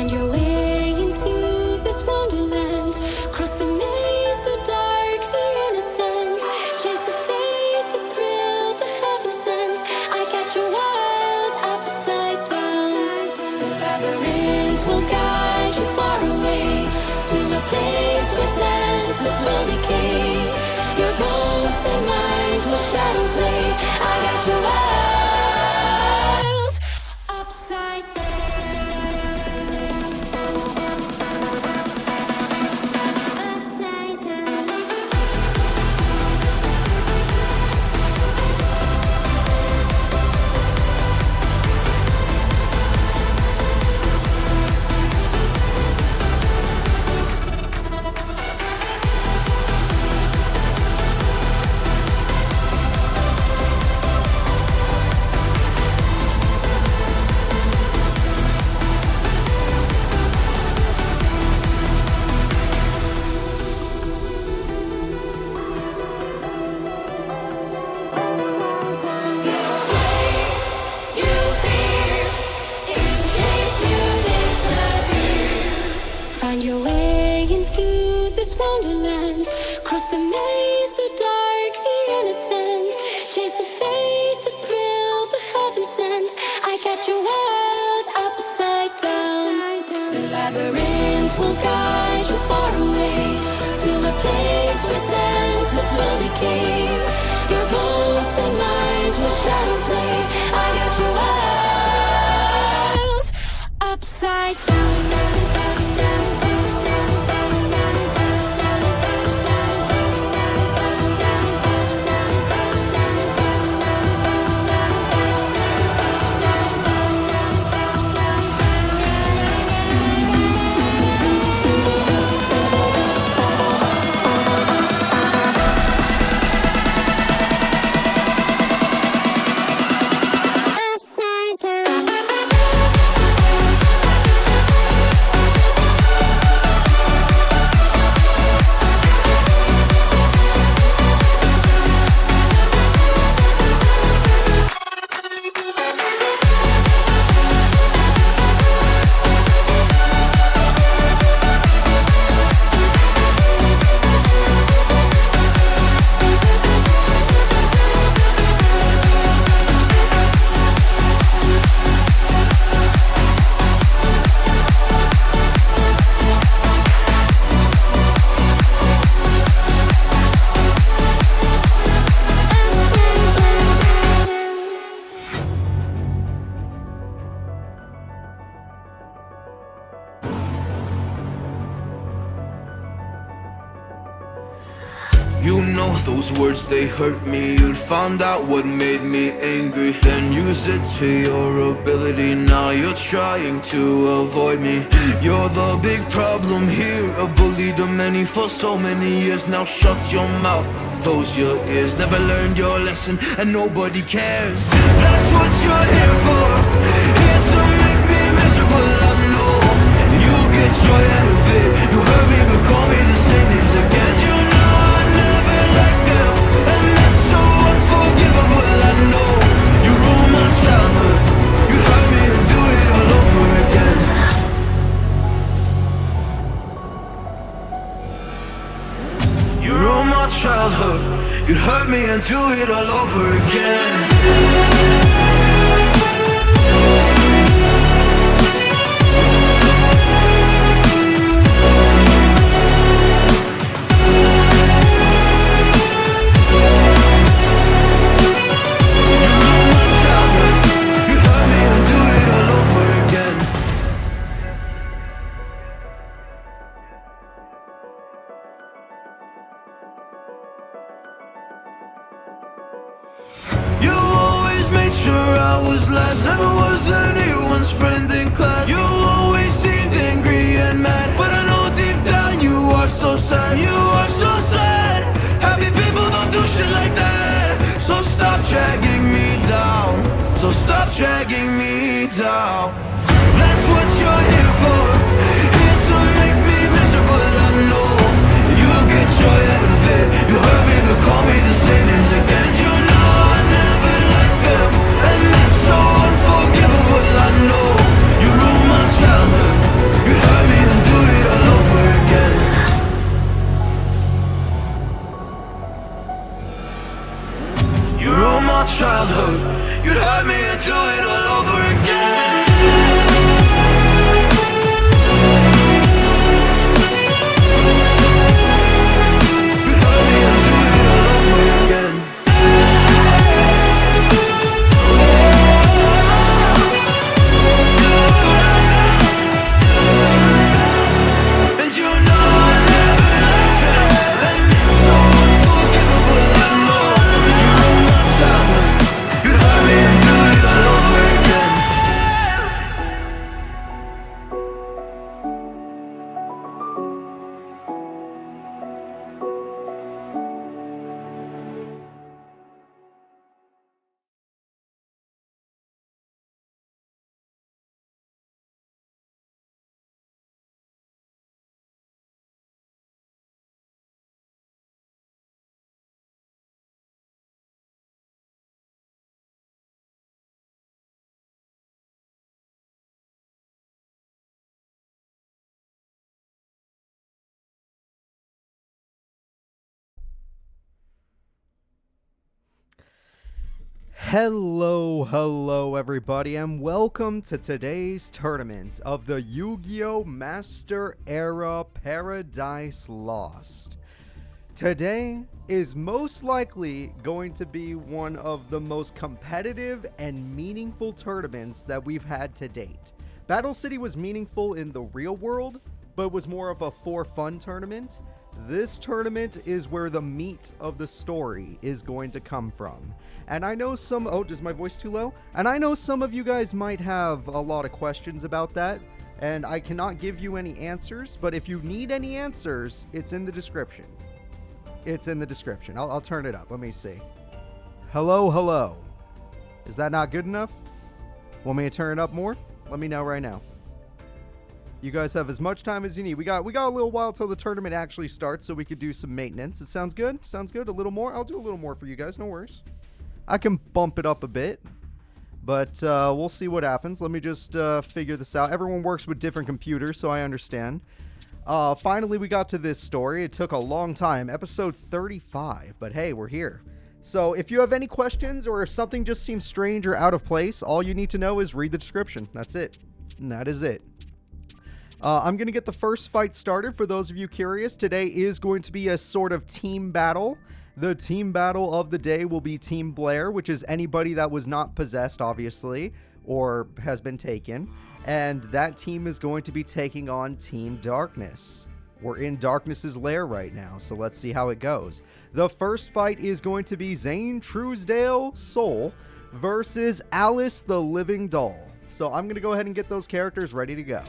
Find your way into this wonderland. Cross the maze, the dark, the innocent. Chase the faith, the thrill, the heaven sent. I got you wild upside down. The labyrinth will guide you far away to a place where senses will decay. Your ghost and mind will shadow play. I got you wild upside down. Find your way into this wonderland. Cross the maze, the dark, the innocent. Chase the faith, the thrill, the heaven sent. I got you wild upside down. The labyrinth will guide you far away to a place where senses will decay. Your ghost and mind will shadow play. I got you wild upside down. You know those words, they hurt me. You'd found out what made me angry, then use it to your ability. Now you're trying to avoid me. You're the big problem here, a bully to many for so many years. Now shut your mouth, close your ears. Never learned your lesson and nobody cares. That's what you're here for, here to make me miserable, I know. You get joy out of it. You hurt me but call me the same names again. You know I never liked them, and that's so unforgivable, I know. You ruined my childhood, you hurt me and do it all over again. You ruined my childhood, you hurt me and do it all over again. Never was anyone's friend in class. You always seemed angry and mad, but I know deep down you are so sad. You are so sad. Happy people don't do shit like that. So stop dragging me down. So stop dragging me down. That's what you're here for, here to make me miserable, I know. You get joy out of it. You hurt me but call me the same names again. You know I never liked them, and that's so unforgivable, I know. You ruined my childhood, our childhood. You'd hurt me and do it all over again. You'd hurt me and do it all over again. And you know I never liked that. And it's so unforgivable, I know. You ruined my childhood. You hurt me and do it all over again. Hello everybody, and welcome to today's tournament of the Yu-Gi-Oh! Master Era Paradise Lost. Today is most likely going to be one of the most competitive and meaningful tournaments that we've had to date. Battle City was meaningful in the real world, but was more of a for fun tournament. This tournament is where the meat of the story is going to come from. And I know some... Oh, is my voice too low? And I know some of you guys might have a lot of questions about that, and I cannot give you any answers, but if you need any answers, it's in the description. It's in the description. I'll turn it up. Let me see. Hello. Is that not good enough? Want me to turn it up more? Let me know right now. You guys have as much time as you need. We got a little while till the tournament actually starts, so we could do some maintenance. It sounds good? Sounds good? A little more? I'll do a little more for you guys. No worries. I can bump it up a bit, but we'll see what happens. Let me just figure this out. Everyone works with different computers, so I understand. Finally, we got to this story. It took a long time. Episode 35, but hey, we're here. So if you have any questions or if something just seems strange or out of place, all you need to know is read the description. That's it. And that is it. I'm going to get the first fight started. For those of you curious, today is going to be a sort of team battle. The team battle of the day will be Team Blair, which is anybody that was not possessed, obviously, or has been taken. And that team is going to be taking on Team Darkness. We're in Darkness's lair right now, so let's see how it goes. The first fight is going to be Zane Truesdale Soul versus Alice the Living Doll. So I'm going to go ahead and get those characters ready to go.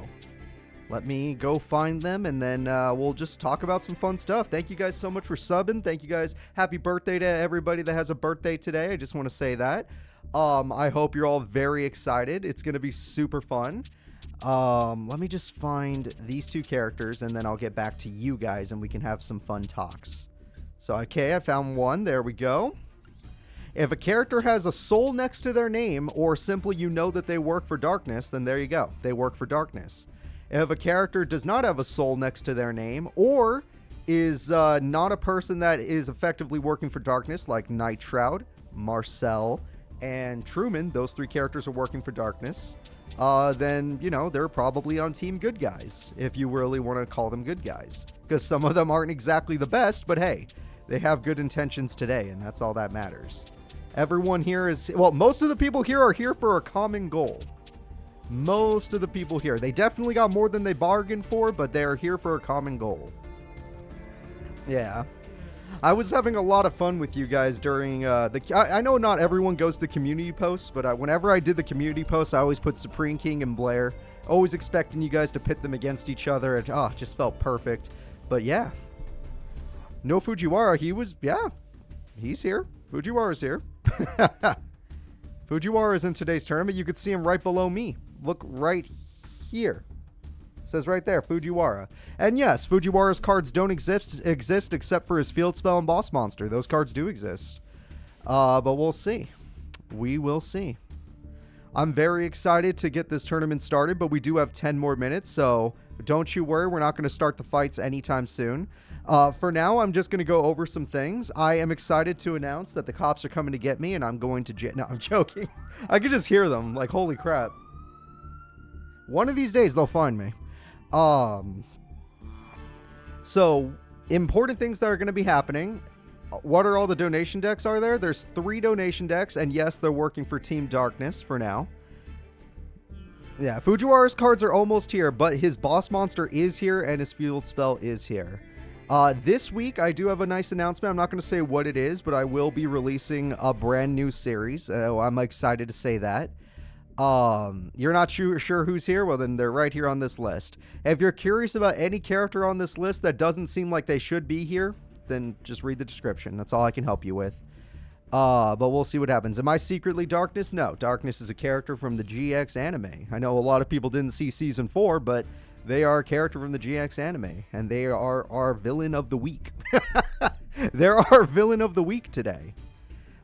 Let me go find them, and then we'll just talk about some fun stuff. Thank you guys so much for subbing. Thank you guys. Happy birthday to everybody that has a birthday today. I just want to say that. I hope you're all very excited. It's going to be super fun. Let me just find these two characters, and then I'll get back to you guys, and we can have some fun talks. So, okay, I found one. There we go. If a character has a soul next to their name, or simply you know that they work for Darkness, then there you go. They work for Darkness. If a character does not have a soul next to their name, or is not a person that is effectively working for Darkness, like Nightshroud, Marcel, and Truman, those three characters are working for Darkness, then, you know, they're probably on Team Good Guys, if you really want to call them good guys. Because some of them aren't exactly the best, but hey, they have good intentions today, and that's all that matters. Everyone here is... Well, most of the people here are here for a common goal. Most of the people here. They definitely got more than they bargained for, but they are here for a common goal. Yeah. I was having a lot of fun with you guys during I know not everyone goes to the community posts, but whenever I did the community posts, I always put Supreme King and Blair. Always expecting you guys to pit them against each other. It just felt perfect. But yeah. No Fujiwara. He's here. Fujiwara's here. Fujiwara is in today's tournament. You could see him right below me. Look right here. It says right there, Fujiwara. And yes, Fujiwara's cards don't exist except for his field spell and boss monster. Those cards do exist. But we'll see. We will see. I'm very excited to get this tournament started, but we do have 10 more minutes, so don't you worry. We're not going to start the fights anytime soon. For now, I'm just going to go over some things. I am excited to announce that the cops are coming to get me, and I'm going to No, I'm joking. I could just hear them. Like, holy crap. One of these days, they'll find me. So, important things that are going to be happening. What are all the donation decks are there? There's 3 donation decks, and yes, they're working for Team Darkness for now. Yeah, Fujiwara's cards are almost here, but his boss monster is here, and his field spell is here. This week, I do have a nice announcement. I'm not going to say what it is, but I will be releasing a brand new series. I'm excited to say that. You're not sure who's here? Well, then they're right here on this list. If you're curious about any character on this list that doesn't seem like they should be here, then just read the description. That's all I can help you with. But we'll see what happens. Am I secretly Darkness? No. Darkness is a character from the GX anime. I know a lot of people didn't see Season 4, but they are a character from the GX anime, and they are our villain of the week. They're our villain of the week today.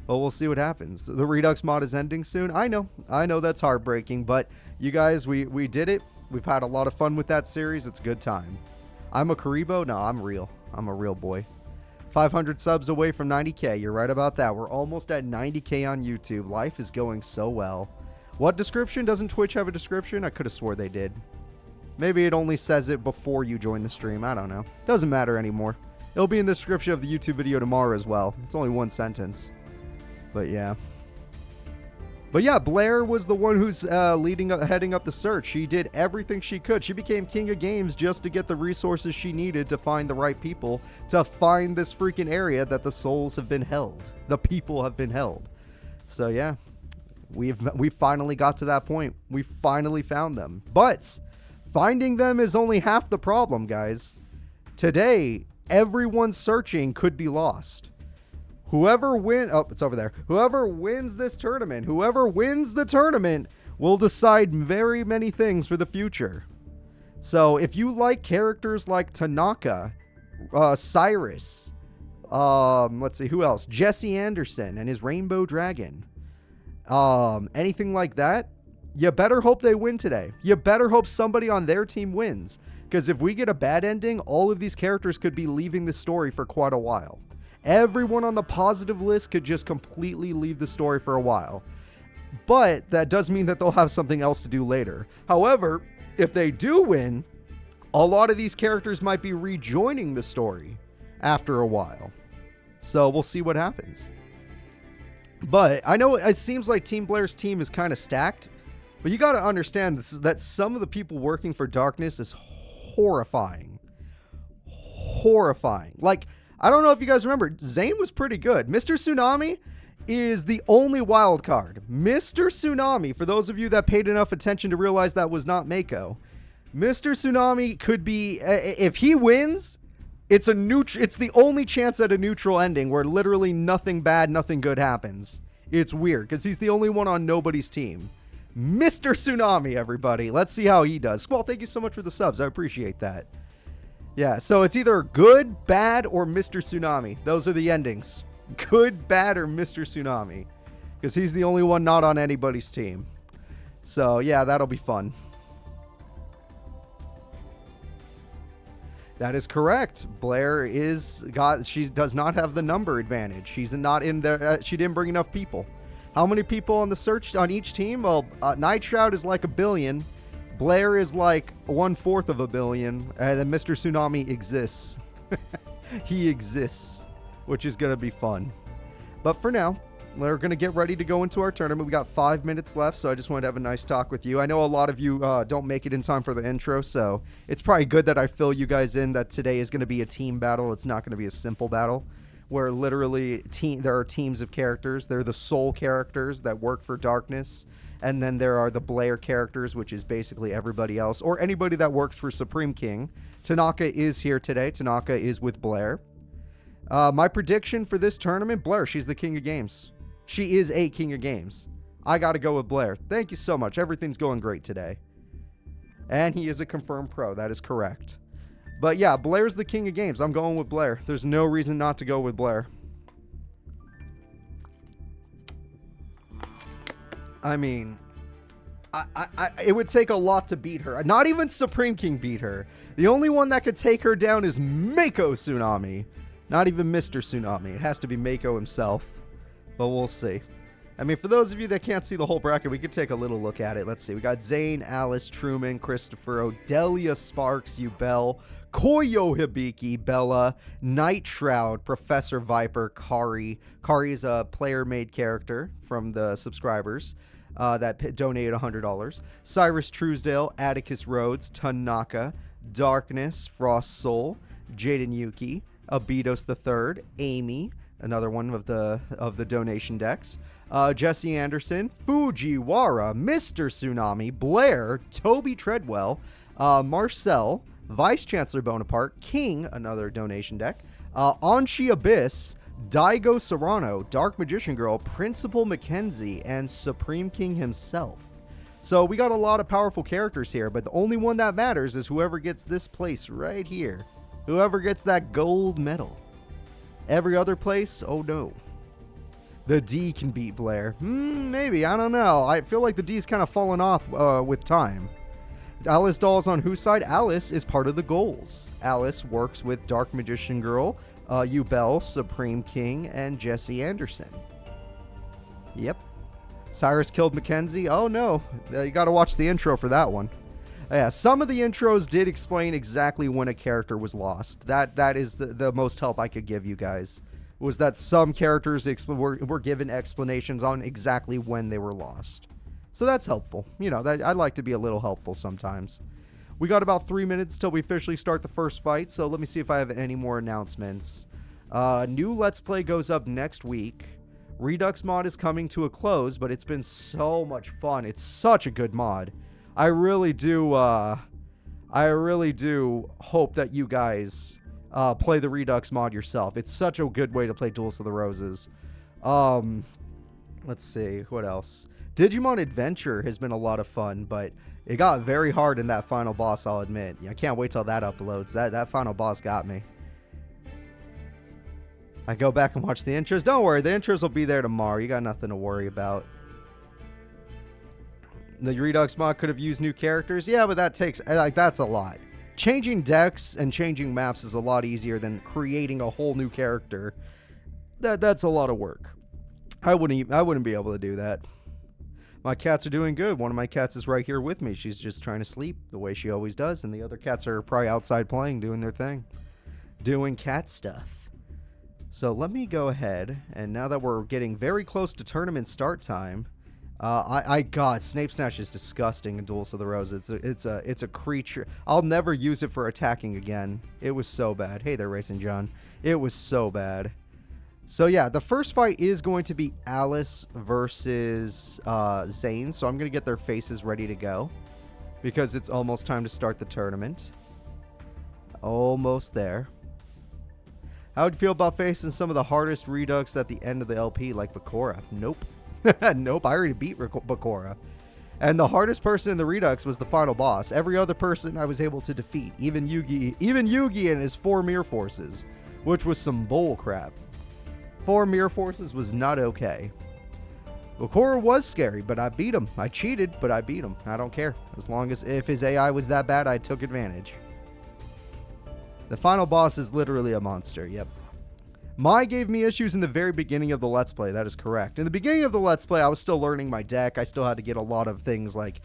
But we'll see what happens. The Redux mod is ending soon. I know that's heartbreaking, but you guys, we did it. We've had a lot of fun with that series. It's a good time. I'm a Karibo? No, I'm real. I'm a real boy. 500 subs away from 90k. You're right about that. We're almost at 90k on YouTube. Life is going so well. What description? Doesn't Twitch have a description? I could have swore they did. Maybe it only says it before you join the stream. I don't know. Doesn't matter anymore. It'll be in the description of the YouTube video tomorrow as well. It's only one sentence. But yeah. But yeah, Blair was the one who's heading up the search. She did everything she could. She became king of games just to get the resources she needed to find the right people, to find this freaking area that the souls have been held. The people have been held. So yeah, we finally got to that point. We finally found them. But finding them is only half the problem, guys. Today, everyone searching could be lost. Whoever it's over there. Whoever wins this tournament, whoever wins the tournament will decide very many things for the future. So if you like characters like Tanaka, Cyrus, let's see, who else? Jesse Anderson and his Rainbow Dragon. Anything like that, you better hope they win today. You better hope somebody on their team wins. Because if we get a bad ending, all of these characters could be leaving the story for quite a while. Everyone on the positive list could just completely leave the story for a while. But that does mean that they'll have something else to do later. However, if they do win, a lot of these characters might be rejoining the story after a while. So we'll see what happens. But I know it seems like Team Blair's team is kind of stacked. But you got to understand that some of the people working for Darkness is horrifying. Horrifying. Like, I don't know if you guys remember, Zane was pretty good. Mr. Tsunami is the only wild card. Mr. Tsunami, for those of you that paid enough attention to realize that was not Mako, Mr. Tsunami could be, if he wins, it's the only chance at a neutral ending where literally nothing bad, nothing good happens. It's weird because he's the only one on nobody's team. Mr. Tsunami, everybody. Let's see how he does. Squall, thank you so much for the subs. I appreciate that. Yeah, so it's either good, bad, or Mr. Tsunami. Those are the endings. Good, bad, or Mr. Tsunami. Because he's the only one not on anybody's team. So, yeah, that'll be fun. That is correct. Blair she does not have the number advantage. She's not in there. She didn't bring enough people. How many people on the search on each team? Well, Nightshroud is like 1 billion. Blair is like 1/4 of 1 billion, and then Mr. Tsunami exists. He exists, which is going to be fun. But for now, we're going to get ready to go into our tournament. We got 5 minutes left, so I just wanted to have a nice talk with you. I know a lot of you don't make it in time for the intro, so it's probably good that I fill you guys in that today is going to be a team battle. It's not going to be a simple battle, where literally there are teams of characters. They're the soul characters that work for Darkness. And then there are the Blair characters, which is basically everybody else, or anybody that works for Supreme King. Tanaka is here today. Tanaka is with Blair. My prediction for this tournament, Blair, she's the king of games. She is a king of games. I got to go with Blair. Thank you so much. Everything's going great today. And he is a confirmed pro. That is correct. But yeah, Blair's the king of games. I'm going with Blair. There's no reason not to go with Blair. I mean, it would take a lot to beat her. Not even Supreme King beat her. The only one that could take her down is Mako Tsunami. Not even Mr. Tsunami. It has to be Mako himself. But we'll see. I mean, for those of you that can't see the whole bracket, we could take a little look at it. Let's see. We got Zane, Alice, Truman, Christopher, Odelia, Sparks, Yubel, Koyo, Hibiki, Bella, Nightshroud, Professor Viper, Kari. Kari is a player-made character from the subscribers that donated $100. Cyrus, Truesdale, Atticus Rhodes, Tanaka, Darkness, Frost Soul, Jaden Yuki, Abidos III, Amy, another one of the donation decks. Jesse Anderson, Fujiwara, Mr. Tsunami, Blair, Toby Treadwell, Marcel, Vice Chancellor Bonaparte, King, another donation deck, Anshi Abyss, Daigo Serrano, Dark Magician Girl, Principal McKenzie, and Supreme King himself. So we got a lot of powerful characters here, but the only one that matters is whoever gets this place right here. Whoever gets that gold medal. Every other place, oh no. The D can beat Blair. Maybe, I don't know. I feel like the D's kind of fallen off with time. Alice Doll's on whose side? Alice is part of the goals. Alice works with Dark Magician Girl, Yubel, Supreme King, and Jesse Anderson. Yep. Cyrus killed McKenzie. Oh no, you gotta watch the intro for that one. Yeah, some of the intros did explain exactly when a character was lost. That is the most help I could give you guys. Was that some characters were given explanations on exactly when they were lost. So that's helpful. You know, I'd like to be a little helpful sometimes. We got about 3 minutes till we officially start the first fight, so let me see if I have any more announcements. New Let's Play goes up next week. Redux mod is coming to a close, but it's been so much fun. It's such a good mod. I really do hope that you guys play the Redux mod yourself. It's such a good way to play Duels of the Roses. Let's see, what else? Digimon Adventure has been a lot of fun, but it got very hard in that final boss, I'll admit. I can't wait till that uploads. That final boss got me. I go back and watch the intros. Don't worry, the intros will be there tomorrow. You got nothing to worry about. The Redux mod could have used new characters. Yeah, but that takes, that's a lot. Changing decks and changing maps is a lot easier than creating a whole new character. That's a lot of work. I wouldn't be able to do that. My cats are doing good. One of my cats is right here with me. She's just trying to sleep the way she always does, and the other cats are probably outside playing, doing their thing. Doing cat stuff. So let me go ahead, and now that we're getting very close to tournament start time, God, Snape Snatch is disgusting in Duels of the Rose. It's a creature. I'll never use it for attacking again. It was so bad. Hey there, Racing John. It was so bad. So yeah, the first fight is going to be Alice versus Zane. So I'm going to get their faces ready to go because it's almost time to start the tournament. Almost there. How would you feel about facing some of the hardest Redux at the end of the LP like Bakura? Nope. Nope, I already beat Bakura. And the hardest person in the Redux was the final boss. Every other person I was able to defeat. Even Yugi and his 4 Mirror Forces, which was some bull crap. 4 Mirror Forces was not okay. Bakura was scary, but I beat him. I cheated, but I beat him. I don't care. As long as if his AI was that bad, I took advantage. The final boss is literally a monster. Yep. Mai gave me issues in the very beginning of the Let's Play. That is correct. In the beginning of the Let's Play, I was still learning my deck. I still had to get a lot of things like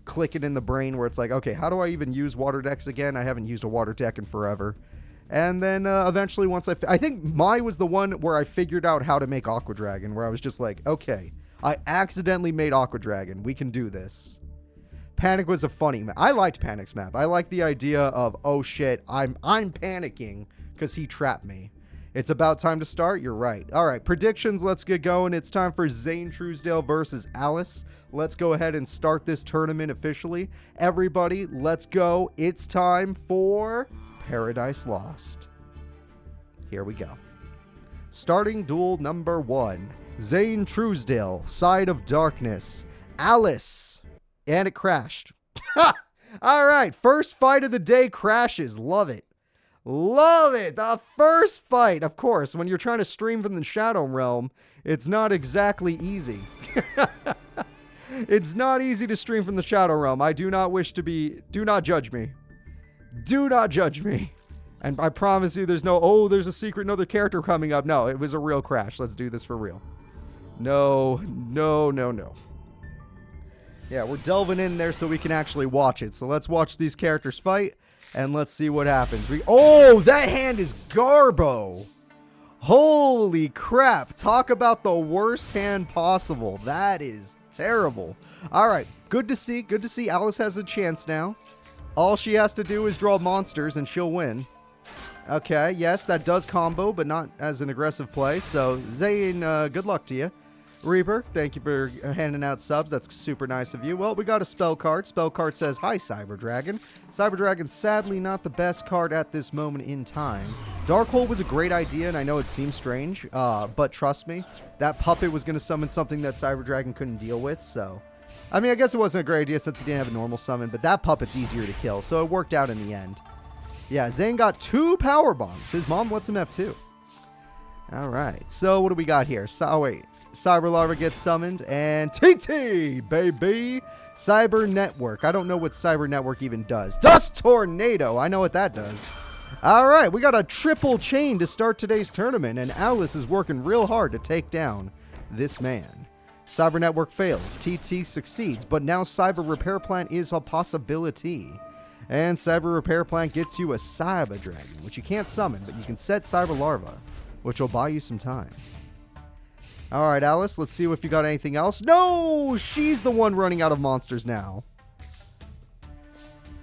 clicking in the brain where it's like, okay, how do I even use water decks again? I haven't used a water deck in forever. And then eventually once I think Mai was the one where I figured out how to make Aqua Dragon, where I was just like, okay, I accidentally made Aqua Dragon. We can do this. Panic was a funny map. I liked Panic's map. I liked the idea of, oh shit, I'm panicking because he trapped me. It's about time to start. You're right. All right, predictions. Let's get going. It's time for Zane Truesdale versus Alice. Let's go ahead and start this tournament officially. Everybody, let's go. It's time for Paradise Lost. Here we go. Starting duel number 1. Zane Truesdale, Side of Darkness. Alice. And it crashed. All right, first fight of the day crashes. Love it. Love it. The first fight. Of course, when you're trying to stream from the Shadow Realm, it's not exactly easy. It's not easy to stream from the Shadow Realm. I do not wish to be... Do not judge me. Do not judge me. And I promise you there's no... Oh, there's a secret another character coming up. No, it was a real crash. Let's do this for real. No. Yeah, we're delving in there so we can actually watch it. So let's watch these characters fight. And let's see what happens. Oh, that hand is Garbo. Holy crap. Talk about the worst hand possible. That is terrible. All right. Good to see. Good to see. Alice has a chance now. All she has to do is draw monsters and she'll win. Okay. Yes, that does combo, but not as an aggressive play. So, Zane, good luck to you. Reaper, thank you for handing out subs. That's super nice of you. Well, we got a spell card. Spell card says, hi, Cyber Dragon. Cyber Dragon, sadly not the best card at this moment in time. Dark Hole was a great idea, and I know it seems strange, but trust me, that puppet was going to summon something that Cyber Dragon couldn't deal with, so... I mean, I guess it wasn't a great idea since he didn't have a normal summon, but that puppet's easier to kill, so it worked out in the end. Yeah, Zane got 2 power bombs. His mom lets him have 2. All right, so what do we got here? So, wait. Cyber Larva gets summoned, and TT, baby! Cyber Network. I don't know what Cyber Network even does. Dust Tornado! I know what that does. Alright, we got a triple chain to start today's tournament, and Alice is working real hard to take down this man. Cyber Network fails. TT succeeds, but now Cyber Repair Plant is a possibility. And Cyber Repair Plant gets you a Cyber Dragon, which you can't summon, but you can set Cyber Larva, which will buy you some time. Alright, Alice, let's see if you got anything else. No! She's the one running out of monsters now.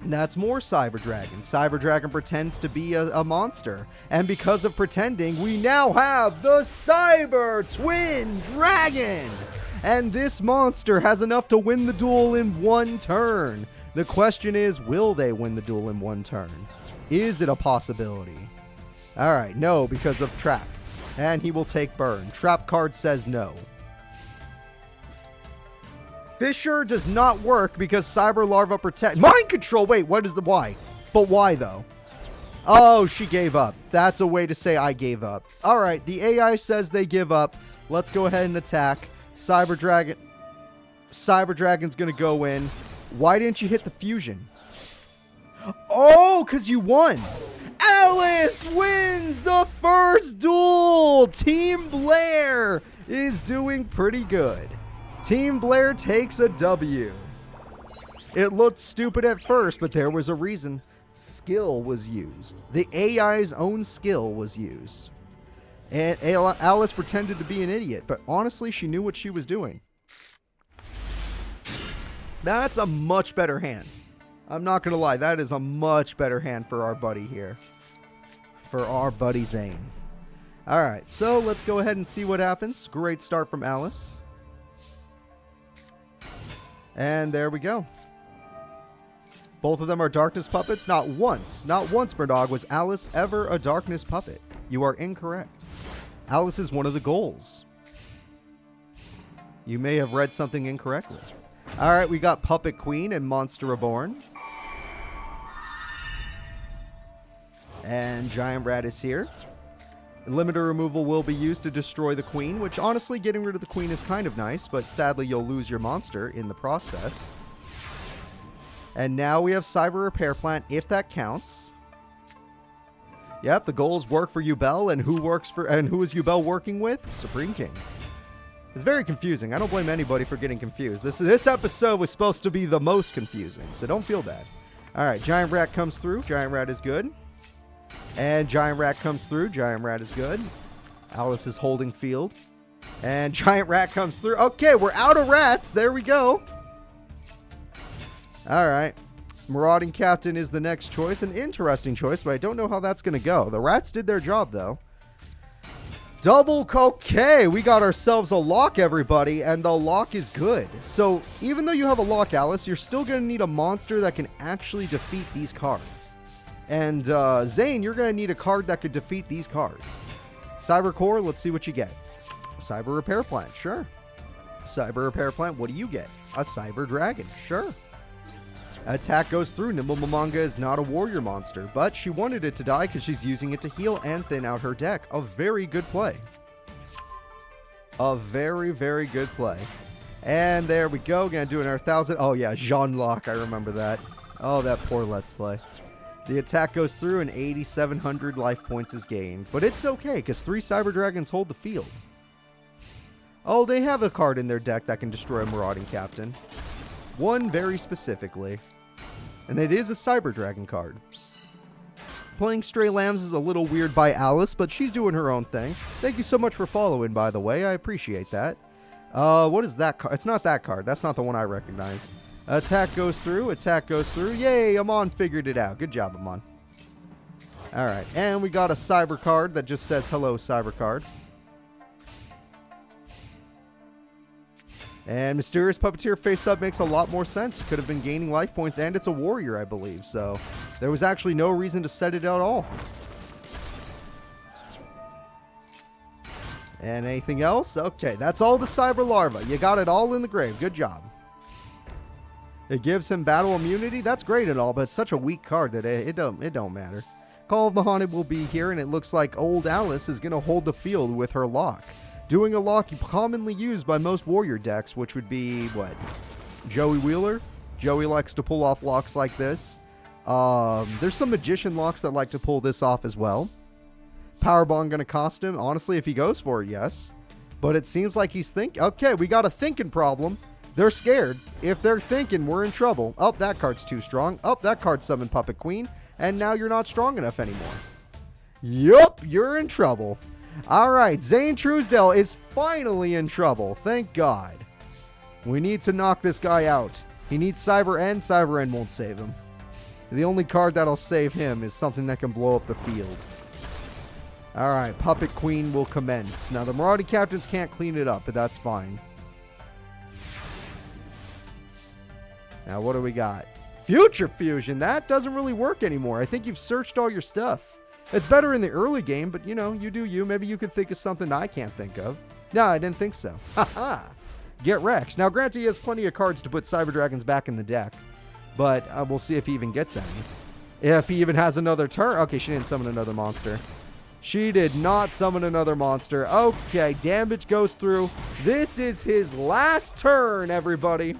And that's more Cyber Dragon. Cyber Dragon pretends to be a monster. And because of pretending, we now have the Cyber Twin Dragon! And this monster has enough to win the duel in 1 turn. The question is, will they win the duel in 1 turn? Is it a possibility? Alright, no, because of Trap. And he will take burn. Trap card says no. Fissure does not work because Cyber Larva protect. Mind control! Wait, what is the why? But why though? Oh, she gave up. That's a way to say I gave up. Alright, the AI says they give up. Let's go ahead and attack. Cyber Dragon. Cyber Dragon's gonna go in. Why didn't you hit the fusion? Oh, because you won! Alice wins the first duel! Team Blair is doing pretty good. Team Blair takes a W. It looked stupid at first, but there was a reason. Skill was used. The AI's own skill was used. And Alice pretended to be an idiot, but honestly, she knew what she was doing. That's a much better hand. I'm not going to lie, that is a much better hand for our buddy here. For our buddy Zane. Alright, so let's go ahead and see what happens. Great start from Alice. And there we go. Both of them are darkness puppets. Not once, Murdog, was Alice ever a darkness puppet. You are incorrect. Alice is one of the goals. You may have read something incorrectly. Alright, we got Puppet Queen and Monster Reborn. And Giant Rat is here. Limiter removal will be used to destroy the queen, which honestly getting rid of the queen is kind of nice, but sadly you'll lose your monster in the process. And now we have Cyber Repair Plant, if that counts. Yep, the goals work for Yubel, and who is Yubel working with? Supreme King. It's very confusing. I don't blame anybody for getting confused. This episode was supposed to be the most confusing, so don't feel bad. Alright, Giant Rat comes through. Giant Rat is good. And Giant Rat comes through. Giant Rat is good. Alice is holding field. And Giant Rat comes through. Okay, we're out of rats. There we go. Alright. Marauding Captain is the next choice. An interesting choice, but I don't know how that's going to go. The rats did their job, though. Double okay, we got ourselves a lock, everybody, and the lock is good. So, even though you have a lock, Alice, you're still going to need a monster that can actually defeat these cards. And, Zane, you're going to need a card that could defeat these cards. Cyber Core, let's see what you get. Cyber Repair Plant, sure. Cyber Repair Plant, what do you get? A Cyber Dragon, sure. Attack goes through. Nimble Mamanga is not a warrior monster, but she wanted it to die because she's using it to heal and thin out her deck. A very good play. A very, very good play. And there we go. Gonna do another 1,000. Oh, yeah. Jean-Luc. I remember that. Oh, that poor Let's Play. The attack goes through and 8,700 life points is gained. But it's okay, because 3 Cyber Dragons hold the field. Oh, they have a card in their deck that can destroy a Marauding Captain. One very specifically. And it is a Cyber Dragon card. Playing Stray Lambs is a little weird by Alice, but she's doing her own thing. Thank you so much for following, by the way. I appreciate that. What is that card? It's not that card. That's not the one I recognize. Attack goes through. Attack goes through. Yay, Amon figured it out. Good job, Amon. Alright, and we got a Cyber card that just says, hello, Cyber card. And Mysterious Puppeteer face-up makes a lot more sense. It could have been gaining life points, and it's a warrior, I believe. So there was actually no reason to set it at all. And anything else? Okay, that's all the Cyber Larva. You got it all in the grave. Good job. It gives him battle immunity. That's great and all, but it's such a weak card that it don't matter. Call of the Haunted will be here, and it looks like old Alice is going to hold the field with her lock. Doing a lock commonly used by most warrior decks, which would be, what? Joey Wheeler? Joey likes to pull off locks like this. There's some magician locks that like to pull this off as well. Powerbomb going to cost him? Honestly, if he goes for it, yes. But it seems like he's thinking. Okay, we got a thinking problem. They're scared. If they're thinking, we're in trouble. Oh, that card's too strong. Oh, that card summoned Puppet Queen. And now you're not strong enough anymore. Yup, you're in trouble. Alright, Zane Truesdale is finally in trouble. Thank God. We need to knock this guy out. He needs Cyber End. Cyber End won't save him. The only card that'll save him is something that can blow up the field. Alright, Puppet Queen will commence. Now, the Marauding Captains can't clean it up, but that's fine. Now, what do we got? Future Fusion. That doesn't really work anymore. I think you've searched all your stuff. It's better in the early game, but, you know, you do you. Maybe you could think of something I can't think of. No, I didn't think so. Haha. Get wrecked. Now, granted, he has plenty of cards to put Cyber Dragons back in the deck, but we'll see if he even gets any. If he even has another turn. Okay, she didn't summon another monster. She did not summon another monster. Okay, damage goes through. This is his last turn, everybody.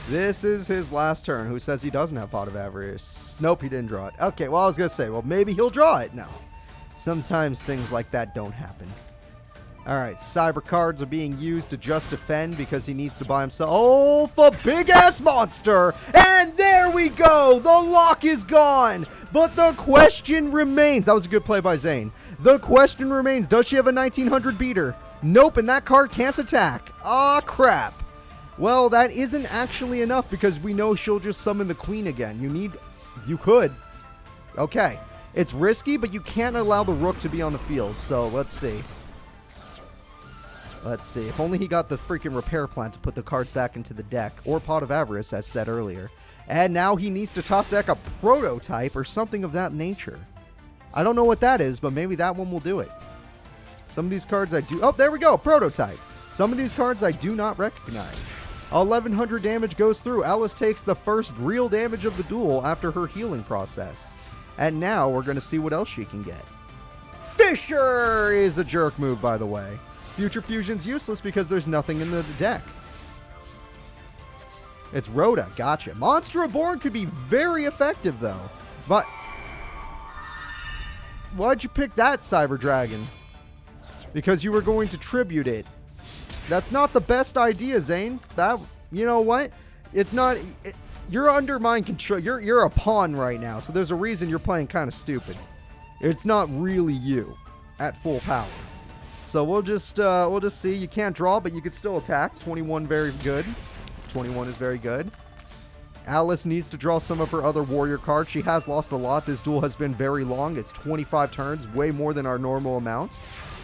This is his last turn. Who says he doesn't have Pot of Avarice? Nope, he didn't draw it. Okay, well, I was going to say, well, maybe he'll draw it. No. Sometimes things like that don't happen. All right, Cyber cards are being used to just defend because he needs to buy himself. Oh, for big-ass monster. And there we go. The lock is gone. But the question remains. That was a good play by Zane. The question remains, does she have a 1900 beater? Nope, and that card can't attack. Aw, crap. Well, that isn't actually enough because we know she'll just summon the queen again. You could. Okay. It's risky, but you can't allow the rook to be on the field. So, let's see. Let's see. If only he got the freaking repair plant to put the cards back into the deck. Or Pot of Avarice, as said earlier. And now he needs to top deck a prototype or something of that nature. I don't know what that is, but maybe that one will do it. Some of these cards I do... Oh, there we go. Prototype. Some of these cards I do not recognize. 1100 damage goes through. Alice takes the first real damage of the duel after her healing process. And now we're going to see what else she can get. Fisher is a jerk move, by the way. Future Fusion's useless because there's nothing in the deck. It's Rhoda. Gotcha. Monster Reborn could be very effective, though. But why'd you pick that Cyber Dragon? Because you were going to tribute it. That's not the best idea, Zane. That, you know what? It's not... you're under mind control. You're a pawn right now, so there's a reason you're playing kind of stupid. It's not really you at full power. So we'll just see. You can't draw, but you could still attack. 21, very good. 21 is very good. Alice needs to draw some of her other warrior cards. She has lost a lot. This duel has been very long. It's 25 turns, way more than our normal amount.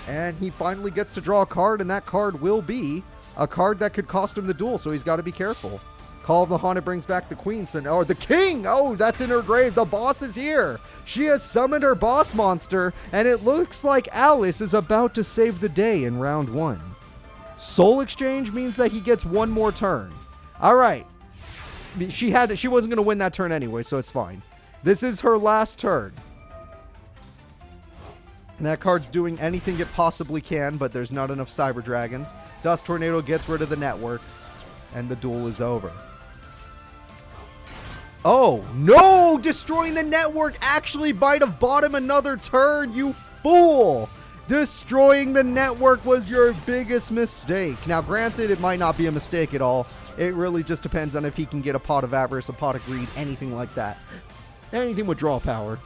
And he finally gets to draw a card, and that card will be a card that could cost him the duel, so he's got to be careful. Call of the Haunted brings back the queen, or the king! Oh, that's in her grave. The boss is here. She has summoned her boss monster, and it looks like Alice is about to save the day in round 1. Soul Exchange means that he gets one more turn. All right. She wasn't going to win that turn anyway, so it's fine. This is her last turn. And that card's doing anything it possibly can, but there's not enough Cyber Dragons. Dust Tornado gets rid of the network, and the duel is over. Oh, no! Destroying the network actually might have bought him another turn, you fool! Destroying the network was your biggest mistake. Now, granted, it might not be a mistake at all. It really just depends on if he can get a Pot of Avarice, a Pot of Greed, anything like that. Anything with draw power.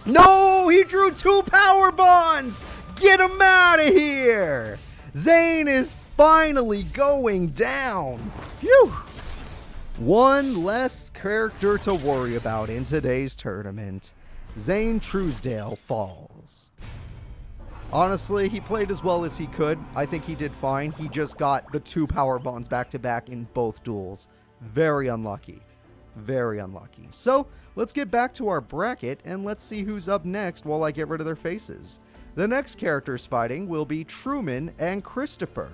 No! He drew 2 power bonds! Get him out of here! Zane is finally going down. Phew! One less character to worry about in today's tournament. Zane Truesdale falls. Honestly, he played as well as he could. I think he did fine. He just got the 2 power bonds back-to-back in both duels. Very unlucky. Very unlucky. So, let's get back to our bracket, and let's see who's up next while I get rid of their faces. The next characters fighting will be Truman and Christopher.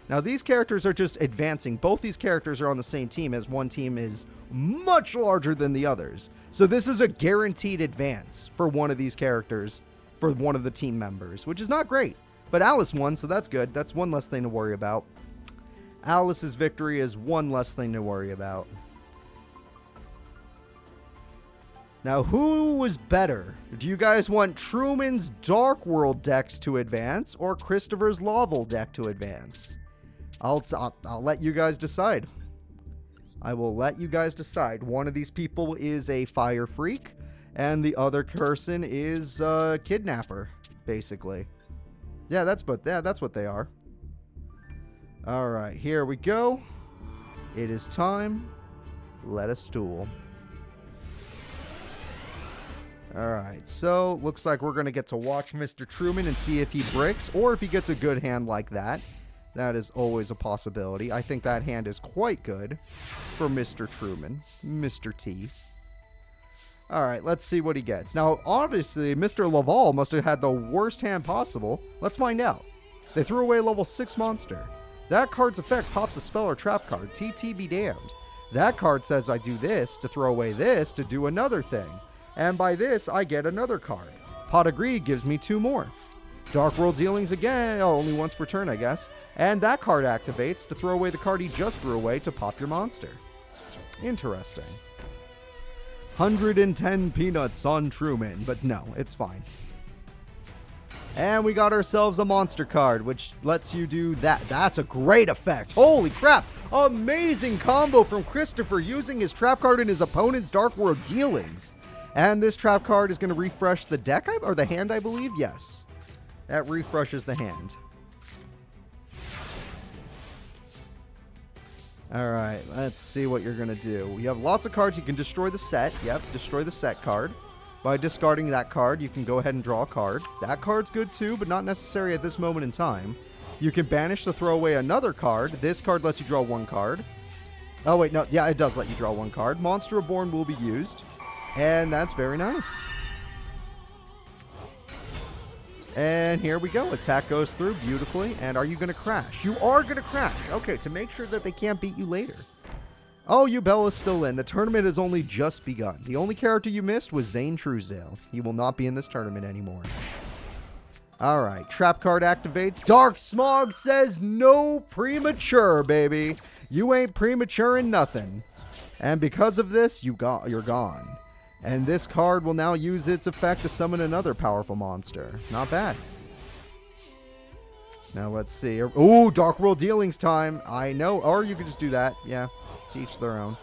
Now, these characters are just advancing. Both these characters are on the same team, as one team is much larger than the others. So this is a guaranteed advance for one of these characters, for one of the team members, which is not great. But Alice won, so that's good. That's one less thing to worry about. Alice's victory is one less thing to worry about. Now, who was better? Do you guys want Truman's Dark World decks to advance or Christopher's Laval deck to advance? I'll let you guys decide. I will let you guys decide. One of these people is a fire freak, and the other person is a kidnapper, basically. Yeah, that's what they are. All right, here we go. It is time. Let us duel. Alright, so looks like we're going to get to watch Mr. Truman and see if he bricks or if he gets a good hand like that. That is always a possibility. I think that hand is quite good for Mr. Truman, Mr. T. Alright, let's see what he gets. Now, obviously, Mr. Laval must have had the worst hand possible. Let's find out. They threw away a level 6 monster. That card's effect pops a spell or trap card. TT be damned. That card says I do this to throw away this to do another thing. And by this, I get another card. Pot of Greed gives me 2 more. Dark World Dealings again. Oh, only once per turn, I guess. And that card activates to throw away the card he just threw away to pop your monster. Interesting. 110 peanuts on Truman, but no, it's fine. And we got ourselves a monster card, which lets you do that. That's a great effect. Holy crap. Amazing combo from Christopher using his trap card in his opponent's Dark World Dealings. And this trap card is going to refresh the deck, or the hand, I believe. Yes. That refreshes the hand. Alright, let's see what you're going to do. You have lots of cards. You can destroy the set. Yep, destroy the set card. By discarding that card, you can go ahead and draw a card. That card's good too, but not necessary at this moment in time. You can banish to throw away another card. This card lets you draw 1 card. Oh, wait, no. Yeah, it does let you draw 1 card. Monster Reborn will be used. And that's very nice. And here we go. Attack goes through beautifully. And are you going to crash? You are going to crash. Okay, to make sure that they can't beat you later. Oh, Yubel is still in. The tournament has only just begun. The only character you missed was Zane Truesdale. He will not be in this tournament anymore. Alright, trap card activates. Dark Smog says no premature, baby. You ain't premature in nothing. And because of this, you're gone. And this card will now use its effect to summon another powerful monster. Not bad. Now let's see. Ooh, Dark World Dealings time. I know. Or you could just do that. Yeah, to each their own.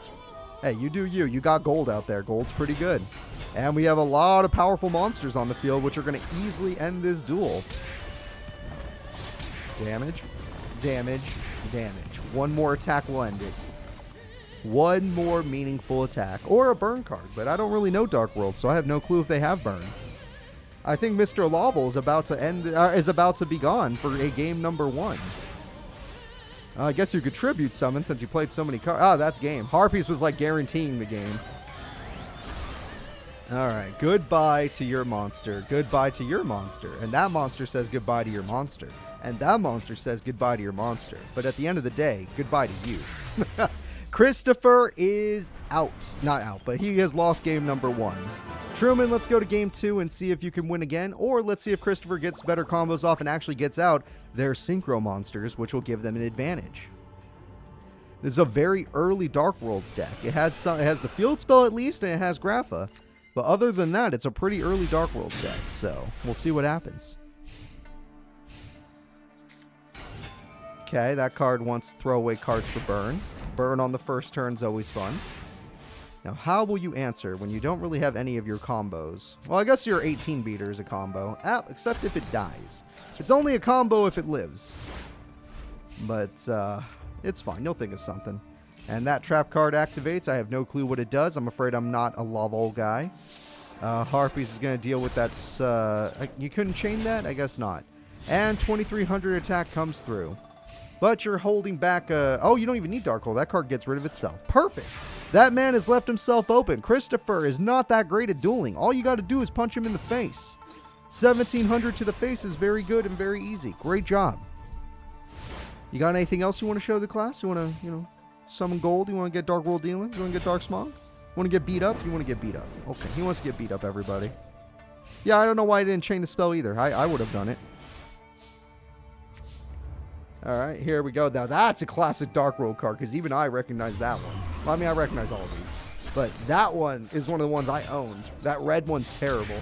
Hey, you do you. You got gold out there. Gold's pretty good. And we have a lot of powerful monsters on the field, which are going to easily end this duel. Damage. Damage. Damage. One more attack will end it. One more meaningful attack. Or a burn card. But I don't really know Dark World, so I have no clue if they have burn. I think Mr. Laval is about to be gone for a game number 1. I guess you could tribute summon since you played so many cards. Ah, that's game. Harpies was like guaranteeing the game. Alright, goodbye to your monster. Goodbye to your monster. And that monster says goodbye to your monster. And that monster says goodbye to your monster. But at the end of the day, goodbye to you. Christopher is out. Not out, but he has lost game number 1. Truman, let's go to game 2 and see if you can win again, or let's see if Christopher gets better combos off and actually gets out their synchro monsters, which will give them an advantage. This is a very early Dark Worlds deck. It has the field spell at least, and it has Grapha. But other than that, it's a pretty early Dark Worlds deck, so we'll see what happens. Okay, that card wants to throw away cards for burn. Burn on the first turn is always fun. Now, how will you answer when you don't really have any of your combos? Well, I guess your 18 beater is a combo, except if it dies. It's only a combo if it lives. But, it's fine. You'll think of something. And that trap card activates. I have no clue what it does. I'm afraid I'm not a Laval guy. Harpies is going to deal with that. You couldn't chain that? I guess not. And 2300 attack comes through. But you're holding back oh, you don't even need Dark Hole. That card gets rid of itself. Perfect. That man has left himself open. Christopher is not that great at dueling. All you got to do is punch him in the face. 1700 to the face is very good and very easy. Great job. You got anything else you want to show the class? You want to, summon gold? You want to get Dark World Dealing? You want to get Dark Smog? You want to get beat up? You want to get beat up. Okay, he wants to get beat up, everybody. Yeah, I don't know why I didn't chain the spell either. I would have done it. Alright, here we go. Now, that's a classic Dark World card, because even I recognize that one. Well, I mean, I recognize all of these. But that one is one of the ones I owned. That red one's terrible.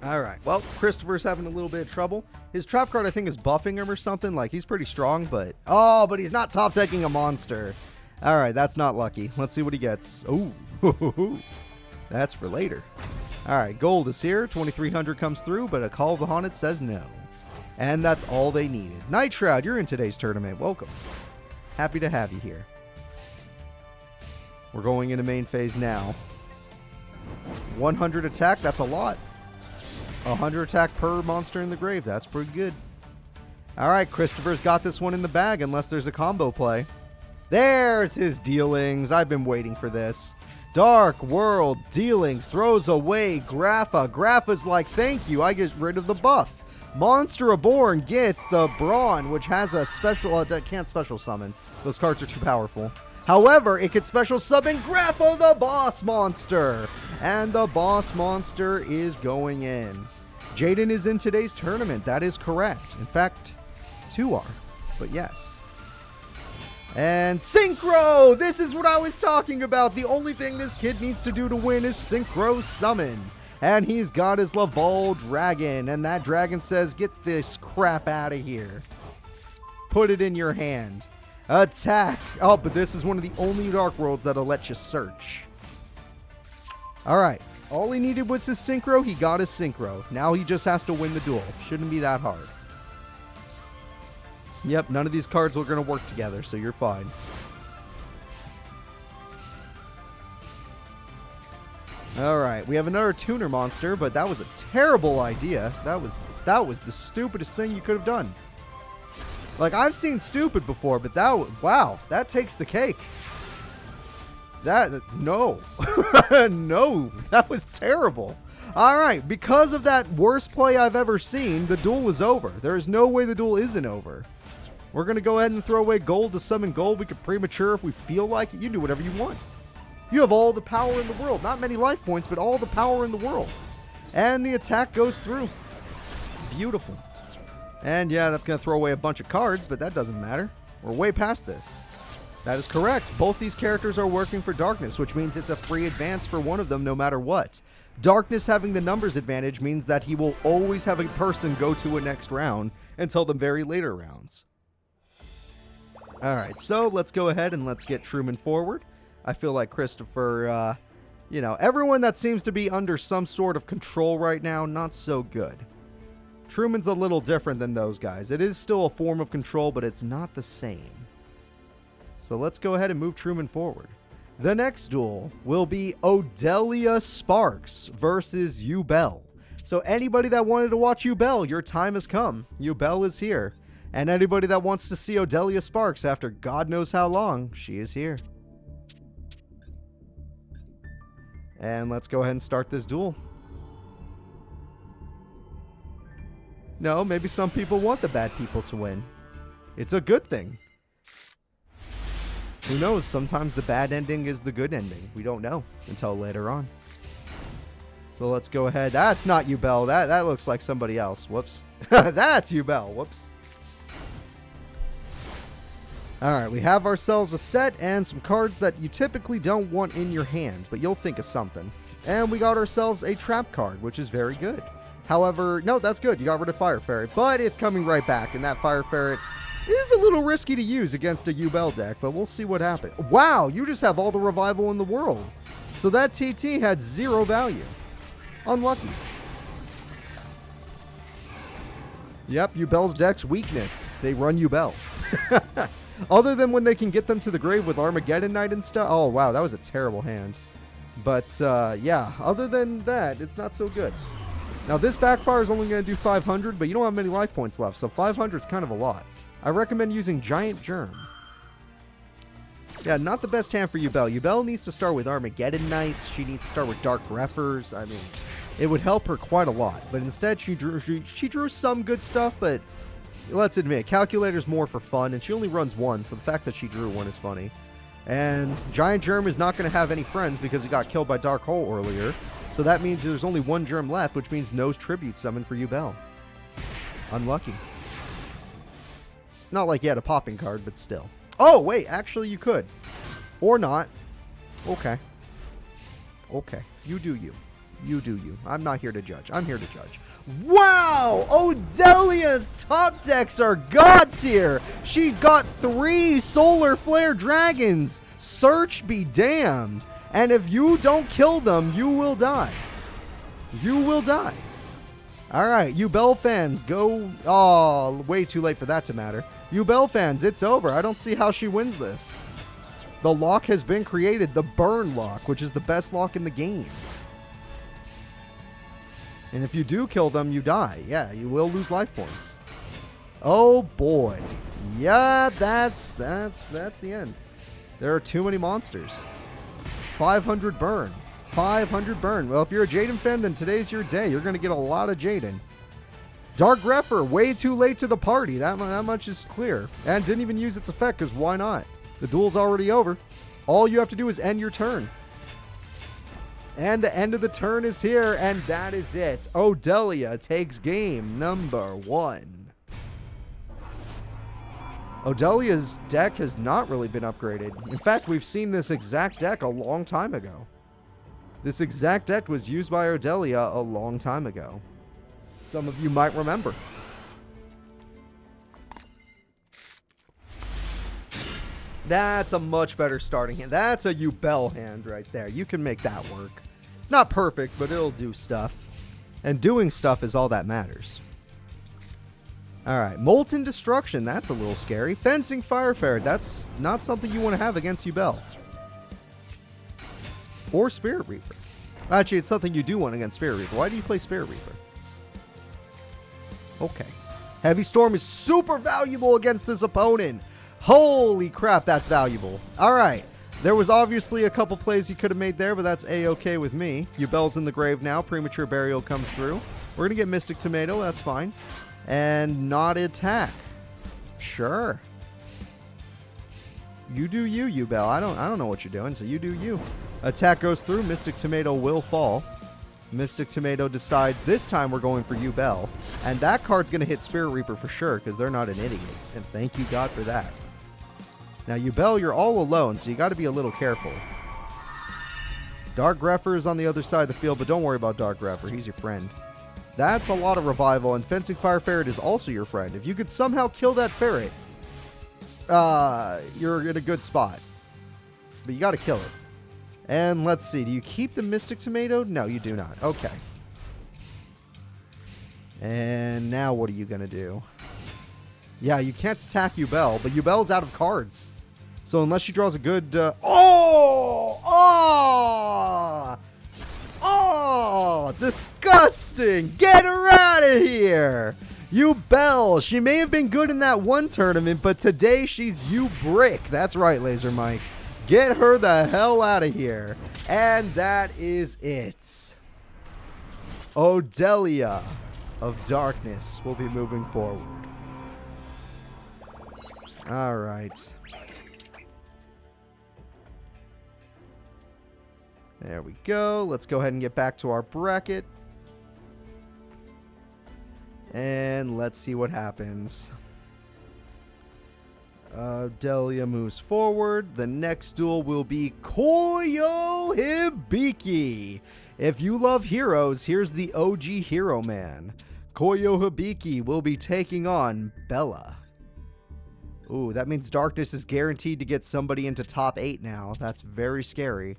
Alright, well, Christopher's having a little bit of trouble. His trap card, I think, is buffing him or something. Like, he's pretty strong, but... Oh, but he's not top-decking a monster. Alright, that's not lucky. Let's see what he gets. Ooh. That's for later. Alright, gold is here. 2300 comes through, but a Call of the Haunted says no. And that's all they needed. Nightshroud, you're in today's tournament. Welcome. Happy to have you here. We're going into main phase now. 100 attack, that's a lot. 100 attack per monster in the grave. That's pretty good. Alright, Christopher's got this one in the bag unless there's a combo play. There's his dealings. I've been waiting for this. Dark World Dealings throws away Grapha. Grapha's like, thank you, I get rid of the buff. Monster Reborn gets the Brawn, which has a special... it can't special summon. Those cards are too powerful. However, it can special summon Grapha, the boss monster. And the boss monster is going in. Jaden is in today's tournament. That is correct. In fact, 2 are. But yes. And Synchro! This is what I was talking about. The only thing this kid needs to do to win is Synchro Summon. And he's got his Laval Dragon. And that dragon says, get this crap out of here. Put it in your hand. Attack. Oh, but this is one of the only Dark Worlds that'll let you search. Alright. All he needed was his Synchro. He got his Synchro. Now he just has to win the duel. Shouldn't be that hard. Yep, none of these cards are going to work together, so you're fine. Alright, we have another tuner monster, but that was a terrible idea. That was the stupidest thing you could have done. Like, I've seen stupid before, but wow, that takes the cake. No. No, that was terrible. Alright, because of that worst play I've ever seen, the duel is over. There is no way the duel isn't over. We're going to go ahead and throw away gold to summon gold. We could premature if we feel like it. You do whatever you want. You have all the power in the world. Not many life points, but all the power in the world. And the attack goes through. Beautiful. And yeah, that's going to throw away a bunch of cards, but that doesn't matter. We're way past this. That is correct. Both these characters are working for Darkness, which means it's a free advance for one of them no matter what. Darkness having the numbers advantage means that he will always have a person go to a next round until the very later rounds. Alright, so let's go ahead and let's get Truman forward. I feel like Christopher, everyone that seems to be under some sort of control right now, not so good. Truman's a little different than those guys. It is still a form of control, but it's not the same. So let's go ahead and move Truman forward. The next duel will be Odelia Sparks versus Yubel. So anybody that wanted to watch Yubel, your time has come. Yubel is here. And anybody that wants to see Odelia Sparks after God knows how long, she is here. And let's go ahead and start this duel. No, maybe some people want the bad people to win. It's a good thing. Who knows? Sometimes the bad ending is the good ending. We don't know until later on. So let's go ahead. That's not Yubel. That looks like somebody else. Whoops. That's Yubel. Whoops. Alright, we have ourselves a set and some cards that you typically don't want in your hand, but you'll think of something. And we got ourselves a trap card, which is very good. However, no, that's good. You got rid of Fire Ferret, but it's coming right back, and that Fire Ferret is a little risky to use against a Yubel deck, but we'll see what happens. Wow, you just have all the revival in the world. So that TT had 0 value. Unlucky. Yep, Yubel's deck's weakness. They run Yubel. Other than when they can get them to the grave with Armageddon Knight and stuff. Oh, wow, that was a terrible hand. But, yeah, other than that, it's not so good. Now, this backfire is only going to do 500, but you don't have many life points left, so 500 is kind of a lot. I recommend using Giant Germ. Yeah, not the best hand for Yubel. Yubel needs to start with Armageddon Knights. She needs to start with Dark Greffers. I mean, it would help her quite a lot. But instead, she drew some good stuff, but let's admit, Calculator's more for fun, and she only runs one, so the fact that she drew one is funny. And Giant Germ is not going to have any friends because he got killed by Dark Hole earlier. So that means there's only one Germ left, which means no Tribute Summon for Yubel. Unlucky. Not like you had a popping card, but still. Oh, wait, actually you could. Or not. Okay. Okay, you do you. You do you. I'm not here to judge. I'm here to judge. Wow! Odelia's top decks are god tier. She got 3 Solar Flare Dragons. Search be damned. And if you don't kill them, you will die. You will die. Alright, Yubel fans, go... Oh, way too late for that to matter. Yubel fans, it's over. I don't see how she wins this. The lock has been created. The Burn lock, which is the best lock in the game. And if you do kill them, you die. Yeah, you will lose life points. Oh, boy. Yeah, that's the end. There are too many monsters. 500 burn. 500 burn. Well, if you're a Jaden fan, then today's your day. You're going to get a lot of Jaden. Dark Greffer, way too late to the party. That much is clear. And didn't even use its effect, because why not? The duel's already over. All you have to do is end your turn. And the end of the turn is here, and that is it. Odelia takes game number 1. Odelia's deck has not really been upgraded. In fact, we've seen this exact deck a long time ago. This exact deck was used by Odelia a long time ago. Some of you might remember. That's a much better starting hand. That's a Yubel hand right there. You can make that work. It's not perfect, but it'll do stuff. And doing stuff is all that matters. Alright, Molten Destruction. That's a little scary. Fencing Fire Ferret. That's not something you want to have against Yubel. Or Spirit Reaper. Actually, it's something you do want against Spirit Reaper. Why do you play Spirit Reaper? Okay. Heavy Storm is super valuable against this opponent. Holy crap, that's valuable. Alright. There was obviously a couple plays you could have made there, but that's A-okay with me. Yubel's in the grave now. Premature Burial comes through. We're going to get Mystic Tomato. That's fine. And not attack. Sure. You do you, Yubel. I don't know what you're doing, so you do you. Attack goes through. Mystic Tomato will fall. Mystic Tomato decides this time we're going for Yubel. And that card's going to hit Spirit Reaper for sure, because they're not an idiot. And thank you, God, for that. Now, Yubel, you're all alone, so you got to be a little careful. Dark Greffer is on the other side of the field, but don't worry about Dark Greffer. He's your friend. That's a lot of revival, and Fencing Fire Ferret is also your friend. If you could somehow kill that ferret, you're in a good spot. But you got to kill it. And let's see, do you keep the Mystic Tomato? No, you do not. Okay. And now what are you going to do? Yeah, you can't attack Yubel, but Yubel's out of cards. So unless she draws a good... Oh, disgusting! Get her out of here! Yubel, she may have been good in that one tournament, but today she's Brick. That's right, Laser Mike. Get her the hell out of here. And that is it. Odelia of Darkness will be moving forward. Alright. There we go. Let's go ahead and get back to our bracket. And let's see what happens. Odelia moves forward. The next duel will be Koyo Hibiki. If you love heroes, here's the OG hero man. Koyo Hibiki will be taking on Bella. Ooh, that means Darkness is guaranteed to get somebody into top 8 now. That's very scary.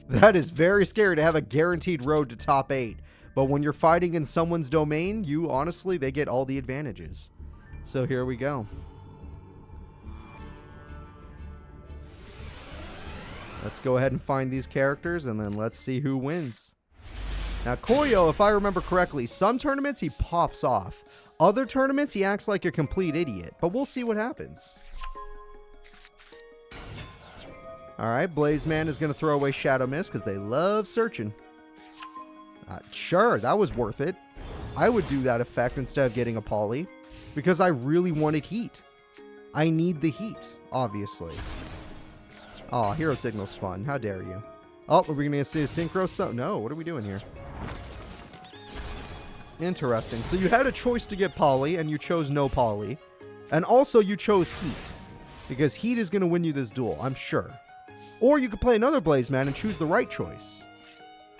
That is very scary to have a guaranteed road to top 8. But when you're fighting in someone's domain, they get all the advantages. So here we go. Let's go ahead and find these characters, and then let's see who wins. Now, Koyo, if I remember correctly, some tournaments he pops off. Other tournaments he acts like a complete idiot. But we'll see what happens. Alright, Blazeman is going to throw away Shadow Mist because they love searching. Sure, that was worth it. I would do that effect instead of getting a Poly. Because I really wanted heat. I need the heat, obviously. Oh, Hero Signal's fun. How dare you? Oh, are we going to see a Synchro? So no, what are we doing here? Interesting. So you had a choice to get Poly, and you chose no Poly. And also you chose Heat. Because Heat is going to win you this duel, I'm sure. Or you could play another Blazeman and choose the right choice.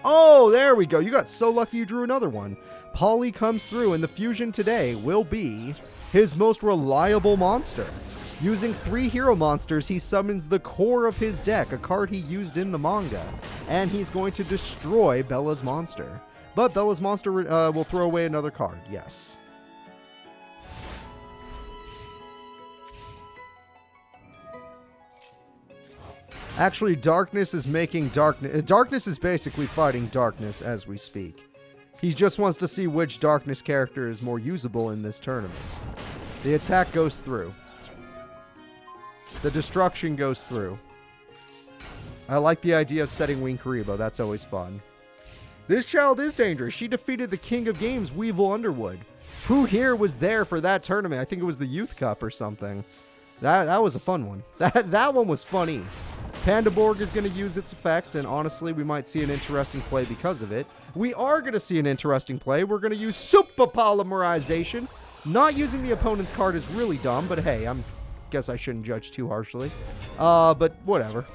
Oh, there we go. You got so lucky you drew another one. Poly comes through, and the fusion today will be his most reliable monster. Using 3 hero monsters, he summons the core of his deck, a card he used in the manga. And he's going to destroy Bella's monster. But Bella's monster will throw away another card, yes. Actually, Darkness is making Darkness... Darkness is basically fighting Darkness as we speak. He just wants to see which Darkness character is more usable in this tournament. The attack goes through. The destruction goes through. I like the idea of setting Wing Karibo. That's always fun. This child is dangerous. She defeated the king of games, Weevil Underwood. Who here was there for that tournament? I think it was the Youth Cup or something. That was a fun one. That one was funny. Pandaborg is going to use its effect, and honestly, we might see an interesting play because of it. We are going to see an interesting play. We're going to use Super Polymerization. Not using the opponent's card is really dumb, but hey, guess I shouldn't judge too harshly. But whatever.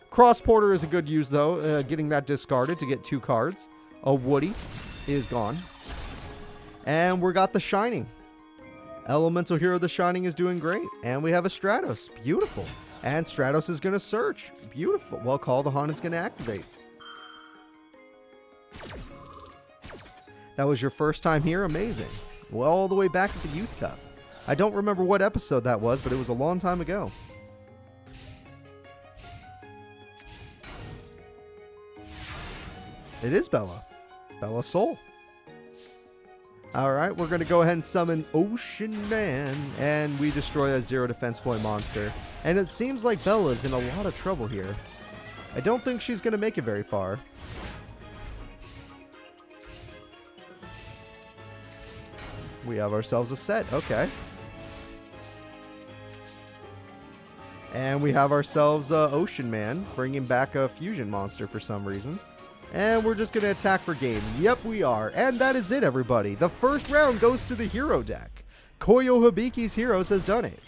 Cross Porter is a good use, though. Getting that discarded to get 2 cards. A Woody is gone. And we got the Shining. Elemental Hero the Shining is doing great. And we have a Stratos. Beautiful. And Stratos is going to search. Beautiful. Well, Call the Hunt is going to activate. That was your first time here? Amazing. Well, all the way back at the Youth Cup. I don't remember what episode that was, but it was a long time ago. It is Bella. Bella Soul. Alright, we're going to go ahead and summon Ocean Man, and we destroy that 0 defense point monster. And it seems like Bella's in a lot of trouble here. I don't think she's going to make it very far. We have ourselves a set. Okay. And we have ourselves Ocean Man, bringing back a fusion monster for some reason. And we're just going to attack for game. Yep, we are. And that is it, everybody. The first round goes to the hero deck. Koyo Hibiki's Heroes has done it.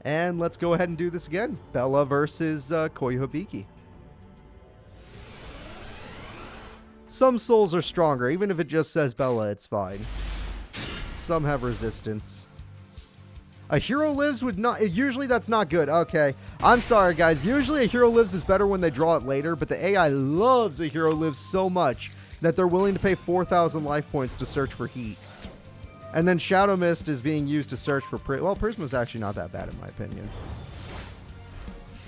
And let's go ahead and do this again. Bella versus Koyo Hibiki. Some souls are stronger. Even if it just says Bella, it's fine. Some have resistance. A hero lives would not... Usually that's not good. Okay. I'm sorry, guys. Usually a hero lives is better when they draw it later, but the AI loves a hero lives so much that they're willing to pay 4,000 life points to search for heat. And then Shadow Mist is being used to search for... Well, Prisma's actually not that bad in my opinion.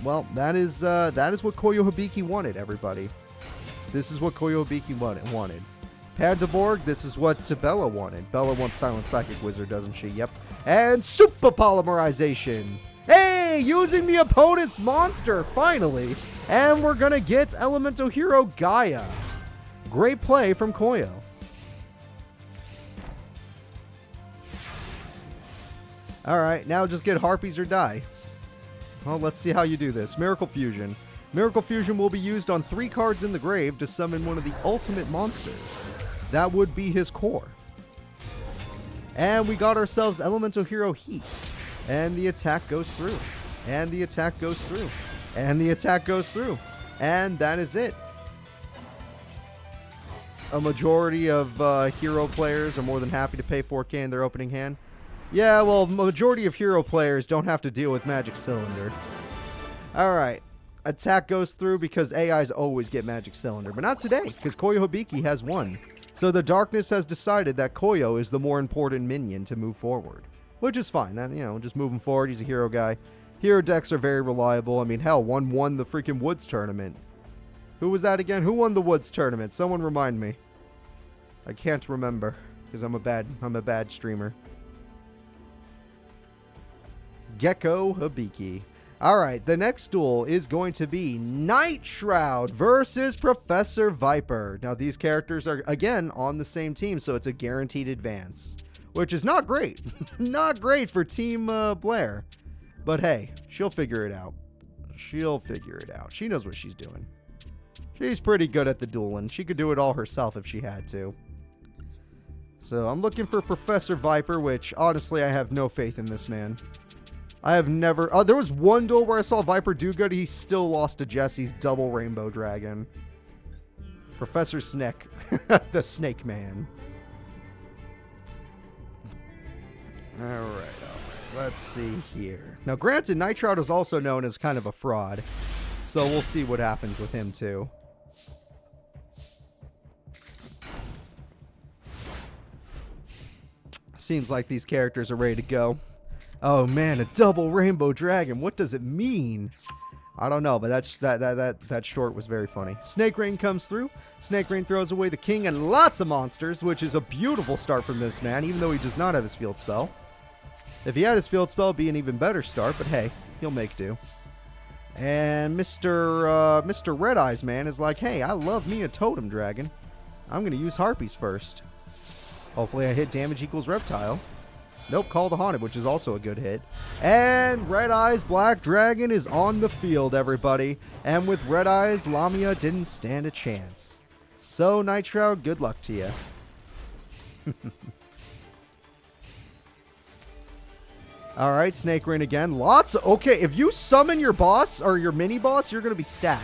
Well, that is what Koyo Hibiki wanted, everybody. This is what Koyo Hibiki wanted. Pandaborg, this is what Bella wanted. Bella wants Silent Psychic Wizard, doesn't she? Yep. And Super Polymerization. Hey, using the opponent's monster, finally. And we're going to get Elemental Hero Gaia. Great play from Koyo. Alright, now just get Harpies or die. Well, let's see how you do this. Miracle Fusion. Miracle Fusion will be used on 3 cards in the grave to summon one of the ultimate monsters. That would be his core. And we got ourselves Elemental Hero Heat. And the attack goes through. And the attack goes through. And the attack goes through. And that is it. A majority of hero players are more than happy to pay 4K in their opening hand. Yeah, well, majority of hero players don't have to deal with Magic Cylinder. Alright. Attack goes through because AIs always get Magic Cylinder. But not today, because Koyo Hibiki has won. So the Darkness has decided that Koyo is the more important minion to move forward. Which is fine. That, you know, just moving forward, he's a hero guy. Hero decks are very reliable. I mean, hell, one won the freaking Woods tournament. Who was that again? Who won the Woods tournament? Someone remind me. I can't remember, because I'm a bad streamer. Gecko Hibiki. Alright, the next duel is going to be Nightshroud versus Professor Viper. Now, these characters are, again, on the same team, so it's a guaranteed advance. Which is not great. Not great for Team Blair. But hey, she'll figure it out. She'll figure it out. She knows what she's doing. She's pretty good at the dueling. She could do it all herself if she had to. So, I'm looking for Professor Viper, which, honestly, I have no faith in this man. I have never... Oh, there was one duel where I saw Viper do good. He still lost to Jesse's double Rainbow Dragon. Professor Snick. The Snake Man. Alright. Let's see here. Now, granted, Nightshroud is also known as kind of a fraud. So, we'll see what happens with him, too. Seems like these characters are ready to go. Oh man, a double Rainbow Dragon. What does it mean? I don't know, but that short was very funny. Snake Rain comes through. Snake Rain throws away the king and lots of monsters, which is a beautiful start from this man, even though he does not have his field spell. If he had his field spell, it'd be an even better start, but hey, he'll make do. And Mr. Red Eyes man is like, hey, I love me a Totem Dragon. I'm going to use Harpies first. Hopefully I hit damage equals Reptile. Nope, Call the Haunted, which is also a good hit. And Red Eyes Black Dragon is on the field, everybody. And with Red Eyes, Lamia didn't stand a chance. So, Nightshroud, good luck to you. Alright, Snake Rain again. Okay, if you summon your boss, or your mini-boss, you're going to be stacked.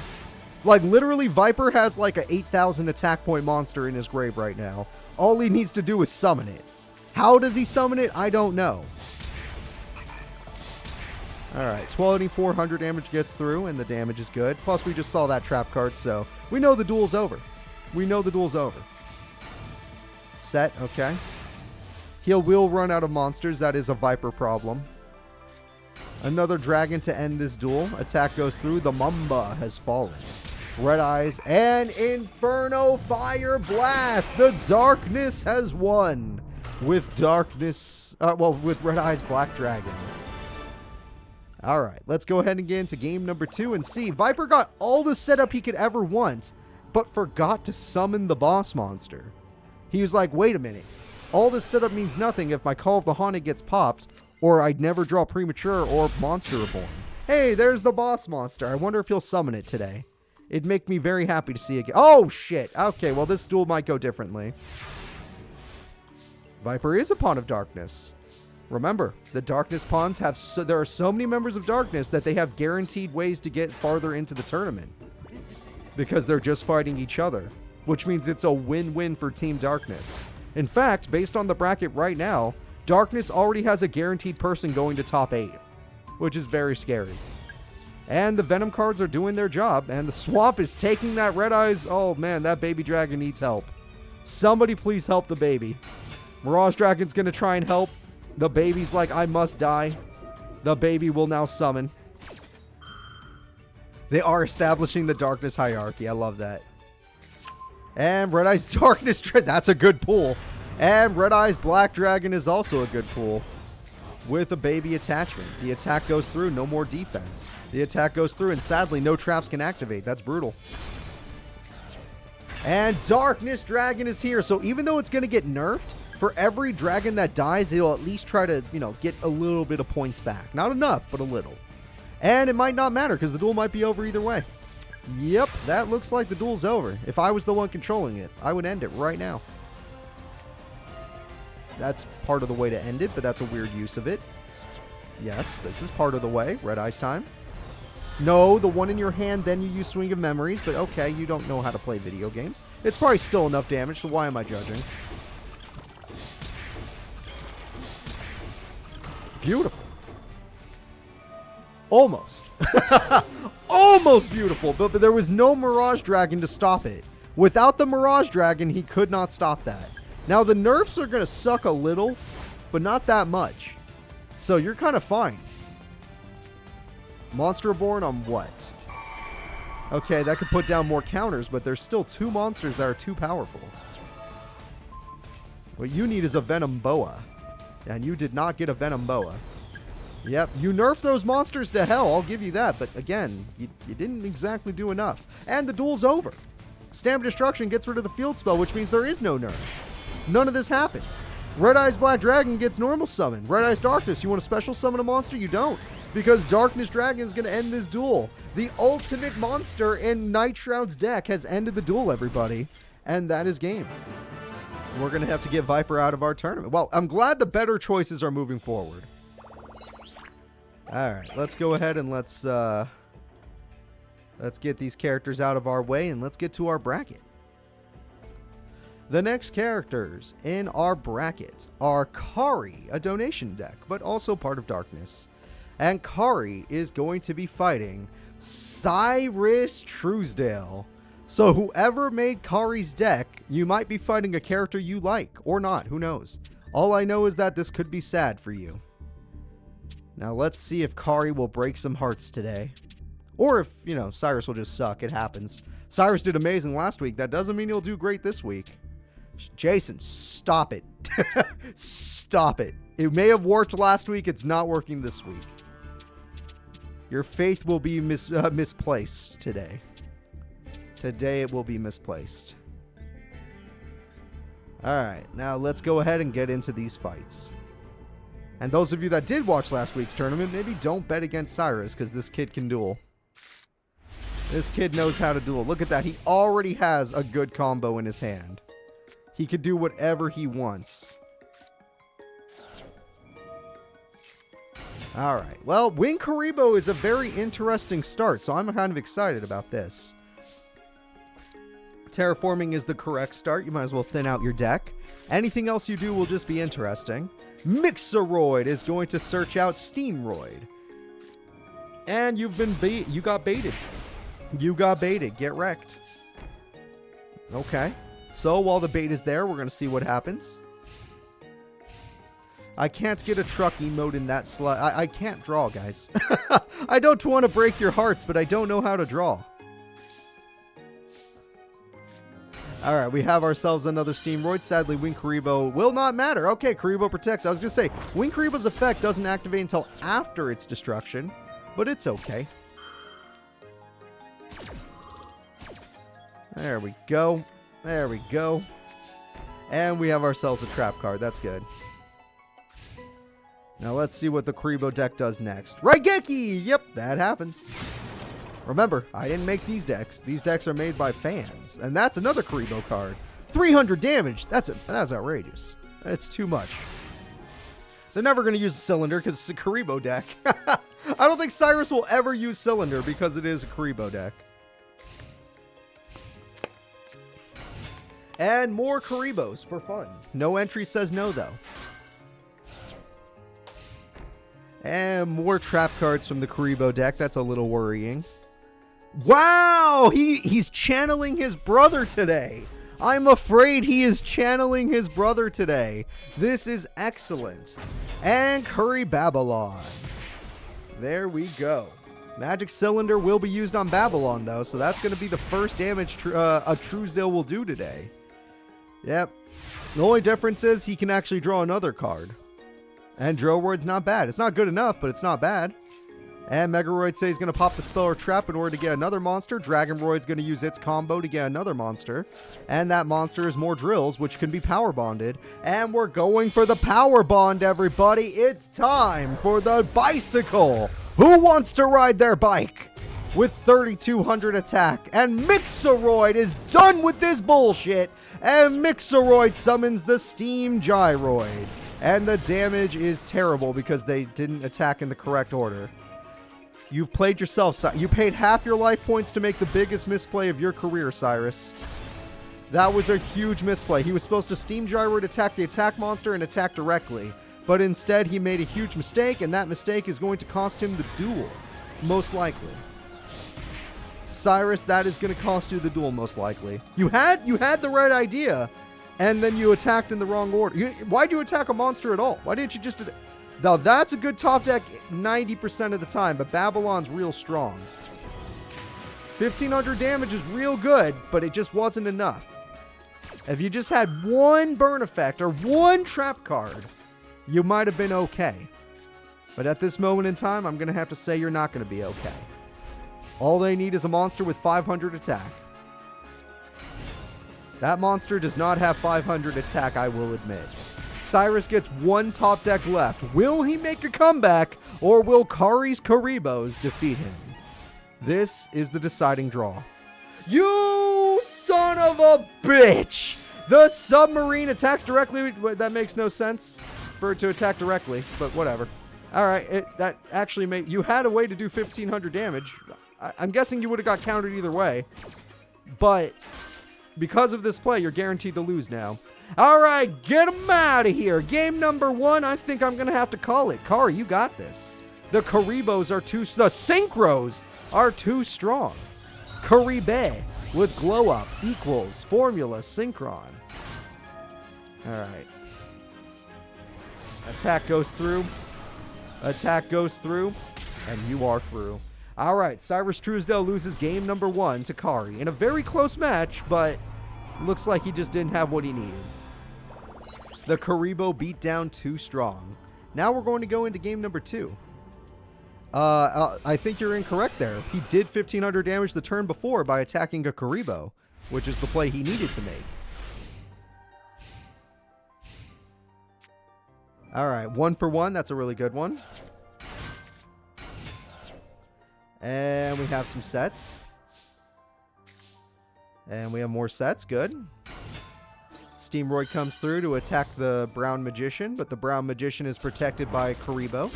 Like, literally, Viper has like a 8,000 attack point monster in his grave right now. All he needs to do is summon it. How does he summon it? I don't know. Alright, 2,400 damage gets through, and the damage is good. Plus, we just saw that trap card, so we know the duel's over. We know the duel's over. Set, okay. He will run out of monsters. That is a Viper problem. Another dragon to end this duel. Attack goes through. The Mamba has fallen. Red Eyes and Inferno Fire Blast. The Darkness has won. With Darkness, with Red Eyes Black Dragon. Alright, let's go ahead and get into game number 2 and see. Viper got all the setup he could ever want, but forgot to summon the boss monster. He was like, wait a minute. All this setup means nothing if my Call of the Haunted gets popped, or I'd never draw Premature or Monster Reborn. Hey, there's the boss monster. I wonder if he'll summon it today. It'd make me very happy to see it again. Oh, shit. Okay, well, this duel might go differently. Viper is a Pawn of Darkness. Remember, the Darkness Pawns have... there are so many members of Darkness that they have guaranteed ways to get farther into the tournament. Because they're just fighting each other. Which means it's a win-win for Team Darkness. In fact, based on the bracket right now, Darkness already has a guaranteed person going to top 8. Which is very scary. And the Venom cards are doing their job. And the swamp is taking that Red Eyes... oh man, that baby dragon needs help. Somebody please help the baby. Mirage Dragon's gonna try and help. The baby's like, I must die. The baby will now summon. They are establishing the Darkness hierarchy. I love that. And Red Eyes Darkness... that's a good pull. And Red Eyes Black Dragon is also a good pull. With a baby attachment. The attack goes through. No more defense. The attack goes through. And sadly, no traps can activate. That's brutal. And Darkness Dragon is here. So even though it's going to get nerfed, For every dragon that dies, it'll at least try to, get a little bit of points back. Not enough, but a little. And it might not matter because the duel might be over either way. Yep, that looks like the duel's over. If I was the one controlling it, I would end it right now. That's part of the way to end it, but that's a weird use of it. Yes, this is part of the way. Red Eyes time. No, the one in your hand, then you use Swing of Memories, but okay, you don't know how to play video games. It's probably still enough damage, so why am I judging? Beautiful. Almost. Almost beautiful, but there was no Mirage Dragon to stop it. Without the Mirage Dragon, he could not stop that. Now, the nerfs are going to suck a little, but not that much. So you're kind of fine. Monster Reborn on what? Okay, that could put down more counters, but there's still 2 monsters that are too powerful. What you need is a Venom Boa. And you did not get a Venom Boa. Yep, you nerfed those monsters to hell, I'll give you that. But again, you didn't exactly do enough. And the duel's over. Stamp Destruction gets rid of the field spell, which means there is no nerf. None of this happened. Red Eyes Black Dragon gets normal summon. Red Eyes Darkness, you want to special summon a monster? You don't. Because Darkness Dragon is going to end this duel. The ultimate monster in Nightshroud's deck has ended the duel, everybody. And that is game. We're going to have to get Viper out of our tournament. Well, I'm glad the better choices are moving forward. Alright, let's go ahead and let's get these characters out of our way and let's get to our bracket. The next characters in our bracket are Kari, a donation deck, but also part of Darkness. And Kari is going to be fighting Cyrus Truesdale. So whoever made Kari's deck, you might be fighting a character you like, or not, who knows. All I know is that this could be sad for you. Now let's see if Kari will break some hearts today. Or if, Cyrus will just suck, it happens. Cyrus did amazing last week, that doesn't mean he'll do great this week. Jason, stop it. Stop it. It may have worked last week, it's not working this week. Your faith will be misplaced today. Today it will be misplaced. Alright, now let's go ahead and get into these fights. And those of you that did watch last week's tournament, maybe don't bet against Cyrus, because this kid can duel. This kid knows how to duel. Look at that, he already has a good combo in his hand. He could do whatever he wants. Alright, well, Wing Karibo is a very interesting start, so I'm kind of excited about this. Terraforming is the correct start. You might as well thin out your deck. Anything else you do will just be interesting. Mixeroid is going to search out Steamroid. And you got baited. You got baited. Get wrecked. Okay. So while the bait is there, we're going to see what happens. I can't get a truck emote in that slot. I can't draw, guys. I don't want to break your hearts, but I don't know how to draw. Alright, we have ourselves another Steamroid. Sadly, Wing Karibo will not matter. Okay, Karibo protects. I was going to say, Wing Karibo's effect doesn't activate until after its destruction, but it's okay. There we go. There we go. And we have ourselves a trap card. That's good. Now let's see what the Karibo deck does next. Raigeki! Yep, that happens. Remember, I didn't make these decks. These decks are made by fans. And that's another Karibo card. 300 damage. That's outrageous. It's too much. They're never going to use a Cylinder because it's a Karibo deck. I don't think Cyrus will ever use Cylinder because it is a Karibo deck. And more Karibos for fun. No entry says no, though. And more trap cards from the Karibo deck. That's a little worrying. Wow! He's channeling his brother today. I'm afraid he is channeling his brother today. This is excellent. And Curry Babylon. There we go. Magic Cylinder will be used on Babylon, though, so that's going to be the first damage a Truesdale will do today. Yep. The only difference is he can actually draw another card. And Drillword's not bad. It's not good enough, but it's not bad. And Megaroid says he's going to pop the spell or trap in order to get another monster. Dragonroid's going to use its combo to get another monster. And that monster is more drills, which can be power bonded. And we're going for the power bond, everybody. It's time for the bicycle. Who wants to ride their bike? With 3,200 attack. And Mixeroid is done with this bullshit. And Mixeroid summons the Steam Gyroid. And the damage is terrible because they didn't attack in the correct order. You've played yourself. You paid half your life points to make the biggest misplay of your career, Cyrus. That was a huge misplay. He was supposed to Steam Gyroid attack the attack monster and attack directly. But instead, he made a huge mistake, and that mistake is going to cost him the duel. Most likely. Cyrus, that is going to cost you the duel, most likely. You had the right idea, and then you attacked in the wrong order. Why'd you attack a monster at all? Why didn't you just... Now, that's a good top deck 90% of the time, but Babylon's real strong. 1,500 damage is real good, but it just wasn't enough. If you just had one burn effect or one trap card, you might have been okay. But at this moment in time, I'm going to have to say you're not going to be okay. All they need is a monster with 500 attack. That monster does not have 500 attack, I will admit. Cyrus gets one top deck left. Will he make a comeback, or will Kari's Karibos defeat him? This is the deciding draw. You son of a bitch! The submarine attacks directly. That makes no sense for it to attack directly, but whatever. Alright, that actually made... You had a way to do 1,500 damage. I'm guessing you would have got countered either way. But because of this play, you're guaranteed to lose now. All right, get him out of here. Game number 1, I think I'm going to have to call it. Kari, you got this. The Karibos are too... The Synchros are too strong. Karibe with Glow Up equals Formula Synchron. All right. Attack goes through. Attack goes through. And you are through. All right, Cyrus Truesdale loses game number 1 to Kari in a very close match, but looks like he just didn't have what he needed. The Karibo beat down too strong. Now we're going to go into game number 2. I think you're incorrect there. He did 1,500 damage the turn before by attacking a Karibo, which is the play he needed to make. All right, 1 for 1. That's a really good one. And we have some sets. And we have more sets. Good. Steamroid comes through to attack the Brown Magician, but the Brown Magician is protected by Karibo,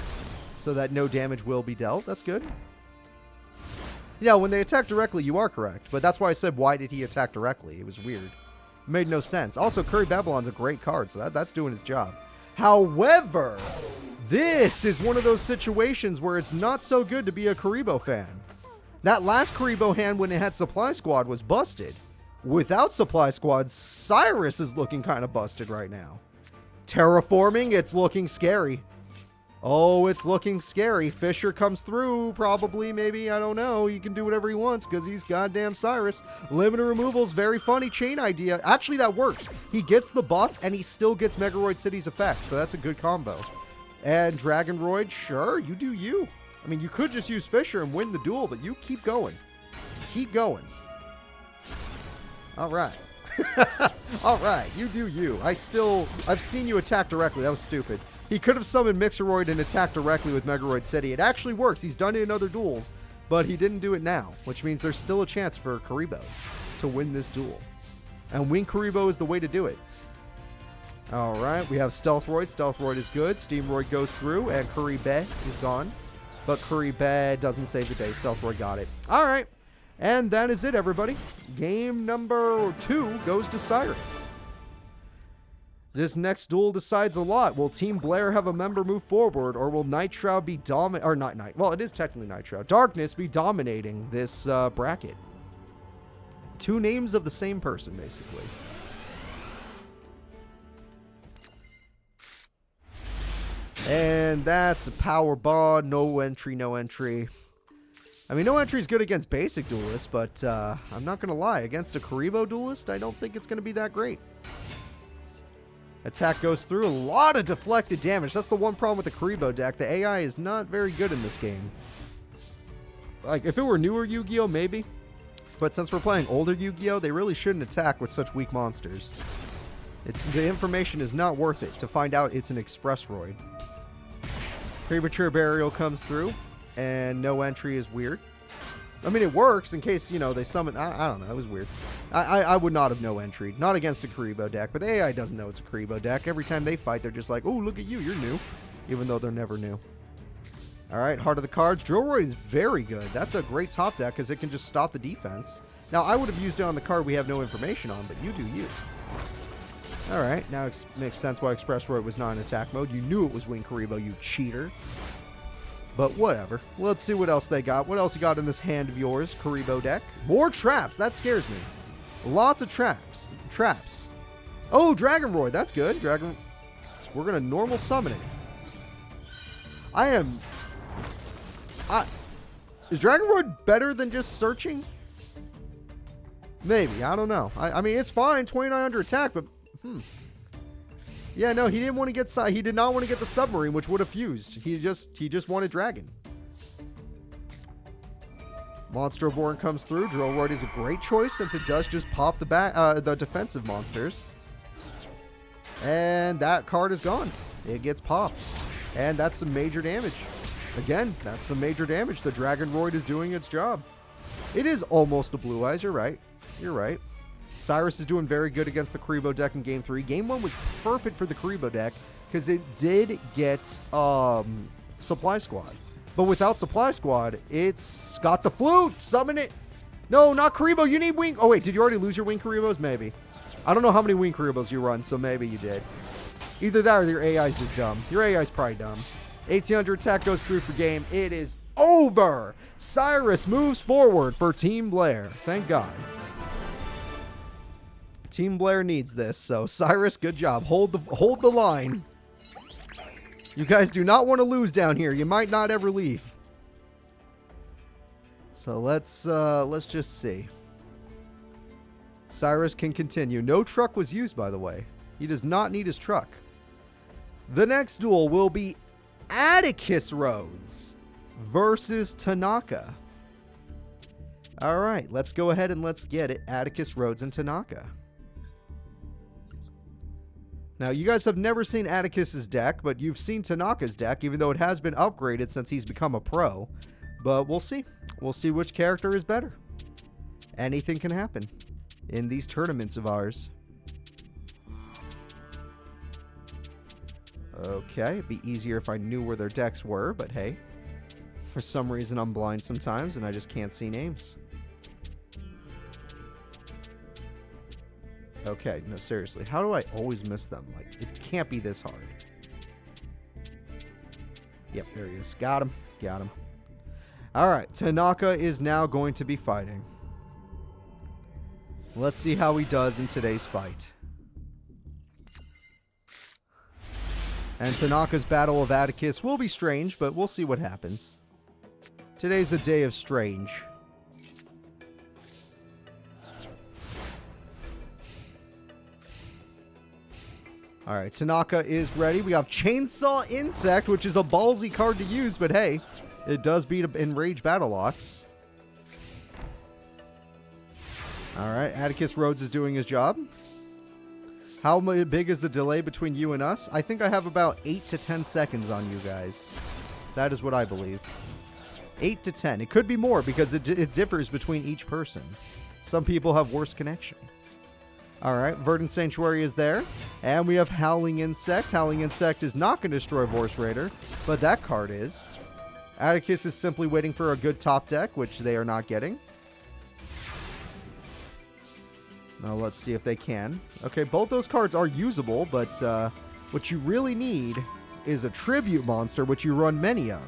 so that no damage will be dealt. That's good. Yeah, when they attack directly, you are correct, but that's why I said, why did he attack directly? It was weird. It made no sense. Also, Curry Babylon's a great card, so that's doing its job. However, this is one of those situations where it's not so good to be a Karibo fan. That last Karibo hand when it had Supply Squad was busted. Without Supply Squad, Cyrus is looking kind of busted right now. Terraforming, it's looking scary. Oh, it's looking scary. Fisher comes through, probably, maybe, I don't know. He can do whatever he wants because he's goddamn Cyrus. Limited removal's very funny chain idea. Actually, that works. He gets the buff and he still gets Megaroid City's effect, so that's a good combo. And Dragonroid, sure, you do you. I mean, you could just use Fisher and win the duel, but you keep going. Keep going. All right. All right, you do you. I've seen you attack directly. That was stupid. He could have summoned Mixeroid and attacked directly with Megaroid City. It actually works. He's done it in other duels, but he didn't do it now, which means there's still a chance for Karibo to win this duel. And win Karibo is the way to do it. All right, we have Stealthroid. Stealthroid is good. Steamroid goes through, and Kuribe is gone. But Kuribe doesn't save the day. Stealthroid got it. All right. And that is it, everybody. Game number 2 goes to Cyrus. This next duel decides a lot. Will Team Blair have a member move forward, or will Nightshroud be well, it is technically Nightshroud. Darkness be dominating this bracket. 2 names of the same person, basically. And that's a power bond. No entry, no entry. I mean, no entry is good against basic duelists, but I'm not going to lie. Against a Karibo duelist, I don't think it's going to be that great. Attack goes through. A lot of deflected damage. That's the one problem with the Karibo deck. The AI is not very good in this game. like, if it were newer Yu-Gi-Oh, maybe. But since we're playing older Yu-Gi-Oh, they really shouldn't attack with such weak monsters. The information is not worth it to find out it's an Expressroid. Premature Burial comes through, and no entry is weird. I mean, it works in case, you know, they summon... I don't know. It was weird. I would not have no entry. Not against a Kuribo deck, but the AI doesn't know it's a Kuribo deck. Every time they fight, they're just like, oh, look at you. You're new. Even though they're never new. All right, Heart of the Cards. Drillroid is very good. That's a great top deck because it can just stop the defense. Now, I would have used it on the card we have no information on, but you do you. All right, now it makes sense why Expressroid was not in attack mode. You knew it was Wing Kuribo, you cheater. But whatever. Let's see what else they got. What else you got in this hand of yours, Kuribo deck? More traps. That scares me. Lots of traps. Oh, Dragonroid. That's good. We're going to normal summon it. Is Dragonroid better than just searching? Maybe. I don't know. I mean, it's fine. 2900 attack, but... Yeah, no, he didn't want to get... He did not want to get the submarine, which would have fused. He just wanted Dragon. Monster Born comes through. Drillroid is a great choice since it does just pop the defensive monsters. And that card is gone. It gets popped. And that's some major damage. Again, that's some major damage. The Dragonroid is doing its job. It is almost a Blue Eyes. You're right. You're right. Cyrus is doing very good against the Kuribo deck in Game 3. Game 1 was perfect for the Kuribo deck because it did get Supply Squad. But without Supply Squad, it's got the flute. Summon it. No, not Kuribo. You need Wing. Oh, wait. Did you already lose your Wing Kuribos? Maybe. I don't know how many Wing Kuribos you run, so maybe you did. Either that or your AI is just dumb. Your AI is probably dumb. 1800 attack goes through for game. It is over. Cyrus moves forward for Team Blair. Thank God. Team Blair needs this, so Cyrus, good job. Hold the line. You guys do not want to lose down here. You might not ever leave. So let's just see. Cyrus can continue. No truck was used, by the way. He does not need his truck. The next duel will be Atticus Rhodes versus Tanaka. All right, let's go ahead and let's get it. Atticus Rhodes and Tanaka. Now, you guys have never seen Atticus's deck, but you've seen Tanaka's deck, even though it has been upgraded since he's become a pro. But we'll see. We'll see which character is better. Anything can happen in these tournaments of ours. Okay, it'd be easier if I knew where their decks were, but hey. For some reason, I'm blind sometimes, and I just can't see names. Okay, no, seriously. How do I always miss them? Like, it can't be this hard. Yep, there he is. Got him. Got him. All right, Tanaka is now going to be fighting. Let's see how he does in today's fight. And Tanaka's battle of Atticus will be strange, but we'll see what happens. Today's a day of strange. Alright, Tanaka is ready. We have Chainsaw Insect, which is a ballsy card to use, but hey, it does beat Enraged Battle-Ox. Alright, Atticus Rhodes is doing his job. How big is the delay between you and us? I think I have about 8 to 10 seconds on you guys. That is what I believe. 8 to 10. It could be more because it differs between each person. Some people have worse connection. Alright, Verdant Sanctuary is there. And we have Howling Insect. Howling Insect is not going to destroy Vorse Raider, but that card is. Atticus is simply waiting for a good top deck, which they are not getting. Now let's see if they can. Okay, both those cards are usable, but what you really need is a Tribute Monster, which you run many of.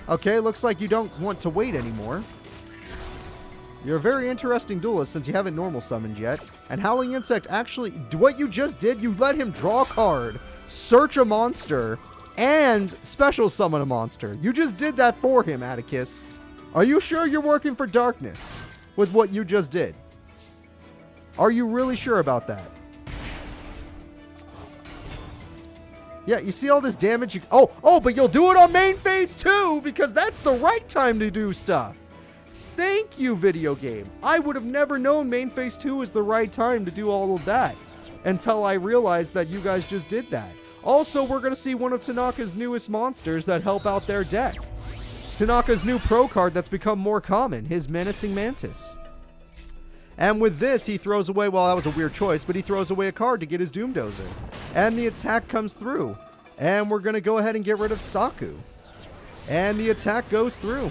Okay, looks like you don't want to wait anymore. You're a very interesting duelist since you haven't normal summoned yet. And Howling Insect actually... What you just did, you let him draw a card, search a monster, and special summon a monster. You just did that for him, Atticus. Are you sure you're working for Darkness with what you just did? Are you really sure about that? Yeah, you see all this damage? Oh, but you'll do it on main phase too, because that's the right time to do stuff. Thank you, video game. I would have never known main phase 2 is the right time to do all of that until I realized that you guys just did that. Also, we're going to see one of Tanaka's newest monsters that help out their deck. Tanaka's new pro card that's become more common, his Menacing Mantis. And with this, he throws away, well, that was a weird choice, but he throws away a card to get his Doomdozer. And the attack comes through. And we're going to go ahead and get rid of Saku. And the attack goes through.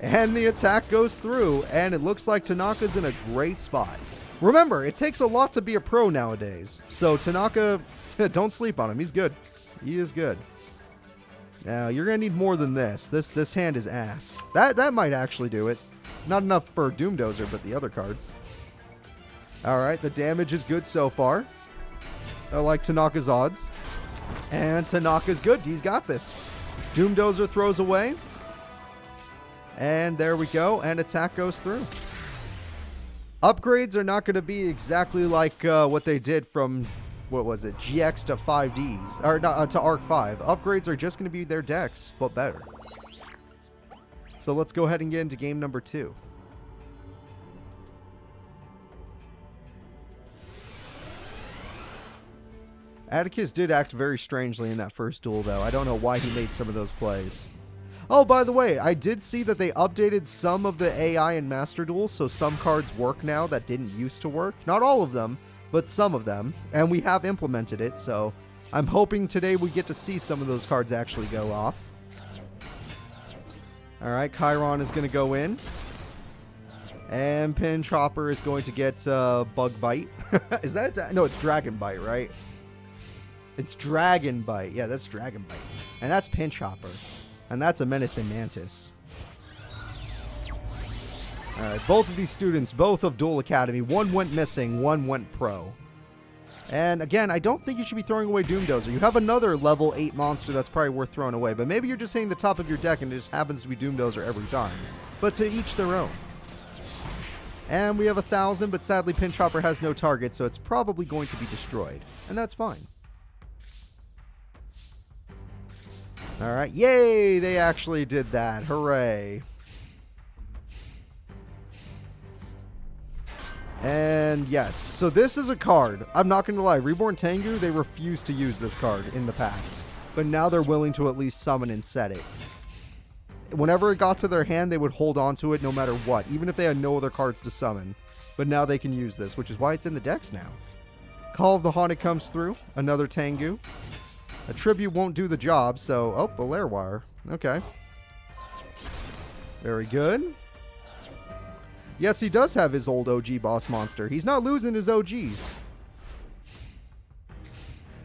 And the attack goes through, and it looks like Tanaka's in a great spot. Remember, it takes a lot to be a pro nowadays. So Tanaka, don't sleep on him. He's good. He is good. Now, you're going to need more than this. This hand is ass. That might actually do it. Not enough for Doomdozer, but the other cards. Alright, the damage is good so far. I like Tanaka's odds. And Tanaka's good. He's got this. Doomdozer throws away. And there we go, and attack goes through. Upgrades are not going to be exactly like what they did from, what was it, GX to 5Ds, or to Arc 5. Upgrades are just going to be their decks, but better. So let's go ahead and get into game number 2. Atticus did act very strangely in that first duel, though. I don't know why he made some of those plays. Oh, by the way, I did see that they updated some of the AI in Master Duel, so some cards work now that didn't used to work. Not all of them, but some of them. And we have implemented it, so I'm hoping today we get to see some of those cards actually go off. Alright, Chiron is going to go in. And Pin Chopper is going to get Bug Bite. Is that... No, it's Dragon Bite, right? It's Dragon Bite. Yeah, that's Dragon Bite. And that's Pin Chopper. And that's a Menacing Mantis. Alright, both of these students, both of Duel Academy, one went missing, one went pro. And again, I don't think you should be throwing away Doomdozer. You have another level 8 monster that's probably worth throwing away, but maybe you're just hitting the top of your deck and it just happens to be Doomdozer every time. But to each their own. And we have 1,000, but sadly Pin Chopper has no target, so it's probably going to be destroyed. And that's fine. Alright, yay! They actually did that. Hooray. And yes, so this is a card. I'm not going to lie, Reborn Tengu, they refused to use this card in the past. But now they're willing to at least summon and set it. Whenever it got to their hand, they would hold on to it no matter what, even if they had no other cards to summon. But now they can use this, which is why it's in the decks now. Call of the Haunted comes through, another Tengu. A tribute won't do the job, so... Oh, a Blair wire. Okay. Very good. Yes, he does have his old OG boss monster. He's not losing his OGs.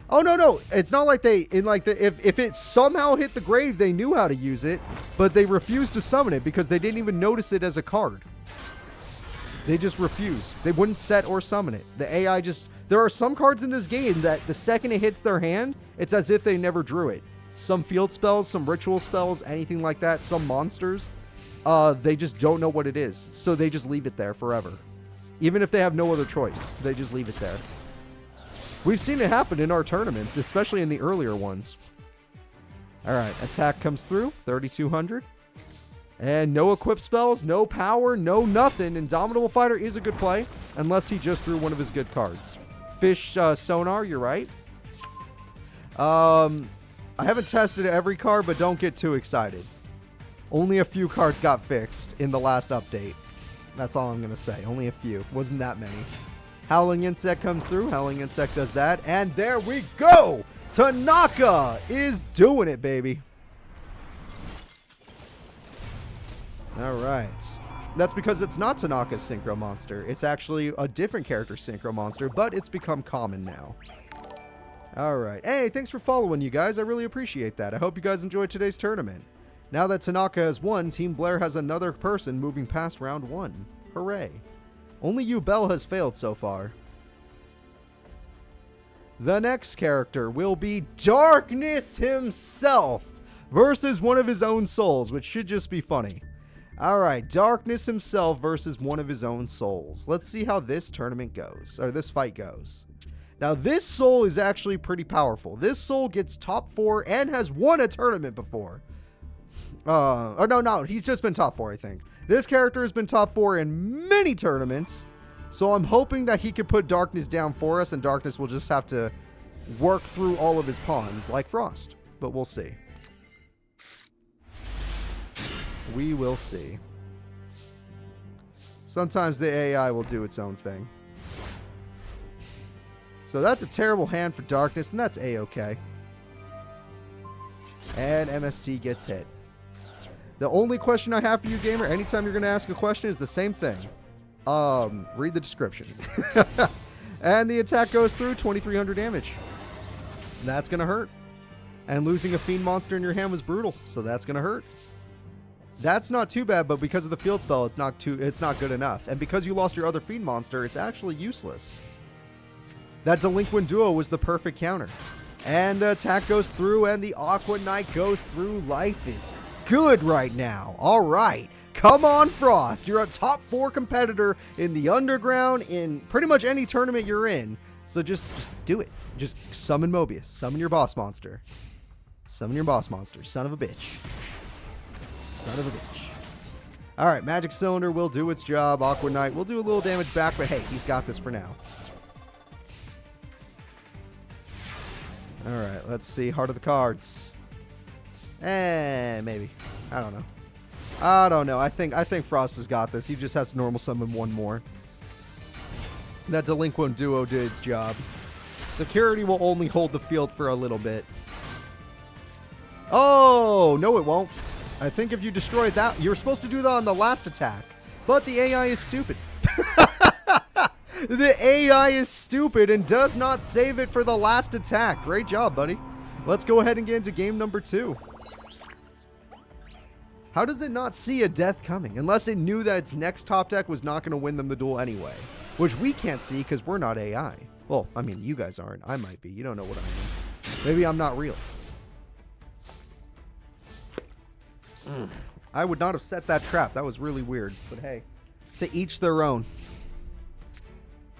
Oh, no. It's not like they... If it somehow hit the grave, they knew how to use it, but they refused to summon it because they didn't even notice it as a card. They just refused. They wouldn't set or summon it. The AI just... There are some cards in this game that the second it hits their hand, it's as if they never drew it. Some field spells, some ritual spells, anything like that, some monsters, they just don't know what it is. So they just leave it there forever. Even if they have no other choice, they just leave it there. We've seen it happen in our tournaments, especially in the earlier ones. Alright, attack comes through, 3,200. And no equip spells, no power, no nothing. Indomitable Fighter is a good play, unless he just threw one of his good cards. Fish Sonar, you're right. I haven't tested every card, but don't get too excited. Only a few cards got fixed in the last update. That's all I'm going to say. Only a few. Wasn't that many. Howling Insect comes through. Howling Insect does that. And there we go! Tanaka is doing it, baby. Alright. That's because it's not Tanaka's Synchro Monster. It's actually a different character's Synchro Monster, but it's become common now. Alright. Hey, thanks for following, you guys. I really appreciate that. I hope you guys enjoyed today's tournament. Now that Tanaka has won, Team Blair has another person moving past round 1. Hooray. Only Yubel has failed so far. The next character will be Darkness himself versus one of his own souls, which should just be funny. Alright, Darkness himself versus one of his own souls. Let's see how this tournament goes, or this fight goes. Now, this soul is actually pretty powerful. This soul gets top 4 and has won a tournament before. Or no, he's just been top 4, I think. This character has been top 4 in many tournaments. So I'm hoping that he could put Darkness down for us, and Darkness will just have to work through all of his pawns like Frost. But we'll see. We will see. Sometimes the AI will do its own thing. So that's a terrible hand for Darkness, and that's A-okay. And MST gets hit. The only question I have for you, gamer, anytime you're going to ask a question, is the same thing. Read the description. And the attack goes through, 2,300 damage. That's going to hurt. And losing a Fiend monster in your hand was brutal, so that's going to hurt. That's not too bad, but because of the field spell, it's not good enough. And because you lost your other Fiend monster, it's actually useless. That Delinquent Duo was the perfect counter. And the attack goes through, and the Aqua Knight goes through. Life is good right now. All right. Come on, Frost. You're a top 4 competitor in the underground in pretty much any tournament you're in. So just do it. Just summon Mobius. Summon your boss monster. Summon your boss monster. Son of a bitch. Son of a bitch. All right. Magic Cylinder will do its job. Aqua Knight will do a little damage back, but hey, he's got this for now. All right, let's see. Heart of the Cards. Maybe. I don't know. I think Frost has got this. He just has to normal summon one more. That Delinquent Duo did its job. Security will only hold the field for a little bit. Oh, no it won't. I think if you destroyed that, you were supposed to do that on the last attack. But the AI is stupid. The AI is stupid and does not save it for the last attack. Great job, buddy. Let's go ahead and get into game number 2. How does it not see a death coming? Unless it knew that its next top deck was not going to win them the duel anyway. Which we can't see because we're not AI. Well, I mean, you guys aren't. I might be. You don't know what I mean. Maybe I'm not real. I would not have set that trap. That was really weird. But hey, to each their own.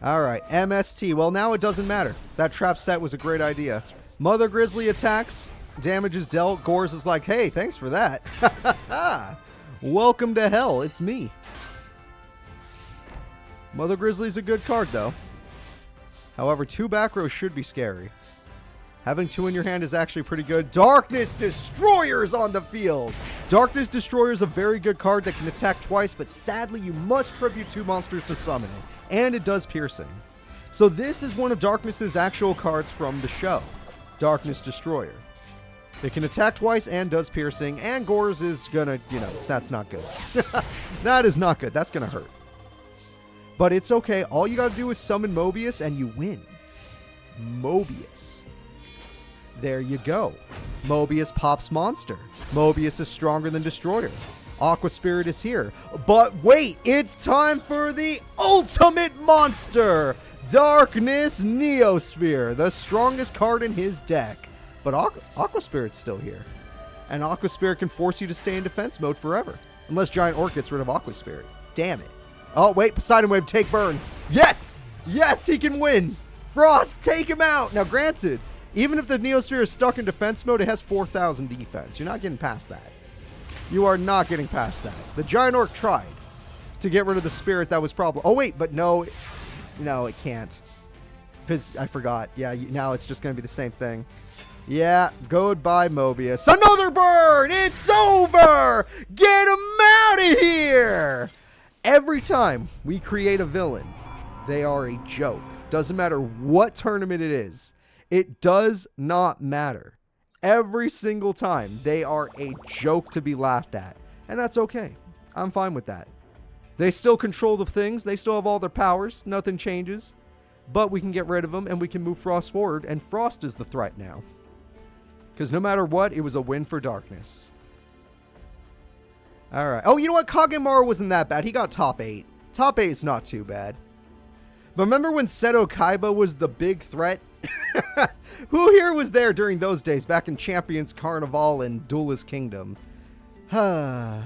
All right, MST. Well, now it doesn't matter. That trap set was a great idea. Mother Grizzly attacks. Damage is dealt. Gores is like, hey, thanks for that. Welcome to hell. It's me. Mother Grizzly's a good card, though. However, 2 back rows should be scary. Having 2 in your hand is actually pretty good. Darkness Destroyer's on the field. Darkness Destroyer is a very good card that can attack twice, but sadly, you must tribute 2 monsters to summon it. And it does piercing. So this is one of Darkness's actual cards from the show. Darkness Destroyer. It can attack twice and does piercing, and Gores is gonna, that's not good. That is not good. That's gonna hurt. But it's okay. All you gotta do is summon Mobius and you win. Mobius. There you go. Mobius pops monster. Mobius is stronger than Destroyer. Aqua Spirit is here. But wait, it's time for the ultimate monster! Darkness Neosphere, the strongest card in his deck. But Aqua Spirit's still here. And Aqua Spirit can force you to stay in defense mode forever. Unless Giant Orc gets rid of Aqua Spirit. Damn it. Oh, wait, Poseidon Wave, take burn. Yes! Yes, he can win! Frost, take him out! Now, granted, even if the Neosphere is stuck in defense mode, it has 4,000 defense. You're not getting past that. You are not getting past that. The Giant Orc tried to get rid of the spirit that was probably... Oh, wait, but no, it can't. Because I forgot. Yeah, now it's just going to be the same thing. Yeah, goodbye, Mobius. Another burn! It's over! Get him out of here! Every time we create a villain, they are a joke. Doesn't matter what tournament it is. It does not matter. Every single time, they are a joke to be laughed at. And that's okay. I'm fine with that. They still control the things. They still have all their powers. Nothing changes. But we can get rid of them, and we can move Frost forward. And Frost is the threat now. Because no matter what, it was a win for Darkness. Alright. Oh, you know what? Kagemaru wasn't that bad. He got top 8. Top 8 is not too bad. But remember when Seto Kaiba was the big threat? Who here was there during those days, back in Champions Carnival and Duelist Kingdom? Alright,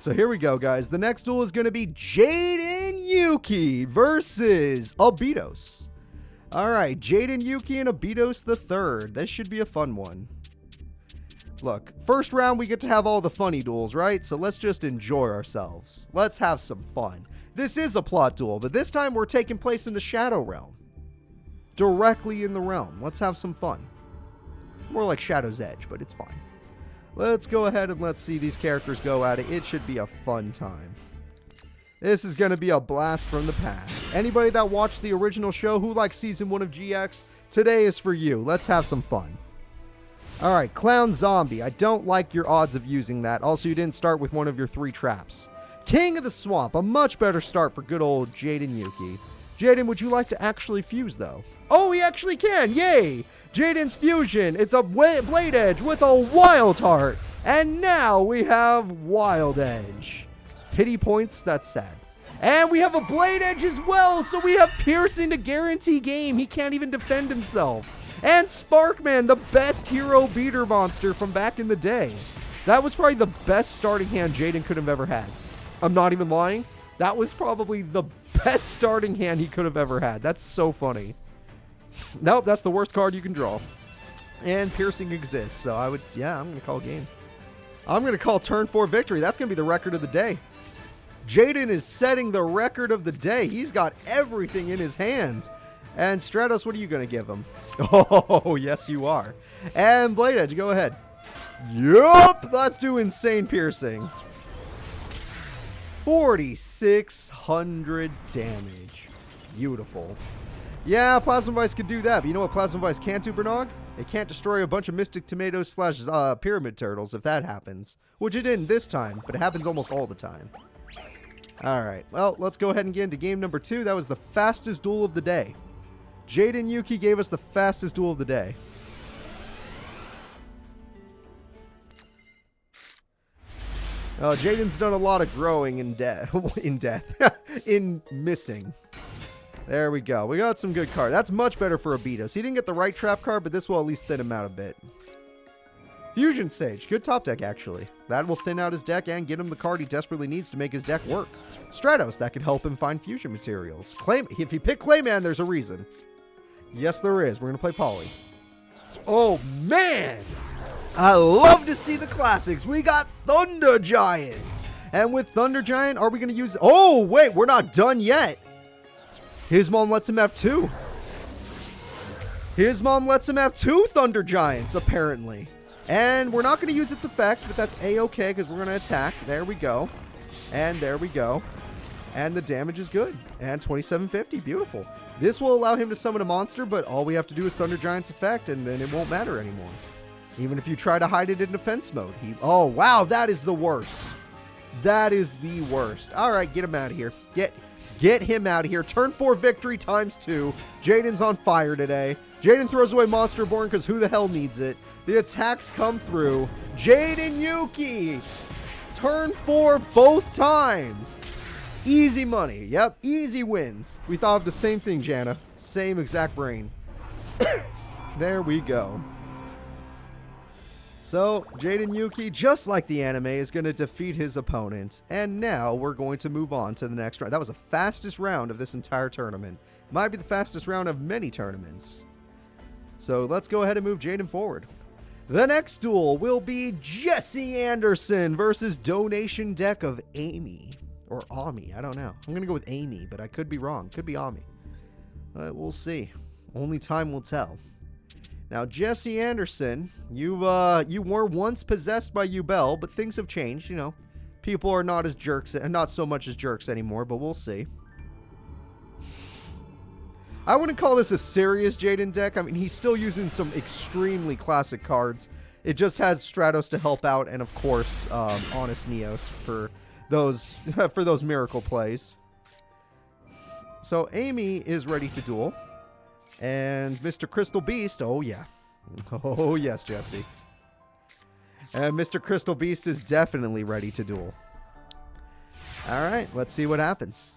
so here we go, guys. The next duel is going to be Jaden Yuki versus Abidos. Alright, Jaden, Yuki, and Abidos the third. This should be a fun one. Look, first round we get to have all the funny duels, right? So let's just enjoy ourselves. Let's have some fun. This is a plot duel, but this time we're taking place in the Shadow Realm. Directly in the realm. Let's have some fun. More like Shadow's Edge, but it's fine. Let's go ahead and let's see these characters go at it. It should be a fun time. This is going to be a blast from the past. Anybody that watched the original show who likes Season 1 of GX, today is for you. Let's have some fun. Alright, Clown Zombie. I don't like your odds of using that. Also, you didn't start with one of your 3 traps. King of the Swamp. A much better start for good old Jaden Yuki. Jaden, would you like to actually fuse, though? Oh, he actually can! Yay! Jaden's fusion. It's a Blade Edge with a Wild Heart. And now we have Wild Edge. Pity points, that's sad. And we have a Blade Edge as well, so we have Piercing to guarantee game. He can't even defend himself. And Sparkman, the best hero beater monster from back in the day. That was probably the best starting hand Jaden could have ever had. I'm not even lying. That was probably the best starting hand he could have ever had. That's so funny. Nope, that's the worst card you can draw. And Piercing exists, so I'm going to call game. I'm going to call turn 4 victory. That's going to be the record of the day. Jaden is setting the record of the day. He's got everything in his hands. And Stratos, what are you going to give him? Oh, yes, you are. And Blade Edge, go ahead. Yup, let's do Insane Piercing. 4,600 damage. Beautiful. Yeah, Plasma Vice could do that, but you know what Plasma Vice can't do, Bernard? It can't destroy a bunch of Mystic Tomatoes / Pyramid Turtles if that happens. Which it didn't this time, but it happens almost all the time. Alright, well, let's go ahead and get into game number 2. That was the fastest duel of the day. Jaden Yuki gave us the fastest duel of the day. Jaden's done a lot of growing in in missing. There we go. We got some good cards. That's much better for Abidos. He didn't get the right trap card, but this will at least thin him out a bit. Fusion Sage. Good top deck, actually. That will thin out his deck and get him the card he desperately needs to make his deck work. Stratos. That could help him find fusion materials. If he picked Clayman, there's a reason. Yes, there is. We're going to play Poly. Oh, man! I love to see the classics. We got Thunder Giant. And with Thunder Giant, are we going to use... Oh, wait. We're not done yet. His mom lets him have 2. His mom lets him have 2 Thunder Giants, apparently. And we're not going to use its effect, but that's A-okay because we're going to attack. There we go. And there we go. And the damage is good. And 2750. Beautiful. This will allow him to summon a monster, but all we have to do is Thunder Giant's effect, and then it won't matter anymore. Even if you try to hide it in defense mode. Oh, wow. That is the worst. That is the worst. All right, get him out of here. Get him out of here. Turn 4 victory times 2. Jaden's on fire today. Jaden throws away Monster Born because who the hell needs it? The attacks come through. Jaden Yuki. Turn 4 both times. Easy money. Yep, easy wins. We thought of the same thing, Jana. Same exact brain. There we go. So, Jaden Yuki, just like the anime, is going to defeat his opponent. And now we're going to move on to the next round. That was the fastest round of this entire tournament. Might be the fastest round of many tournaments. So let's go ahead and move Jaden forward. The next duel will be Jesse Anderson versus Donation Deck of Amy. Or Ami, I don't know. I'm going to go with Amy, but I could be wrong. Could be Ami. We'll see. Only time will tell. Now, Jesse Anderson, you were once possessed by Yubel, but things have changed, you know. People are not as jerks, not so much as jerks anymore, but we'll see. I wouldn't call this a serious Jaden deck. I mean, he's still using some extremely classic cards. It just has Stratos to help out, and of course, Honest Neos for those miracle plays. So Amy is ready to duel. And Mr. Crystal Beast, oh yeah. Oh yes, Jesse. And Mr. Crystal Beast is definitely ready to duel. Alright, let's see what happens.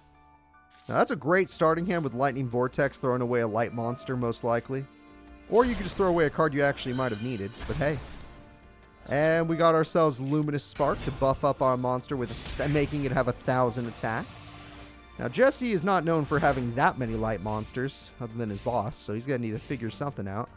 Now that's a great starting hand with Lightning Vortex, throwing away a light monster most likely. Or you could just throw away a card you actually might have needed, but hey. And we got ourselves Luminous Spark to buff up our monster with making it have 1,000 attack. Now, Jesse is not known for having that many light monsters, other than his boss, so he's going to need to figure something out.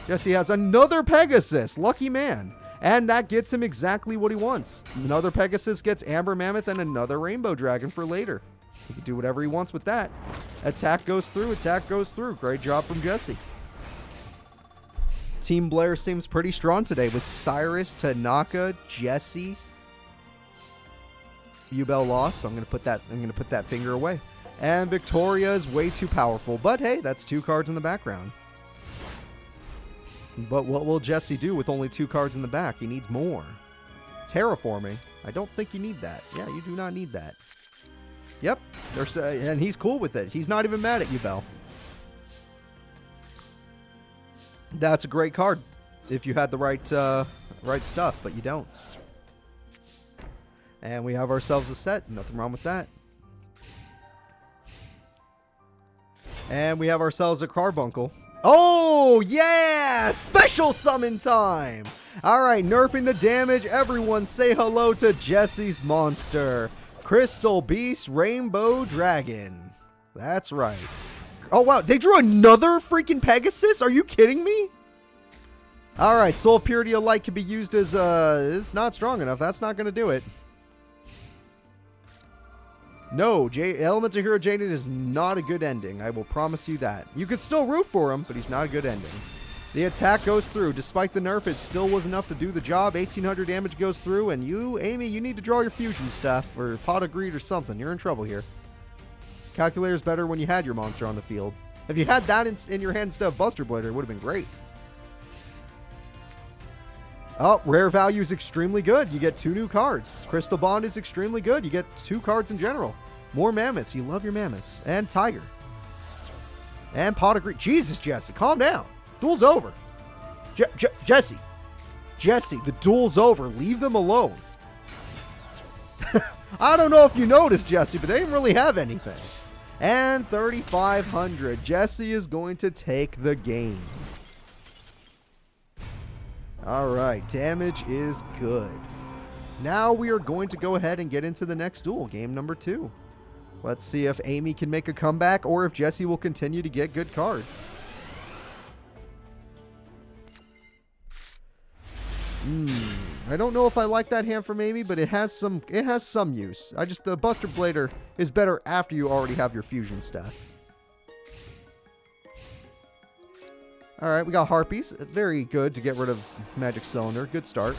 Jesse has another Pegasus. Lucky man. And that gets him exactly what he wants. Another Pegasus gets Amber Mammoth and another Rainbow Dragon for later. He can do whatever he wants with that. Attack goes through. Attack goes through. Great job from Jesse. Team Blair seems pretty strong today with Cyrus, Tanaka, Jesse. Yubel lost, so I'm gonna put that finger away. And Victoria is way too powerful. But hey, that's 2 cards in the background. But what will Jesse do with only 2 cards in the back? He needs more. Terraforming. I don't think you need that. Yeah, you do not need that. Yep. And he's cool with it. He's not even mad at you, Belle. That's a great card if you had the right stuff, but you don't. And we have ourselves a set. Nothing wrong with that. And we have ourselves a carbuncle. Oh, yeah! Special summon time! Alright, nerfing the damage. Everyone say hello to Jesse's monster. Crystal Beast Rainbow Dragon. That's right. Oh, wow. They drew another freaking Pegasus? Are you kidding me? Alright, Soul of Purity of Light can be used as, it's not strong enough. That's not going to do it. No, Elements of Hero Jaden is not a good ending. I will promise you that. You could still root for him, but he's not a good ending. The attack goes through. Despite the nerf, it still was enough to do the job. 1800 damage goes through, and you, Amy, you need to draw your fusion stuff, or Pot of Greed or something. You're in trouble here. Calculator's better when you had your monster on the field. If you had that in your hand instead of Buster Blader, it would have been great. Oh, rare value is extremely good. You get 2 new cards. Crystal Bond is extremely good. You get 2 cards in general. More mammoths. You love your mammoths. And Tiger. And Pot of Greed. Jesus, Jesse, calm down. Duel's over. Jesse. Jesse, the duel's over. Leave them alone. I don't know if you noticed, Jesse, but they didn't really have anything. And 3,500. Jesse is going to take the game. Alright, damage is good. Now we are going to go ahead and get into the next duel, game number 2. Let's see if Amy can make a comeback or if Jesse will continue to get good cards. I don't know if I like that hand from Amy, but it has some use. The Buster Blader is better after you already have your fusion stuff. Alright, we got Harpies. Very good to get rid of Magic Cylinder. Good start.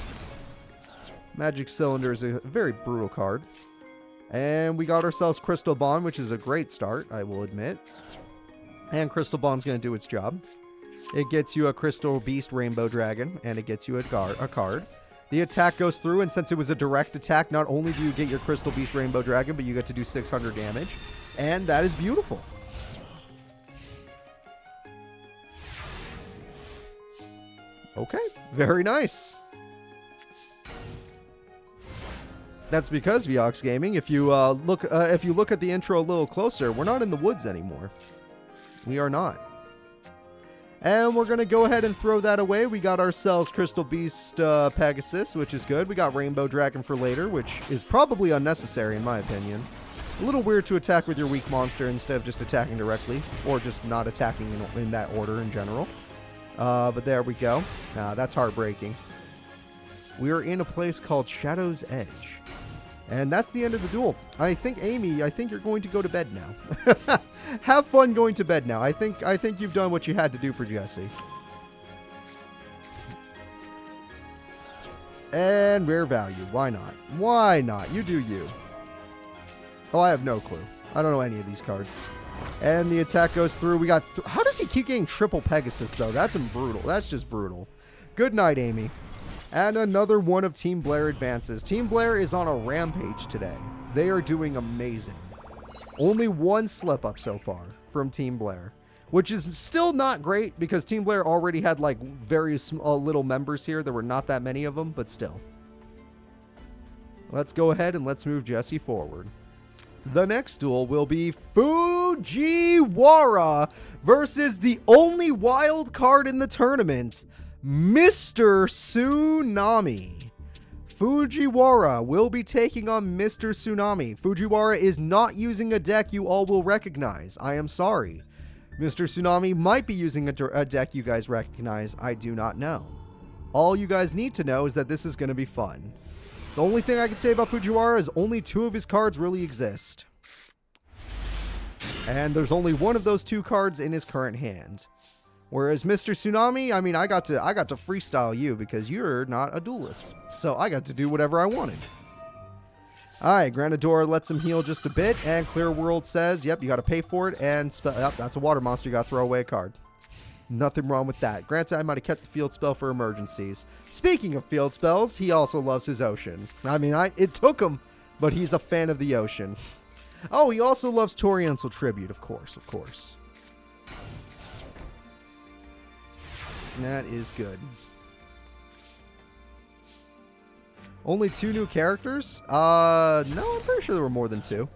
Magic Cylinder is a very brutal card. And we got ourselves Crystal Bond, which is a great start, I will admit. And Crystal Bond's going to do its job. It gets you a Crystal Beast Rainbow Dragon, and it gets you a card. The attack goes through, and since it was a direct attack, not only do you get your Crystal Beast Rainbow Dragon, but you get to do 600 damage. And that is beautiful. Okay, very nice. That's because Viox Gaming, if you look at the intro a little closer, we're not in the woods anymore. We are not. And we're going to go ahead and throw that away. We got ourselves Crystal Beast Pegasus, which is good. We got Rainbow Dragon for later, which is probably unnecessary in my opinion. A little weird to attack with your weak monster instead of just attacking directly, or just not attacking in that order in general. But there we go. That's heartbreaking. We are in a place called Shadow's Edge. And that's the end of the duel. I think, Amy, you're going to go to bed now. Have fun going to bed now. I think you've done what you had to do for Jesse. And rare value. Why not? Why not? You do you. Oh, I have no clue. I don't know any of these cards. And the attack goes through. We got... How does he keep getting triple Pegasus, though? That's brutal. That's just brutal. Good night, Amy. And another one of Team Blair advances. Team Blair is on a rampage today. They are doing amazing. Only one slip up so far from Team Blair, which is still not great because Team Blair already had like various little members here. There were not that many of them, but still. Let's go ahead and let's move Jesse forward. The next duel will be Fujiwara versus the only wild card in the tournament, Mr. Tsunami. Fujiwara will be taking on Mr. Tsunami. Fujiwara is not using a deck you all will recognize. I am sorry. Mr. Tsunami might be using a deck you guys recognize. I do not know. All you guys need to know is that this is going to be fun. The only thing I can say about Fujiwara is only 2 of his cards really exist. And there's only one of those 2 cards in his current hand. Whereas Mr. Tsunami, I mean, I got to freestyle you because you're not a duelist. So I got to do whatever I wanted. Alright, Granador lets him heal just a bit, and Clear World says, yep, you got to pay for it, and yep, that's a water monster, you got to throw away a card. Nothing wrong with that. Granted, I might have kept the field spell for emergencies. Speaking of field spells, he also loves his ocean. I mean, it took him, but he's a fan of the ocean. Oh, he also loves Toriental Tribute, of course, of course. That is good. Only 2 new characters? No, I'm pretty sure there were more than 2.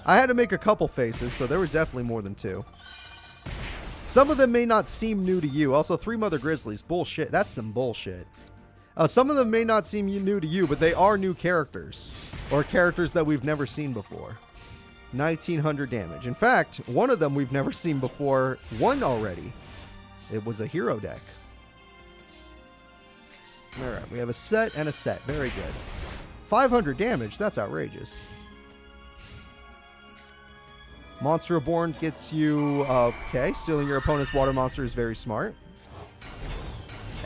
I had to make a couple faces, so there was definitely more than 2. Some of them may not seem new to you. Also, 3 Mother Grizzlies. Bullshit. That's some bullshit. Some of them may not seem new to you, but they are new characters. Or characters that we've never seen before. 1900 damage. In fact, one of them we've never seen before won already. It was a hero deck. Alright, we have a set and a set. Very good. 500 damage, that's outrageous. Monster Reborn gets you, okay, stealing your opponent's water monster is very smart.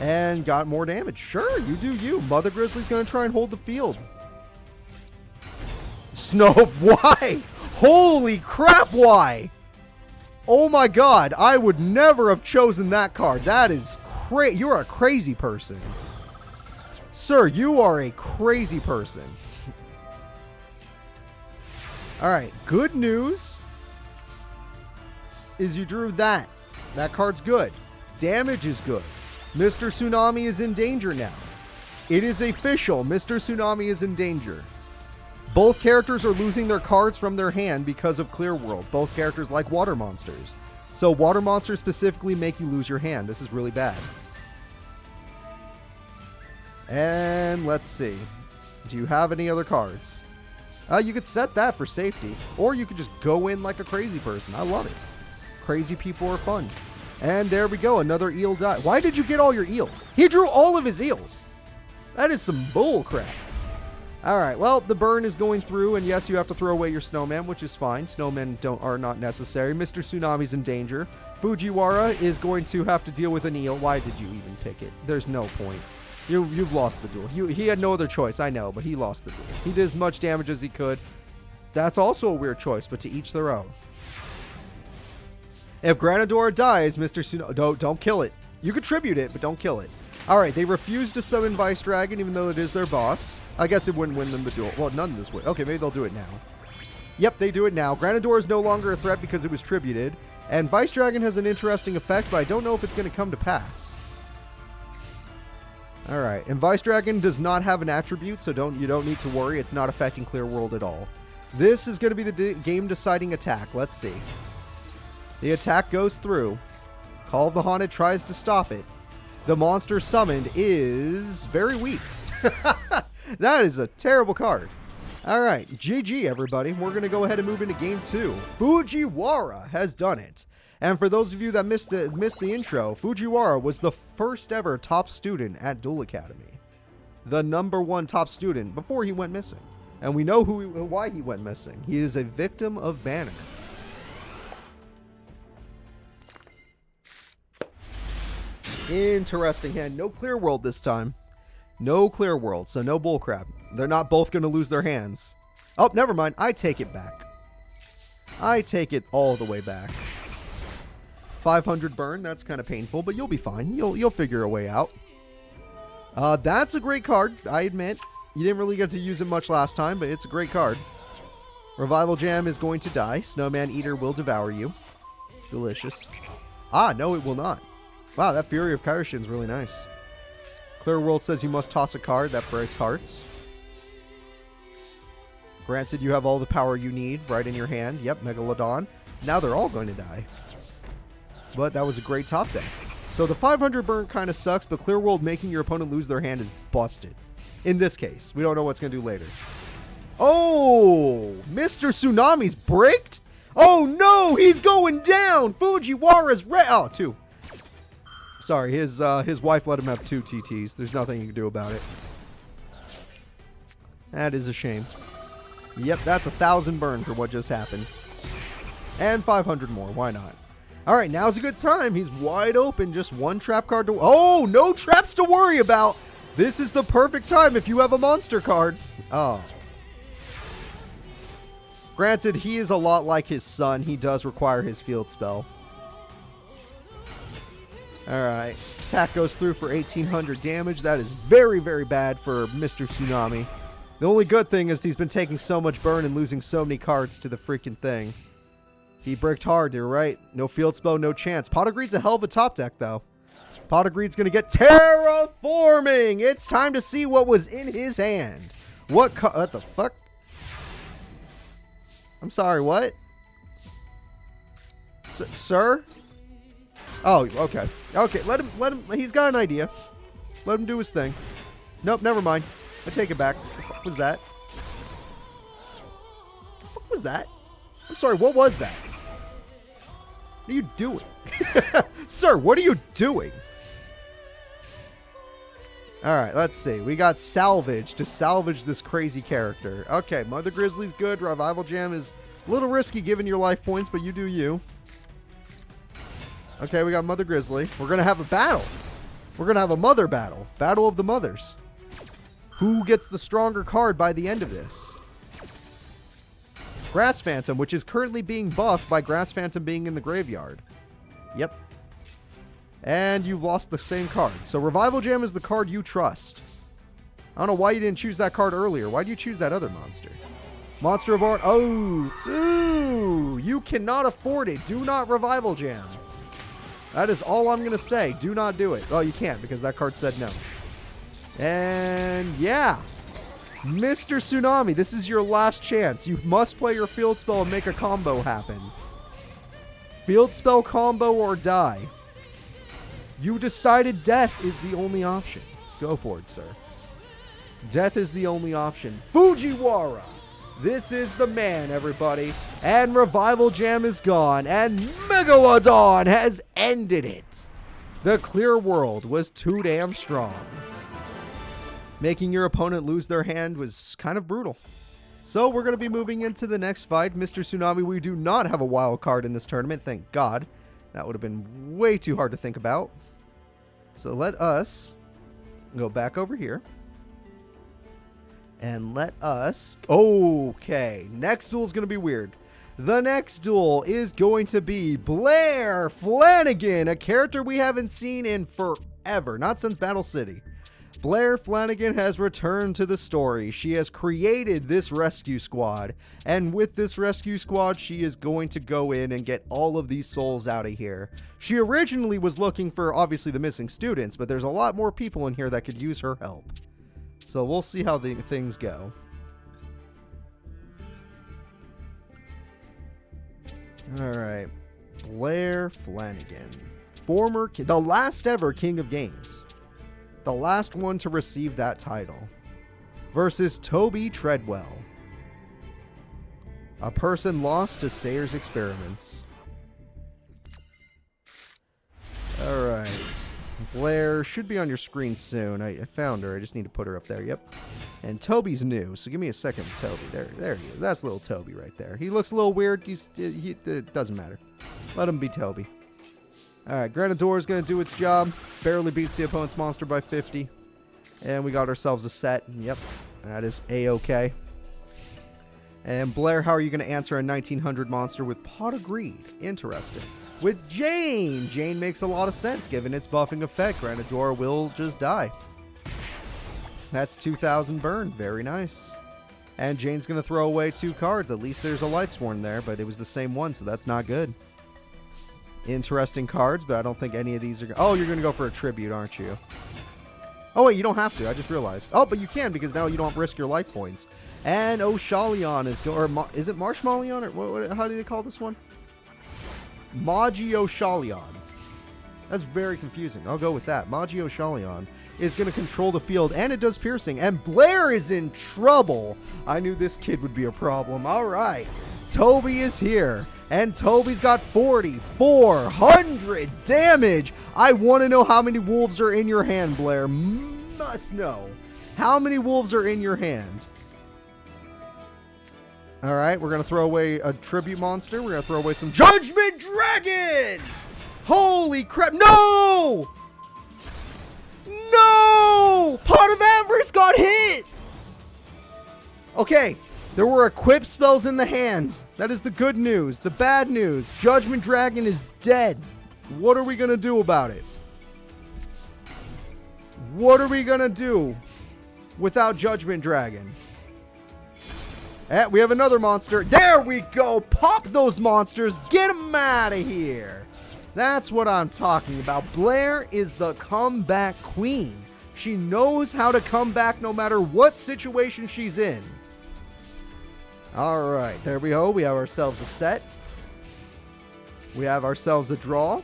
And got more damage. Sure, you do you. Mother Grizzly's gonna try and hold the field. Snow, why? Holy crap, why? Oh my god, I would never have chosen that card. That is crazy. You're a crazy person. Sir, you are a crazy person. Alright, good news is you drew that. That card's good. Damage is good. Mr. Tsunami is in danger now. It is official. Mr. Tsunami is in danger. Both characters are losing their cards from their hand because of Clear World. Both characters like water monsters. So water monsters specifically make you lose your hand. This is really bad. And let's see. Do you have any other cards? You could set that for safety. Or you could just go in like a crazy person. I love it. Crazy people are fun. And there we go. Another eel die. Why did you get all your eels? He drew all of his eels. That is some bull crap. Alright, well, the burn is going through, and yes, you have to throw away your snowman, which is fine. Snowmen are not necessary. Mr. Tsunami's in danger. Fujiwara is going to have to deal with an eel. Why did you even pick it? There's no point. You've lost the duel. He had no other choice, I know, but he lost the duel. He did as much damage as he could. That's also a weird choice, but to each their own. If Granador dies, Mr. Tsunami... Don't kill it. You can tribute it, but don't kill it. Alright, they refuse to summon Vice Dragon, even though it is their boss. I guess it wouldn't win them the duel. Well, none of this would. Okay, maybe they'll do it now. Yep, they do it now. Granador is no longer a threat because it was tributed. And Vice Dragon has an interesting effect, but I don't know if it's going to come to pass. Alright, and Vice Dragon does not have an attribute, so you don't need to worry. It's not affecting Clear World at all. This is going to be the game-deciding attack. Let's see. The attack goes through. Call of the Haunted tries to stop it. The monster summoned is very weak. That is a terrible card. Alright, GG everybody. We're going to go ahead and move into game 2. Fujiwara has done it. And for those of you that missed the intro, Fujiwara was the first ever top student at Duel Academy. The #1 top student before he went missing. And we know why he went missing. He is a victim of Banner. Interesting hand. No Clear World this time. No Clear World, so no bullcrap. They're not both going to lose their hands. Oh, never mind. I take it back. I take it all the way back. 500 burn. That's kind of painful, but you'll be fine. You'll figure a way out. That's a great card, I admit. You didn't really get to use it much last time, but it's a great card. Revival Jam is going to die. Snowman Eater will devour you. Delicious. Ah, no, it will not. Wow, that Fury of Kaioshin is really nice. Clear World says you must toss a card. That breaks hearts. Granted, you have all the power you need right in your hand. Yep, Megalodon. Now they're all going to die. But that was a great top deck. So the 500 burn kind of sucks, but Clear World making your opponent lose their hand is busted. In this case. We don't know what's going to do later. Oh, Mr. Tsunami's bricked? Oh no, he's going down. Fujiwara's Oh, 2. Sorry, his wife let him have 2 TTs. There's nothing you can do about it. That is a shame. Yep, that's 1,000 burn for what just happened. And 500 more, why not? Alright, now's a good time. He's wide open, just 1 trap card to... Oh, no traps to worry about. This is the perfect time if you have a monster card. Oh. Granted, he is a lot like his son. He does require his field spell. Alright, attack goes through for 1,800 damage. That is very, very bad for Mr. Tsunami. The only good thing is he's been taking so much burn and losing so many cards to the freaking thing. He bricked hard, you're right. No field spell, no chance. Pot of Greed's a hell of a top deck, though. Pot of Greed's going to get terraforming. It's time to see what was in his hand. What the fuck? I'm sorry, what? Sir? Oh, okay. Okay, let him, he's got an idea. Let him do his thing. Nope, never mind. I take it back. What the fuck was that? What the fuck was that? I'm sorry, what was that? What are you doing? Sir, what are you doing? Alright, let's see. We got salvage to salvage this crazy character. Okay, Mother Grizzly's good. Revival Jam is a little risky given your life points, but you do you. Okay, we got Mother Grizzly. We're going to have a battle. We're going to have a mother battle. Battle of the mothers. Who gets the stronger card by the end of this? Grass Phantom, which is currently being buffed by Grass Phantom being in the graveyard. Yep. And you've lost the same card. So Revival Jam is the card you trust. I don't know why you didn't choose that card earlier. Why do you choose that other monster? Monster of Art. Oh. Ooh. You cannot afford it. Do not Revival Jam. That is all I'm going to say. Do not do it. Oh, you can't because that card said no. And yeah. Mr. Tsunami, this is your last chance. You must play your field spell and make a combo happen. Field spell combo or die. You decided death is the only option. Go for it, sir. Death is the only option. Fujiwara! This is the man, everybody. And Revival Jam is gone. And Megalodon has ended it. The clear world was too damn strong. Making your opponent lose their hand was kind of brutal. So we're going to be moving into the next fight. Mr. Tsunami, we do not have a wild card in this tournament. Thank God. That would have been way too hard to think about. So let us go back over here. And let us... Okay. Next duel is going to be weird. The next duel is going to be Blair Flanagan, a character we haven't seen in forever. Not since Battle City. Blair Flanagan has returned to the story. She has created this rescue squad. And with this rescue squad, she is going to go in and get all of these souls out of here. She originally was looking for, obviously, the missing students, but there's a lot more people in here that could use her help. So we'll see how things go. Alright. Blair Flanagan. The last ever King of Games. The last one to receive that title. Versus Toby Treadwell. A person lost to Sayer's experiments. Alright. Blair should be on your screen soon. I found her. I just need to put her up there. Yep. And Toby's new, so give me a second, Toby. There he is. That's little Toby right there. He looks a little weird. It doesn't matter. Let him be Toby. Alright, Granador is going to do its job. Barely beats the opponent's monster by 50. And we got ourselves a set. Yep, that is A-okay. And Blair, how are you going to answer a 1900 monster with Pot of Greed? Interesting. With Jane! Jane makes a lot of sense given its buffing effect. Granador will just die. That's 2,000 burn. Very nice. And Jane's going to throw away 2 cards. At least there's a Lightsworn there, but it was the same one, so that's not good. Interesting cards, but I don't think any of these are... Oh, you're going to go for a tribute, aren't you? Oh, wait, you don't have to. I just realized. Oh, but you can because now you don't risk your life points. And Oshalion is going... Or is it Marshmallion? Or how do they call this one? Magi Oshalion. That's very confusing. I'll go with that. Magi Oshalion is going to control the field, and it does piercing. And Blair is in trouble. I knew this kid would be a problem. All right. Toby is here, and Toby's got 4,400 damage. I want to know how many wolves are in your hand, Blair. Must know. How many wolves are in your hand? All right, we're going to throw away a tribute monster. We're going to throw away some Judgment Dragon. Holy crap. No! No! Pot of Avarice got hit. Okay, there were equipped spells in the hand. That is the good news. The bad news, Judgment Dragon is dead. What are we going to do about it? What are we going to do without Judgment Dragon? We have another monster. There we go. Pop those monsters. Get them out of here. That's what I'm talking about. Blair is the comeback queen. She knows how to come back no matter what situation she's in. All right. There we go. We have ourselves a set. We have ourselves a draw.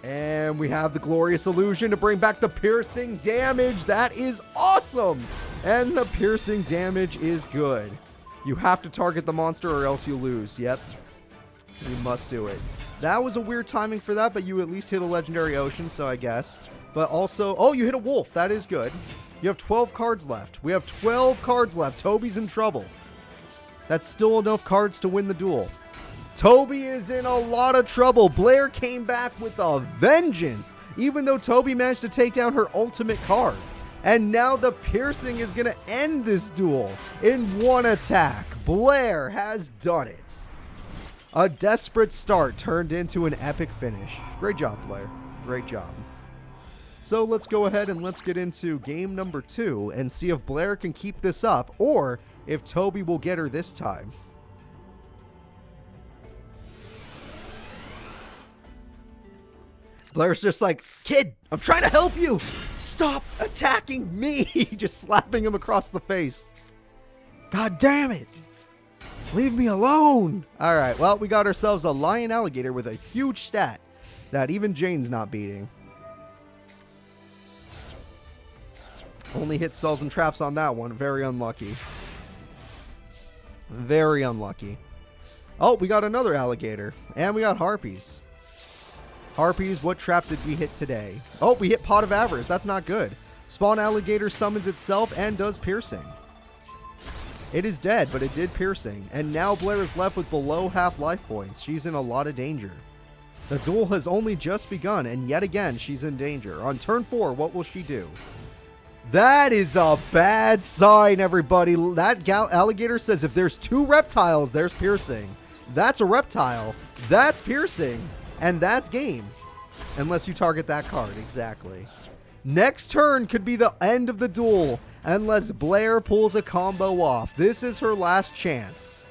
And we have the Glorious Illusion to bring back the piercing damage. That is awesome. And the piercing damage is good. You have to target the monster or else you lose. Yep. You must do it. That was a weird timing for that, but you at least hit a Legendary Ocean, so I guess. But also... Oh, you hit a wolf. That is good. You have 12 cards left. We have 12 cards left. Toby's in trouble. That's still enough cards to win the duel. Toby is in a lot of trouble. Blair came back with a vengeance, even though Toby managed to take down her ultimate card. And now the piercing is going to end this duel in one attack. Blair has done it. A desperate start turned into an epic finish. Great job, Blair. Great job. So let's go ahead and let's get into game number 2 and see if Blair can keep this up or if Toby will get her this time. Blair's just like, kid, I'm trying to help you. Stop attacking me. Just slapping him across the face. God damn it. Leave me alone. All right, well, we got ourselves a lion alligator with a huge stat that even Jane's not beating. Only hit spells and traps on that one. Very unlucky. Very unlucky. Oh, we got another alligator. And we got harpies. Harpies, what trap did we hit today? Oh, we hit Pot of Avarice. That's not good. Spawn alligator summons itself and does piercing. It is dead, but it did piercing. And now Blair is left with below half life points. She's in a lot of danger. The duel has only just begun, and yet again, she's in danger. On turn 4, what will she do? That is a bad sign, everybody. That alligator says if there's 2 reptiles, there's piercing. That's a reptile. That's piercing. And that's game. Unless you target that card. Exactly. Next turn could be the end of the duel. Unless Blair pulls a combo off. This is her last chance.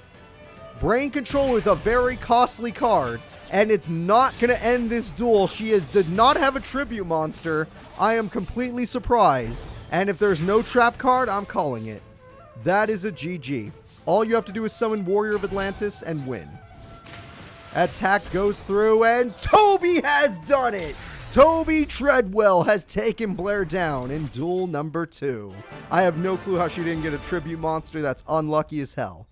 Brain Control is a very costly card. And it's not going to end this duel. She did not have a tribute monster. I am completely surprised. And if there's no trap card, I'm calling it. That is a GG. All you have to do is summon Warrior of Atlantis and win. Attack goes through, and Toby has done it! Toby Treadwell has taken Blair down in duel number 2. I have no clue how she didn't get a tribute monster. That's unlucky as hell.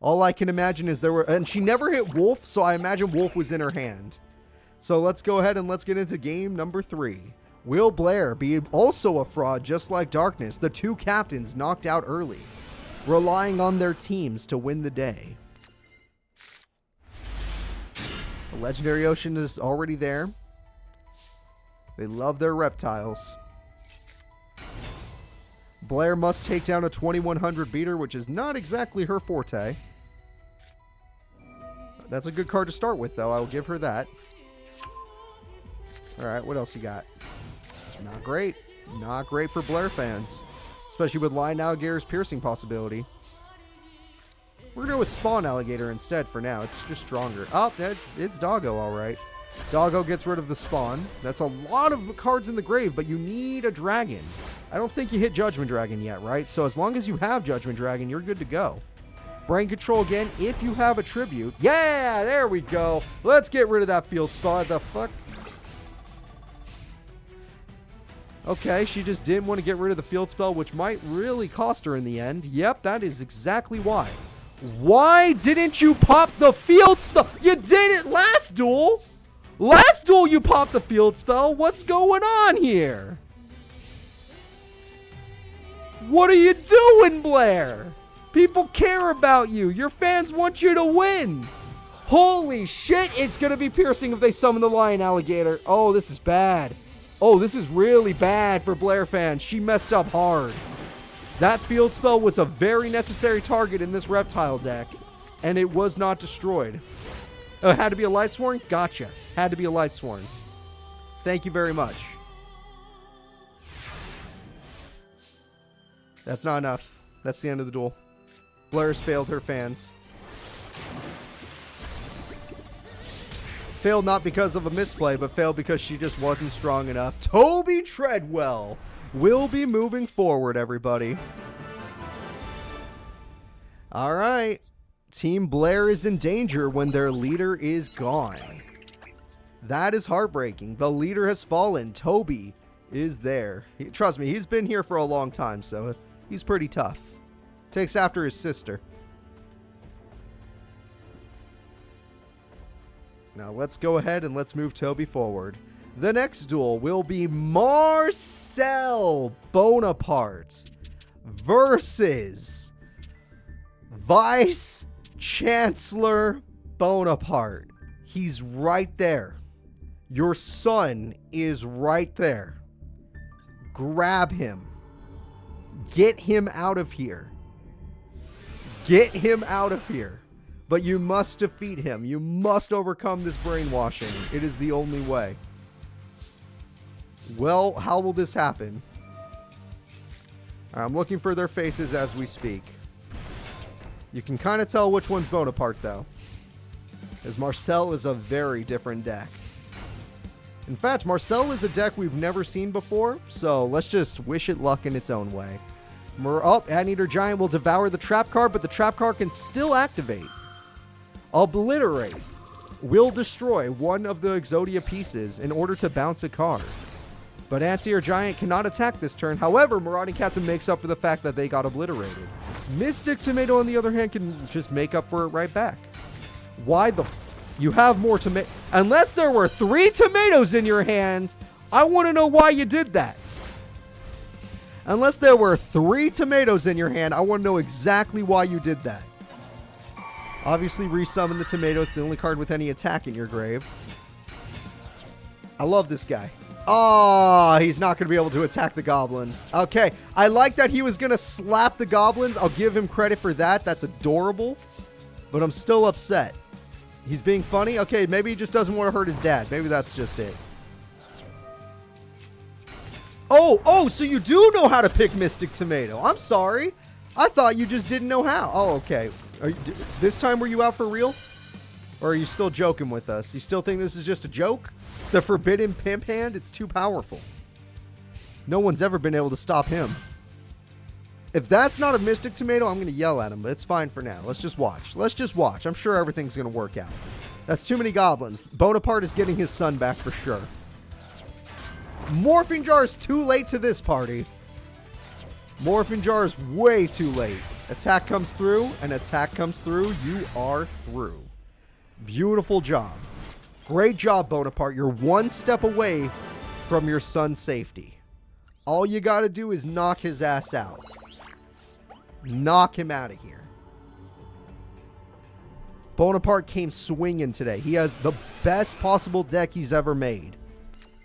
All I can imagine is and she never hit Wolf, so I imagine Wolf was in her hand. So let's go ahead and let's get into game number 3. Will Blair be also a fraud just like Darkness? The 2 captains knocked out early, relying on their teams to win the day. The Legendary Ocean is already there. They love their reptiles. Blair must take down a 2100 beater, which is not exactly her forte. That's a good card to start with, though. I'll give her that. Alright, what else you got? Not great. Not great for Blair fans. Especially with Lion Alligator's piercing possibility. We're going to go with Spawn Alligator instead for now. It's just stronger. Oh, it's Daigo, alright. Daigo gets rid of the Spawn. That's a lot of cards in the grave, but you need a dragon. I don't think you hit Judgment Dragon yet, right? So as long as you have Judgment Dragon, you're good to go. Brain Control again if you have a tribute. Yeah, there we go. Let's get rid of that field spot. The fuck? Okay, she just didn't want to get rid of the field spell, which might really cost her in the end. Yep, that is exactly why. Why didn't you pop the field spell? You did it last duel. Last duel you popped the field spell. What's going on here? What are you doing, Blair? People care about you. Your fans want you to win. Holy shit, it's going to be piercing if they summon the lion alligator. Oh, this is bad. Oh, this is really bad for Blair fans. She messed up hard. That field spell was a very necessary target in this reptile deck, and it was not destroyed. Oh, it had to be a light sworn? Gotcha. Had to be a light sworn. Thank you very much. That's not enough. That's the end of the duel. Blair's failed her fans. Failed not because of a misplay, but failed because she just wasn't strong enough. Toby Treadwell will be moving forward, everybody. All right. Team Blair is in danger when their leader is gone. That is heartbreaking. The leader has fallen. Toby is there. Trust me, he's been here for a long time, so he's pretty tough. Takes after his sister. Now let's go ahead and let's move Toby forward. The next duel will be Marcel Bonaparte versus Vice Chancellor Bonaparte. He's right there. Your son is right there. Grab him. Get him out of here. Get him out of here. But you must defeat him. You must overcome this brainwashing. It is the only way. Well, how will this happen? I'm looking for their faces as we speak. You can kind of tell which one's Bonaparte, though, as Marcel is a very different deck. In fact, Marcel is a deck we've never seen before, so let's just wish it luck in its own way. Anteater Giant will devour the trap card, but the trap card can still activate. Obliterate will destroy one of the Exodia pieces in order to bounce a card. But Anteater Giant cannot attack this turn. However, Marauding Captain makes up for the fact that they got obliterated. Mystic Tomato, on the other hand, can just make up for it right back. Why the... You have more tomato... Unless there were 3 tomatoes in your hand, I want to know why you did that. Unless there were 3 tomatoes in your hand, I want to know exactly why you did that. Obviously, resummon the tomato. It's the only card with any attack in your grave. I love this guy. Oh, he's not going to be able to attack the goblins. Okay, I like that he was going to slap the goblins. I'll give him credit for that. That's adorable. But I'm still upset. He's being funny? Okay, maybe he just doesn't want to hurt his dad. Maybe that's just it. Oh, so you do know how to pick Mystic Tomato. I'm sorry. I thought you just didn't know how. Oh, okay. This time were you out for real? Or are you still joking with us? You still think this is just a joke? The Forbidden Pimp Hand? It's too powerful. No one's ever been able to stop him. If that's not a Mystic Tomato, I'm going to yell at him, but it's fine for now. Let's just watch. Let's just watch. I'm sure everything's going to work out. That's too many goblins. Bonaparte is getting his son back for sure. Morphing Jar is too late to this party. Morphing Jar is way too late. Attack comes through, and attack comes through. You are through. Beautiful job. Great job, Bonaparte. You're one step away from your son's safety. All you got to do is knock his ass out. Knock him out of here. Bonaparte came swinging today. He has the best possible deck he's ever made.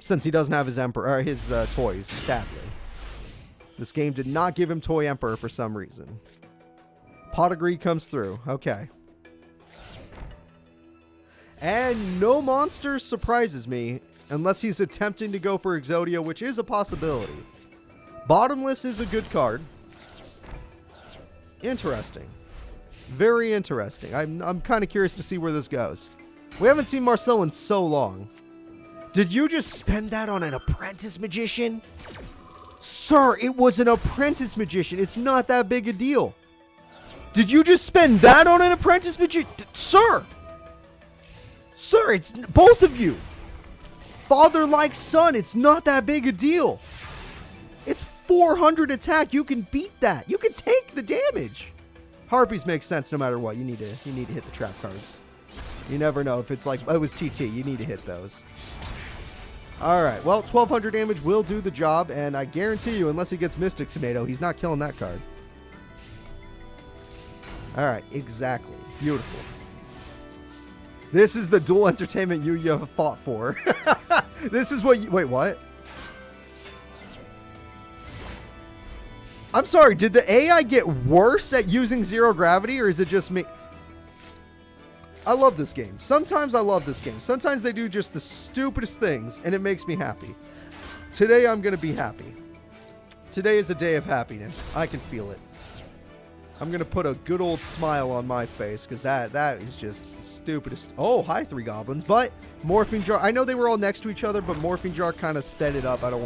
Since he doesn't have his Emperor, his toys, sadly. This game did not give him Toy Emperor for some reason. Pot of Greed comes through. Okay. And no monster surprises me unless he's attempting to go for Exodia, which is a possibility. Bottomless is a good card. Interesting. Very interesting. I'm kind of curious to see where this goes. We haven't seen Marcel in so long. Did you just spend that on an apprentice magician? Sir, it was an apprentice magician. It's not that big a deal. Did you just spend that on an apprentice magician? Sir! Sir, it's both of you. Father like son. It's not that big a deal. It's 400 attack. You can beat that. You can take the damage. Harpies makes sense no matter what. You need to hit the trap cards. You never know if it's like it was TT. You need to hit those. All right. Well, 1200 damage will do the job, and I guarantee you, unless he gets Mystic Tomato, he's not killing that card. All right. Exactly. Beautiful. This is the dual entertainment you have fought for. This is what you... Wait, what? I'm sorry, did the AI get worse at using zero gravity, or is it just me? I love this game. Sometimes I love this game. Sometimes they do just the stupidest things, and it makes me happy. Today, I'm going to be happy. Today is a day of happiness. I can feel it. I'm going to put a good old smile on my face, because that is just the stupidest. Oh, hi, 3 goblins. But Morphing Jar, I know they were all next to each other, but Morphing Jar kind of sped it up. I don't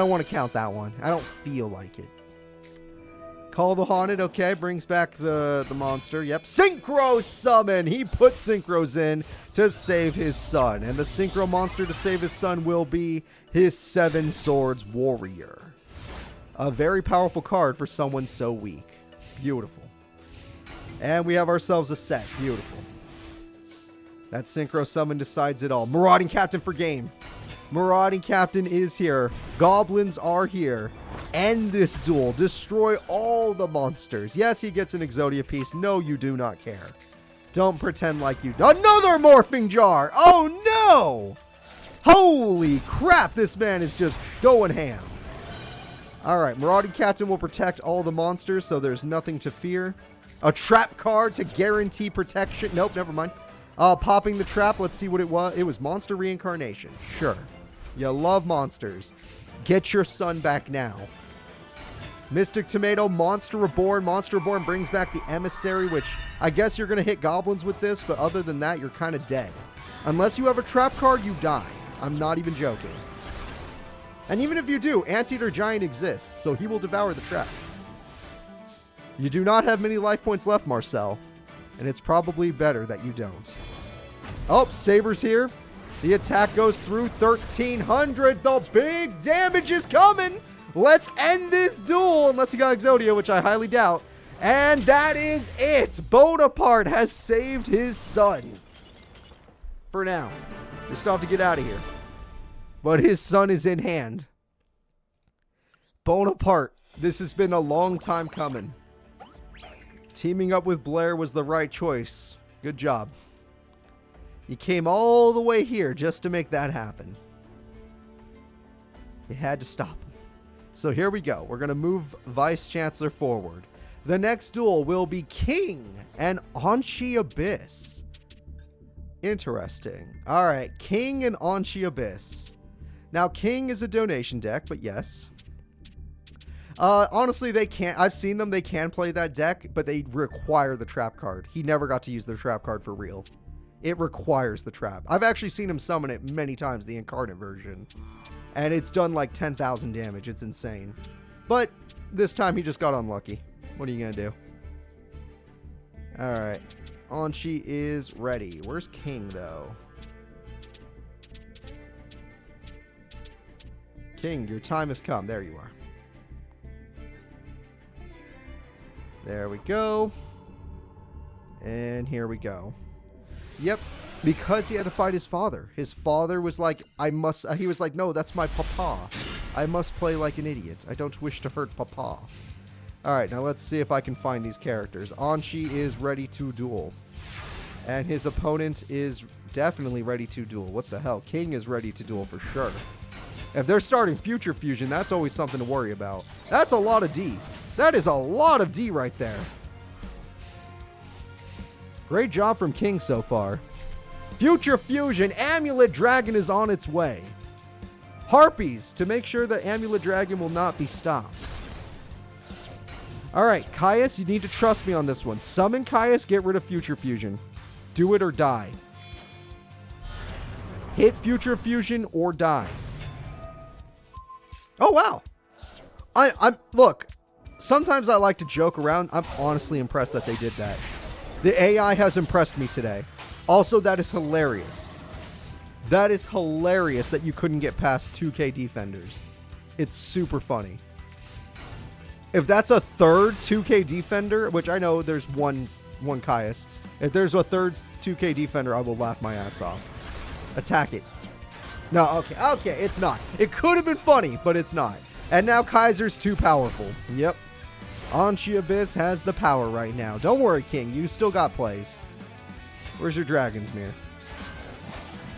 want to count that one. I don't feel like it. Call the Haunted, okay, brings back the monster. Yep, Synchro Summon! He put Synchros in to save his son. And the Synchro monster to save his son will be his 7 Swords Warrior. A very powerful card for someone so weak. Beautiful. And we have ourselves a set. Beautiful. That Synchro Summon decides it all. Marauding Captain for game. Marauding Captain is here. Goblins are here. End this duel. Destroy all the monsters. Yes, he gets an Exodia piece. No, you do not care. Don't pretend like you... Another Morphing Jar! Oh, no! Holy crap, this man is just going ham. Alright, Marauding Captain will protect all the monsters, so there's nothing to fear. A trap card to guarantee protection. Nope, never mind. Popping the trap, let's see what it was. It was Monster Reincarnation. Sure. You love monsters. Get your son back now. Mystic Tomato, Monster Reborn. Monster Reborn brings back the Emissary, which I guess you're going to hit goblins with this, but other than that, you're kind of dead. Unless you have a trap card, you die. I'm not even joking. And even if you do, Anteater Giant exists, so he will devour the trap. You do not have many life points left, Marcel, and it's probably better that you don't. Oh, Saber's here. The attack goes through 1,300. The big damage is coming. Let's end this duel, unless you got Exodia, which I highly doubt. And that is it. Bonaparte has saved his son. For now. We still have to get out of here. But his son is in hand. Bonaparte, this has been a long time coming. Teaming up with Blair was the right choice. Good job. You came all the way here just to make that happen. You had to stop him. So here we go. We're going to move Vice Chancellor forward. The next duel will be King and Anchi Abyss. Interesting. All right, King and Anchi Abyss. Now, King is a donation deck, but yes. Honestly, they can't. I've seen them. They can play that deck, but they require the trap card. He never got to use the trap card for real. It requires the trap. I've actually seen him summon it many times, the incarnate version. And it's done like 10,000 damage. It's insane. But this time he just got unlucky. What are you going to do? Alright. Anchi is ready. Where's King, though? King, your time has come. There you are. There we go. And here we go. Yep, because he had to fight his father. His father was like, he was like, no, that's my papa. I must play like an idiot. I don't wish to hurt papa. Alright, now let's see if I can find these characters. Anchi is ready to duel. And his opponent is definitely ready to duel. What the hell? King is ready to duel for sure. If they're starting Future Fusion, that's always something to worry about. That's a lot of D. That is a lot of D right there. Great job from King so far. Future Fusion, Amulet Dragon is on its way. Harpies, to make sure that Amulet Dragon will not be stopped. Alright, Caius, you need to trust me on this one. Summon Caius, get rid of Future Fusion. Do it or die. Hit Future Fusion or die. Oh, wow. Look, sometimes I like to joke around. I'm honestly impressed that they did that. The AI has impressed me today. Also, that is hilarious. That is hilarious that you couldn't get past 2K defenders. It's super funny. If that's a third 2K defender, which I know there's one Caius. If there's a third 2K defender, I will laugh my ass off. Attack it. No, okay, it's not. It could have been funny, but it's not. And now Kaiser's too powerful. Yep. Anchi Abyss has the power right now. Don't worry, King. You still got plays. Where's your Dragon's Mirror?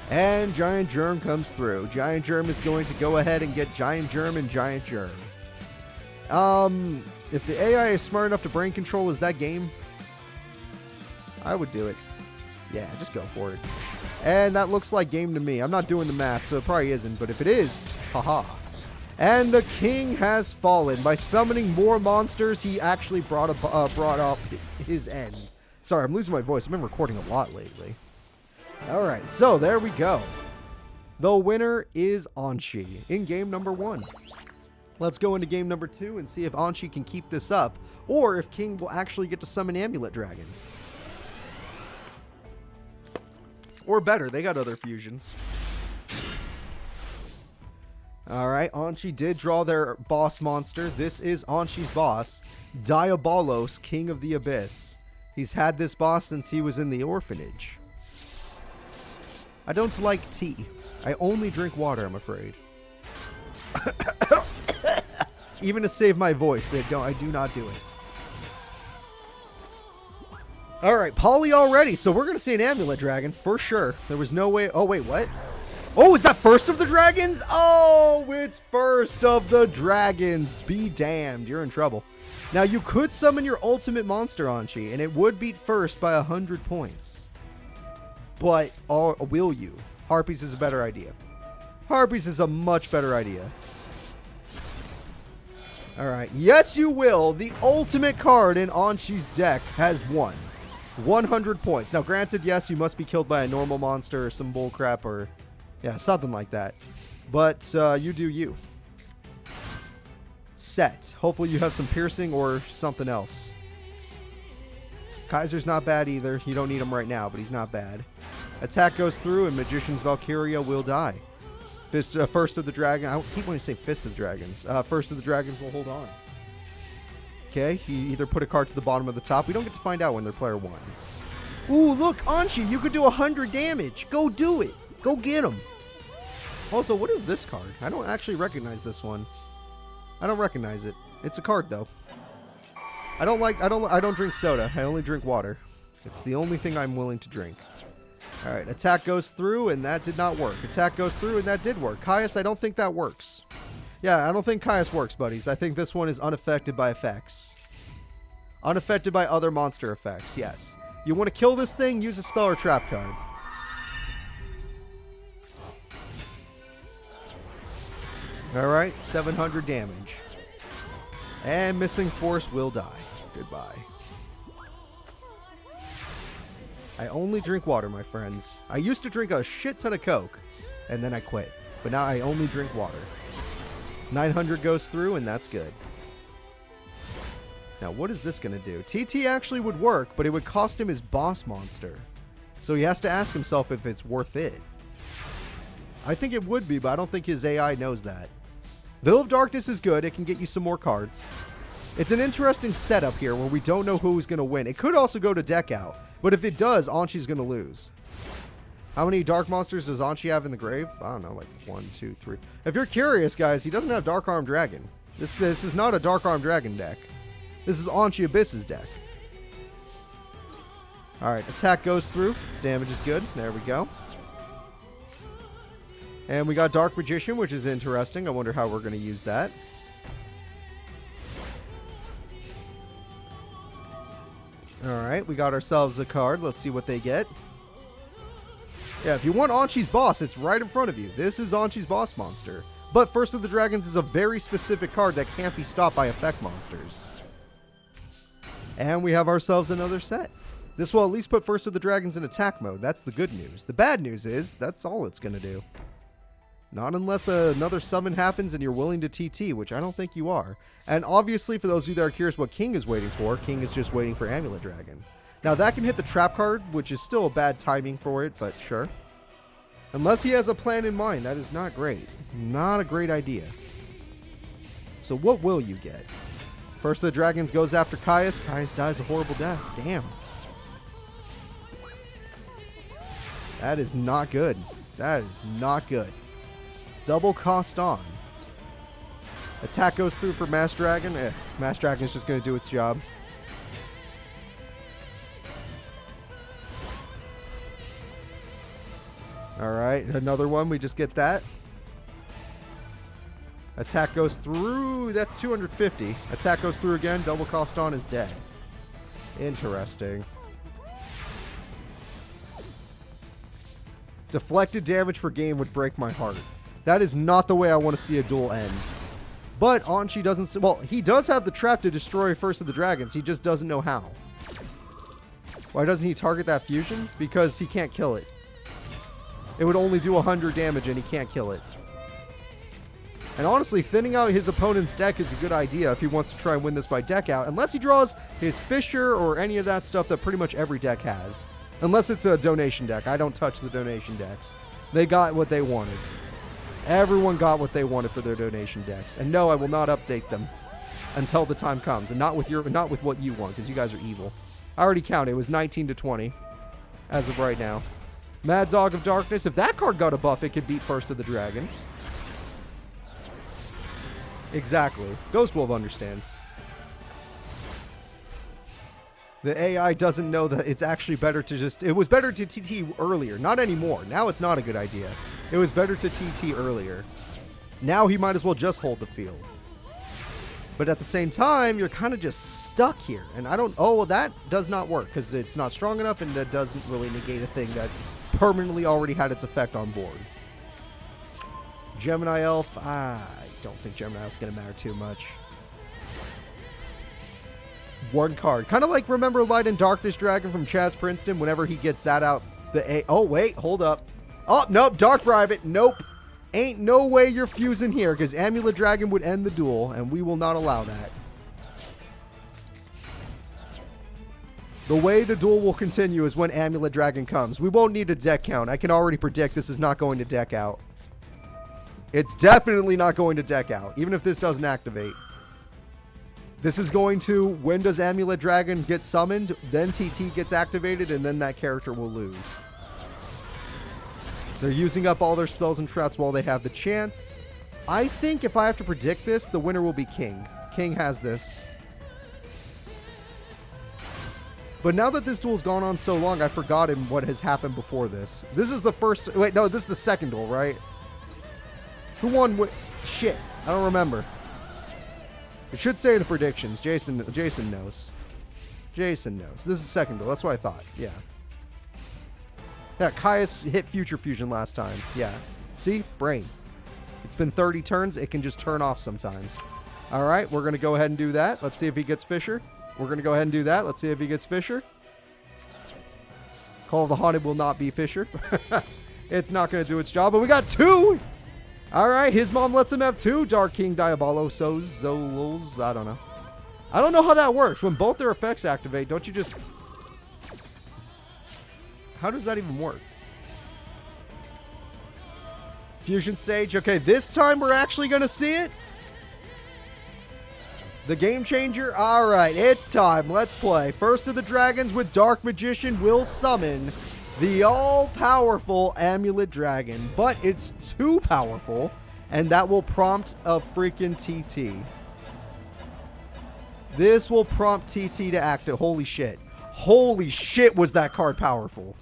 And Giant Germ comes through. Giant Germ is going to go ahead and get Giant Germ and Giant Germ. If the AI is smart enough to brain control, is that game? I would do it. Yeah, just go for it. And that looks like game to me. I'm not doing the math, so it probably isn't. But if it is, haha. And the king has fallen. By summoning more monsters, he actually brought up his end. Sorry, I'm losing my voice. I've been recording a lot lately. All right, so there we go. The winner is Anchi in game number 1. Let's go into game number 2 and see if Anchi can keep this up, or if King will actually get to summon Amulet Dragon. Or better, they got other fusions. Alright, Anchi did draw their boss monster. This is Anchi's boss, Diabolos, King of the Abyss. He's had this boss since he was in the orphanage. I don't like tea. I only drink water, I'm afraid. Even to save my voice, I do not do it. Alright, Polly already, so we're going to see an Amulet Dragon, for sure. There was no way... Oh, wait, what? Oh, is that first of the dragons? Oh, it's first of the dragons. Be damned, you're in trouble. Now, you could summon your ultimate monster, Anchi, and it would beat first by 100 points. But, will you? Harpies is a better idea. Harpies is a much better idea. Alright, yes you will. The ultimate card in Anchi's deck has won. 100 points. Now, granted, yes, you must be killed by a normal monster or some bullcrap or... Yeah, something like that. But you do you. Set. Hopefully you have some piercing or something else. Kaiser's not bad either. You don't need him right now, but he's not bad. Attack goes through and Magician's Valkyria will die. First of the Dragon. I keep wanting to say Fist of the Dragons. First of the Dragons will hold on. Okay, he either put a card to the bottom or the top. We don't get to find out when they're player 1. Ooh, look, Anchi, you could do 100 damage. Go do it. Go get him. Also, what is this card? I don't actually recognize this one. I don't recognize it. It's a card though. I don't drink soda. I only drink water. It's the only thing I'm willing to drink. All right, attack goes through and that did not work. Attack goes through and that did work. Caius, I don't think that works. Yeah, I don't think Caius works, buddies. I think this one is unaffected by effects. Unaffected by other monster effects, yes. You want to kill this thing, use a spell or trap card. Alright, 700 damage. And Missing Force will die. Goodbye. I only drink water, my friends. I used to drink a shit ton of Coke, and then I quit. But now I only drink water. 900 goes through, and that's good. Now, what is this going to do? TT actually would work, but it would cost him his boss monster. So he has to ask himself if it's worth it. I think it would be, but I don't think his AI knows that. Veil of Darkness is good. It can get you some more cards. It's an interesting setup here where we don't know who's going to win. It could also go to deck out, but if it does, Anchi's going to lose. How many dark monsters does Anchi have in the grave? I don't know, like 1, 2, 3. If you're curious, guys, he doesn't have Dark Arm Dragon. This is not a Dark Arm Dragon deck. This is Anchi Abyss's deck. Alright, attack goes through. Damage is good. There we go. And we got Dark Magician, which is interesting. I wonder how we're going to use that. Alright, we got ourselves a card. Let's see what they get. Yeah, if you want Anchi's boss, it's right in front of you. This is Anchi's boss monster. But First of the Dragons is a very specific card that can't be stopped by effect monsters. And we have ourselves another set. This will at least put First of the Dragons in attack mode. That's the good news. The bad news is, that's all it's going to do. Not unless another summon happens and you're willing to TT, which I don't think you are. And obviously, for those of you that are curious what King is waiting for, King is just waiting for Amulet Dragon. Now, that can hit the trap card, which is still a bad timing for it, but sure. Unless he has a plan in mind, that is not great. Not a great idea. So what will you get? First of the Dragons goes after Caius. Caius dies a horrible death. Damn. That is not good. That is not good. Double cost on. Attack goes through for Mass Dragon. Mass Dragon is just going to do its job. Alright, another one. We just get that. Attack goes through. That's 250. Attack goes through again. Double cost on is dead. Interesting. Deflected damage for game would break my heart. That is not the way I want to see a duel end. But Anchi doesn't... Well, he does have the trap to destroy First of the Dragons. He just doesn't know how. Why doesn't he target that fusion? Because he can't kill it. It would only do 100 damage and he can't kill it. And honestly, thinning out his opponent's deck is a good idea if he wants to try and win this by deck out. Unless he draws his Fisher or any of that stuff that pretty much every deck has. Unless it's a donation deck. I don't touch the donation decks. They got what they wanted. Everyone got what they wanted for their donation decks. And no, I will not update them until the time comes. And not with what you want, because you guys are evil. I already counted. It was 19 to 20 as of right now. Mad Dog of Darkness. If that card got a buff, it could beat First of the Dragons. Exactly. Ghost Wolf understands. The AI doesn't know that it's actually better to just... It was better to TT earlier. Not anymore. Now it's not a good idea. It was better to TT earlier. Now he might as well just hold the field. But at the same time, you're kind of just stuck here. And I don't... Oh, well, that does not work because it's not strong enough and that doesn't really negate a thing that permanently already had its effect on board. Gemini Elf. I don't think Gemini Elf's going to matter too much. One card. Kind of like, remember Light and Darkness Dragon from Chaz Princeton? Whenever he gets that out, oh, wait, hold up. Oh, nope, Dark Private. Nope. Ain't no way you're fusing here, because Amulet Dragon would end the duel, and we will not allow that. The way the duel will continue is when Amulet Dragon comes. We won't need a deck count. I can already predict this is not going to deck out. It's definitely not going to deck out, even if this doesn't activate. This is going to, when does Amulet Dragon get summoned, then TT gets activated, and then that character will lose. They're using up all their spells and traps while they have the chance. I think if I have to predict this, the winner will be King. King has this. But now that this duel's gone on so long, I've forgotten what has happened before this. This is the first... Wait, no, this is the second duel, right? Who won? Shit, I don't remember. It should say the predictions. Jason knows. Jason knows. This is the second duel. That's what I thought. Yeah. Yeah, Caius hit Future Fusion last time. Yeah. See? Brain. It's been 30 turns. It can just turn off sometimes. All right, we're going to go ahead and do that. Let's see if he gets Fisher. We're going to go ahead and do that. Let's see if he gets Fisher. Call of the Haunted will not be Fisher. It's not going to do its job, but we got two! All right, his mom lets him have two Dark King Diabolosos. Zolos. I don't know. I don't know how that works. When both their effects activate, don't you just... How does that even work? Fusion Sage. Okay, this time we're actually going to see it. The Game Changer. All right, it's time. Let's play. First of the Dragons with Dark Magician will summon the all-powerful Amulet Dragon, but it's too powerful, and that will prompt a freaking TT. This will prompt TT to activate. Holy shit. Holy shit, was that card powerful.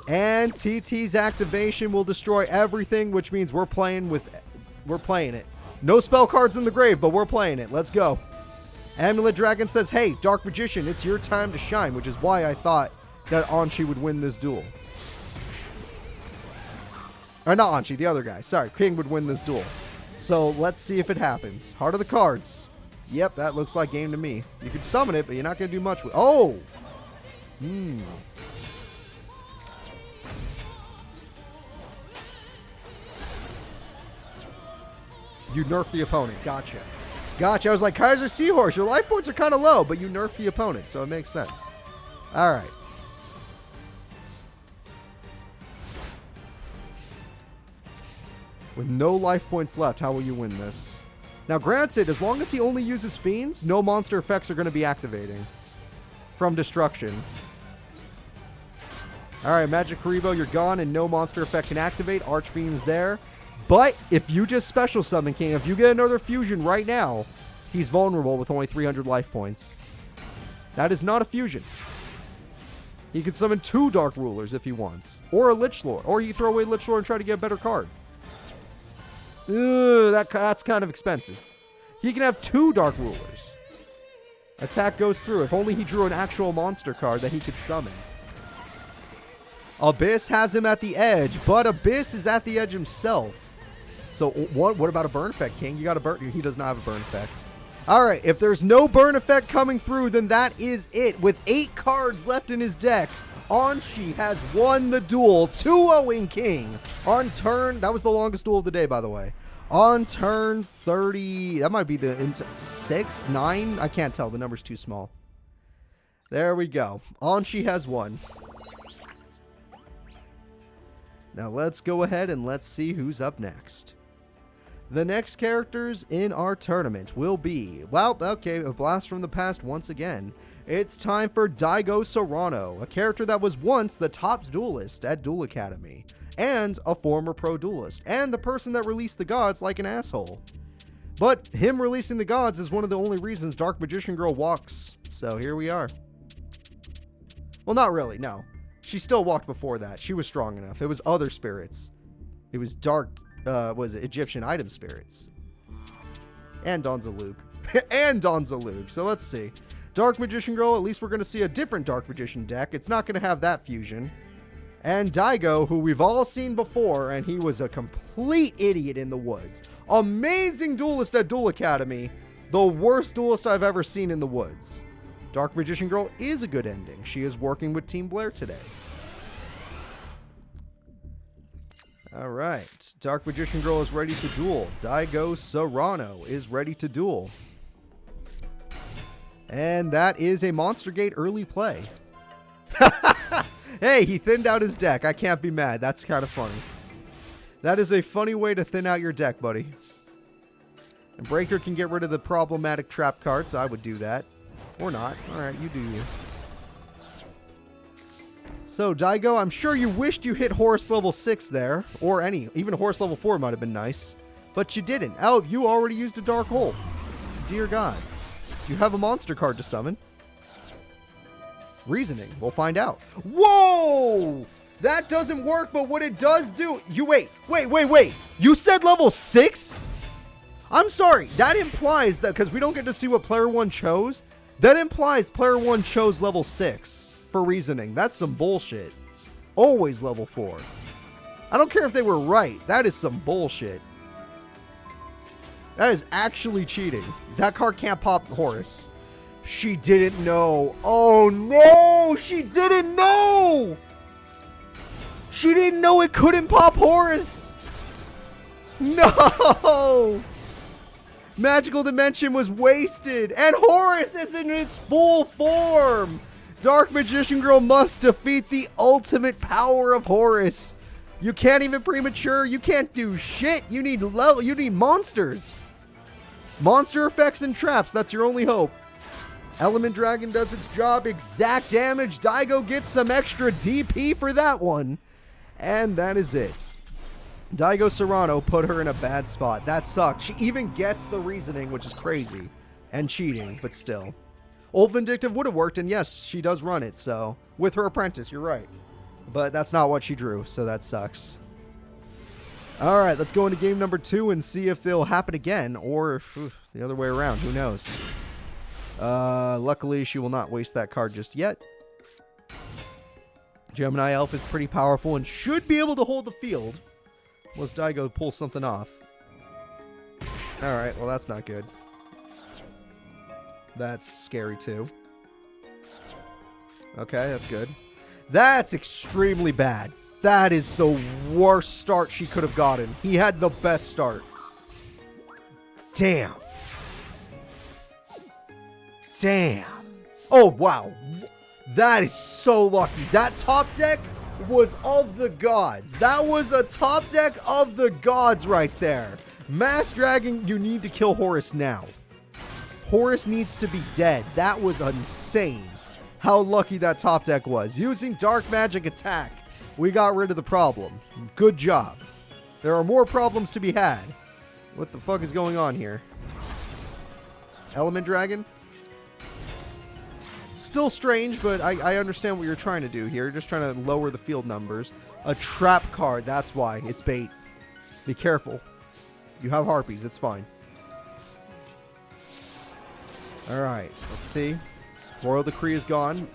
And TT's activation will destroy everything, which means we're playing it. No spell cards in the grave, but we're playing it. Let's go. Amulet Dragon says, hey, Dark Magician, it's your time to shine, which is why I thought that Anchi would win this duel. Or not Anchi, the other guy. Sorry, King would win this duel. So let's see if it happens. Heart of the Cards. Yep, that looks like game to me. You can summon it, but you're not going to do much with... Oh! You nerf the opponent. Gotcha. Gotcha. I was like, Kaiser Seahorse, your life points are kind of low, but you nerf the opponent, so it makes sense. All right. With no life points left, how will you win this? Now, granted, as long as he only uses Fiends, no monster effects are going to be activating from destruction. Alright, Magic Karibo, you're gone, and no monster effect can activate. Archfiend's there. But if you just special summon King, if you get another fusion right now, he's vulnerable with only 300 life points. That is not a fusion. He can summon 2 Dark Rulers if he wants. Or a Lich Lord. Or you throw away Lich Lord and try to get a better card. That's kind of expensive. He can have 2 Dark Rulers. Attack goes through. If only he drew an actual monster card that he could summon. Abyss has him at the edge, but Abyss is at the edge himself. So what about a burn effect, King? You got a burn. He does not have a burn effect. Alright, if there's no burn effect coming through, then that is it. With 8 cards left in his deck, Anshi has won the duel, 2-0ing King. On turn, that was the longest duel of the day, by the way. On turn 30, that might be the 6, 9? I can't tell, the number's too small. There we go. Anshi has won. Now let's go ahead and let's see who's up next. The next characters in our tournament will be, well, okay, a blast from the past once again. It's time for Daigo Serrano, a character that was once the top duelist at Duel Academy, and a former pro duelist, and the person that released the gods like an asshole. But him releasing the gods is one of the only reasons Dark Magician Girl walks, so here we are. Well, not really, no. She still walked before that. She was strong enough. It was other spirits. It was dark, was it Egyptian item spirits. And Donzaluk. And Donzaluk. So let's see. Dark Magician Girl, at least we're going to see a different Dark Magician deck. It's not going to have that fusion. And Daigo, who we've all seen before, and he was a complete idiot in the woods. Amazing duelist at Duel Academy. The worst duelist I've ever seen in the woods. Dark Magician Girl is a good ending. She is working with Team Blair today. Alright. Dark Magician Girl is ready to duel. Daigo Serrano is ready to duel. And that is a Monster Gate early play. Hey, he thinned out his deck. I can't be mad. That's kind of funny. That is a funny way to thin out your deck, buddy. And Breaker can get rid of the problematic trap cards. So I would do that. Or not. Alright, you do you. So, Daigo, I'm sure you wished you hit Horus level 6 there. Or any. Even Horus level 4 might have been nice. But you didn't. Oh, you already used a Dark Hole. Dear God. You have a monster card to summon. Reasoning. We'll find out. Whoa! That doesn't work, but what it does do... You wait. You said level 6? I'm sorry. That implies that... Because we don't get to see what player 1 chose... That implies player 1 chose level 6 for reasoning. That's some bullshit. Always level 4. I don't care if they were right. That is some bullshit. That is actually cheating. That card can't pop Horus. She didn't know. Oh no! She didn't know! She didn't know it couldn't pop Horus! No! Magical Dimension was wasted, and Horus is in its full form! Dark Magician Girl must defeat the ultimate power of Horus. You can't even premature, you can't do shit, you need monsters. Monster effects and traps, that's your only hope. Element Dragon does its job, exact damage, Daigo gets some extra DP for that one. And that is it. Daigo Serrano put her in a bad spot. That sucked. She even guessed the reasoning, which is crazy. And cheating, but still. Old Vindictive would have worked, and yes, she does run it, so... With her apprentice, you're right. But that's not what she drew, so that sucks. Alright, let's go into game number 2 and see if they'll happen again, or the other way around, who knows. Luckily, she will not waste that card just yet. Gemini Elf is pretty powerful and should be able to hold the field. Unless Daigo pulls something off. Alright, well that's not good. That's scary too. Okay, that's good. That's extremely bad. That is the worst start she could have gotten. He had the best start. Damn. Damn. Oh, wow. That is so lucky. That top deck was of the gods. That was a top deck of the gods right there. Mass Dragon, you need to kill Horus now. Horus needs to be dead. That was insane. How lucky that top deck was. Using Dark Magic Attack, we got rid of the problem. Good job. There are more problems to be had. What the fuck is going on here? Element Dragon? Still strange, but I understand what you're trying to do here. Just trying to lower the field numbers. A trap card, that's why. It's bait. Be careful. You have harpies, it's fine. Alright, let's see. Royal Decree is gone.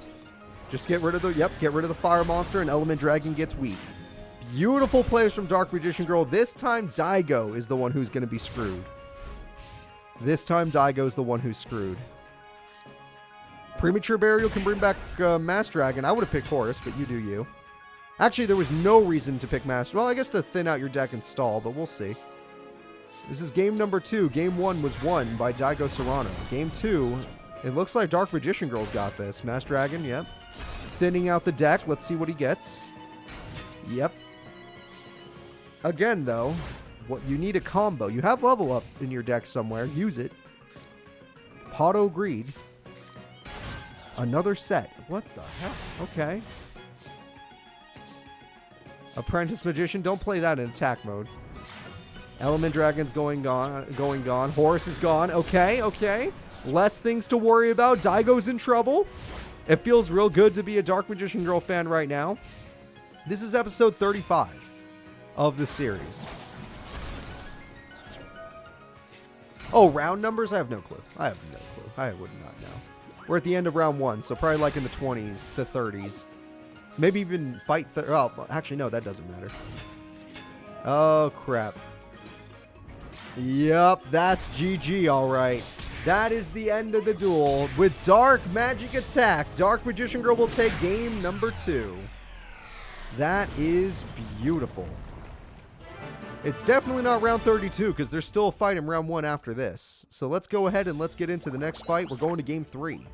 Just get rid of the, get rid of the fire monster and Element Dragon gets weak. Beautiful plays from Dark Magician Girl. This time, Daigo is the one who's going to be screwed. This time, Daigo's the one who's screwed. Premature Burial can bring back Mass Dragon. I would have picked Horus, but you do you. Actually, there was no reason to pick Mass. Well, I guess to thin out your deck and stall, but we'll see. This is game number 2. Game 1 was won by Daigo Serrano. Game 2, it looks like Dark Magician Girl's got this. Mass Dragon, yep. Thinning out the deck. Let's see what he gets. Yep. Again, though, what you need a combo. You have level up in your deck somewhere. Use it. Potto Greed. Another set. What the hell? Okay. Apprentice Magician. Don't play that in attack mode. Element Dragon's going gone. Horus is gone. Okay, okay. Less things to worry about. Daigo's in trouble. It feels real good to be a Dark Magician Girl fan right now. This is episode 35 of the series. Oh, round numbers? I have no clue. I have no clue. I would not know. We're at the end of round 1, so probably like in the 20s to 30s. Maybe even fight... oh, actually, no, that doesn't matter. Oh, crap. Yup, that's GG, all right. That is the end of the duel. With Dark Magic Attack, Dark Magician Girl will take game number 2. That is beautiful. It's definitely not round 32 because there's still a fight in round 1 after this. So let's go ahead and let's get into the next fight. We're going to game 3.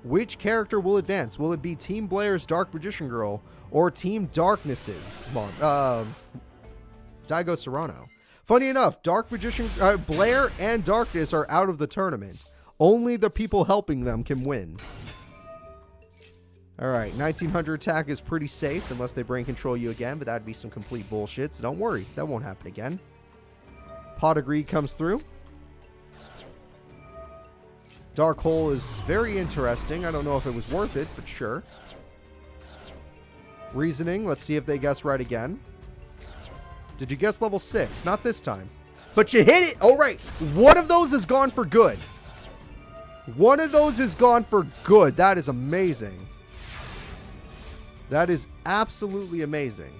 Which character will advance? Will it be Team Blair's Dark Magician Girl or Team Darkness's Daigo Serrano? Funny enough, Dark Magician Blair and Darkness are out of the tournament. Only the people helping them can win. Alright, 1900 attack is pretty safe unless they brain control you again, but that'd be some complete bullshit, so don't worry, that won't happen again. Pot of Greed comes through. Dark Hole is very interesting. I don't know if it was worth it, but sure. Reasoning, let's see if they guess right again. Did you guess level 6? Not this time. But you hit it! Alright, one of those is gone for good. One of those is gone for good. That is amazing. That is absolutely amazing.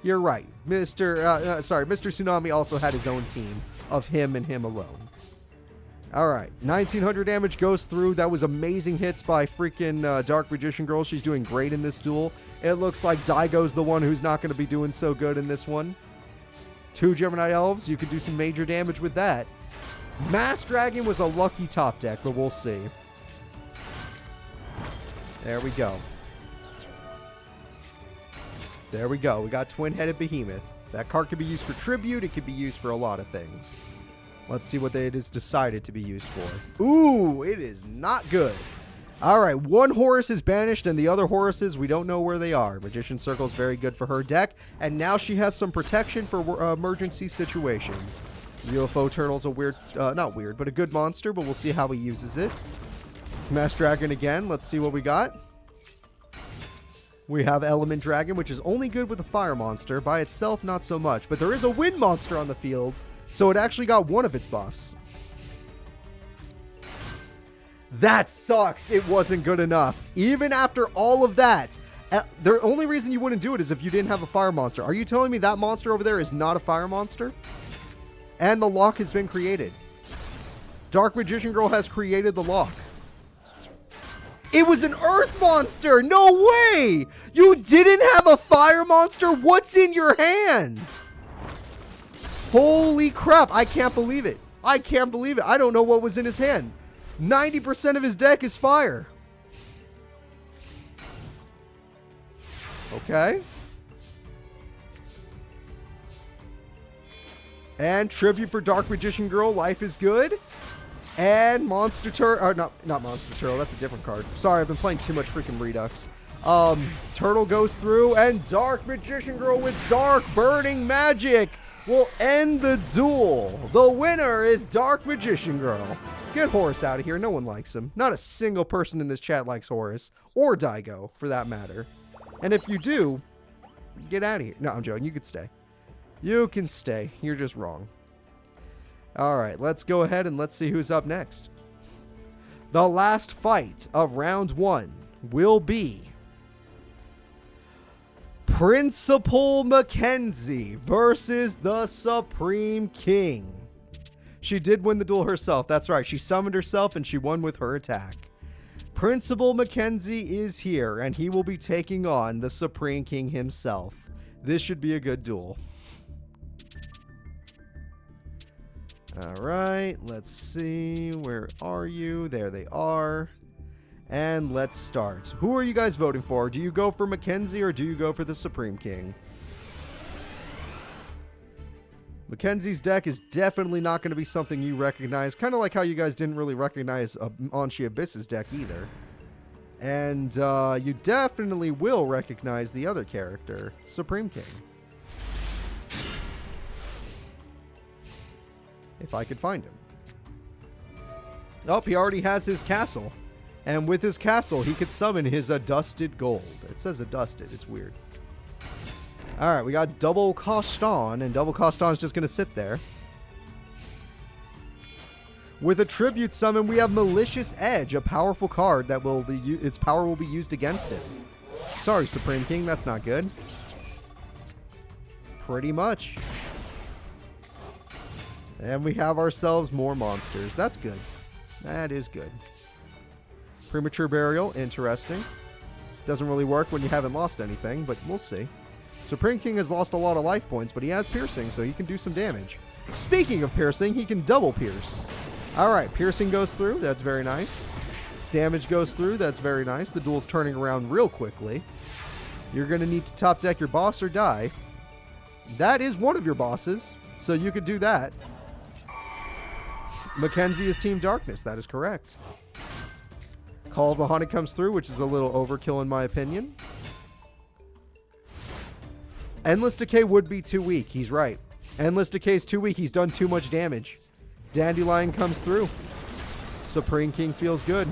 You're right. Mr. Tsunami also had his own team of him and him alone. Alright, 1900 damage goes through. That was amazing hits by freaking Dark Magician Girl. She's doing great in this duel. It looks like Daigo's the one who's not going to be doing so good in this one. 2 Gemini Elves, you could do some major damage with that. Mass Dragon was a lucky top deck, but we'll see. There we go. There we go. We got Twin-Headed Behemoth. That card can be used for tribute. It could be used for a lot of things. Let's see what it is decided to be used for. Ooh, it is not good. All right, one Horus is banished, and the other Horuses, we don't know where they are. Magician Circle is very good for her deck, and now she has some protection for emergency situations. UFO Turtle's a weird, not weird, but a good monster, but we'll see how he uses it. Mass Dragon again. Let's see what we got. We have Element Dragon, which is only good with a fire monster. By itself, not so much, but there is a wind monster on the field, so it actually got one of its buffs. That sucks. It wasn't good enough. Even after all of that, the only reason you wouldn't do it is if you didn't have a fire monster. Are you telling me that monster over there is not a fire monster? And the lock has been created. Dark Magician Girl has created the lock. It was an earth monster. No way. You didn't have a fire monster. What's in your hand? Holy crap. I can't believe it. I can't believe it. I don't know what was in his hand. 90% of his deck is fire. Okay. And tribute for Dark Magician Girl, Life is Good. And Monster Turtle, or not Monster Turtle, that's a different card. Sorry, I've been playing too much freaking Redux. Turtle goes through, and Dark Magician Girl with Dark Burning Magic will end the duel. The winner is Dark Magician Girl. Get Horus out of here. No one likes him. Not a single person in this chat likes Horus. Or Daigo, for that matter. And if you do, get out of here. No, I'm joking. You can stay. You can stay. You're just wrong. Alright, let's go ahead and let's see who's up next. The last fight of round 1 will be Principal McKenzie versus the Supreme King. She did win the duel herself. That's right. She summoned herself and she won with her attack. Principal McKenzie is here and he will be taking on the Supreme King himself. This should be a good duel. Alright, let's see. Where are you? There they are. And let's start. Who are you guys voting for? Do you go for McKenzie or do you go for the Supreme King? McKenzie's deck is definitely not going to be something you recognize. Kind of like how you guys didn't really recognize Anshi Abyss's deck either. And you definitely will recognize the other character, Supreme King. If I could find him. Oh, he already has his castle. And with his castle, he could summon his Adusted Gold. It says Adusted. It's weird. Alright, we got Double Coston, and Double Coston is just going to sit there. With a Tribute Summon, we have Malicious Edge, a powerful card that will be its power will be used against it. Sorry, Supreme King, that's not good. Pretty much. And we have ourselves more monsters. That's good. That is good. Premature Burial, interesting. Doesn't really work when you haven't lost anything, but we'll see. Supreme King has lost a lot of life points, but he has Piercing, so he can do some damage. Speaking of Piercing, he can double Pierce. Alright, Piercing goes through. That's very nice. Damage goes through. That's very nice. The duel's turning around real quickly. You're going to need to top deck your boss or die. That is one of your bosses, so you could do that. McKenzie is Team Darkness. That is correct. Call of the Haunted comes through, which is a little overkill in my opinion. Endless Decay would be too weak. He's right. Endless Decay is too weak. He's done too much damage. Dandelion comes through. Supreme King feels good.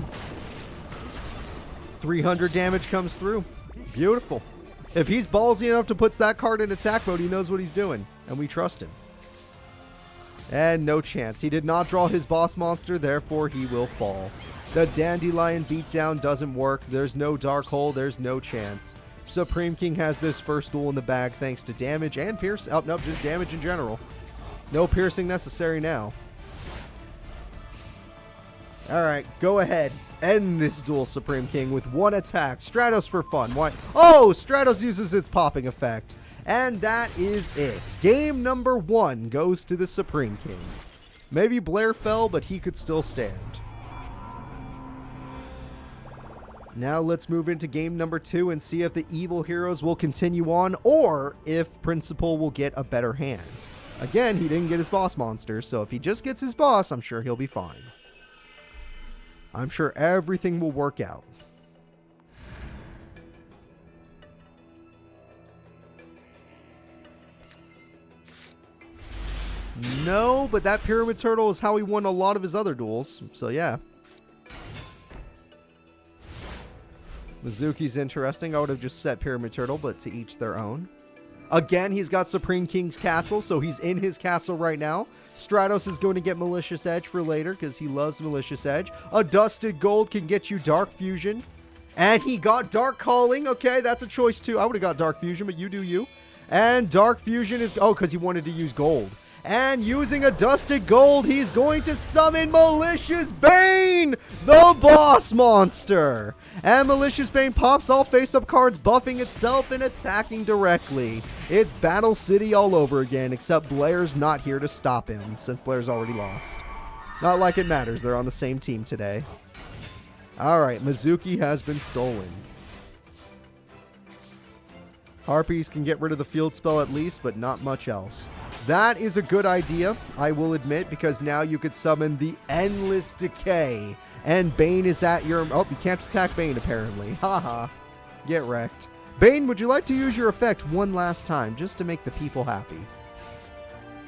300 damage comes through. Beautiful. If he's ballsy enough to put that card in attack mode, he knows what he's doing. And we trust him. And no chance. He did not draw his boss monster, therefore he will fall. The Dandelion beatdown doesn't work. There's no Dark Hole. There's no chance. Supreme King has this first duel in the bag thanks to damage and pierce. Oh, nope, just damage in general. No piercing necessary now. Alright, go ahead. End this duel, Supreme King, with one attack. Stratos for fun. Why? Oh, Stratos uses its popping effect. And that is it. Game number 1 goes to the Supreme King. Maybe Blair fell, but he could still stand. Now let's move into game number 2 and see if the evil heroes will continue on or if Principal will get a better hand. Again, he didn't get his boss monster, so if he just gets his boss, I'm sure he'll be fine. I'm sure everything will work out. No, but that Pyramid Turtle is how he won a lot of his other duels, so yeah. Mizuki's interesting. I would have just set Pyramid Turtle, but to each their own. Again, he's got Supreme King's castle, so he's in his castle right now. Stratos is going to get Malicious Edge for later because he loves Malicious Edge. Adusted Gold can get you Dark Fusion. And he got Dark Calling. Okay, that's a choice too. I would have got Dark Fusion, but you do you. And Dark Fusion is... Oh, because he wanted to use gold. And using Adusted Gold, he's going to summon Malicious Bane, the boss monster. And Malicious Bane pops all face-up cards, buffing itself and attacking directly. It's Battle City all over again, except Blair's not here to stop him, since Blair's already lost. Not like it matters, they're on the same team today. Alright, Mizuki has been stolen. Harpies can get rid of the field spell at least, but not much else. That is a good idea, I will admit, because now you could summon the Endless Decay. And Bane is at your... Oh, you can't attack Bane, apparently. Haha. Get wrecked. Bane, would you like to use your effect one last time, just to make the people happy?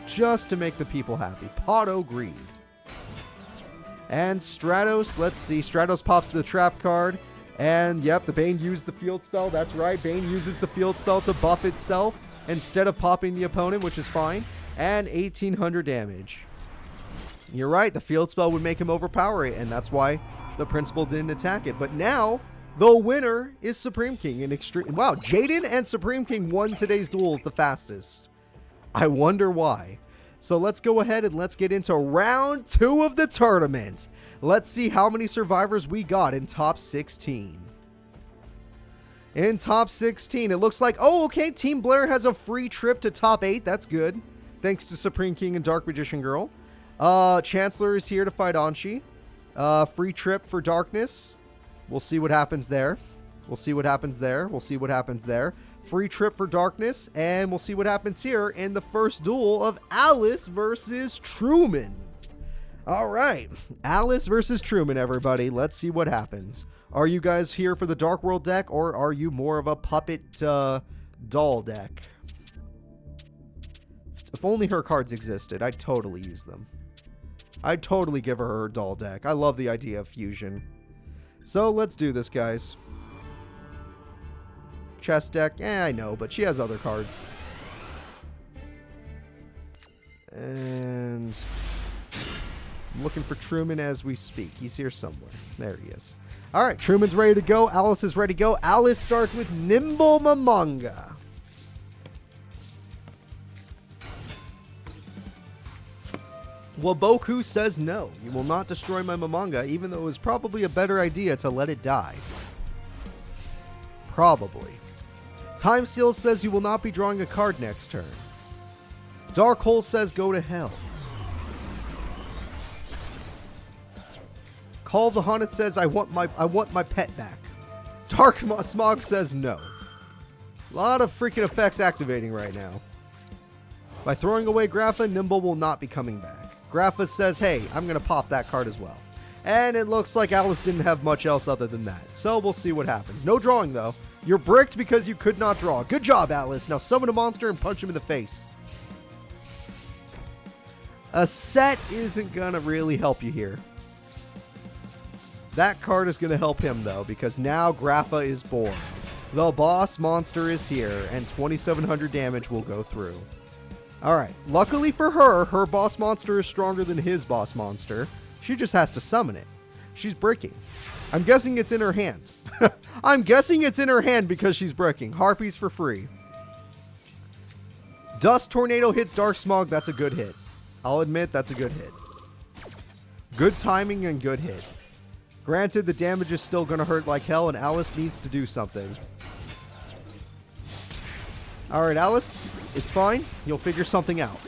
Just to make the people happy. Potto Greed. And Stratos, let's see. Stratos pops the trap card. And, yep, the Bane used the field spell. That's right. Bane uses the field spell to buff itself instead of popping the opponent, which is fine. And 1800 damage. You're right. The field spell would make him overpower it, and that's why the principal didn't attack it. But now, the winner is Supreme King in extreme... Wow, Jaden and Supreme King won today's duels the fastest. I wonder why. So let's go ahead and let's get into round 2 of the tournament. Let's see how many survivors we got in top 16. In top 16, it looks like... Oh, okay, Team Blair has a free trip to top 8. That's good. Thanks to Supreme King and Dark Magician Girl. Chancellor is here to fight Anshi. Free trip for Darkness. We'll see what happens there. We'll see what happens there. We'll see what happens there. Free trip for Darkness. And we'll see what happens here in the first duel of Alice versus Truman. All right. Alice versus Truman, everybody. Let's see what happens. Are you guys here for the Dark World deck, or are you more of a puppet doll deck? If only her cards existed, I'd totally use them. I'd totally give her doll deck. I love the idea of fusion. So let's do this, guys. Chess deck, I know, but she has other cards. And I'm looking for Truman as we speak. He's here somewhere. There he is. All right, Truman's ready to go. Alice is ready to go. Alice starts with Nimble Mamanga. Waboku says no. You will not destroy my Mamanga, even though it was probably a better idea to let it die. Probably. Time Seal says you will not be drawing a card next turn. Dark Hole says go to hell. Call of the Haunted says I want my pet back. Dark Smog says no. A lot of freaking effects activating right now. By throwing away Grapha, Nimble will not be coming back. Grapha says, hey, I'm going to pop that card as well. And it looks like Alice didn't have much else other than that. So we'll see what happens. No drawing, though. You're bricked because you could not draw. Good job, Alice. Now summon a monster and punch him in the face. A set isn't going to really help you here. That card is going to help him, though, because now Grapha is born. The boss monster is here, and 2,700 damage will go through. Alright, luckily for her, her boss monster is stronger than his boss monster. She just has to summon it. She's bricking. I'm guessing it's in her hand. I'm guessing it's in her hand because she's bricking. Harpies for free. Dust Tornado hits Dark Smog. That's a good hit. I'll admit that's a good hit. Good timing and good hit. Granted, the damage is still going to hurt like hell, and Alice needs to do something. Alright, Alice, it's fine. You'll figure something out.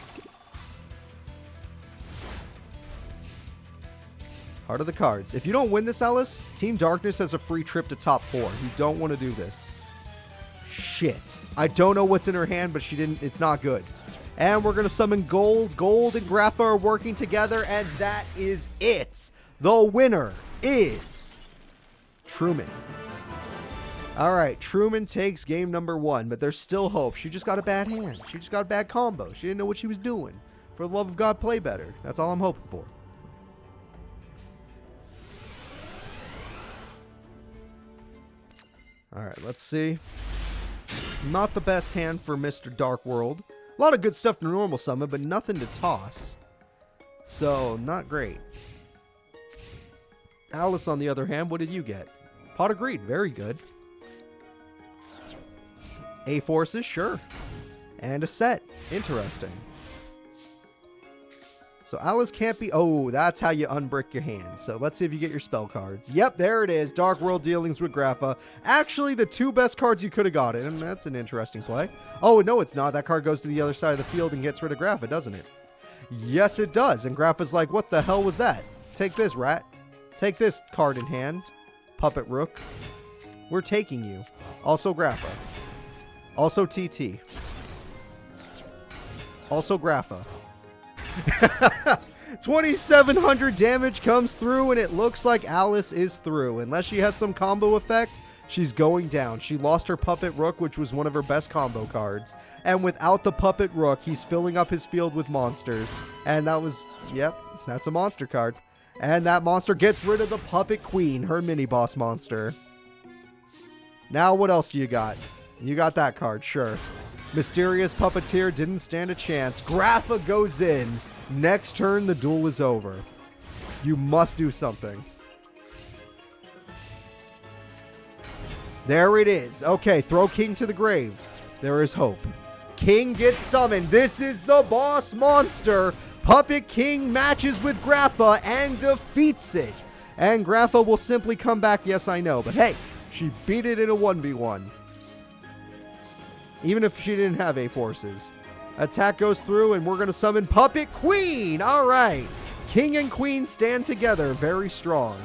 Heart of the cards. If you don't win this, Alice, Team Darkness has a free trip to top 4. You don't want to do this. Shit. I don't know what's in her hand, but she didn't. It's not good. And we're going to summon Gold. Gold and Grapha are working together, and that is it. The winner is Truman. All right, Truman takes game number 1, but there's still hope. She just got a bad hand. She just got a bad combo. She didn't know what she was doing. For the love of God, play better. That's all I'm hoping for. All right, let's see. Not the best hand for Mr. Dark World. A lot of good stuff to normal summon, but nothing to toss. So, not great. Alice, on the other hand, what did you get? Pot of Greed, very good. A-Forces, sure. And a set. Interesting. So Alice can't be... Oh, that's how you unbrick your hand. So let's see if you get your spell cards. Yep, there it is. Dark World Dealings with Grapha. Actually, the 2 best cards you could have gotten. And that's an interesting play. Oh, no, it's not. That card goes to the other side of the field and gets rid of Grapha, doesn't it? Yes, it does. And Grapha's like, what the hell was that? Take this, rat. Take this card in hand. Puppet Rook. We're taking you. Also Grapha. Also TT. Also Grapha. 2,700 damage comes through, and it looks like Alice is through. Unless she has some combo effect, she's going down. She lost her Puppet Rook, which was one of her best combo cards. And without the Puppet Rook, he's filling up his field with monsters. And that was, yep, that's a monster card. And that monster gets rid of the Puppet Queen, her mini-boss monster. Now what else do you got? You got that card, sure. Mysterious Puppeteer didn't stand a chance. Grapha goes in. Next turn, the duel is over. You must do something. There it is. Okay, throw King to the grave. There is hope. King gets summoned. This is the boss monster. Puppet King matches with Grapha and defeats it. And Grapha will simply come back. Yes, I know. But hey, she beat it in a 1v1. Even if she didn't have A-forces. Attack goes through, and we're going to summon Puppet Queen. All right. King and Queen stand together. Very strong.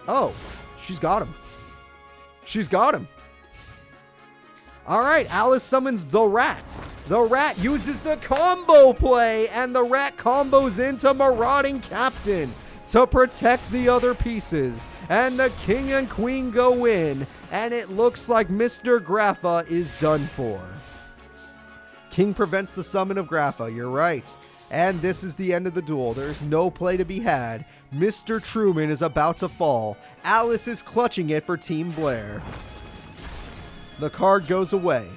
Oh, she's got him. She's got him. All right. Alice summons the rat. The rat uses the combo play, and the rat combos into Marauding Captain to protect the other pieces. And the King and Queen go in, and it looks like Mr. Grapha is done for. King prevents the summon of Grapha, you're right. And this is the end of the duel. There's no play to be had. Mr. Truman is about to fall. Alice is clutching it for Team Blair. The card goes away.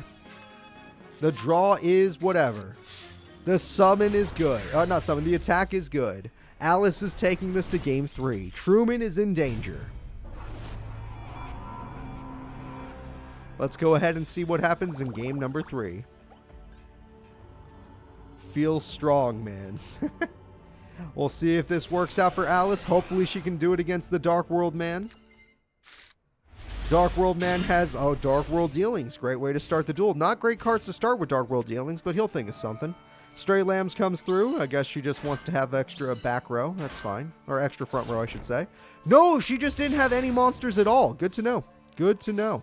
The draw is whatever. The summon is good. Not summon, the attack is good. Alice is taking this to game 3. Truman is in danger. Let's go ahead and see what happens in game number 3. Feels strong, man. We'll see if this works out for Alice. Hopefully she can do it against the Dark World Man. Dark World Man has, Dark World Dealings. Great way to start the duel. Not great cards to start with Dark World Dealings, but he'll think of something. Stray Lambs comes through. I guess she just wants to have extra back row. That's fine. Or extra front row, I should say. No, she just didn't have any monsters at all. Good to know. Good to know.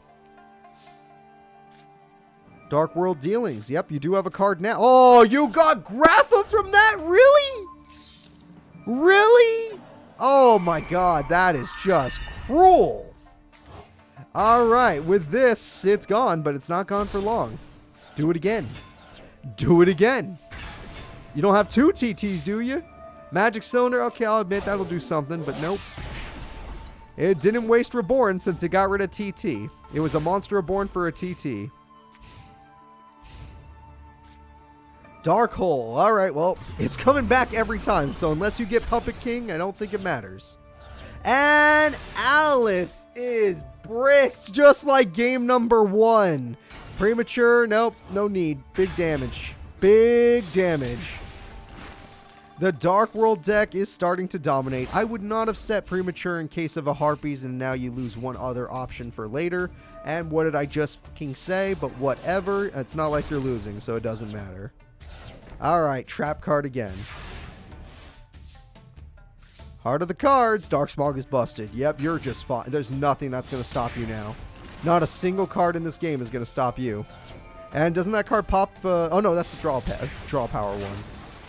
Dark World Dealings. Yep, you do have a card now. Oh, you got Grapha from that? Really? Really? Oh my god, that is just cruel. Alright, with this, it's gone, but it's not gone for long. Do it again. Do it again. You don't have 2 TTs, do you? Magic Cylinder, okay, I'll admit that'll do something, but nope. It didn't waste Reborn since it got rid of TT. It was a Monster Reborn for a TT. Dark Hole. Alright, well, it's coming back every time, so unless you get Puppet King, I don't think it matters. And Alice is bricked just like game number 1. Premature, nope, no need. Big damage. Big damage. The Dark World deck is starting to dominate. I would not have set Premature in case of a Harpies, and now you lose one other option for later. And what did I just fucking say? But whatever, it's not like you're losing, so it doesn't matter. Alright, trap card again. Heart of the cards. Dark Smog is busted. Yep, you're just fine. There's nothing that's going to stop you now. Not a single card in this game is going to stop you. And doesn't that card pop? Oh, no, that's the draw power one.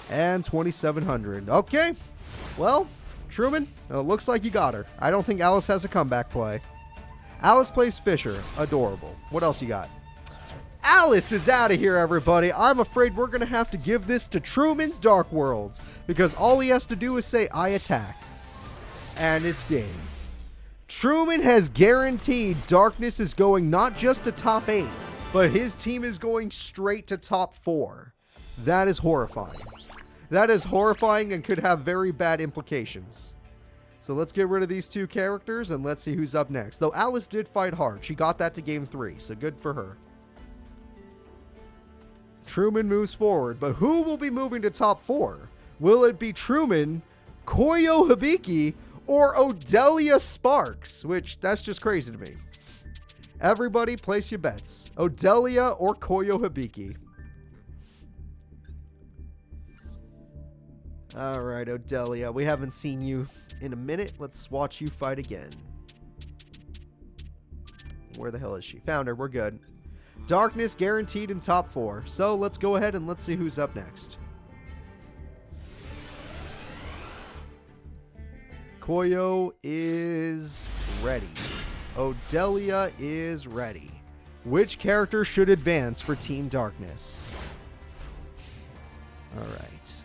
And 2,700. Okay. Well, Truman, it looks like you got her. I don't think Alice has a comeback play. Alice plays Fisher. Adorable. What else you got? Alice is out of here, everybody. I'm afraid we're going to have to give this to Truman's Dark Worlds, because all he has to do is say, I attack. And it's game. Truman has guaranteed Darkness is going not just to top 8, but his team is going straight to top 4. That is horrifying. That is horrifying and could have very bad implications. So let's get rid of these 2 characters and let's see who's up next. Though Alice did fight hard. She got that to game 3, so good for her. Truman moves forward, but who will be moving to top 4? Will it be Truman, Koyo Hibiki, or Odelia Sparks? Which, that's just crazy to me. Everybody, place your bets. Odelia or Koyo Hibiki? Alright, Odelia. We haven't seen you in a minute. Let's watch you fight again. Where the hell is she? Found her. We're good. Darkness guaranteed in top 4. So let's go ahead and let's see who's up next. Koyo is ready. Odelia is ready. Which character should advance for Team Darkness? Alright.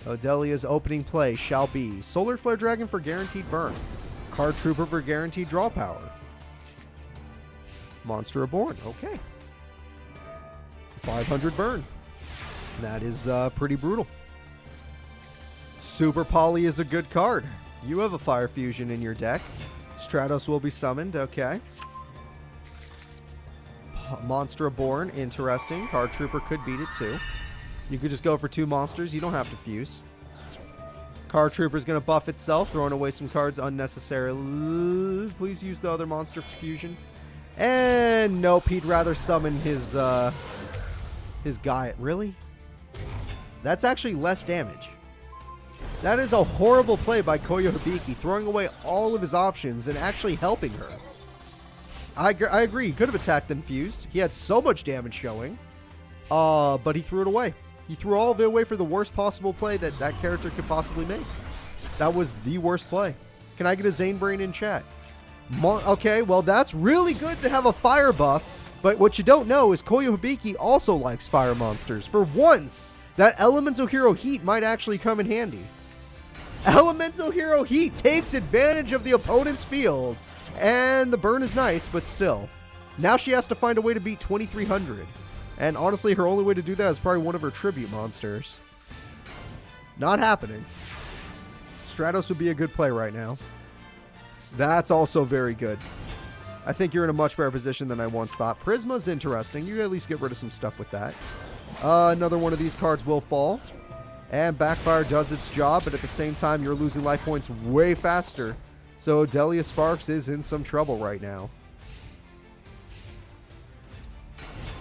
Odelia's opening play shall be Solar Flare Dragon for guaranteed burn. Card Trooper for guaranteed draw power. Monster Reborn. Okay. 500 burn. That is pretty brutal. Super Poly is a good card. You have a Fire Fusion in your deck. Stratos will be summoned. Okay. Monster Reborn. Interesting. Card Trooper could beat it too. You could just go for 2 monsters. You don't have to fuse. Card Trooper is going to buff itself, throwing away some cards unnecessarily. Please use the other monster for fusion. And nope, he'd rather summon his guy. Really? That's actually less damage. That is a horrible play by Koyo Hibiki, throwing away all of his options and actually helping her. I agree. He could have attacked and fused. He had so much damage showing. But he threw it away. He threw all of it away for the worst possible play that that character could possibly make. That was the worst play. Can I get a Zane Brain in chat? Okay, well, that's really good to have a fire buff. But what you don't know is Koyo Hibiki also likes fire monsters. For once, that Elemental Hero Heat might actually come in handy. Elemental Hero Heat takes advantage of the opponent's field. And the burn is nice, but still. Now she has to find a way to beat 2300. And honestly, her only way to do that is probably one of her tribute monsters. Not happening. Stratos would be a good play right now. That's also very good. I think you're in a much better position than I once thought. Prisma's interesting. You can at least get rid of some stuff with that. Another one of these cards will fall. And Backfire does its job, but at the same time, you're losing life points way faster. So Odelia Sparks is in some trouble right now.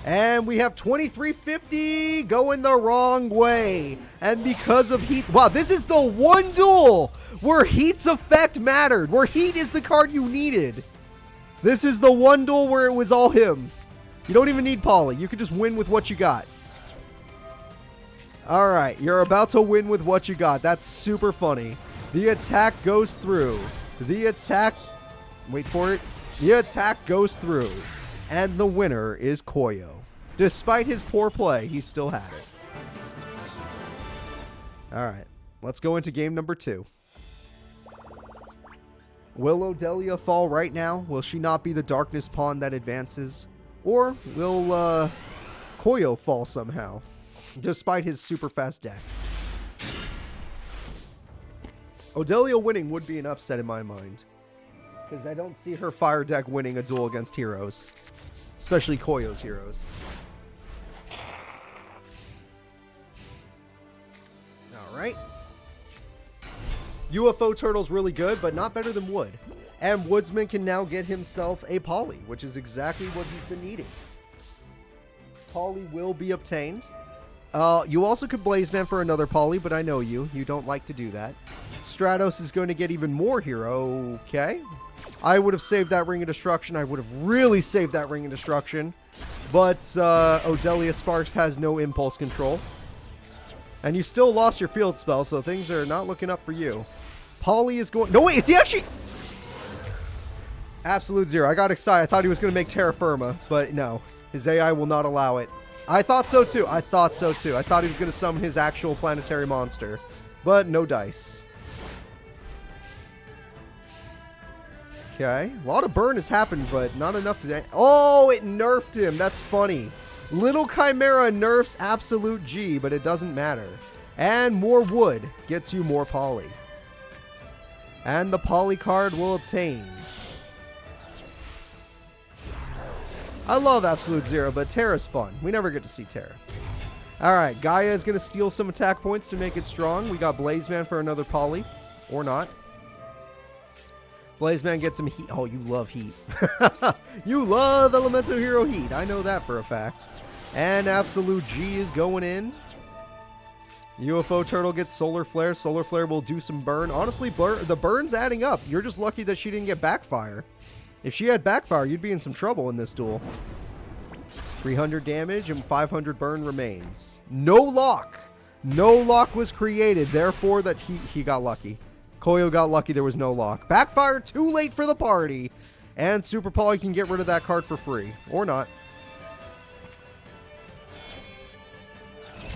And we have 2350 going the wrong way. And because of Heat... Wow, this is the one duel where Heat's effect mattered. Where Heat is the card you needed. This is the one duel where it was all him. You don't even need Poly. You can just win with what you got. Alright, you're about to win with what you got. That's super funny. The attack goes through. The attack... Wait for it. The attack goes through. And the winner is Koyo. Despite his poor play, he still had it. Alright, let's go into game number 2. Will Odelia fall right now? Will she not be the darkness pawn that advances? Or will Koyo fall somehow? Despite his super fast deck. Odelia winning would be an upset in my mind. Because I don't see her fire deck winning a duel against heroes. Especially Koyo's heroes. Alright. UFO Turtle's really good, but not better than Wood. And Woodsman can now get himself a Poly, which is exactly what he's been needing. Poly will be obtained. You also could Blazeman for another Poly, but I know you. You don't like to do that. Stratos is going to get even more hero. Okay. I would have saved that Ring of Destruction. I would have really saved that Ring of Destruction. But Odelia Sparks has no impulse control. And you still lost your field spell, so things are not looking up for you. Poly is going... No, wait, is he actually... Absolute Zero. I got excited. I thought he was going to make Terra Firma, but no. His AI will not allow it. I thought so too. I thought so too. I thought he was going to summon his actual planetary monster. But no dice. Okay. A lot of burn has happened, but not enough to... Oh, it nerfed him. That's funny. Little Chimera nerfs Absolute G, but it doesn't matter. And more wood gets you more Poly. And the Poly card will obtain. I love Absolute Zero, but Terra's fun. We never get to see Terra. Alright, Gaia is going to steal some attack points to make it strong. We got Blazeman for another Poly. Or not. Blazeman gets some heat. Oh, you love heat. You love Elemental Hero Heat. I know that for a fact. And Absolute G is going in. UFO Turtle gets Solar Flare. Solar Flare will do some burn. Honestly, Blair, the burn's adding up. You're just lucky that she didn't get Backfire. If she had backfire, you'd be in some trouble in this duel. 300 damage and 500 burn remains. No lock. No lock was created. Therefore, that he got lucky. Koyo got lucky there was no lock. Backfire too late for the party. And Super Paul, you can get rid of that card for free. Or not.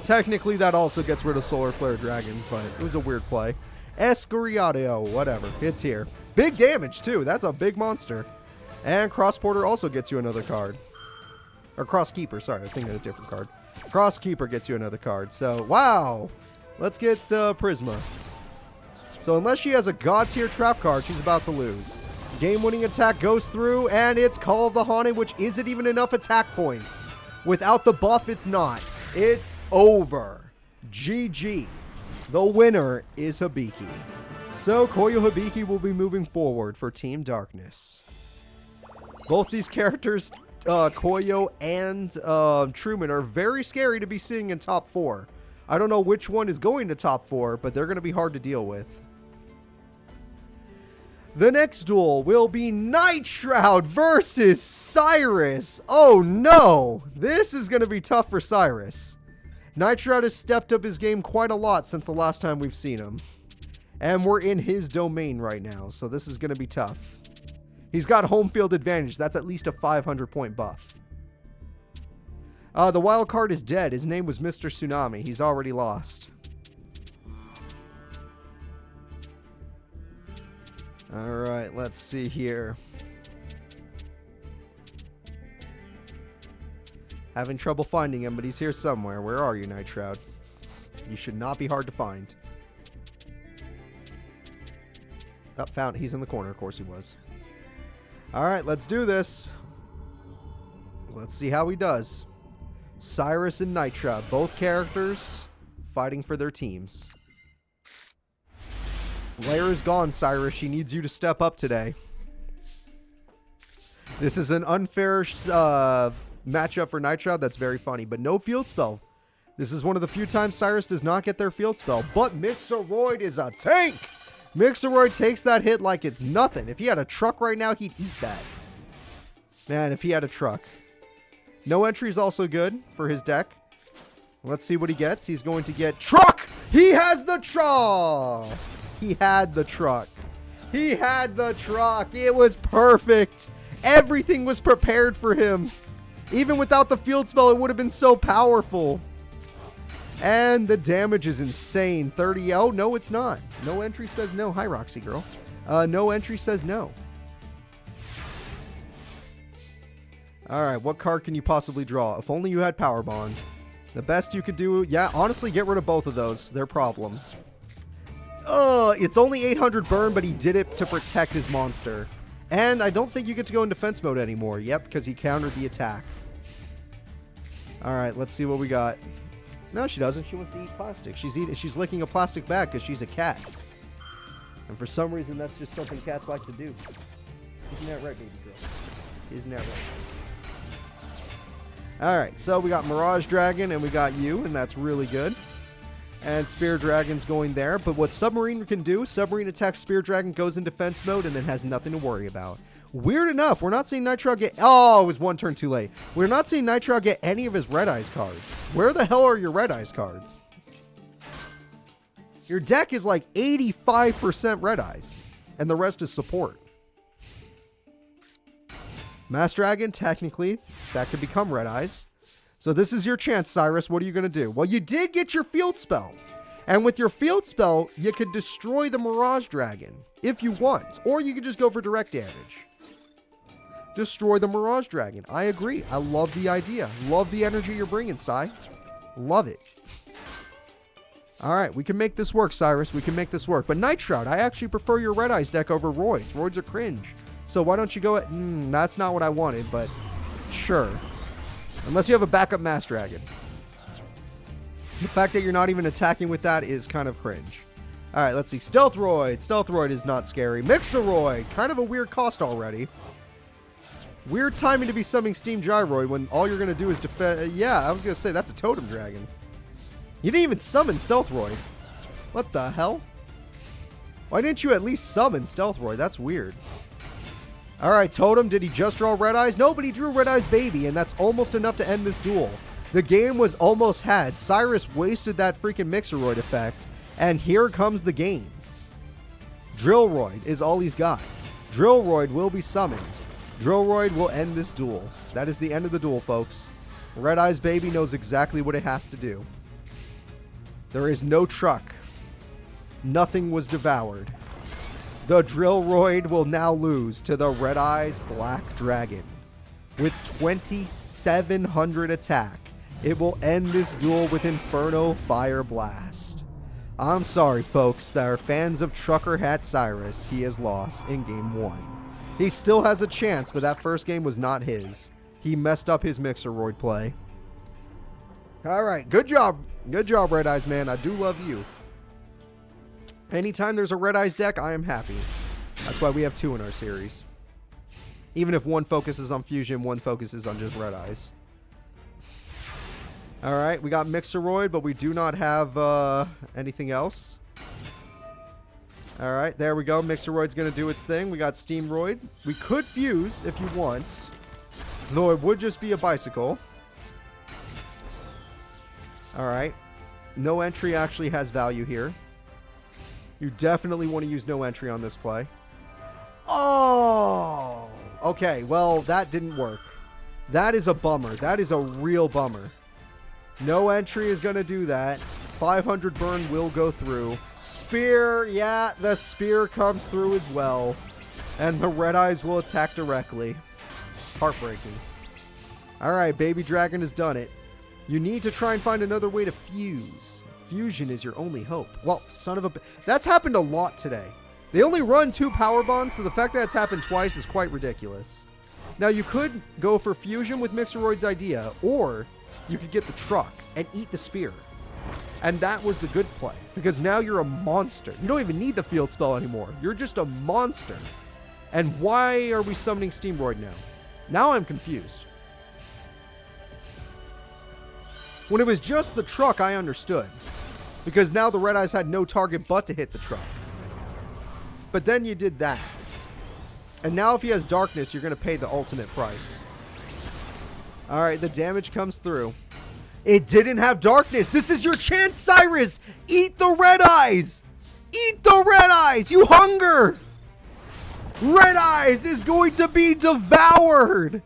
Technically, that also gets rid of Solar Flare Dragon, but it was a weird play. Escoriadio, whatever. It's here. Big damage, too. That's a big monster. And Cross Porter also gets you another card. Or Cross Keeper, sorry. I'm thinking of a different card. Cross Keeper gets you another card. So, wow. Let's get Prisma. So, unless she has a God tier trap card, she's about to lose. Game-winning attack goes through, and it's Call of the Haunted, which isn't even enough attack points. Without the buff, it's not. It's over. GG. The winner is Hibiki. So, Koyo Hibiki will be moving forward for Team Darkness. Both these characters, Koyo and Truman, are very scary to be seeing in top 4. I don't know which one is going to top 4, but they're going to be hard to deal with. The next duel will be Nightshroud versus Cyrus. Oh no! This is going to be tough for Cyrus. Nightshroud has stepped up his game quite a lot since the last time we've seen him. And we're in his domain right now, so this is going to be tough. He's got home field advantage. That's at least a 500 point buff. The wild card is dead. His name was Mr. Tsunami. He's already lost. Alright, let's see here. Having trouble finding him, but he's here somewhere. Where are you, Nightshroud? You should not be hard to find. Oh, found. He's in the corner. Of course he was. Alright, let's do this. Let's see how he does. Cyrus and Nightshroud, both characters fighting for their teams. Blair is gone, Cyrus. She needs you to step up today. This is an unfair matchup for Nightshroud. That's very funny, but no field spell. This is one of the few times Cyrus does not get their field spell, but Mixeroid is a tank. Mixeroid takes that hit like it's nothing. If he had a truck right now, he'd eat that. Man, if he had a truck. No entry is also good for his deck. Let's see what he gets. He's going to get truck. He has the truck. He had the truck. He had the truck. It was perfect. Everything was prepared for him. Even without the field spell, it would have been so powerful. And the damage is insane. 30. Oh, no, it's not. No entry says no. Hi, Roxy girl. No entry says no. All right, what card can you possibly draw? If only you had Power Bond. The best you could do, yeah, honestly, get rid of both of those. They're problems. It's only 800 burn, but he did it to protect his monster. And I don't think you get to go in defense mode anymore. Yep, because he countered the attack. All right, let's see what we got. No, she doesn't. She wants to eat plastic. She's licking a plastic bag because she's a cat. And for some reason, that's just something cats like to do. Isn't that right, baby girl? Isn't that right? All right, so we got Mirage Dragon and we got you, and that's really good. And Spear Dragon's going there. But what Submarine can do, Submarine attacks Spear Dragon, goes in defense mode, and then has nothing to worry about. Weird enough, we're not seeing Nightshroud get... Oh, it was one turn too late. We're not seeing Nightshroud get any of his Red Eyes cards. Where the hell are your Red Eyes cards? Your deck is like 85% Red Eyes, and the rest is support. Mass Dragon, technically, that could become Red Eyes. So this is your chance, Cyrus. What are you going to do? Well, you did get your field spell. And with your field spell, you could destroy the Mirage Dragon if you want. Or you could just go for direct damage. Destroy the Mirage Dragon. I agree. I love the idea. Love the energy you're bringing, Cy. Love it. All right, we can make this work, Cyrus. We can make this work. But Nightshroud, I actually prefer your Red Eyes deck over Roids. Roids are cringe. So why don't you go at... that's not what I wanted, but sure. Unless you have a backup Mass Dragon. The fact that you're not even attacking with that is kind of cringe. All right, let's see. Stealth Roid. Stealth Roid is not scary. Mixeroid. Kind of a weird cost already. Weird timing to be summoning Steam Gyroid when all you're going to do is defend... yeah, I was going to say, that's a Totem Dragon. You didn't even summon Stealth Roid. What the hell? Why didn't you at least summon Stealth Roid? That's weird. Alright, Totem, did he just draw Red Eyes? No, but he drew Red Eyes Baby, and that's almost enough to end this duel. The game was almost had. Cyrus wasted that freaking Mixeroid effect, and here comes the game. Drillroid is all he's got. Drillroid will be summoned. Drillroid will end this duel. That is the end of the duel, folks. Red Eyes Baby knows exactly what it has to do. There is no truck. Nothing was devoured. The Drillroid will now lose to the Red Eyes Black Dragon. With 2,700 attack, it will end this duel with Inferno Fire Blast. I'm sorry, folks, that are fans of Trucker Hat Cyrus. He has lost in Game 1. He still has a chance, but that first game was not his. He messed up his Mixeroid play. Alright, good job. Good job, Red Eyes, man. I do love you. Anytime there's a Red Eyes deck, I am happy. That's why we have 2 in our series. Even if one focuses on Fusion, one focuses on just Red Eyes. Alright, we got Mixeroid, but we do not have anything else. Alright, there we go. Mixeroid's going to do its thing. We got Steamroid. We could fuse if you want. Though it would just be a bicycle. Alright. No entry actually has value here. You definitely want to use no entry on this play. Oh! Okay, well, that didn't work. That is a bummer. That is a real bummer. No entry is going to do that. 500 burn will go through. Spear, yeah, the spear comes through as well. And the Red Eyes will attack directly. Heartbreaking. Alright, Baby Dragon has done it. You need to try and find another way to fuse. Fusion is your only hope. Well, son of a... That's happened a lot today. They only run 2 power bonds, so the fact that it's happened twice is quite ridiculous. Now, you could go for Fusion with Mixeroid's idea, or you could get the truck and eat the spear. And that was the good play, because now you're a monster. You don't even need the field spell anymore. You're just a monster. And why are we summoning Steamroid now? Now I'm confused. When it was just the truck, I understood. Because now the Red Eyes had no target but to hit the truck. But then you did that. And now if he has Darkness, you're going to pay the ultimate price. Alright, the damage comes through. It didn't have Darkness. This is your chance, Cyrus! Eat the Red Eyes! Eat the Red Eyes! You hunger! Red Eyes is going to be devoured!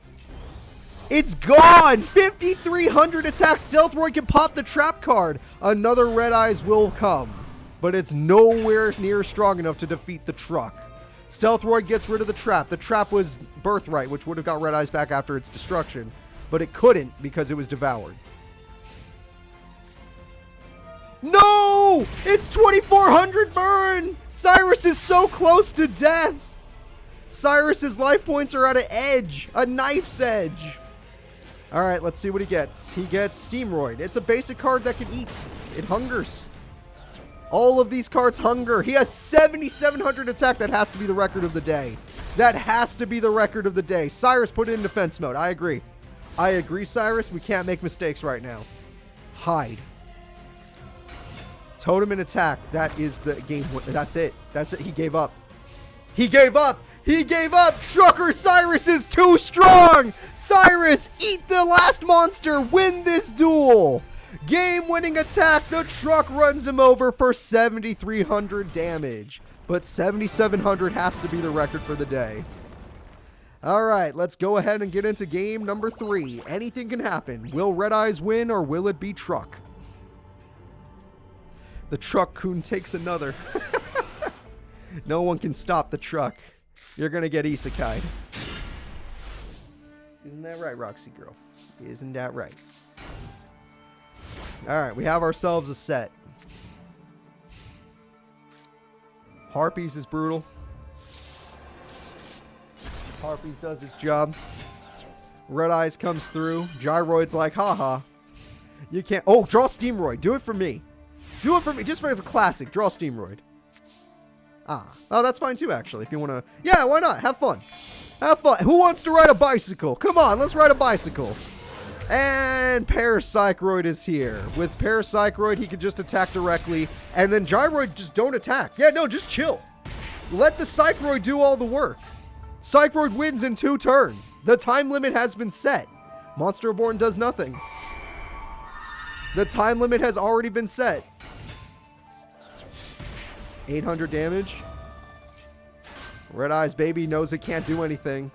It's gone! 5,300 attack. Stealthroid can pop the trap card. Another Red Eyes will come. But it's nowhere near strong enough to defeat the truck. Stealthroid gets rid of the trap. The trap was Birthright, which would have got Red Eyes back after its destruction. But it couldn't because it was devoured. No! It's 2,400 burn! Cyrus is so close to death! Cyrus's life points are at an edge. A knife's edge. Alright, let's see what he gets. He gets Steamroid. It's a basic card that can eat. It hungers. All of these cards hunger. He has 7,700 attack. That has to be the record of the day. That has to be the record of the day. Cyrus put it in defense mode. I agree. I agree, Cyrus. We can't make mistakes right now. Hide. Totem and attack. That is the game. That's it. That's it. He gave up. He gave up. He gave up. Trucker Cyrus is too strong. Cyrus, eat the last monster. Win this duel. Game-winning attack. The truck runs him over for 7,300 damage. But 7,700 has to be the record for the day. All right, let's go ahead and get into game number 3. Anything can happen. Will Red Eyes win or will it be Truck? The Truck-kun takes another. No one can stop the truck. You're going to get isekai'd. Isn't that right, Roxy girl? Isn't that right? Alright, we have ourselves a set. Harpies is brutal. Harpies does its job. Red Eyes comes through. Gyroid's like, haha. You can't... Oh, draw Steamroid. Do it for me. Do it for me. Just for the classic. Draw Steamroid. Ah. Oh, that's fine too, actually. If you want to... Yeah, why not? Have fun. Have fun. Who wants to ride a bicycle? Come on, let's ride a bicycle. And Parapsychroid is here. With Parapsychroid, he can just attack directly. And then Gyroid just don't attack. Yeah, no, just chill. Let the Psychroid do all the work. Cycroid wins in 2 turns. The time limit has been set. Monster Reborn does nothing. The time limit has already been set. 800 damage. Red Eyes baby knows it can't do anything.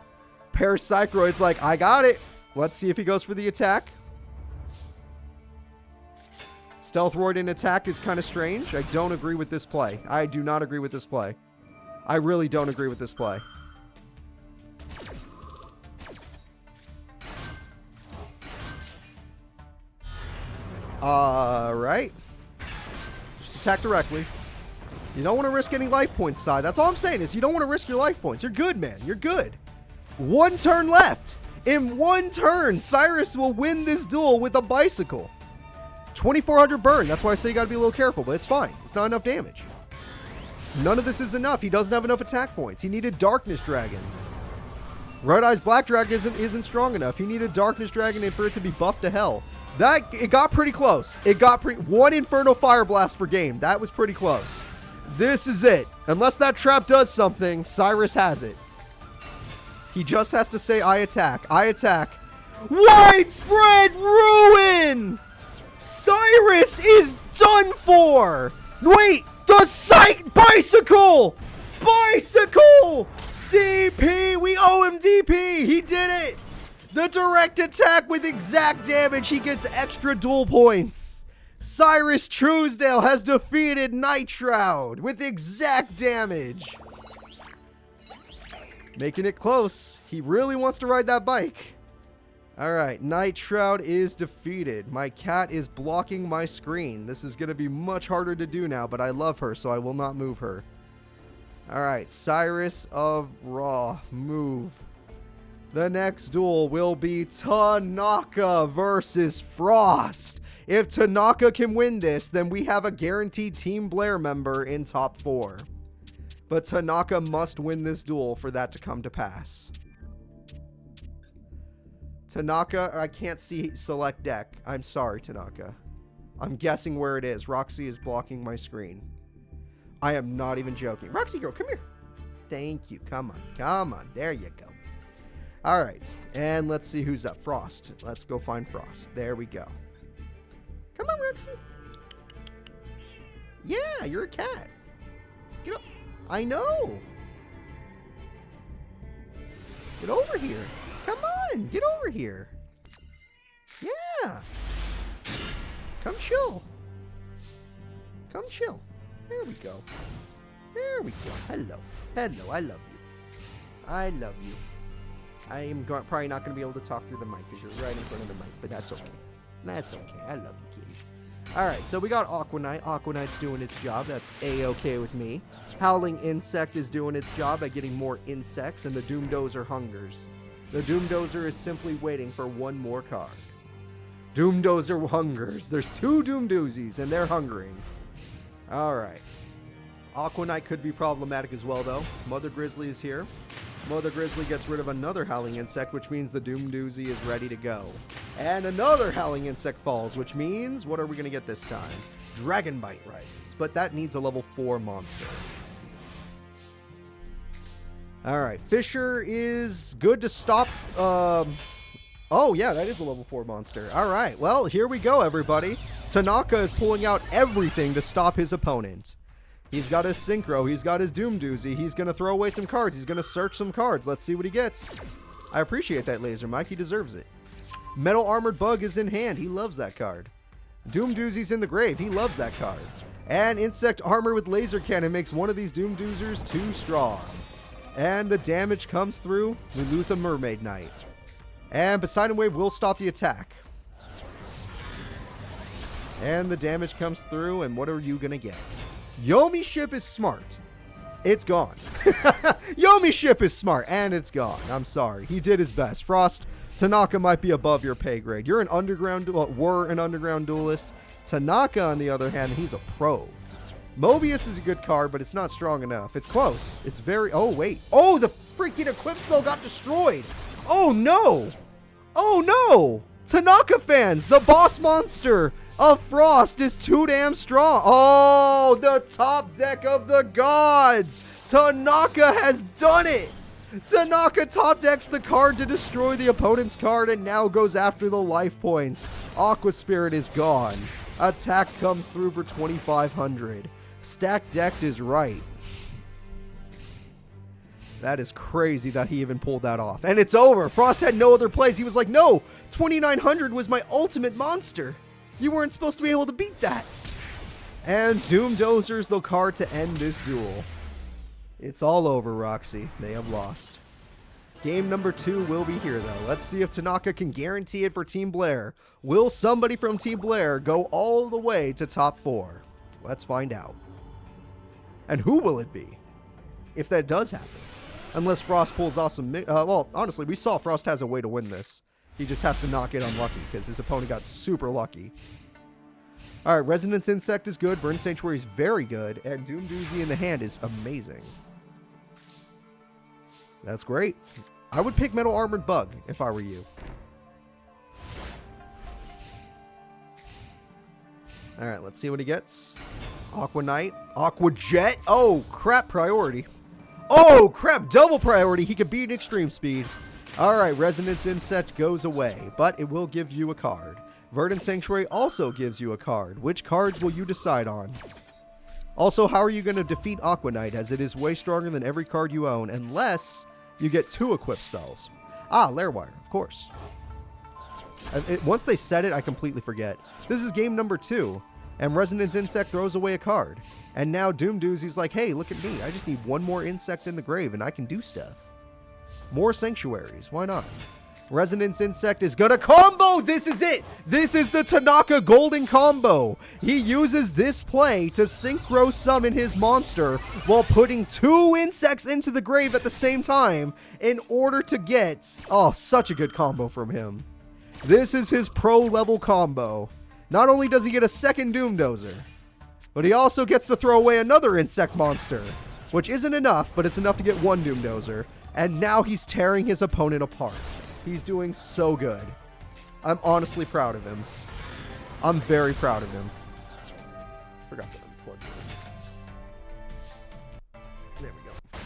Paracycroid's like, I got it. Let's see if he goes for the attack. Stealth Roid in attack is kind of strange. I don't agree with this play. I do not agree with this play. I really don't agree with this play. Alright. Just attack directly. You don't want to risk any life points, Sai. That's all I'm saying is you don't want to risk your life points. You're good, man. You're good. 1 turn left. In 1 turn, Cyrus will win this duel with a bicycle. 2400 burn. That's why I say you got to be a little careful, but it's fine. It's not enough damage. None of this is enough. He doesn't have enough attack points. He needed Darkness Dragon. Red Eyes Black Dragon isn't strong enough. He needed Darkness Dragon and for it to be buffed to hell. It got pretty close. It got one Inferno Fire Blast per game. That was pretty close. This is it. Unless that trap does something, Cyrus has it. He just has to say, I attack. I attack. Widespread ruin! Cyrus is done for! Wait! The bicycle! Bicycle! DP! We owe him DP! He did it! The direct attack with exact damage. He gets extra duel points. Cyrus Truesdale has defeated Nightshroud with exact damage. Making it close. He really wants to ride that bike. Alright, Nightshroud is defeated. My cat is blocking my screen. This is going to be much harder to do now, but I love her, so I will not move her. Alright, Cyrus of Raw, move. The next duel will be Tanaka versus Frost. If Tanaka can win this, then we have a guaranteed Team Blair member in top 4. But Tanaka must win this duel for that to come to pass. Tanaka, I can't see select deck. I'm sorry, Tanaka. I'm guessing where it is. Roxy is blocking my screen. I am not even joking. Roxy girl, come here. Thank you. Come on. Come on. There you go. All right. And let's see who's up. Frost. Let's go find Frost. There we go. Come on, Roxy. Yeah, you're a cat. Get up. I know. Get over here. Come on. Get over here. Yeah. Come chill. Come chill. There we go. There we go. Hello. Hello. I love you. I love you. I am probably not going to be able to talk through the mic because you're right in front of the mic, but that's okay. That's okay. I love you, kitty. Alright, so we got Aquanite. Aquanite's doing its job. That's A-okay with me. Howling Insect is doing its job by getting more insects, and the Doomdozer hungers. The Doomdozer is simply waiting for one more card. Doomdozer hungers. There's 2 Doomdoozies, and they're hungering. Alright. Aquanite could be problematic as well, though. Mother Grizzly is here. Mother Grizzly gets rid of another Howling Insect, which means the Doomdoozy is ready to go. And another Howling Insect falls, which means, what are we going to get this time? Dragon Bite rises, but that needs a level 4 monster. Alright, Fisher is good to stop, oh yeah, that is a level 4 monster. Alright, well, here we go, everybody. Tanaka is pulling out everything to stop his opponent. He's got his Synchro. He's got his Doomdoozy. He's going to throw away some cards. He's going to search some cards. Let's see what he gets. I appreciate that, Laser Mike. He deserves it. Metal Armored Bug is in hand. He loves that card. Doomdoozy's in the grave. He loves that card. And Insect Armor with Laser Cannon makes one of these Doomdoozers too strong. And the damage comes through. We lose a Mermaid Knight. And Poseidon Wave will stop the attack. And the damage comes through. And what are you going to get? Yomi Ship is smart. It's gone. Yomi Ship is smart, and it's gone. I'm sorry. He did his best. Frost, Tanaka might be above your pay grade. You're an underground, were an underground duelist. Tanaka, on the other hand, he's a pro. Mobius is a good card, but it's not strong enough. It's close. It's very... Oh, wait. Oh, the freaking equip spell got destroyed. Oh, no. Oh, no. Tanaka fans, the boss monster of Frost is too damn strong. Oh, the top deck of the gods. Tanaka has done it. Tanaka top decks the card to destroy the opponent's card and now goes after the life points. Aqua Spirit is gone. Attack comes through for 2,500. Stack decked is right. That is crazy that he even pulled that off. And it's over. Frost had no other plays. He was like, no, 2,900 was my ultimate monster. You weren't supposed to be able to beat that. And Doom Dozer's the card to end this duel. It's all over, Roxy. They have lost. Game number 2 will be here, though. Let's see if Tanaka can guarantee it for Team Blair. Will somebody from Team Blair go all the way to top 4? Let's find out. And who will it be? If that does happen. Unless Frost pulls off some... well, honestly, we saw Frost has a way to win this. He just has to not get unlucky because his opponent got super lucky. Alright, Resonance Insect is good. Burn Sanctuary is very good. And Doom Doozy in the hand is amazing. That's great. I would pick Metal Armored Bug if I were you. Alright, let's see what he gets. Aqua Knight. Aqua Jet. Oh, crap, priority. Oh, crap, double priority. He could beat Extreme Speed. Alright, Resonance Insect goes away, but it will give you a card. Verdant Sanctuary also gives you a card. Which cards will you decide on? Also, how are you going to defeat Aqua Knight, as it is way stronger than every card you own, unless you get 2 equip spells. Ah, Lairwire, of course. Once they said it, I completely forget. This is game number 2, and Resonance Insect throws away a card. And now Doom Doozy's like, hey, look at me. I just need one more insect in the grave, and I can do stuff. More Sanctuaries. Why not? Resonance Insect is gonna combo! This is it! This is the Tanaka Golden Combo! He uses this play to Synchro Summon his monster while putting 2 insects into the grave at the same time in order to get... Oh, such a good combo from him. This is his pro level combo. Not only does he get a second Doom Dozer, but he also gets to throw away another insect monster, which isn't enough, but it's enough to get 1 Doom Dozer. And now he's tearing his opponent apart. He's doing so good. I'm honestly proud of him. I'm very proud of him. Forgot to unplug this. There we go.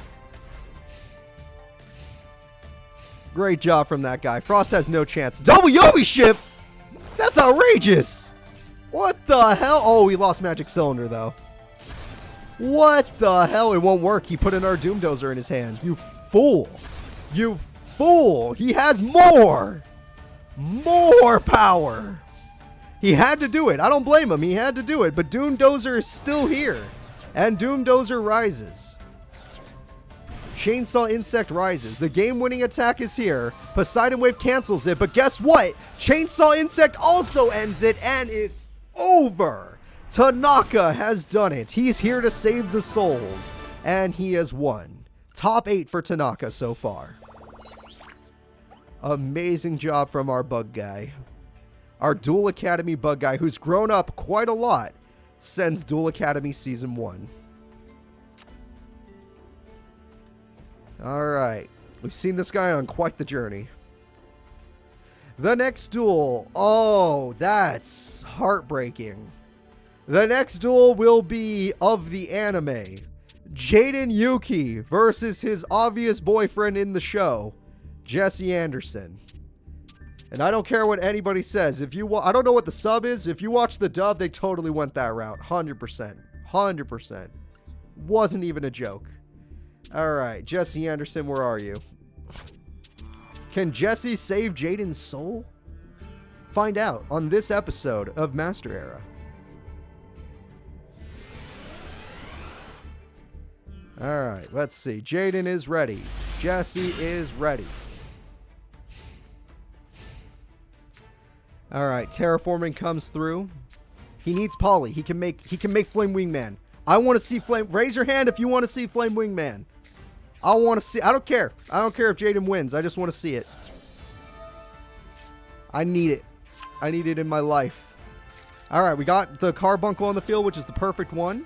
Great job from that guy. Frost has no chance. Double Yobi ship? That's outrageous. What the hell? Oh, he lost Magic Cylinder, though. What the hell? It won't work. He put another Doom Dozer in his hand. You fool. You fool. He has more power. He had to do it. I don't blame him. He had to do it. But Doom Dozer is still here. And Doom Dozer rises. Chainsaw Insect rises. The game-winning attack is here. Poseidon Wave cancels it. But guess what? Chainsaw Insect also ends it. And it's over. Tanaka has done it. He's here to save the souls. And he has won. Top 8 for Tanaka so far. Amazing job from our bug guy. Our Duel Academy bug guy, who's grown up quite a lot since Duel Academy Season 1. Alright. We've seen this guy on quite the journey. The next duel. Oh, that's heartbreaking. The next duel will be of the anime. Jaden Yuki versus his obvious boyfriend in the show, Jesse Anderson. And I don't care what anybody says. If you I don't know what the sub is. If you watch the dub, they totally went that route. 100%. 100%. Wasn't even a joke. Alright, Jesse Anderson, where are you? Can Jesse save Jaden's soul? Find out on this episode of Master Era. Alright, let's see. Jaden is ready. Jesse is ready. Alright, terraforming comes through. He needs Poly. He can make Flame Wingman. I want to see Flame. Raise your hand if you want to see Flame Wingman. I want to see. I don't care. I don't care if Jaden wins. I just want to see it. I need it. I need it in my life. Alright, we got the Carbuncle on the field, which is the perfect one.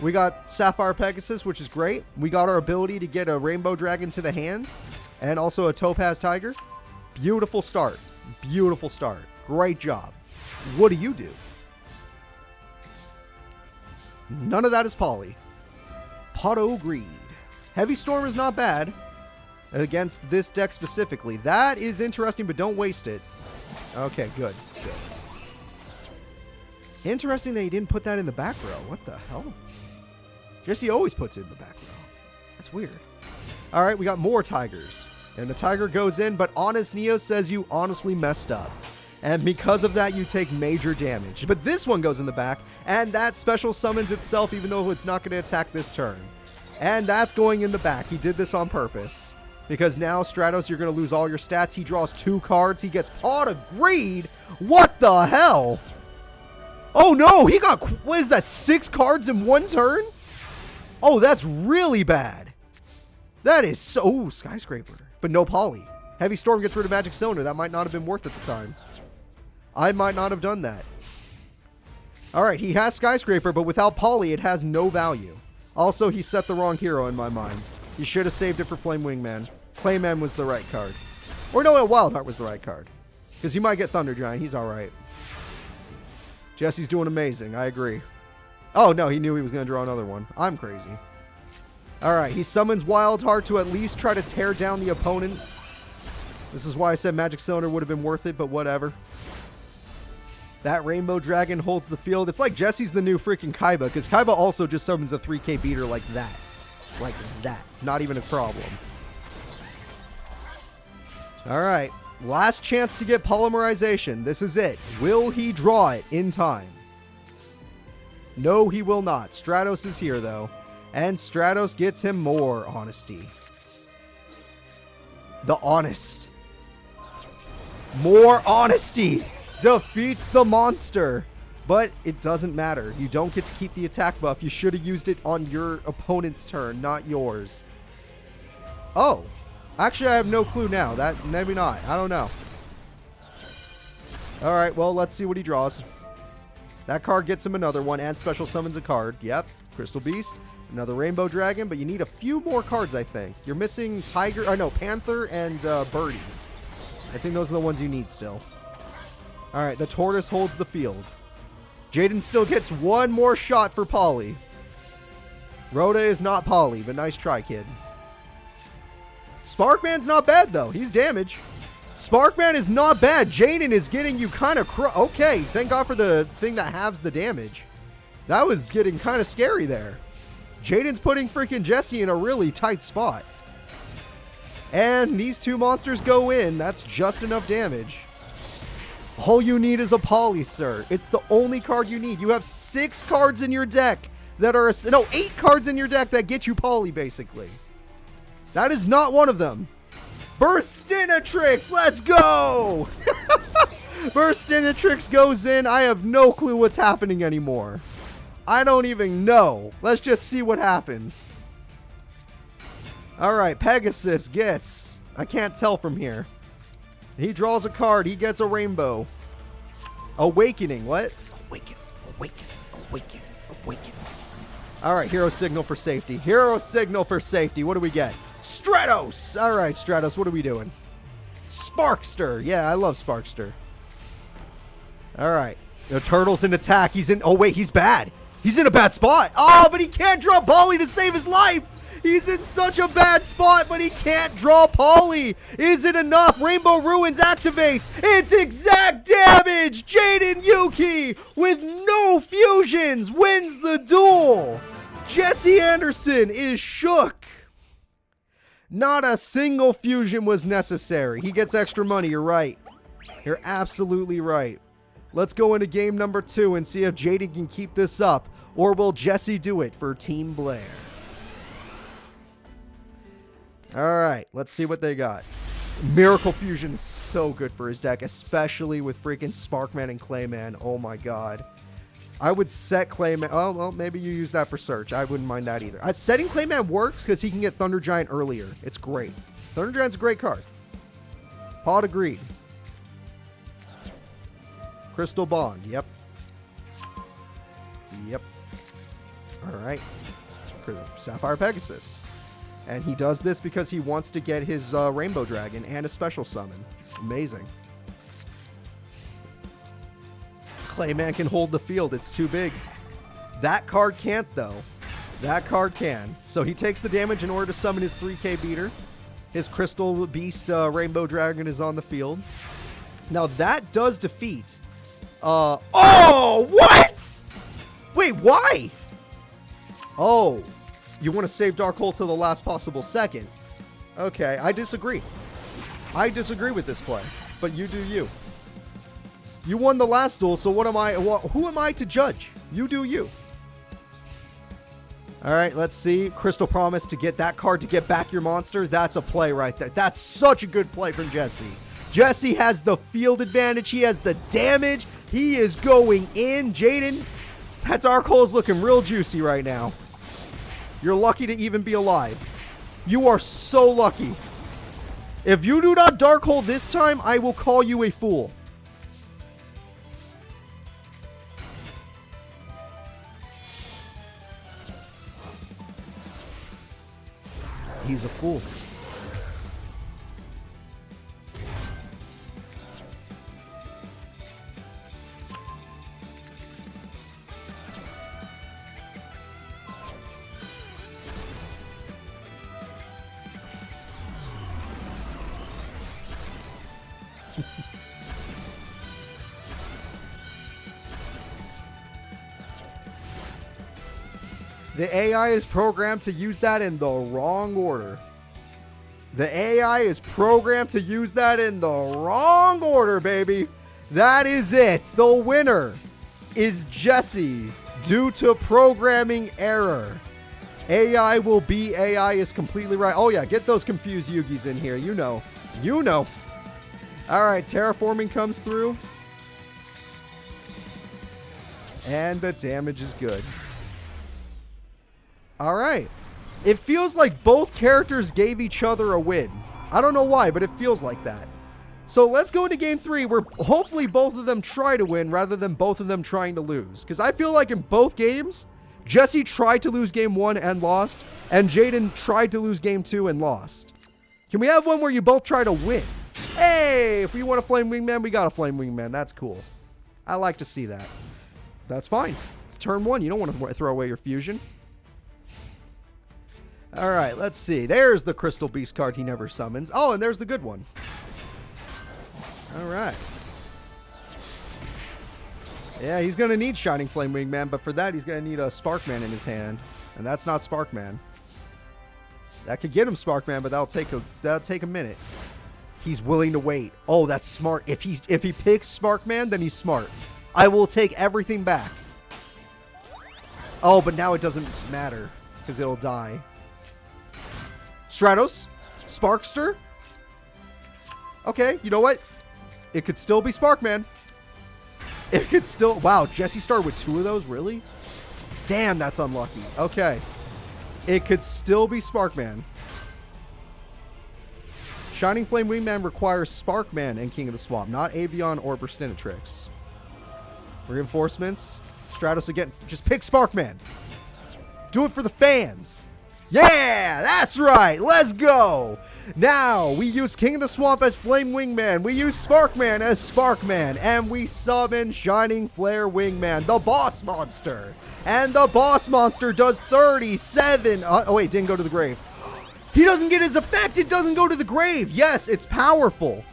We got Sapphire Pegasus, which is great. We got our ability to get a Rainbow Dragon to the hand. And also a Topaz Tiger. Beautiful start. Beautiful start. Great job. What do you do? None of that is Poly. Potto Greed. Heavy Storm is not bad. against this deck specifically. That is interesting, but don't waste it. Okay, good. Interesting that he didn't put that in the back row. What the hell? Jesse always puts it in the back row. That's weird. All right, we got more tigers. And the tiger goes in, but Honest Neo says you honestly messed up. And because of that, you take major damage. But this one goes in the back, and that special summons itself, even though it's not going to attack this turn. And that's going in the back. He did this on purpose. Because now, Stratos, you're going to lose all your stats. He draws 2 cards. He gets Pot of Greed. What the hell? Oh, no. He got, what is that, 6 cards in 1 turn? Oh, that's really bad. That is so... Ooh, Skyscraper. But no Poly. Heavy Storm gets rid of Magic Cylinder. That might not have been worth at the time. I might not have done that. Alright, he has Skyscraper, but without Poly, it has no value. Also, he set the wrong hero in my mind. He should have saved it for Flame Wingman. Clayman was the right card. Or no, Wildheart was the right card. Because you might get Thunder Giant. He's alright. Jesse's doing amazing. I agree. Oh, no, he knew he was going to draw another one. I'm crazy. Alright, he summons Wildheart to at least try to tear down the opponent. This is why I said Magic Cylinder would have been worth it, but whatever. That Rainbow Dragon holds the field. It's like Jesse's the new freaking Kaiba, because Kaiba also just summons a 3k beater like that. Like that. Not even a problem. Alright. Last chance to get Polymerization. This is it. Will he draw it in time? No, he will not. Stratos is here, though. And Stratos gets him more honesty. The Honest. More honesty. Defeats the monster. But it doesn't matter. You don't get to keep the attack buff. You should have used it on your opponent's turn, not yours. Oh. Actually, I have no clue now. That maybe not. I don't know. Alright, well, let's see what he draws. That card gets him another one and special summons a card. Yep. Crystal Beast. Another Rainbow Dragon, but you need a few more cards, I think. You're missing Tiger, no, Panther and Birdie. I think those are the ones you need still. Alright, the Tortoise holds the field. Jaden still gets one more shot for Poly. Rhoda is not Poly, but nice try, kid. Sparkman's not bad, though. He's damage. Sparkman is not bad. Jaden is getting you kind of... Okay, thank God for the thing that halves the damage. That was getting kind of scary there. Jaden's putting freaking Jesse in a really tight spot. And these 2 monsters go in. That's just enough damage. All you need is a Poly, sir. It's the only card you need. You have 6 cards in your deck that are... No, 8 cards in your deck that get you Poly, basically. That is not one of them. Burstinatrix, let's go! Burstinatrix goes in. I have no clue what's happening anymore. I don't even know. Let's just see what happens. Alright, Pegasus gets... I can't tell from here. He draws a card. He gets a rainbow. Awakening. What? Awaken. Awaken. Awaken. Awaken. Alright, Hero Signal for safety. Hero Signal for safety. What do we get? Stratos! Alright, Stratos, what are we doing? Sparkster! Yeah, I love Sparkster. Alright. The Turtle's in attack. He's in... Oh, wait, he's bad. He's in a bad spot. Oh, but he can't draw Poly to save his life! He's in such a bad spot, but he can't draw Poly! Is it enough? Rainbow Ruins activates! It's exact damage! Jaden Yuki, with no fusions, wins the duel! Jesse Anderson is shook! Not a single fusion was necessary. He gets extra money, you're right. You're absolutely right. Let's go into game number 2 and see if Jaden can keep this up. Or will Jesse do it for Team Blair? Alright, let's see what they got. Miracle Fusion's so good for his deck, especially with freaking Sparkman and Clayman. Oh my god. I would set Clayman. Oh, well, maybe you use that for search. I wouldn't mind that either. Setting Clayman works because he can get Thunder Giant earlier. It's great. Thunder Giant's a great card. Pod agreed. Crystal Bond. Yep. Yep. Alright. Sapphire Pegasus. And he does this because he wants to get his Rainbow Dragon and a special summon. Amazing. Clayman can hold the field. It's too big. That card can't, though. That card can. So he takes the damage in order to summon his 3k beater. His Crystal Beast Rainbow Dragon is on the field. Now that does defeat. Oh, what? Wait, why? Oh, you want to save Darkhold to the last possible second. Okay, I disagree. I disagree with this play, but you do you. You won the last duel, so what am I? Who am I to judge? You do you. All right, let's see. Crystal Promise to get that card to get back your monster. That's a play right there. That's such a good play from Jesse. Jesse has the field advantage. He has the damage. He is going in. Jaden, that Darkhole's looking real juicy right now. You're lucky to even be alive. You are so lucky. If you do not Darkhole this time, I will call you a fool. He's a fool. The AI is programmed to use that in the wrong order. The AI is programmed to use that in the wrong order, baby. That is it. The winner is Jesse due to programming error. AI will be AI is completely right. Oh, yeah. Get those confused Yugis in here. You know. You know. All right. Terraforming comes through. And the damage is good. All right. It feels like both characters gave each other a win. I don't know why, but it feels like that. So let's go into game 3 where hopefully both of them try to win rather than both of them trying to lose. Because I feel like in both games, Jesse tried to lose game 1 and lost, and Jaden tried to lose game 2 and lost. Can we have one where you both try to win? Hey, if we want a Flame Wingman, we got a Flame Wingman. That's cool. I like to see that. That's fine. It's turn 1. You don't want to throw away your fusion. All right, let's see. There's the Crystal Beast card he never summons. Oh, and there's the good one. All right. Yeah, he's going to need Shining Flame Wingman, but for that, he's going to need a Sparkman in his hand. And that's not Sparkman. That could get him Sparkman, but that'll take a minute. He's willing to wait. Oh, that's smart. If he picks Sparkman, then he's smart. I will take everything back. Oh, but now it doesn't matter because it'll die. Stratos? Sparkster? Okay, you know what? It could still be Sparkman. It could still... Wow, Jesse started with 2 of those? Really? Damn, that's unlucky. Okay. It could still be Sparkman. Shining Flame Wingman requires Sparkman and King of the Swamp, not Avion or Burstinatrix. Reinforcements. Stratos again. Just pick Sparkman. Do it for the fans. Yeah, that's right. Let's go. Now, we use King of the Swamp as Flame Wingman. We use Sparkman as Sparkman. And we summon Shining Flare Wingman, the boss monster. And the boss monster does 37. Oh, wait, didn't go to the grave. He doesn't get his effect. It doesn't go to the grave. Yes, it's powerful.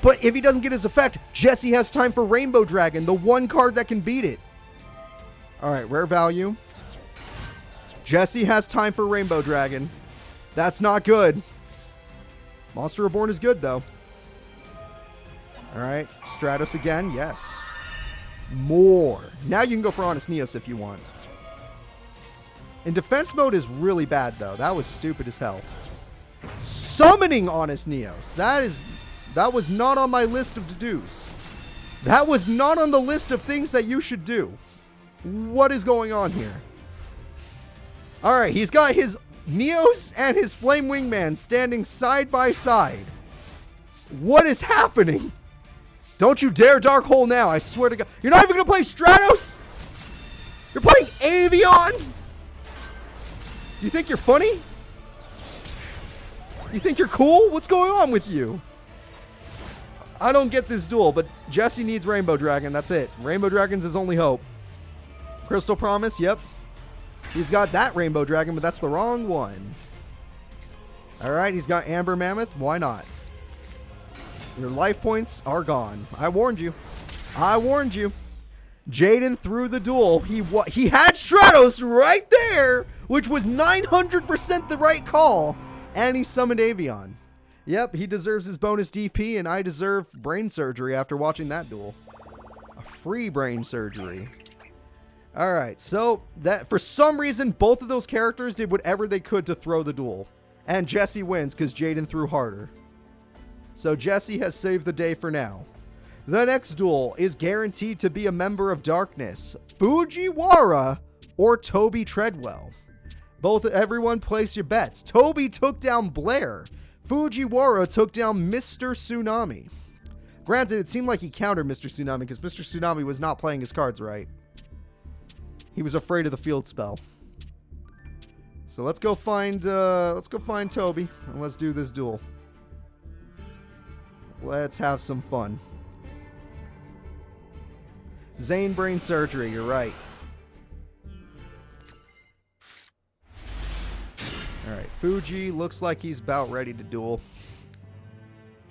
But if he doesn't get his effect, Jesse has time for Rainbow Dragon, the one card that can beat it. All right, rare value. Jesse has time for Rainbow Dragon. That's not good. Monster Reborn is good, though. All right. Stratos again. Yes. More. Now you can go for Honest Neos if you want. In defense mode is really bad, though. That was stupid as hell. Summoning Honest Neos. That was not on my list of to-dos. That was not on the list of things that you should do. What is going on here? All right, he's got his Neos and his Flame Wingman standing side by side. What is happening? Don't you dare Dark Hole now, I swear to God. You're not even going to play Stratos? You're playing Avion? Do you think you're funny? You think you're cool? What's going on with you? I don't get this duel, but Jesse needs Rainbow Dragon. That's it. Rainbow Dragon's his only hope. Crystal Promise, yep. He's got that Rainbow Dragon, but that's the wrong one. Alright, he's got Amber Mammoth. Why not? Your life points are gone. I warned you. I warned you. Jaden threw the duel. He had Stratos right there, which was 900% the right call. And he summoned Avion. Yep, he deserves his bonus DP, and I deserve brain surgery after watching that duel. A free brain surgery. Alright, so that for some reason, both of those characters did whatever they could to throw the duel. And Jesse wins because Jaden threw harder. So Jesse has saved the day for now. The next duel is guaranteed to be a member of Darkness, Fujiwara or Toby Treadwell. Everyone place your bets. Toby took down Blair. Fujiwara took down Mr. Tsunami. Granted, it seemed like he countered Mr. Tsunami because Mr. Tsunami was not playing his cards right. He was afraid of the field spell. So let's go find Toby and let's do this duel. Let's have some fun. Zane brain surgery, you're right. Alright, Fuji looks like he's about ready to duel.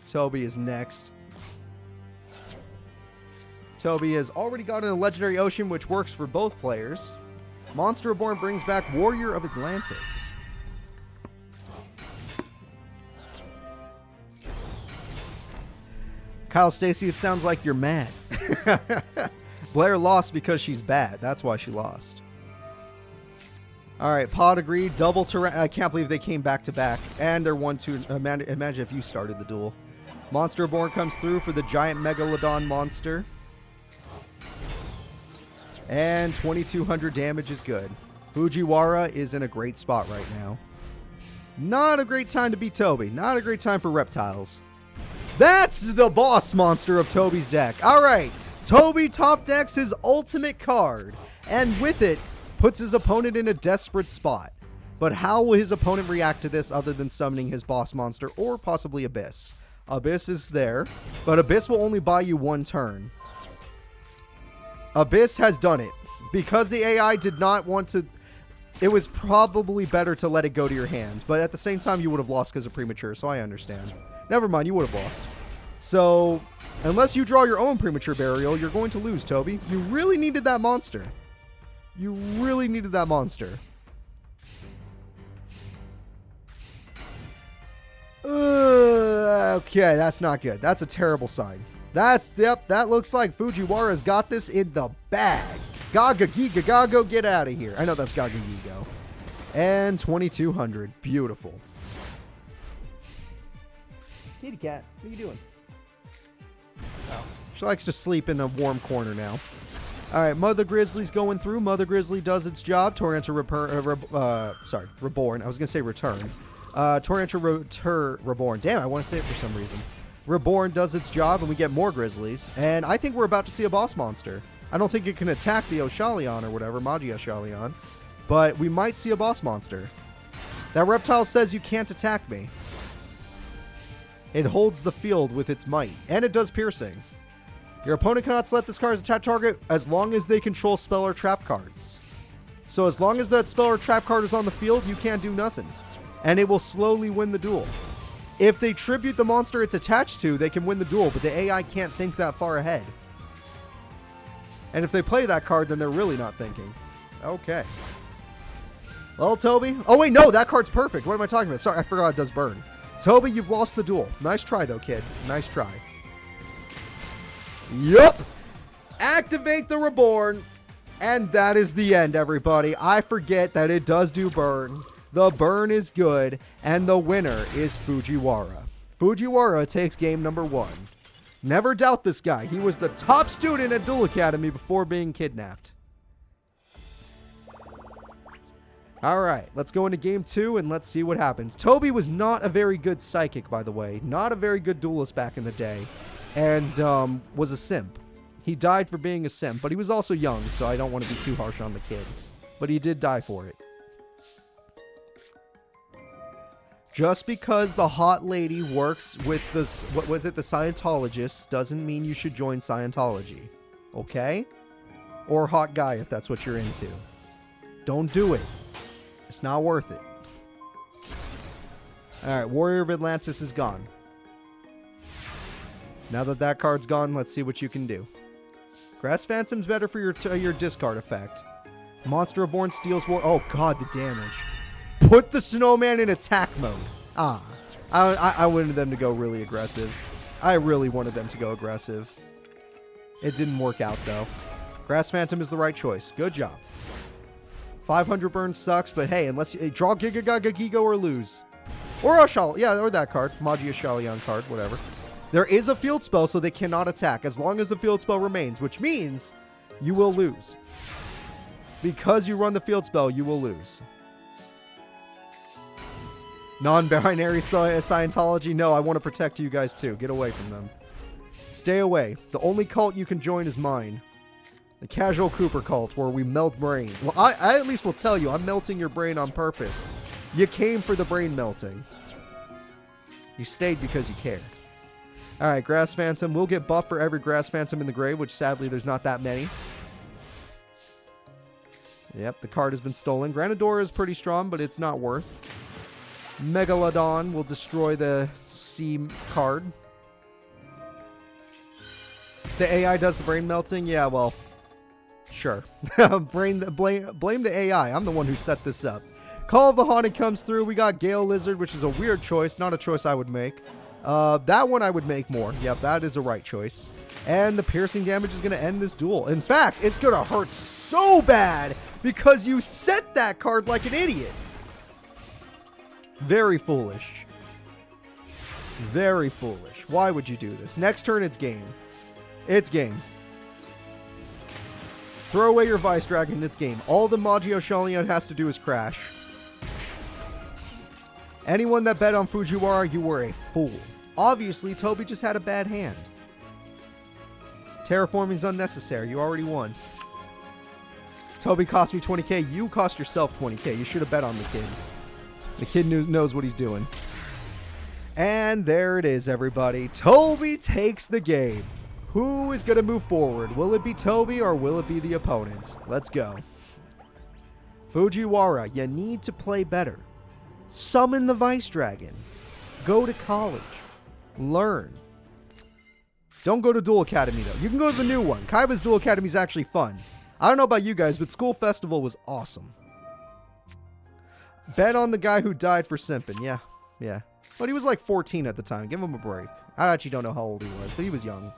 Toby is next. Toby has already gotten a Legendary Ocean, which works for both players. Monster Reborn brings back Warrior of Atlantis. Kyle Stacy, it sounds like you're mad. Blair lost because she's bad. That's why she lost. Alright, Pod agreed. Double Tyrann... I can't believe they came back to back. And they're 1-2. Imagine if you started the duel. Monster Reborn comes through for the giant Megalodon monster. And 2200 damage is good. Fujiwara is in a great spot right now. Not a great time to beat Toby. Not a great time for reptiles. That's the boss monster of Toby's deck. Alright. Toby top decks his ultimate card. And with it, puts his opponent in a desperate spot. But how will his opponent react to this other than summoning his boss monster or possibly Abyss? Abyss is there, but Abyss will only buy you one turn. Abyss has done it. Because the AI did not want to... It was probably better to let it go to your hand. But at the same time, you would have lost because of premature, so I understand. Never mind, you would have lost. So, unless you draw your own premature burial, you're going to lose, Toby. You really needed that monster. You really needed that monster. Okay, that's not good. That's a terrible sign. Yep, that looks like Fujiwara's got this in the bag. Gaga Giga Gago, get out of here. I know that's Gaga Gigo. And 2200. Beautiful. Kitty cat, what are you doing? Oh, she likes to sleep in a warm corner now. Alright, Mother Grizzly's going through. Mother Grizzly does its job. Torrential Reborn. I was going to say return. Torrential Reborn. Damn, I want to say it for some reason. Reborn does its job and we get more Grizzlies. And I think we're about to see a boss monster. I don't think it can attack the Oshalion or whatever, Magi Oshalion. But we might see a boss monster. That reptile says you can't attack me. It holds the field with its might. And it does piercing. Your opponent cannot select this card's attack target as long as they control spell or trap cards. So as long as that spell or trap card is on the field, you can't do nothing. And it will slowly win the duel. If they tribute the monster it's attached to, they can win the duel, but the AI can't think that far ahead. And if they play that card, then they're really not thinking. Okay. Well, Toby... Oh, wait, no, that card's perfect. What am I talking about? Sorry, I forgot it does burn. Toby, you've lost the duel. Nice try, though, kid. Nice try. Yup! Activate the Reborn. And that is the end, everybody. I forget that it does do burn. The burn is good. And the winner is Fujiwara. Fujiwara takes game number 1. Never doubt this guy. He was the top student at Duel Academy before being kidnapped. Alright, let's go into game 2 and let's see what happens. Toby was not a very good psychic, by the way. Not a very good duelist back in the day. And was a simp. He died for being a simp, but he was also young, so I don't want to be too harsh on the kid. But he did die for it. Just because the hot lady works with the, what was it, the Scientologists, doesn't mean you should join Scientology. Okay? Or hot guy if that's what you're into. Don't do it. It's not worth it. Alright, Warrior of Atlantis is gone. Now that that card's gone, let's see what you can do. Grass Phantom's better for your discard effect. Monster Reborn steals war. Oh god, the damage. Put the snowman in attack mode. I wanted them to go really aggressive. I really wanted them to go aggressive. It didn't work out though. Grass Phantom is the right choice. Good job. 500 burn sucks, but hey, unless you draw Giga Gaga Gigo or lose. Or Ashal, yeah, or that card. Magi Ashalion card, whatever. There is a field spell, so they cannot attack as long as the field spell remains, which means you will lose. Because you run the field spell, you will lose. Non-binary Scientology? No, I want to protect you guys too. Get away from them. Stay away. The only cult you can join is mine. The Casual Cooper cult, where we melt brain. Well, I at least will tell you, I'm melting your brain on purpose. You came for the brain melting. You stayed because you cared. Alright, Grass Phantom. We'll get buff for every Grass Phantom in the grave, which sadly there's not that many. Yep, the card has been stolen. Granador is pretty strong, but it's not worth. Megalodon will destroy the C card. The AI does the brain melting? Yeah, well, sure. Blame the AI. I'm the one who set this up. Call of the Haunted comes through. We got Gale Lizard, which is a weird choice. Not a choice I would make. That one I would make more. Yep, that is a right choice. And the piercing damage is going to end this duel. In fact, it's going to hurt so bad because you set that card like an idiot. Very foolish. Very foolish. Why would you do this? Next turn, it's game. It's game. Throw away your Vice Dragon, it's game. All the Magi Ashalion has to do is crash. Anyone that bet on Fujiwara, you were a fool. Obviously, Toby just had a bad hand. Terraforming's unnecessary. You already won. Toby cost me 20k. You cost yourself 20k. You should have bet on the kid. The kid knows what he's doing. And there it is, everybody. Toby takes the game. Who is going to move forward? Will it be Toby or will it be the opponent? Let's go. Fujiwara, you need to play better. Summon the Vice Dragon. Go to college. Learn. Don't go to Duel Academy, though. You can go to the new one. Kaiba's Duel Academy is actually fun. I don't know about you guys, but School Festival was awesome. Bet on the guy who died for simping. Yeah. But he was like 14 at the time. Give him a break. I actually don't know how old he was, but he was young.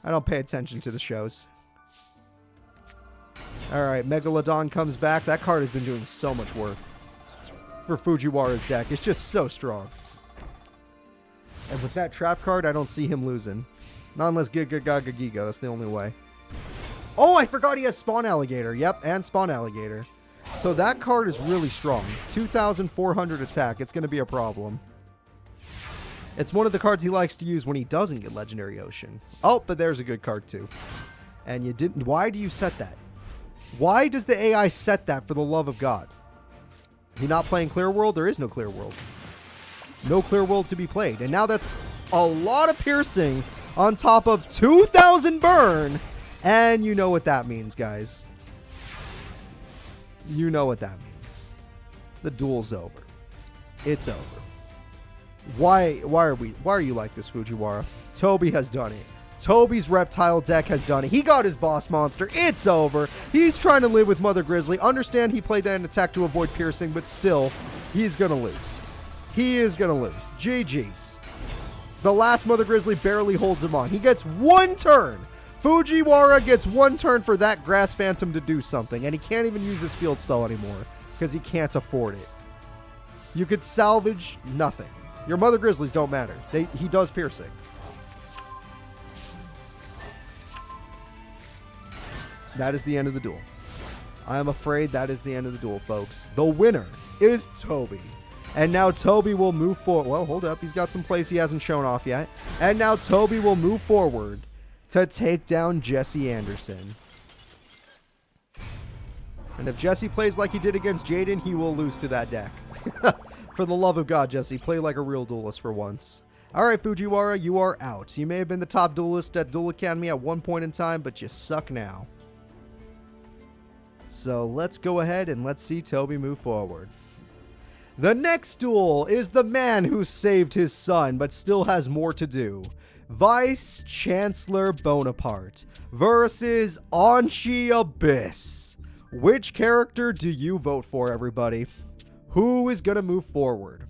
I don't pay attention to the shows. Alright, Megalodon comes back. That card has been doing so much work for Fujiwara's deck. It's just so strong. And with that trap card, I don't see him losing. Not unless Giga Gaga Giga. That's the only way. Oh, I forgot he has Spawn Alligator. Yep, and Spawn Alligator. So that card is really strong. 2,400 attack. It's going to be a problem. It's one of the cards he likes to use when he doesn't get Legendary Ocean. Oh, but there's a good card too. And you didn't. Why do you set that? Why does the AI set that, for the love of God? You're not playing Clear World? There is no Clear World. No Clear World to be played. And now that's a lot of piercing on top of 2,000 burn. And you know what that means, guys. You know what that means. The duel's over. It's over. Why are you like this, Fujiwara? Toby has done it. Toby's reptile deck has done it. He got his boss monster. It's over. He's trying to live with Mother Grizzly. Understand he played that in attack to avoid piercing, but still, he's going to lose. He is going to lose. GG's. The last Mother Grizzly barely holds him on. He gets one turn. Fujiwara gets one turn for that Grass Phantom to do something, and he can't even use his field spell anymore because he can't afford it. You could salvage nothing. Your Mother Grizzlies don't matter. He does piercing. That is the end of the duel. I am afraid that is the end of the duel, folks. The winner is Toby. And now Toby will move forward. Well, hold up. He's got some plays he hasn't shown off yet. And now Toby will move forward to take down Jesse Anderson. And if Jesse plays like he did against Jaden, he will lose to that deck. For the love of God, Jesse, play like a real duelist for once. Alright, Fujiwara, you are out. You may have been the top duelist at Duel Academy at one point in time, but you suck now. So let's go ahead and let's see Toby move forward. The next duel is the man who saved his son but still has more to do. Vice Chancellor Bonaparte versus Anchi Abyss. Which character do you vote for, everybody? Who is going to move forward?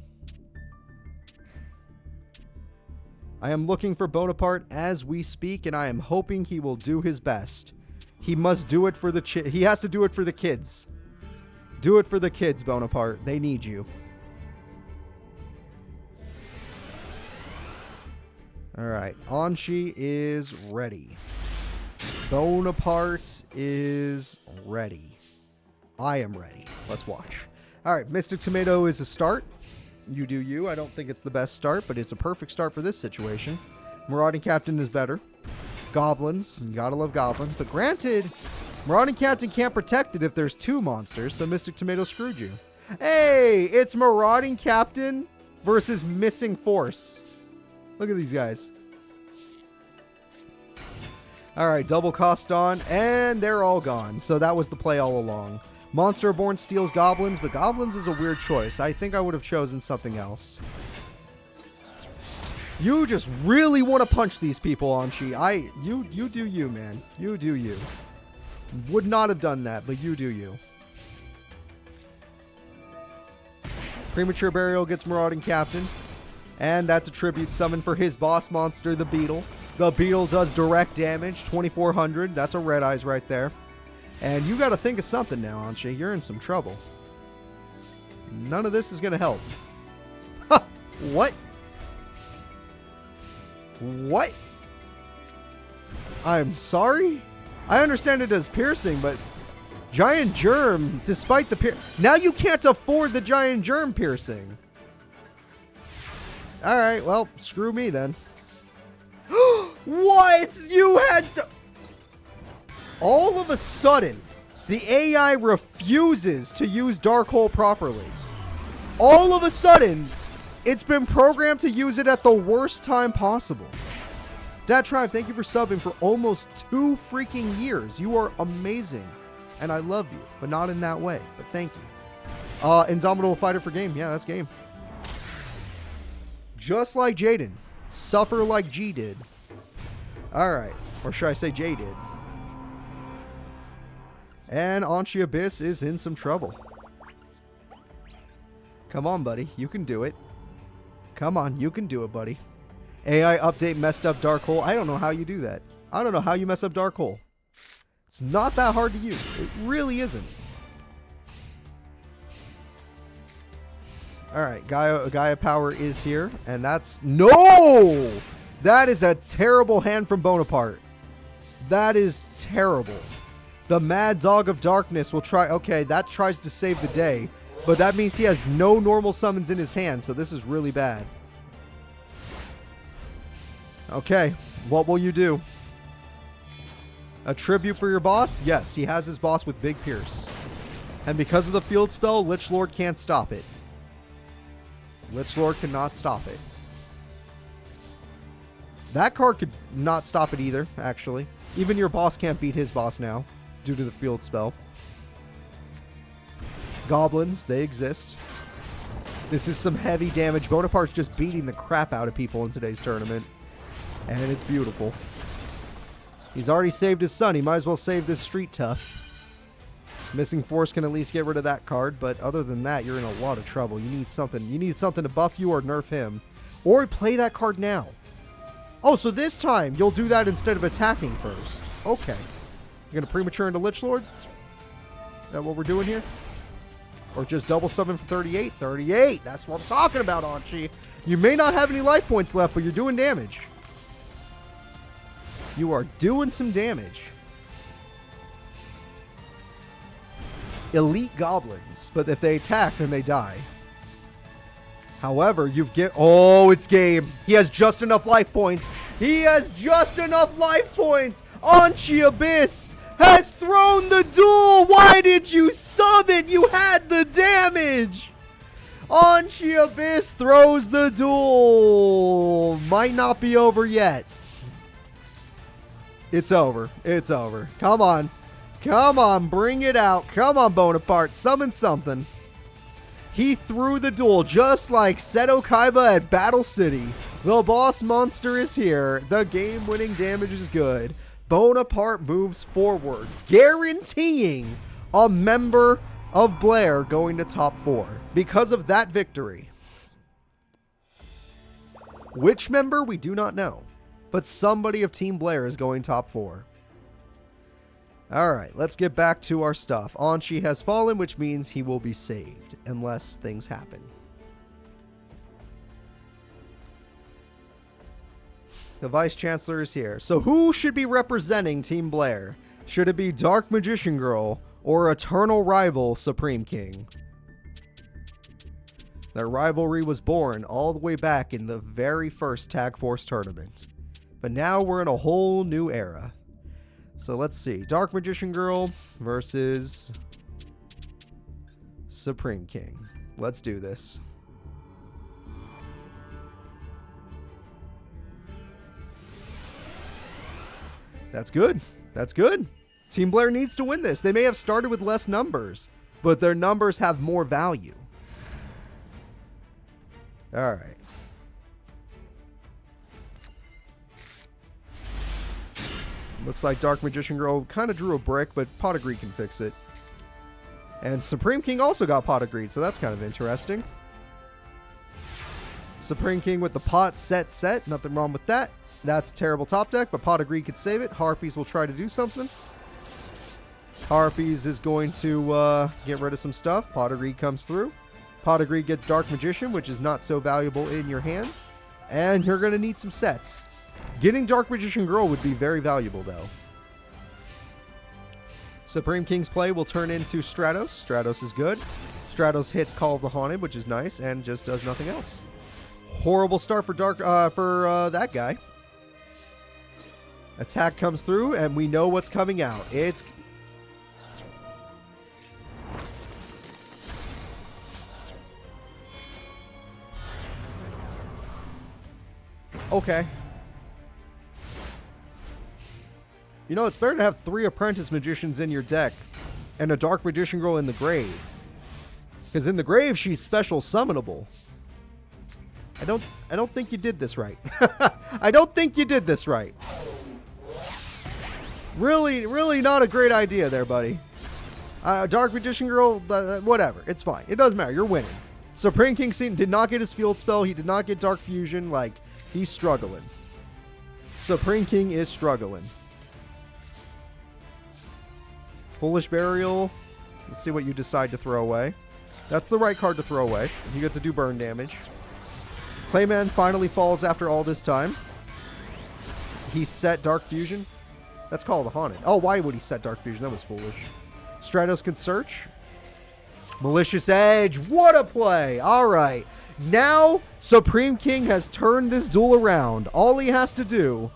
I am looking for Bonaparte as we speak, and I am hoping he will do his best. He must do it for the he has to do it for the kids. Do it for the kids, Bonaparte. They need you. Alright, Anchi is ready. Bonaparte is ready. I am ready. Let's watch. Alright, Mystic Tomato is a start. You do you. I don't think it's the best start, but it's a perfect start for this situation. Marauding Captain is better. Goblins. You gotta love goblins. But granted, Marauding Captain can't protect it if there's 2 monsters, so Mystic Tomato screwed you. Hey, it's Marauding Captain versus Missing Force. Look at these guys. Alright, double cost on, and they're all gone. So that was the play all along. Monster Born steals goblins, but goblins is a weird choice. I think I would have chosen something else. You just really want to punch these people, Anchi. You do you, man. You do you. Would not have done that, but you do you. Premature Burial gets Marauding Captain. And that's a tribute summon for his boss monster, the Beetle. The Beetle does direct damage, 2400. That's a red eyes right there. And you got to think of something now, Anchi. You're in some trouble. None of this is going to help. Ha! What? What? I'm sorry? I understand it does piercing, but Giant Germ, despite the now you can't afford the Giant Germ piercing. Alright, well, screw me then. What? You had to... All of a sudden, the AI refuses to use Dark Hole properly. All of a sudden, it's been programmed to use it at the worst time possible. Dad Tribe, thank you for subbing for almost 2 freaking years. You are amazing. And I love you, but not in that way. But thank you. Indomitable Fighter for game. Yeah, that's game. Just like Jaden. Suffer like G did. Alright. Or should I say J did. And Anchi Abyss is in some trouble. Come on, buddy. You can do it. Come on. You can do it, buddy. AI update messed up Dark Hole. I don't know how you do that. I don't know how you mess up Dark Hole. It's not that hard to use. It really isn't. Alright, Gaia Power is here, and that's... No! That is a terrible hand from Bonaparte. That is terrible. The Mad Dog of Darkness will try... Okay, that tries to save the day, but that means he has no normal summons in his hand, so this is really bad. Okay, what will you do? A tribute for your boss? Yes, he has his boss with Big Pierce. And because of the field spell, Lich Lord can't stop it. Lich Lord cannot stop it. That card could not stop it either, actually. Even your boss can't beat his boss now, due to the field spell. Goblins, they exist. This is some heavy damage. Bonaparte's just beating the crap out of people in today's tournament. And it's beautiful. He's already saved his son. He might as well save this street tough. Missing Force can at least get rid of that card, but other than that, you're in a lot of trouble. You need something. You need something to buff you or nerf him. Or play that card now. Oh, so this time you'll do that instead of attacking first. Okay. You're going to premature into Lich Lord? Is that what we're doing here? Or just double summon for 38? 38! That's what I'm talking about, Anchi. You may not have any life points left, but you're doing damage. You are doing some damage. Elite goblins, but if they attack, then they die. However, oh, it's game. He has just enough life points. He has just enough life points. Anchi Abyss has thrown the duel. Why did you sub it? You had the damage. Anchi Abyss throws the duel. Might not be over yet. It's over. It's over. Come on. Come on, bring it out. Come on, Bonaparte. Summon something. He threw the duel just like Seto Kaiba at Battle City. The boss monster is here. The game-winning damage is good. Bonaparte moves forward, guaranteeing a member of Blair going to top 4 because of that victory. Which member, we do not know. But somebody of Team Blair is going top 4. Alright, let's get back to our stuff. Anchi has fallen, which means he will be saved, unless things happen. The Vice Chancellor is here. So who should be representing Team Blair? Should it be Dark Magician Girl or eternal rival Supreme King? Their rivalry was born all the way back in the very first Tag Force tournament. But now we're in a whole new era. So let's see. Dark Magician Girl versus Supreme King. Let's do this. That's good. That's good. Team Blair needs to win this. They may have started with less numbers, but their numbers have more value. All right. Looks like Dark Magician Girl kind of drew a brick, but Pot of Greed can fix it. And Supreme King also got Pot of Greed, so that's kind of interesting. Supreme King with the pot set. Nothing wrong with that. That's a terrible top deck, but Pot of Greed could save it. Harpies will try to do something. Harpies is going to get rid of some stuff. Pot of Greed comes through. Pot of Greed gets Dark Magician, which is not so valuable in your hand. And you're going to need some sets. Getting Dark Magician Girl would be very valuable, though. Supreme King's play will turn into Stratos. Stratos is good. Stratos hits Call of the Haunted, which is nice, and just does nothing else. Horrible start for that guy. Attack comes through, and we know what's coming out. It's... Okay. You know, it's better to have 3 Apprentice Magicians in your deck and a Dark Magician Girl in the grave. Because in the grave, she's special summonable. I don't think you did this right. I don't think you did this right. Really not a great idea there, buddy. Dark Magician Girl, whatever. It's fine. It doesn't matter. You're winning. Supreme King did not get his field spell. He did not get Dark Fusion. Like, he's struggling. Supreme King is struggling. Foolish Burial. Let's see what you decide to throw away. That's the right card to throw away. You get to do burn damage. Clayman finally falls after all this time. He set Dark Fusion. That's Call of the Haunted. Oh, why would he set Dark Fusion? That was foolish. Stratos can search. Malicious Edge. What a play. All right. Now, Supreme King has turned this duel around. All he has to do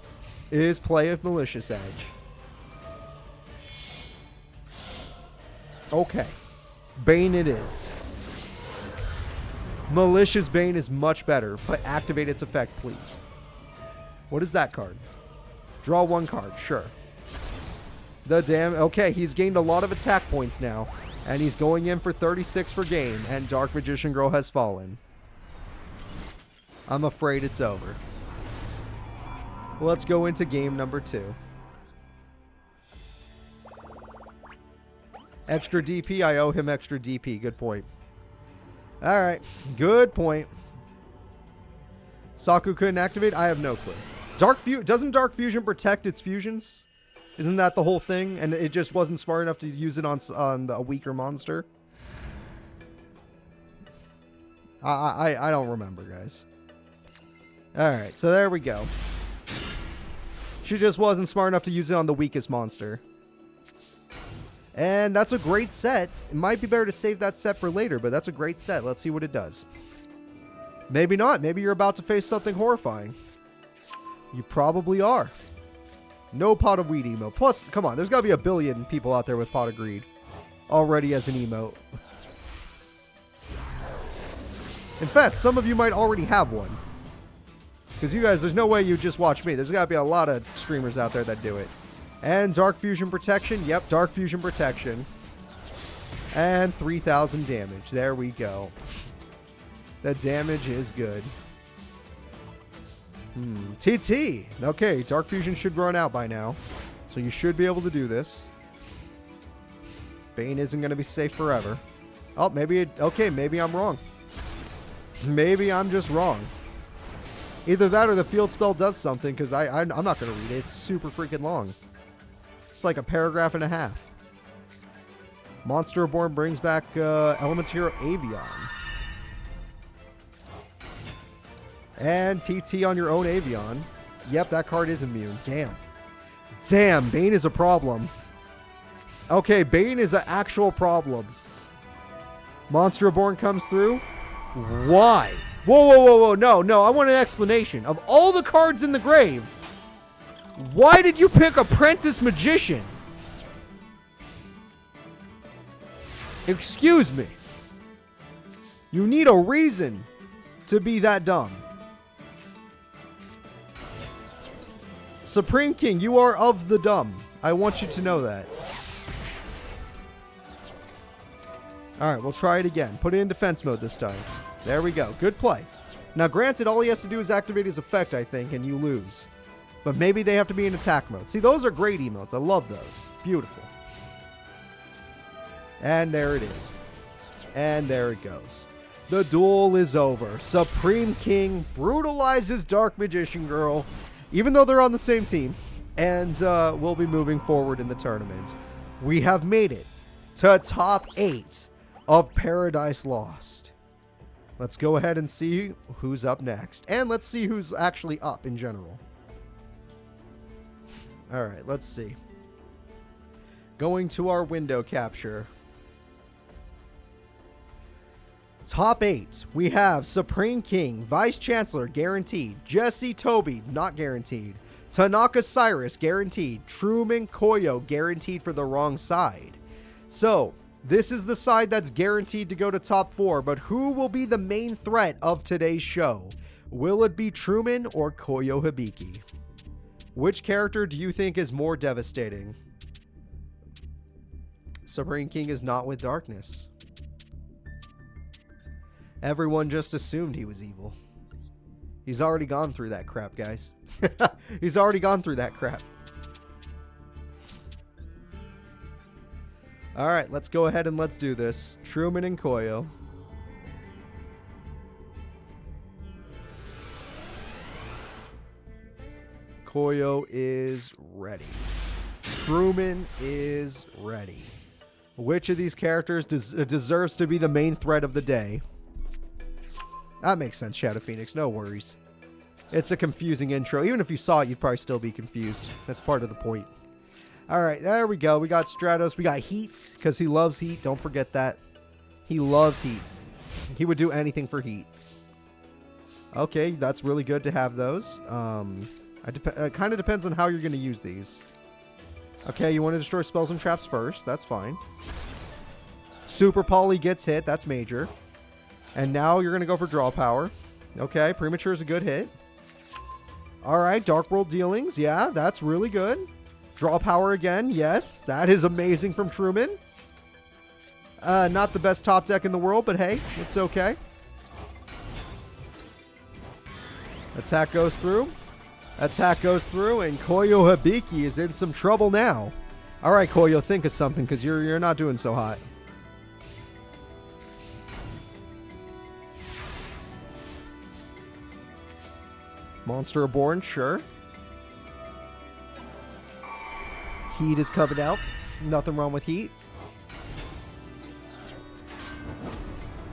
is play a Malicious Edge. Okay. Bane it is. Malicious Bane is much better, but activate its effect, please. What is that card? Draw 1 card, sure. Okay, he's gained a lot of attack points now, and he's going in for 36 for game, and Dark Magician Girl has fallen. I'm afraid it's over. Let's go into game number 2. Extra DP, I owe him extra DP. Good point. Alright, good point. Saku couldn't activate? I have no clue. Doesn't Dark Fusion protect its fusions? Isn't that the whole thing? And it just wasn't smart enough to use it on a weaker monster? I don't remember, guys. Alright, so there we go. She just wasn't smart enough to use it on the weakest monster. And that's a great set. It might be better to save that set for later, but that's a great set. Let's see what it does. Maybe not. Maybe you're about to face something horrifying. You probably are. No Pot of Weed emote. Plus, come on, there's got to be a billion people out there with Pot of Greed already as an emote. In fact, some of you might already have one. Because you guys, there's no way you just watch me. There's got to be a lot of streamers out there that do it. And Dark Fusion Protection. Yep, Dark Fusion Protection. And 3,000 damage. There we go. The damage is good. TT. Okay, Dark Fusion should run out by now. So you should be able to do this. Bane isn't going to be safe forever. Oh, maybe okay, maybe I'm wrong. Maybe I'm just wrong. Either that or the field spell does something, because I'm not going to read it. It's super freaking long. It's like a paragraph and a half. Monster Reborn brings back Element Hero Avion. And TT on your own Avion. Yep, that card is immune. Damn. Damn, Bane is a problem. Okay, Bane is an actual problem. Monster Reborn comes through. Why? Whoa, whoa, whoa, whoa. No, no, I want an explanation. Of all the cards in the grave, why did you pick Apprentice Magician? Excuse me. You need a reason to be that dumb. Supreme King, you are of the dumb. I want you to know that. Alright, we'll try it again. Put it in defense mode this time. There we go. Good play. Now, granted, all he has to do is activate his effect, I think, and you lose. But maybe they have to be in attack mode. See, those are great emotes. I love those. Beautiful. And there it is. And there it goes. The duel is over. Supreme King brutalizes Dark Magician Girl, even though they're on the same team. And we'll be moving forward in the tournament. We have made it to top 8 of Paradise Lost. Let's go ahead and see who's up next. And let's see who's actually up in general. Alright, let's see. Going to our window capture. Top 8. We have Supreme King, Vice Chancellor, guaranteed. Jesse Toby, not guaranteed. Tanaka Cyrus, guaranteed. Truman Koyo, guaranteed for the wrong side. So, this is the side that's guaranteed to go to top 4, but who will be the main threat of today's show? Will it be Truman or Koyo Hibiki? Which character do you think is more devastating? Supreme King is not with darkness. Everyone just assumed he was evil. He's already gone through that crap, guys. He's already gone through that crap. Alright, let's go ahead and let's do this. Truman and Koyo. Koyo is ready. Truman is ready. Which of these characters deserves to be the main threat of the day? That makes sense, Shadow Phoenix. No worries. It's a confusing intro. Even if you saw it, you'd probably still be confused. That's part of the point. Alright, there we go. We got Stratos. We got Heat, because he loves Heat. Don't forget that. He loves Heat. He would do anything for Heat. Okay, that's really good to have those. It kind of depends on how you're going to use these. Okay, you want to destroy spells and traps first. That's fine. Super Poly gets hit. That's major. And now you're going to go for draw power. Okay, Premature is a good hit. Alright, Dark World Dealings. Yeah, that's really good. Draw power again. Yes, that is amazing from Truman. Not the best top deck in the world, but hey, it's okay. Attack goes through. Attack goes through, and Koyo Hibiki is in some trouble now. Alright, Koyo, think of something, because you're not doing so hot. Monster Reborn, sure. Heat is coming out. Nothing wrong with Heat.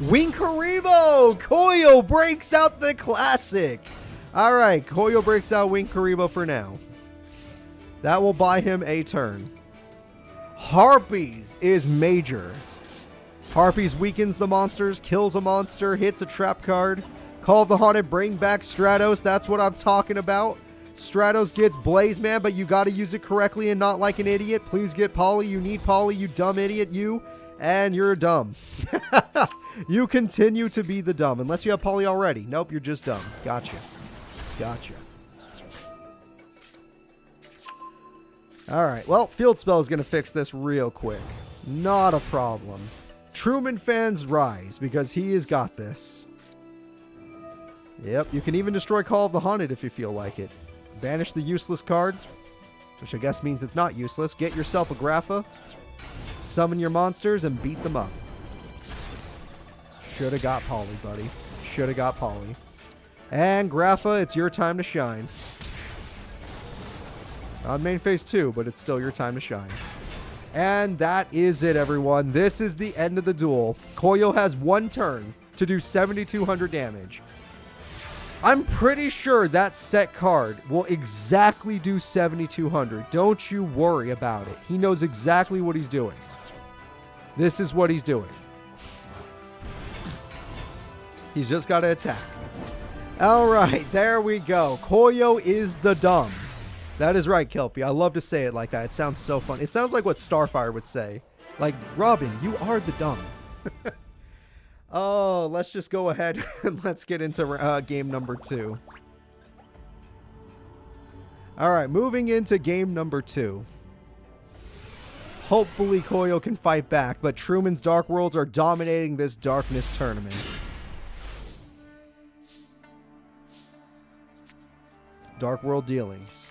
Wing Karibo! Koyo breaks out the classic. Alright, Koyo breaks out Wing Karibo for now. That will buy him a turn. Harpies is major. Harpies weakens the monsters, kills a monster, hits a trap card. Call of the Haunted, bring back Stratos. That's what I'm talking about. Stratos gets Blaze Man, but you got to use it correctly and not like an idiot. Please get Poly. You need Poly, you dumb idiot, you. And you're dumb. You continue to be the dumb, unless you have Poly already. Nope, you're just dumb. Gotcha. Gotcha. Alright, well, Field Spell is going to fix this real quick. Not a problem. Truman fans rise, because he has got this. Yep, you can even destroy Call of the Haunted if you feel like it. Banish the useless card, which I guess means it's not useless. Get yourself a Grapha, summon your monsters, and beat them up. Should have got Polly, buddy. Should have got Polly. And Grapha, it's your time to shine. On main phase 2, but it's still your time to shine. And that is it, everyone. This is the end of the duel. Koyo has one turn to do 7,200 damage. I'm pretty sure that set card will exactly do 7,200. Don't you worry about it. He knows exactly what he's doing. This is what he's doing. He's just got to attack. All right, there we go. Koyo is the dumb. That is right, Kelpie. I love to say it like that. It sounds so fun. It sounds like what Starfire would say. Like, Robin, you are the dumb. Oh, let's just go ahead and let's get into game number 2. All right, moving into game number 2. Hopefully Koyo can fight back, but Truman's Dark Worlds are dominating this Darkness tournament. Dark World dealings.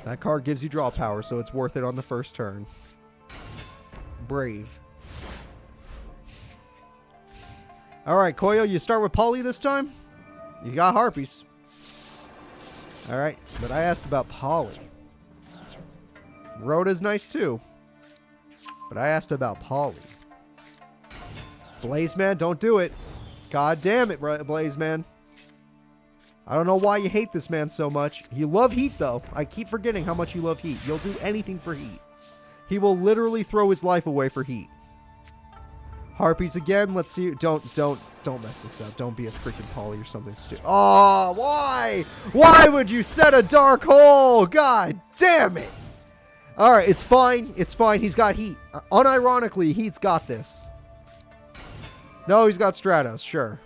That card gives you draw power, so it's worth it on the first turn. Brave. Alright, Koyo, you start with Polly this time? You got Harpies. Alright, but I asked about Polly. Rhoda's nice too. But I asked about Polly. Blazeman, don't do it. God damn it, Blazeman. I don't know why you hate this man so much. You love Heat, though. I keep forgetting how much you love Heat. You'll do anything for Heat. He will literally throw his life away for Heat. Harpies again. Let's see. Don't mess this up. Don't be a freaking Polly or something stupid. Oh, why? Why would you set a dark hole? God damn it. All right, it's fine. It's fine. He's got Heat. Unironically, Heat's got this. No, he's got Stratos. Sure.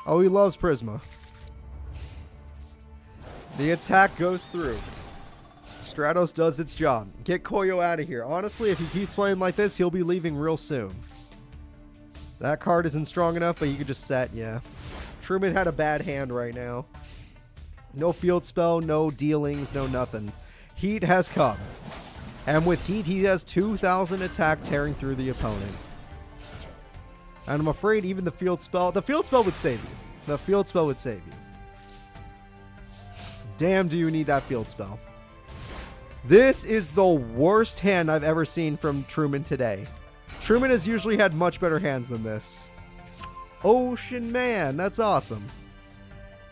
Oh, he loves Prisma. The attack goes through. Stratos does its job. Get Koyo out of here. Honestly, if he keeps playing like this, he'll be leaving real soon. That card isn't strong enough, but you could just set, yeah. Truman had a bad hand right now. No field spell, no dealings, no nothing. Heat has come. And with Heat, he has 2,000 attack tearing through the opponent. And I'm afraid even the field spell would save you. The field spell would save you. Damn, do you need that field spell. This is the worst hand I've ever seen from Truman today. Truman has usually had much better hands than this. Ocean Man, that's awesome.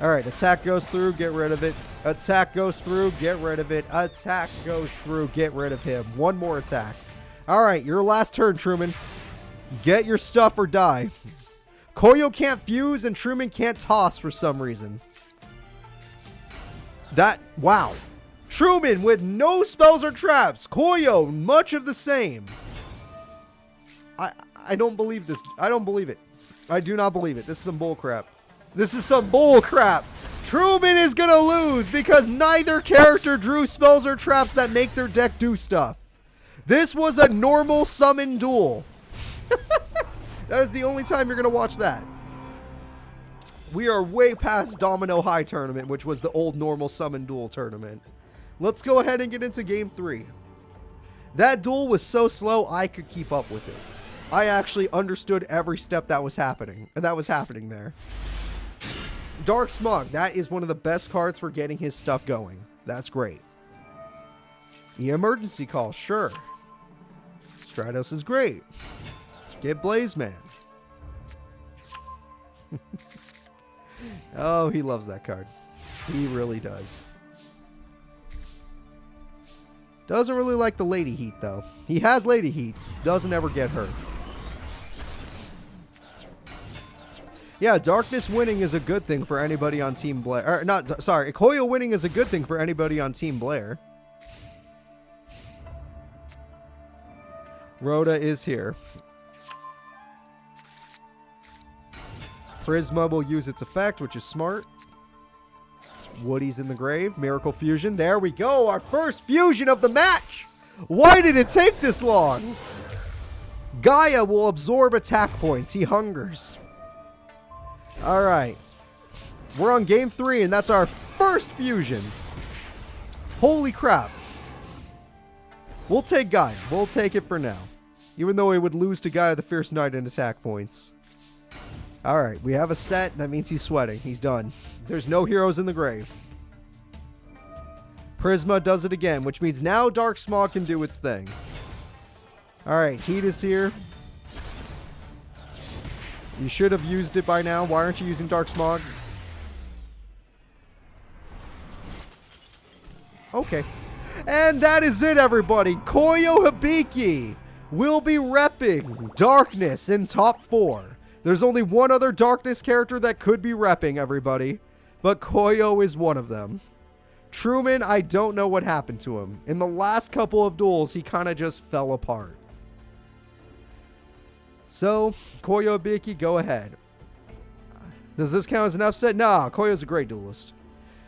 Alright, attack goes through, get rid of it. Attack goes through, get rid of it. Attack goes through, get rid of him. One more attack. Alright, your last turn, Truman. Get your stuff or die. Koyo can't fuse and Truman can't toss for some reason. Wow. Truman with no spells or traps. Koyo, much of the same. I don't believe this. I don't believe it. I do not believe it. This is some bull crap. This is some bull crap. Truman is going to lose because neither character drew spells or traps that make their deck do stuff. This was a normal summon duel. That is the only time you're going to watch that. We are way past Domino High Tournament, which was the old normal summon duel tournament. Let's go ahead and get into game 3. That duel was so slow I could keep up with it. I actually understood every step that was happening, and that was happening there. Dark Smog, that is one of the best cards for getting his stuff going. That's great. The emergency call, sure. Stratos is great. Get Blazeman. Oh, he loves that card. He really does. Doesn't really like the Lady Heat, though. He has Lady Heat. Doesn't ever get hurt. Yeah, Darkness winning is a good thing for anybody on Team Blair. Koyo winning is a good thing for anybody on Team Blair. Rhoda is here. Prisma will use its effect, which is smart. Woody's in the grave. Miracle fusion. There we go. Our first fusion of the match. Why did it take this long? Gaia will absorb attack points. He hungers. All right. We're on game 3, and that's our first fusion. Holy crap. We'll take Gaia. We'll take it for now. Even though he would lose to Gaia the Fierce Knight in attack points. All right. We have a set. That means he's sweating. He's done. There's no heroes in the grave. Prisma does it again, which means now Dark Smog can do its thing. All right. Heat is here. You should have used it by now. Why aren't you using Dark Smog? Okay. And that is it, everybody. Koyo Hibiki will be repping Darkness in top 4. There's only one other Darkness character that could be repping, everybody. But Koyo is one of them. Truman, I don't know what happened to him. In the last couple of duels, he kind of just fell apart. So, Koyo Hibiki, go ahead. Does this count as an upset? Nah, Koyo's a great duelist.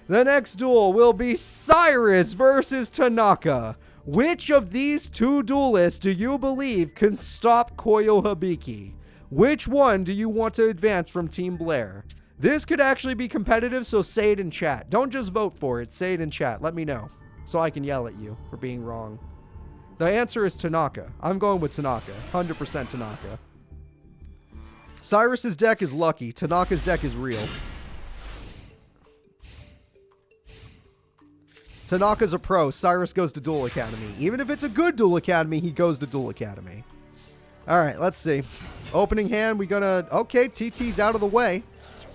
The next duel will be Cyrus versus Tanaka. Which of these two duelists do you believe can stop Koyo Hibiki? Which one do you want to advance from Team Blair? This could actually be competitive, so say it in chat. Don't just vote for it. Say it in chat. Let me know so I can yell at you for being wrong. The answer is Tanaka. I'm going with Tanaka. 100% Tanaka. Cyrus's deck is lucky. Tanaka's deck is real. Tanaka's a pro. Cyrus goes to Duel Academy. Even if it's a good Duel Academy, he goes to Duel Academy. All right, let's see. Opening hand, we gonna... Okay, TT's out of the way.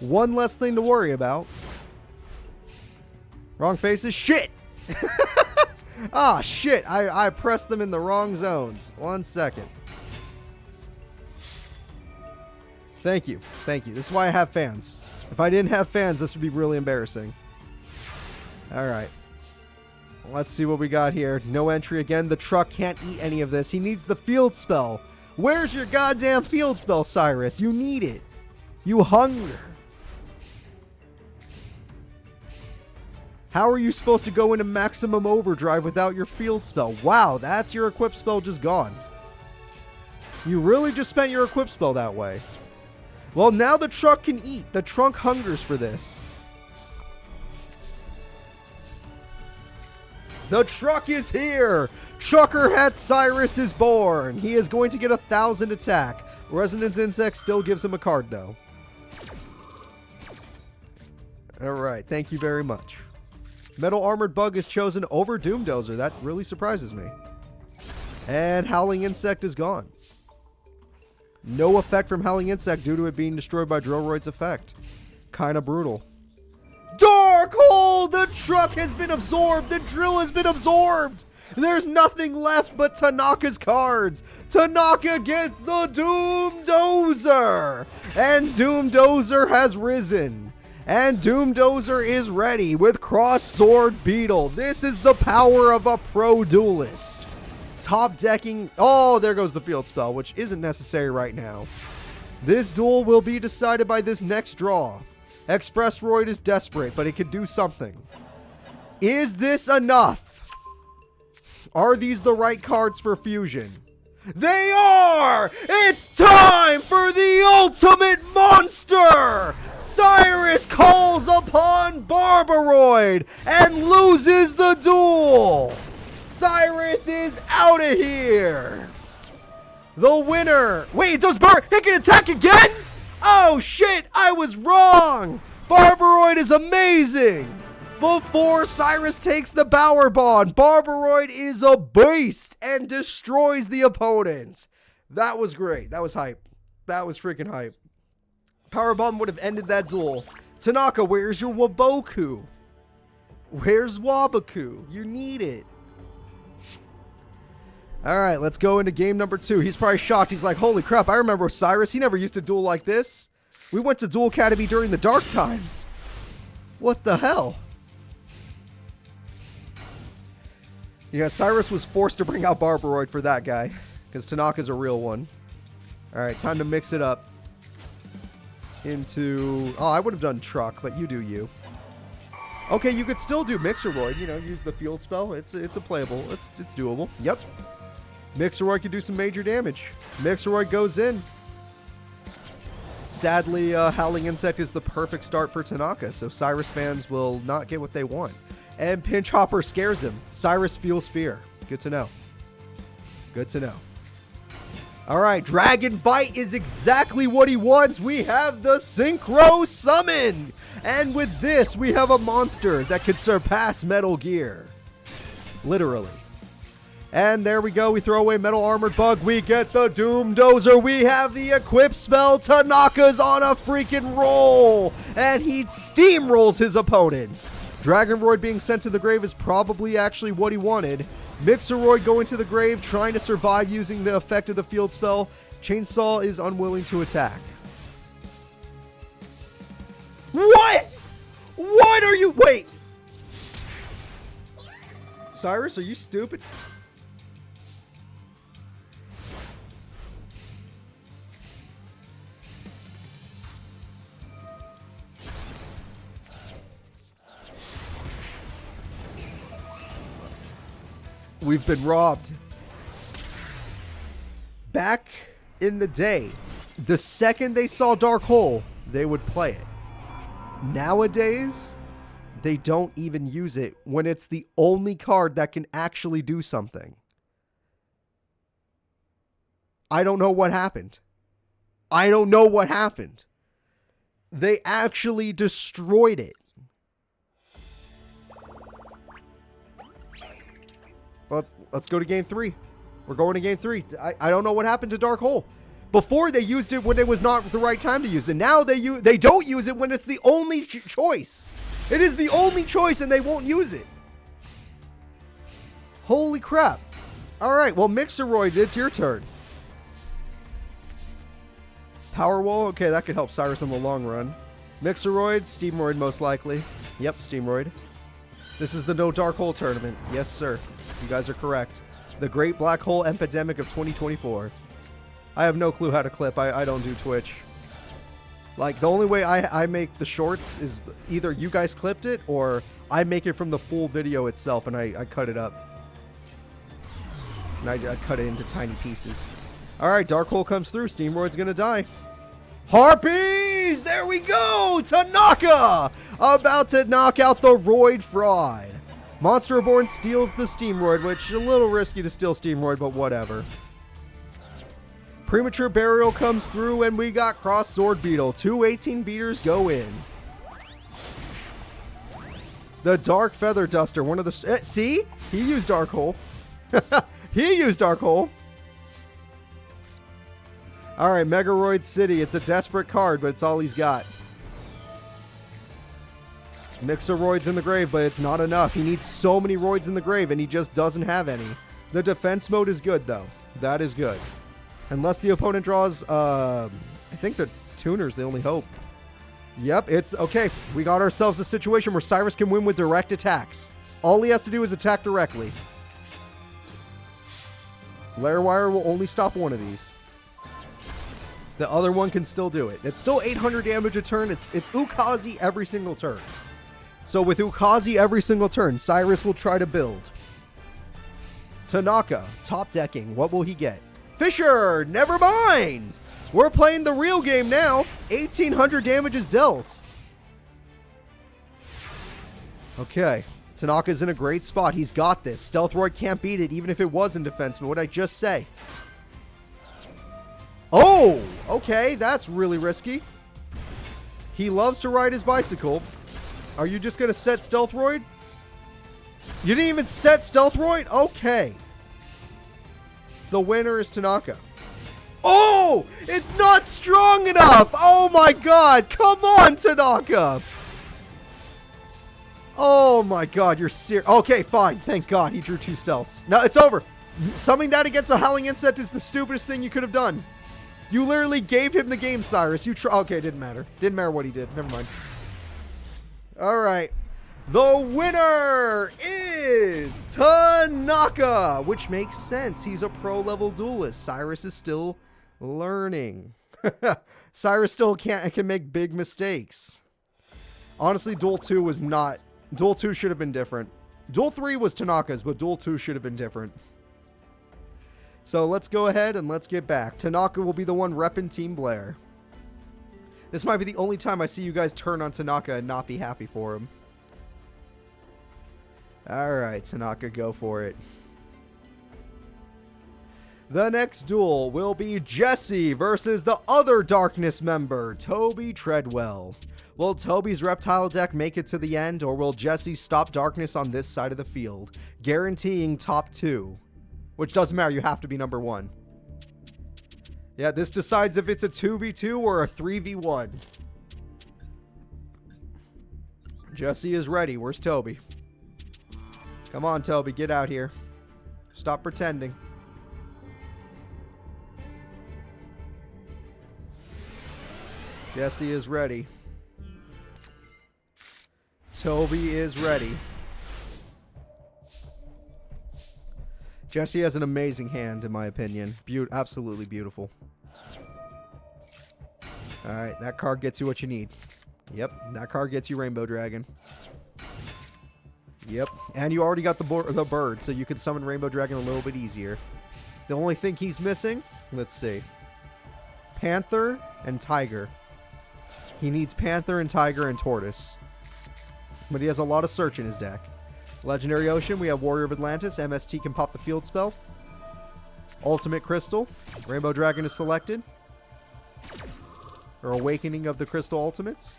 One less thing to worry about. Wrong faces. Shit! Ah, shit. I pressed them in the wrong zones. 1 second. Thank you. Thank you. This is why I have fans. If I didn't have fans, this would be really embarrassing. All right. Let's see what we got here. No entry again. The truck can't eat any of this. He needs the field spell. Where's your goddamn field spell, Cyrus? You need it. You hunger. How are you supposed to go into maximum overdrive without your field spell? Wow, that's your equip spell just gone. You really just spent your equip spell that way. Well, now the truck can eat. The trunk hungers for this. The truck is here! Truckerhead Cyrus is born! He is going to get 1,000 attack. Resonance Insect still gives him a card, though. Alright, thank you very much. Metal Armored Bug is chosen over Doomdozer. That really surprises me. And Howling Insect is gone. No effect from Howling Insect due to it being destroyed by Drillroid's effect. Kinda brutal. Dark Hole! The truck has been absorbed! The drill has been absorbed! There's nothing left but Tanaka's cards! Tanaka gets the Doomdozer! And Doomdozer has risen. And Doomdozer is ready with Cross Sword Beetle. This is the power of a pro duelist. Top decking... Oh, there goes the field spell, which isn't necessary right now. This duel will be decided by this next draw. Expressroid is desperate, but it could do something. Is this enough? Are these the right cards for fusion? They are! It's time for the ultimate monster! Cyrus calls upon Barbaroid and loses the duel! Cyrus is out of here! The winner... Wait, does it can attack again? Oh shit, I was wrong! Barbaroid is amazing! Before Cyrus takes the Bower Bond, Barbaroid is a beast and destroys the opponent. That was great. That was hype. That was freaking hype. Power Bomb would have ended that duel. Tanaka, where's your Waboku? Where's Waboku? You need it. Alright, let's go into game number 2. He's probably shocked. He's like, holy crap, I remember Cyrus. He never used to duel like this. We went to Duel Academy during the dark times. What the hell? Yeah, Cyrus was forced to bring out Barbaroid for that guy. Because Tanaka's a real one. Alright, time to mix it up. Into... Oh, I would have done Truck, but you do you. Okay, you could still do Mixeroid, you know, use the field spell. It's a playable. It's doable. Yep. Mixeroid could do some major damage. Mixeroid goes in. Sadly, Howling Insect is the perfect start for Tanaka, so Cyrus fans will not get what they want. And Pinch Hopper scares him. Cyrus feels fear. Good to know. Good to know. Alright, Dragon Bite is exactly what he wants. We have the Synchro Summon. And with this, we have a monster that could surpass Metal Gear. Literally. And there we go. We throw away Metal Armored Bug. We get the Doom Dozer. We have the equip spell. Tanaka's on a freaking roll. And he steamrolls his opponent. Dragonroid being sent to the grave is probably actually what he wanted. Mixeroid going to the grave, trying to survive using the effect of the field spell. Chainsaw is unwilling to attack. What? What are you? Wait. Cyrus, are you stupid? We've been robbed. Back in the day, the second they saw Dark Hole, they would play it. Nowadays, they don't even use it when it's the only card that can actually do something. I don't know what happened. I don't know what happened. They actually destroyed it. Let's go to game 3. We're going to game 3. I don't know what happened to Dark Hole. Before they used it when it was not the right time to use it. Now they don't use it when it's the only choice. It is the only choice and they won't use it. Holy crap. All right, well, Mixeroid, it's your turn. Power Wall, okay, that could help Cyrus in the long run. Mixeroid, Steamroid most likely. Yep, Steamroid. This is the No Dark Hole tournament. Yes, sir. You guys are correct. The Great Black Hole Epidemic of 2024. I have no clue how to clip. I don't do Twitch. Like, the only way I make the shorts is either you guys clipped it or I make it from the full video itself and I cut it up. And I cut it into tiny pieces. Alright, Dark Hole comes through. Steamroid's gonna die. Harpies! There we go! Tanaka! About to knock out the Roid Fraud. Monster Reborn steals the Steamroid, which is a little risky to steal Steamroid, but whatever. Premature Burial comes through, and we got Cross Sword Beetle. 2 18 beaters go in. The Dark Feather Duster, one of the... see? He used Dark Hole. He used Dark Hole. Alright, Megaroid City. It's a desperate card, but it's all he's got. Mixeroid's in the grave, but it's not enough. He needs so many roids in the grave, and he just doesn't have any. The defense mode is good, though. That is good. Unless the opponent draws, I think the tuners, the only hope. Yep, it's okay. We got ourselves a situation where Cyrus can win with direct attacks. All he has to do is attack directly. Blair Wire will only stop one of these. The other one can still do it. It's still 800 damage a turn. It's Ukazi every single turn. So with Ukazi every single turn, Cyrus will try to build. Tanaka, top decking. What will he get? Fisher, never mind. We're playing the real game now. 1800 damage is dealt. Okay. Tanaka's in a great spot. He's got this. Stealthroid can't beat it, even if it was in defense. But what did I just say? Oh, okay. That's really risky. He loves to ride his bicycle. Are you just going to set Stealthroid? You didn't even set Stealthroid? Okay. The winner is Tanaka. Oh, it's not strong enough. Oh my god. Come on, Tanaka. Oh my god, you're serious. Okay, fine. Thank god he drew 2 stealths. Now it's over. Summoning that against a Howling Insect is the stupidest thing you could have done. You literally gave him the game, Cyrus. Okay, didn't matter. Didn't matter what he did. Never mind. All right. The winner is Tanaka, which makes sense. He's a pro-level duelist. Cyrus is still learning. Cyrus still can make big mistakes. Honestly, Duel 2 was not Duel 2 should have been different. Duel 3 was Tanaka's, but Duel 2 should have been different. So let's go ahead and let's get back. Tanaka will be the one repping Team Blair. This might be the only time I see you guys turn on Tanaka and not be happy for him. Alright, Tanaka, go for it. The next duel will be Jesse versus the other Darkness member, Toby Treadwell. Will Toby's reptile deck make it to the end, or will Jesse stop Darkness on this side of the field, guaranteeing top 2? Which doesn't matter, you have to be number 1. Yeah, this decides if it's a 2v2 or a 3v1. Jesse is ready. Where's Toby? Come on, Toby, get out here. Stop pretending. Jesse is ready. Toby is ready. Jesse has an amazing hand, in my opinion. Absolutely beautiful. Alright, that card gets you what you need. Yep, that card gets you Rainbow Dragon. Yep, and you already got the bird, so you can summon Rainbow Dragon a little bit easier. The only thing he's missing, let's see. Panther and Tiger. He needs Panther and Tiger and Tortoise. But he has a lot of search in his deck. Legendary Ocean, we have Warrior of Atlantis. MST can pop the field spell. Ultimate Crystal. Rainbow Dragon is selected. Or Awakening of the Crystal Ultimates.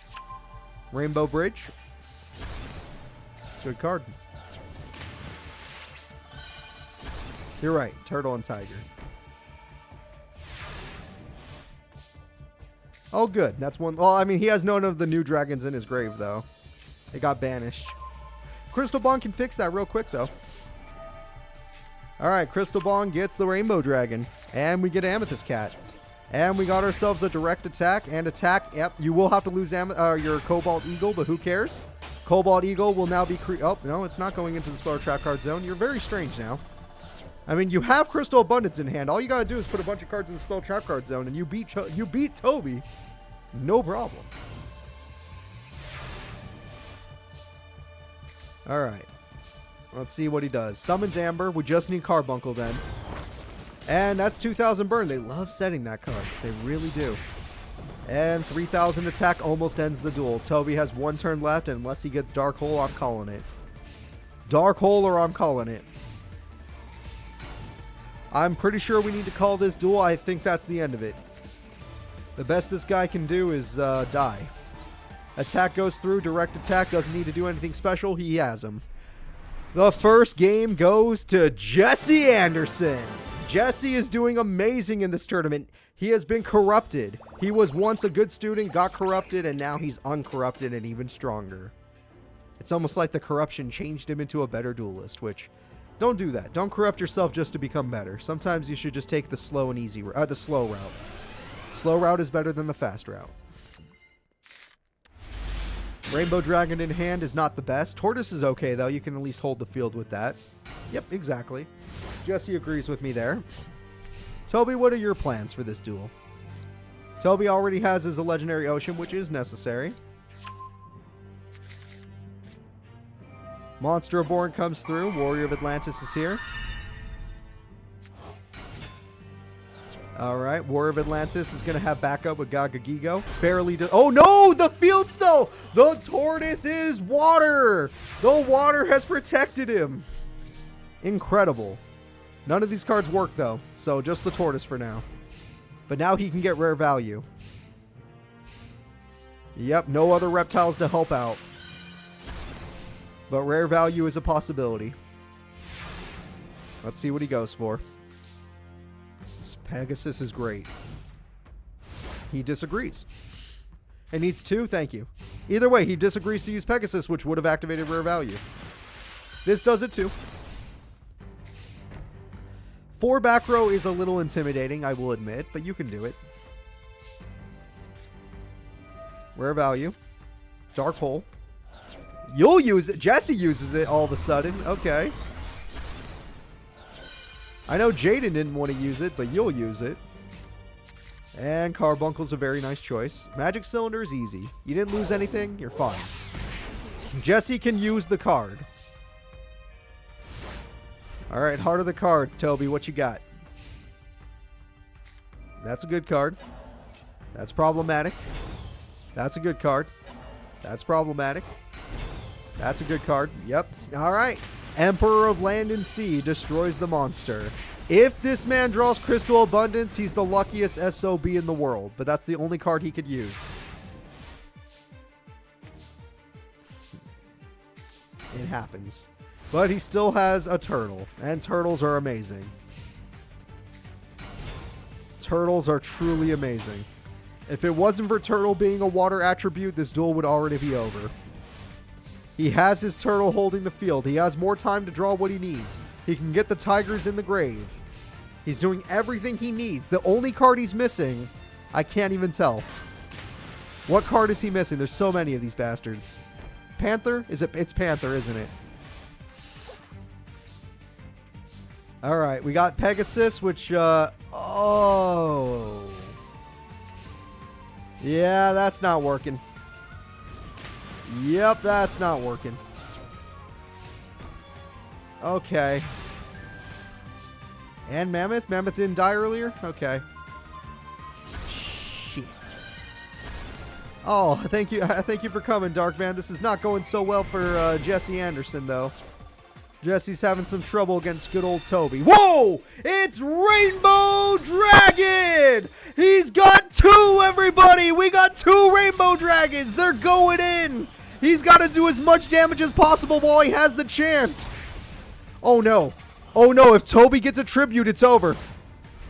Rainbow Bridge. Good card. You're right. Turtle and Tiger. Oh, good. That's one. Well, I mean, he has none of the new dragons in his grave, though. They got banished. Crystal Bond can fix that real quick, though. Alright, Crystal Bond gets the Rainbow Dragon. And we get Amethyst Cat. And we got ourselves a direct attack and attack. Yep, you will have to lose your Cobalt Eagle, but who cares? Cobalt Eagle will now be... Oh, no, it's not going into the Spell Trap card zone. You're very strange now. I mean, you have Crystal Abundance in hand. All you gotta do is put a bunch of cards in the Spell Trap card zone, and you beat Toby. No problem. Alright. Let's see what he does. Summons Amber. We just need Carbuncle then. And that's 2,000 burn. They love setting that card. They really do. And 3,000 attack almost ends the duel. Toby has one turn left, and unless he gets Dark Hole, I'm calling it. Dark Hole or I'm calling it. I'm pretty sure we need to call this duel. I think that's the end of it. The best this guy can do is die. Attack goes through. Direct attack. Doesn't need to do anything special. He has him. The first game goes to Jesse Anderson. Jesse is doing amazing in this tournament. He has been corrupted. He was once a good student, got corrupted, and now he's uncorrupted and even stronger. It's almost like the corruption changed him into a better duelist, which... Don't do that. Don't corrupt yourself just to become better. Sometimes you should just take the slow and easy the slow route. Slow route is better than the fast route. Rainbow Dragon in hand is not the best. Tortoise is okay, though. You can at least hold the field with that. Yep, exactly. Jesse agrees with me there. Toby, what are your plans for this duel? Toby already has his Legendary Ocean, which is necessary. Monster Reborn comes through. Warrior of Atlantis is here. Alright, Warrior of Atlantis is going to have backup with Gagagigo. Barely does. Oh no! The field spell! The tortoise is water! The water has protected him. Incredible. None of these cards work though, so just the tortoise for now. But now he can get rare value. Yep, no other reptiles to help out. But rare value is a possibility. Let's see what he goes for. Pegasus is great. He disagrees. It needs 2, thank you. Either way, he disagrees to use Pegasus, which would have activated rare value. This does it too. 4 back row is a little intimidating, I will admit, but you can do it. Rare value. Dark Hole. You'll use it. Jesse uses it all of a sudden. Okay. I know Jaden didn't want to use it, but you'll use it. And Carbuncle's a very nice choice. Magic Cylinder is easy. You didn't lose anything, you're fine. Jesse can use the card. Alright, Heart of the Cards. Toby, what you got? That's a good card. That's problematic. That's a good card. That's problematic. That's a good card. Yep. Alright. Emperor of Land and Sea destroys the monster. If this man draws Crystal Abundance, he's the luckiest SOB in the world. But that's the only card he could use. It happens. But he still has a turtle. And turtles are amazing. Turtles are truly amazing. If it wasn't for turtle being a water attribute, this duel would already be over. He has his turtle holding the field. He has more time to draw what he needs. He can get the tigers in the grave. He's doing everything he needs. The only card he's missing, I can't even tell. What card is he missing? There's so many of these bastards. Panther? It's Panther, isn't it? Alright, we got Pegasus, which, oh. Yeah, that's not working. Yep, that's not working. Okay. And Mammoth? Mammoth didn't die earlier? Okay. Shit. Oh, thank you. Thank you for coming, Darkman. This is not going so well for Jesse Anderson, though. Jesse's having some trouble against good old Toby. Whoa! It's Rainbow Dragon! He's got two, everybody! We got two Rainbow Dragons! They're going in! He's got to do as much damage as possible while he has the chance. Oh, no. Oh, no. If Toby gets a tribute, it's over.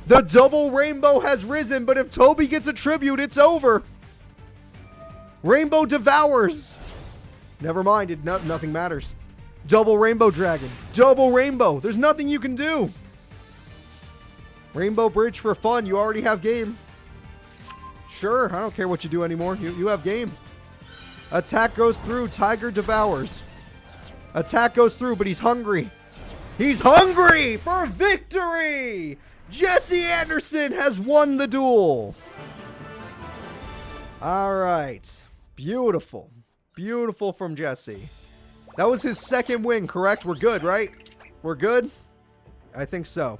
The double rainbow has risen, but if Toby gets a tribute, it's over. Rainbow devours. Never mind. Nothing matters. Double rainbow dragon. Double rainbow. There's nothing you can do. Rainbow bridge for fun. You already have game. Sure. I don't care what you do anymore. You have game. Attack goes through. Tiger devours. Attack goes through, but he's hungry. He's hungry for victory. Jesse Anderson has won the duel. All right. Beautiful. Beautiful from Jesse. That was his second win, correct? We're good, right? We're good? I think so.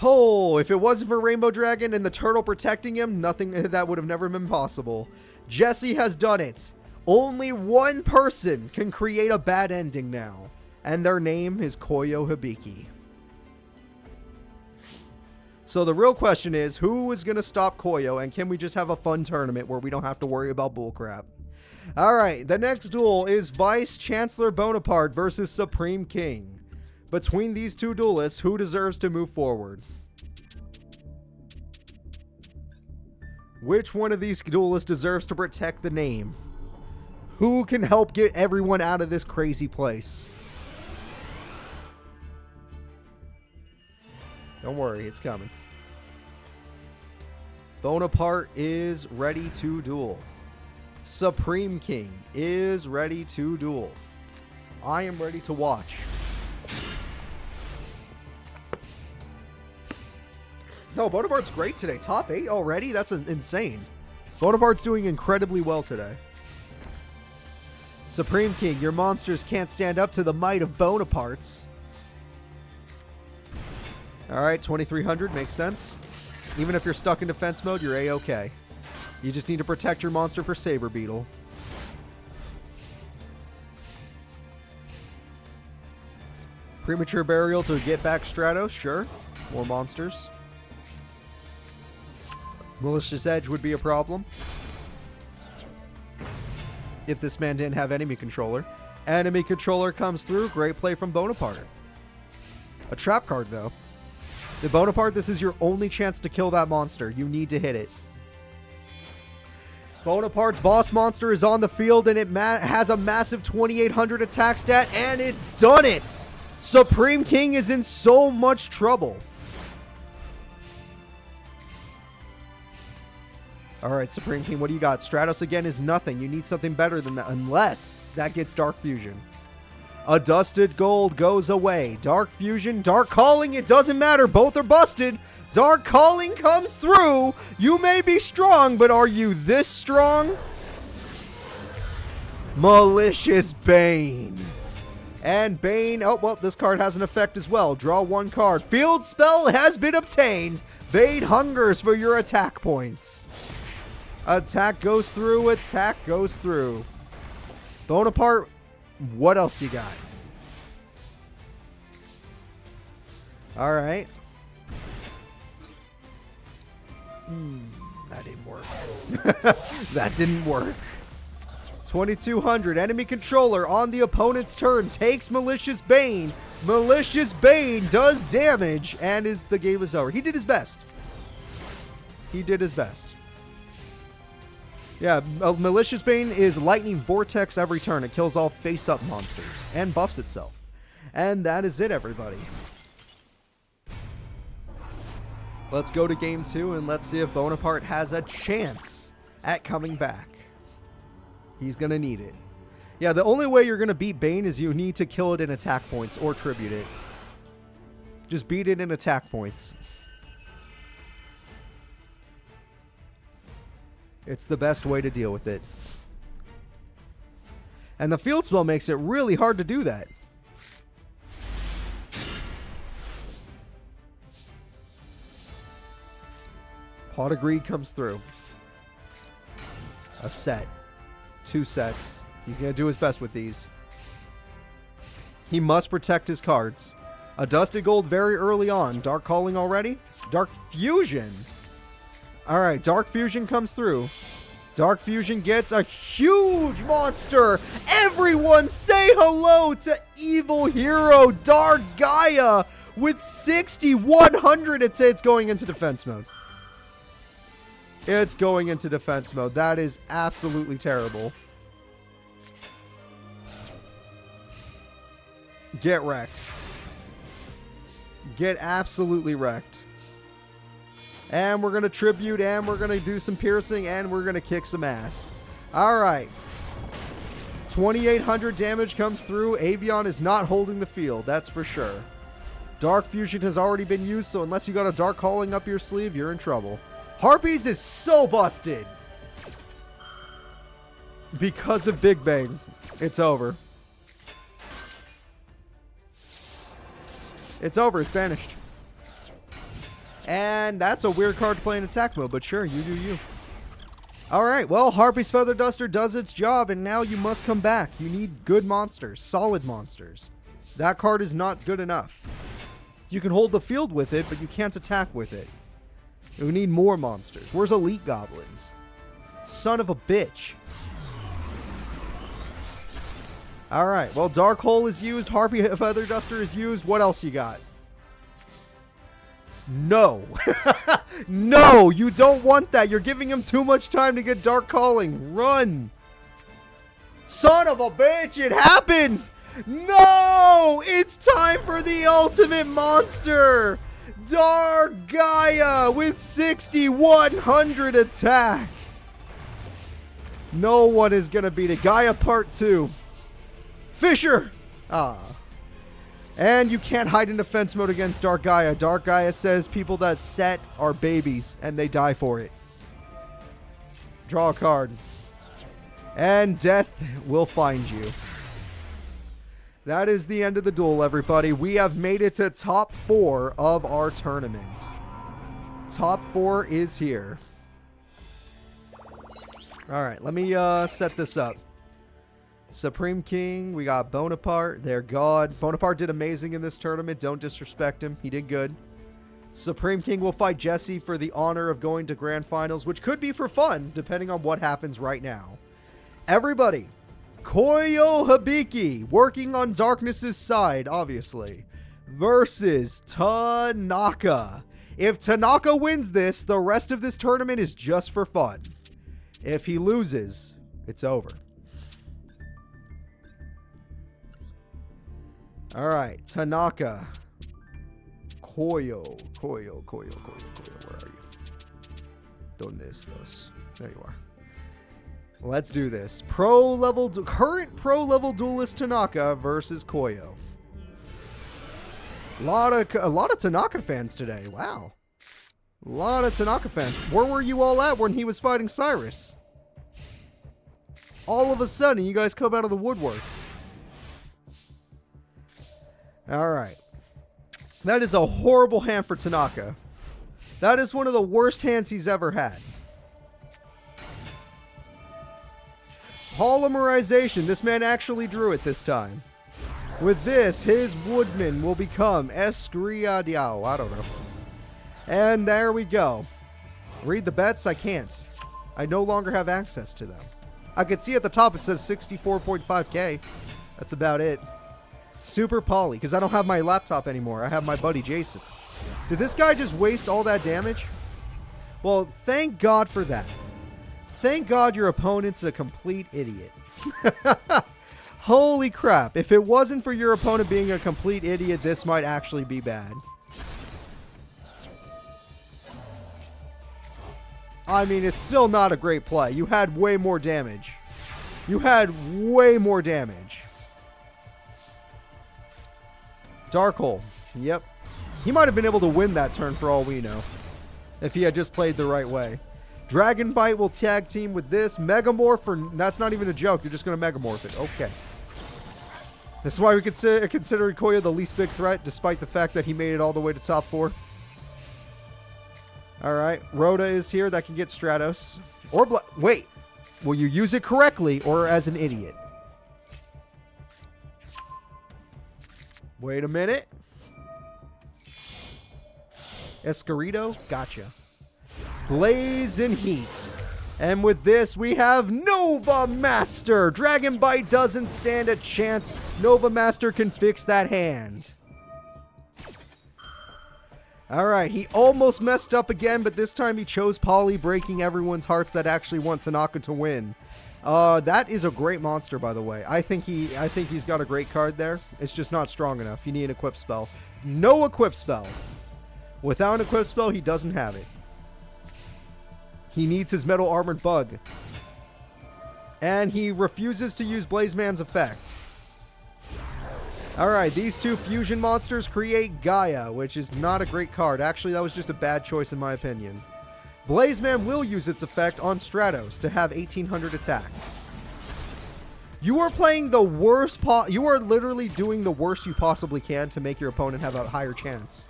Oh, if it wasn't for Rainbow Dragon and the turtle protecting him, that would have never been possible. Jesse has done it. Only one person can create a bad ending now. And their name is Koyo Hibiki. So the real question is, who is going to stop Koyo? And can we just have a fun tournament where we don't have to worry about bullcrap? Alright, the next duel is Vice Chancellor Bonaparte versus Supreme King. Between these two duelists, who deserves to move forward? Which one of these duelists deserves to protect the name? Who can help get everyone out of this crazy place? Don't worry, it's coming. Bonaparte is ready to duel. Supreme King is ready to duel. I am ready to watch. No, Bonaparte's great today. Top 8 already? That's insane. Bonaparte's doing incredibly well today. Supreme King, your monsters can't stand up to the might of Bonaparte's. Alright, 2300 makes sense. Even if you're stuck in defense mode, you're A-okay. You just need to protect your monster for Saber Beetle. Premature Burial to get back Stratos, sure. More monsters. Malicious Edge would be a problem. If this man didn't have enemy controller. Enemy controller comes through. Great play from Bonaparte. A trap card, though. The Bonaparte, this is your only chance to kill that monster. You need to hit it. Bonaparte's boss monster is on the field, and it has a massive 2800 attack stat, and it's done it! Supreme King is in so much trouble. Alright, Supreme King, what do you got? Stratos again is nothing. You need something better than that, unless that gets Dark Fusion. A Dusted Gold goes away. Dark Fusion, Dark Calling, it doesn't matter. Both are busted. Dark Calling comes through. You may be strong, but are you this strong? Malicious Bane. And Bane, oh, well, this card has an effect as well. Draw 1 card. Field spell has been obtained. Bane hungers for your attack points. Attack goes through, attack goes through. Bonaparte, what else you got? All right. That didn't work. That didn't work. 2200. Enemy controller on the opponent's turn takes Malicious Bane. Malicious Bane does damage, and the game is over. He did his best. He did his best. Yeah, Malicious Bane is Lightning Vortex every turn. It kills all face-up monsters and buffs itself. And that is it, everybody. Let's go to game 2, and let's see if Bonaparte has a chance at coming back. He's going to need it. Yeah, the only way you're going to beat Bane is you need to kill it in attack points or tribute it. Just beat it in attack points. It's the best way to deal with it. And the field spell makes it really hard to do that. Pot of Greed comes through. A set. 2 sets. He's going to do his best with these. He must protect his cards. A Dusted Gold very early on. Dark Calling already? Dark Fusion. Alright, Dark Fusion comes through. Dark Fusion gets a huge monster. Everyone say hello to evil hero Dark Gaia with 6,100. It's going into defense mode. It's going into defense mode. That is absolutely terrible. Get wrecked. Get absolutely wrecked. And we're going to tribute, and we're going to do some piercing, and we're going to kick some ass. Alright. 2,800 damage comes through. Avion is not holding the field, that's for sure. Dark Fusion has already been used, so unless you got a Dark Calling up your sleeve, you're in trouble. Harpies is so busted. Because of Big Bang. It's over. It's over. It's vanished. And that's a weird card to play in attack mode, but sure, you do you. Alright, well, Harpy's Feather Duster does its job, and now you must come back. You need good monsters, solid monsters. That card is not good enough. You can hold the field with it, but you can't attack with it. We need more monsters. Where's Elite Goblins? Son of a bitch. Alright, well, Dark Hole is used. Harpy Feather Duster is used. What else you got? No. No, you don't want that. You're giving him too much time to get Dark Calling. Run. Son of a bitch, it happens. No, it's time for the ultimate monster. Dark Gaia with 6,100 attack. No one is going to beat it. Gaia Part 2. Fisher. And you can't hide in defense mode against Dark Gaia. Dark Gaia says people that set are babies and they die for it. Draw a card. And death will find you. That is the end of the duel, everybody. We have made it to top 4 of our tournament. Top 4 is here. Alright, let me set this up. Supreme King, we got Bonaparte, their god. Bonaparte did amazing in this tournament. Don't disrespect him. He did good. Supreme King will fight Jesse for the honor of going to Grand Finals, which could be for fun, depending on what happens right now. Everybody, Koyo Hibiki, working on Darkness's side, obviously, versus Tanaka. If Tanaka wins this, the rest of this tournament is just for fun. If he loses, it's over. Alright, Tanaka. Koyo. Where are you? ¿Dónde estás? There you are. Let's do this. Current pro level duelist Tanaka versus Koyo. A lot of Tanaka fans today. Wow. A lot of Tanaka fans. Where were you all at when he was fighting Cyrus? All of a sudden, you guys come out of the woodwork. Alright. That is a horrible hand for Tanaka. That is one of the worst hands he's ever had. Polymerization. This man actually drew it this time. With this, his woodman will become Escriadiao. I don't know. And there we go. Read the bets? I can't. I no longer have access to them. I can see at the top it says 64.5k. That's about it. Super poly, because I don't have my laptop anymore. I have my buddy Jason. Did this guy just waste all that damage? Well, thank God for that. Thank God your opponent's a complete idiot. Holy crap. If it wasn't for your opponent being a complete idiot, this might actually be bad. I mean, it's still not a great play. You had way more damage. You had way more damage. Dark Hole. Yep. He might have been able to win that turn for all we know. If he had just played the right way. Dragon Bite will tag team with this. Megamorph, that's not even a joke. You're just going to Megamorph it. Okay. This is why we consider Koyo the least big threat, despite the fact that he made it all the way to top 4. Alright. Rhoda is here. That can get Stratos. Or wait. Will you use it correctly or as an idiot? Wait a minute. Escarito? Gotcha. Blaze and Heat. And with this, we have Nova Master. Dragon Bite doesn't stand a chance. Nova Master can fix that hand. Alright, he almost messed up again, but this time he chose Poly, breaking everyone's hearts that actually want Tanaka to win. That is a great monster, by the way. I think he's got a great card there. It's just not strong enough. You need an equip spell. No equip spell. Without an equip spell, he doesn't have it. He needs his Metal Armored Bug. And he refuses to use Blazeman's effect. Alright, these two fusion monsters create Gaia, which is not a great card. Actually, that was just a bad choice in my opinion. Blazeman will use its effect on Stratos to have 1800 attack. You are playing the worst you are literally doing the worst you possibly can to make your opponent have a higher chance.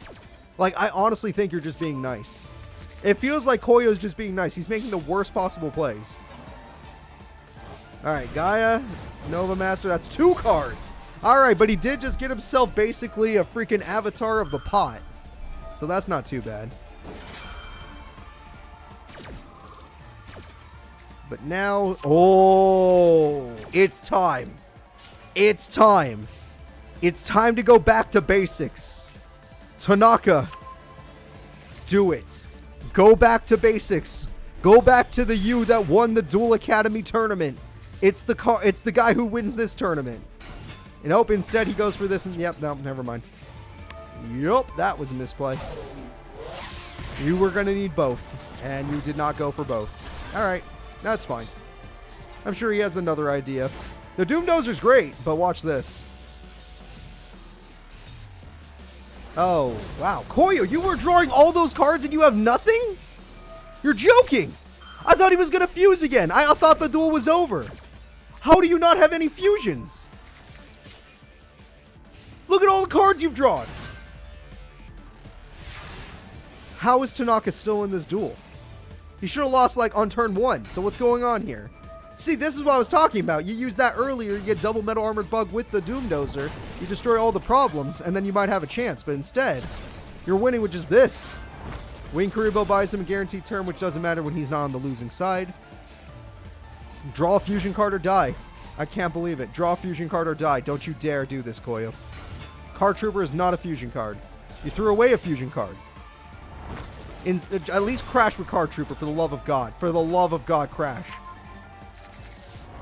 Like, I honestly think you're just being nice. It feels like Koyo's just being nice. He's making the worst possible plays. Alright, Gaia, Nova Master, that's 2 cards. Alright, but he did just get himself basically a freaking avatar of the pot. So that's not too bad. But now, oh, it's time. It's time. It's time to go back to basics. Tanaka, do it. Go back to basics. Go back to the you that won the Duel Academy tournament. It's the guy who wins this tournament. And nope, instead he goes for this and yep, no, never mind. Yup, that was a misplay. You were going to need both, and you did not go for both. Alright, that's fine. I'm sure he has another idea. The Doom Dozer's great, but watch this. Oh, wow. Koyo, you were drawing all those cards and you have nothing? You're joking. I thought he was going to fuse again. I thought the duel was over. How do you not have any fusions? Look at all the cards you've drawn. How is Tanaka still in this duel? He should have lost like on turn 1. So what's going on here? See, this is what I was talking about. You use that earlier, you get double Metal Armored Bug with the Doom Dozer. You destroy all the problems, and then you might have a chance. But instead, you're winning with just this. Wing Kuribo buys him a guaranteed turn, which doesn't matter when he's not on the losing side. Draw a fusion card or die. I can't believe it. Draw a fusion card or die. Don't you dare do this, Koyo. Card Trooper is not a fusion card. You threw away a fusion card. At least crash with Card Trooper, for the love of God. For the love of God, crash.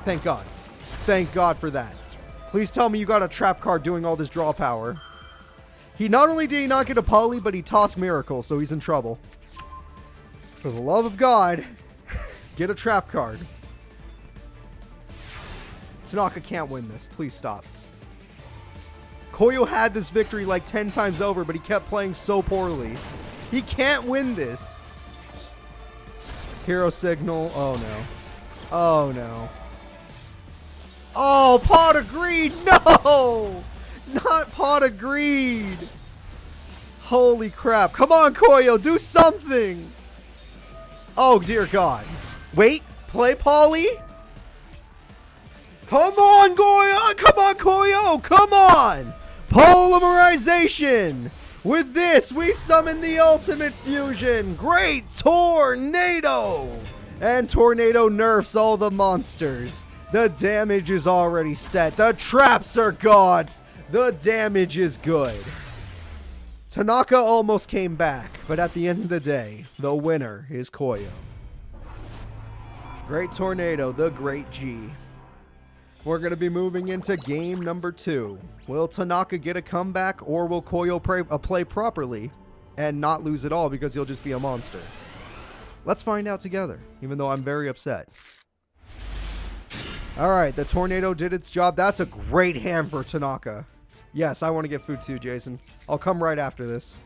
Thank God. Thank God for that. Please tell me you got a trap card doing all this draw power. He not only did he not get a poly, but he tossed Miracle, so he's in trouble. For the love of God, get a trap card. Tanaka can't win this. Please stop. Koyo had this victory like 10 times over, but he kept playing so poorly. He can't win this. Hero Signal. Oh, no. Oh, no. Oh, pot of greed! No! Not pot of greed! Holy crap. Come on, Koyo, do something! Oh, dear God. Wait, play Polly? Come on, Koyo! Come on, Koyo! Come on! Polymerization! With this, we summon the ultimate fusion! Great Tornado! And Tornado nerfs all the monsters. The damage is already set. The traps are gone. The damage is good. Tanaka almost came back, but at the end of the day, the winner is Koyo. Great Tornado, the Great G. We're going to be moving into game number 2. Will Tanaka get a comeback, or will Koyo play properly and not lose at all because he'll just be a monster? Let's find out together, even though I'm very upset. Alright, the Tornado did its job. That's a great hand for Tanaka. Yes, I want to get food too, Jason. I'll come right after this.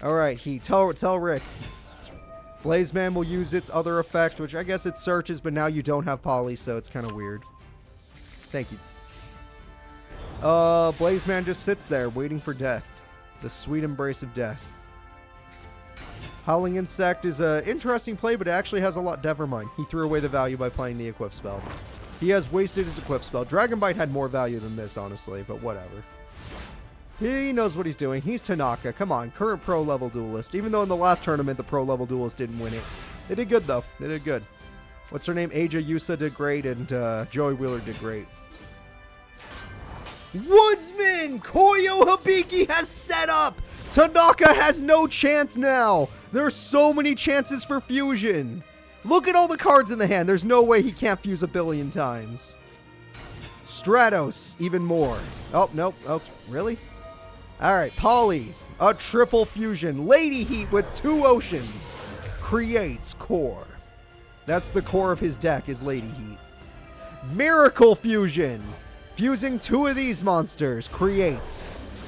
Alright, Heat. Tell Rick. Blazeman will use its other effect, which I guess it searches, but now you don't have Poly, so it's kind of weird. Thank you. Blazeman just sits there, waiting for death. The sweet embrace of death. Howling Insect is an interesting play, but it actually has a lot. Never mind. He threw away the value by playing the equip spell. He has wasted his equip spell. Dragon Bite had more value than this, honestly, but whatever. He knows what he's doing. He's Tanaka. Come on, current pro level duelist. Even though in the last tournament the pro level duelist didn't win it. They did good, though. They did good. What's her name? Aja Yusa did great, and Joey Wheeler did great. Woodsman! Koyo Hibiki has set up! Tanaka has no chance now! There's so many chances for fusion! Look at all the cards in the hand. There's no way he can't fuse a billion times. Stratos, even more. Oh, nope. Oh, really? Alright, Polly. A triple fusion. Lady Heat with 2 oceans. Creates core. That's the core of his deck, is Lady Heat. Miracle fusion. Fusing 2 of these monsters. Creates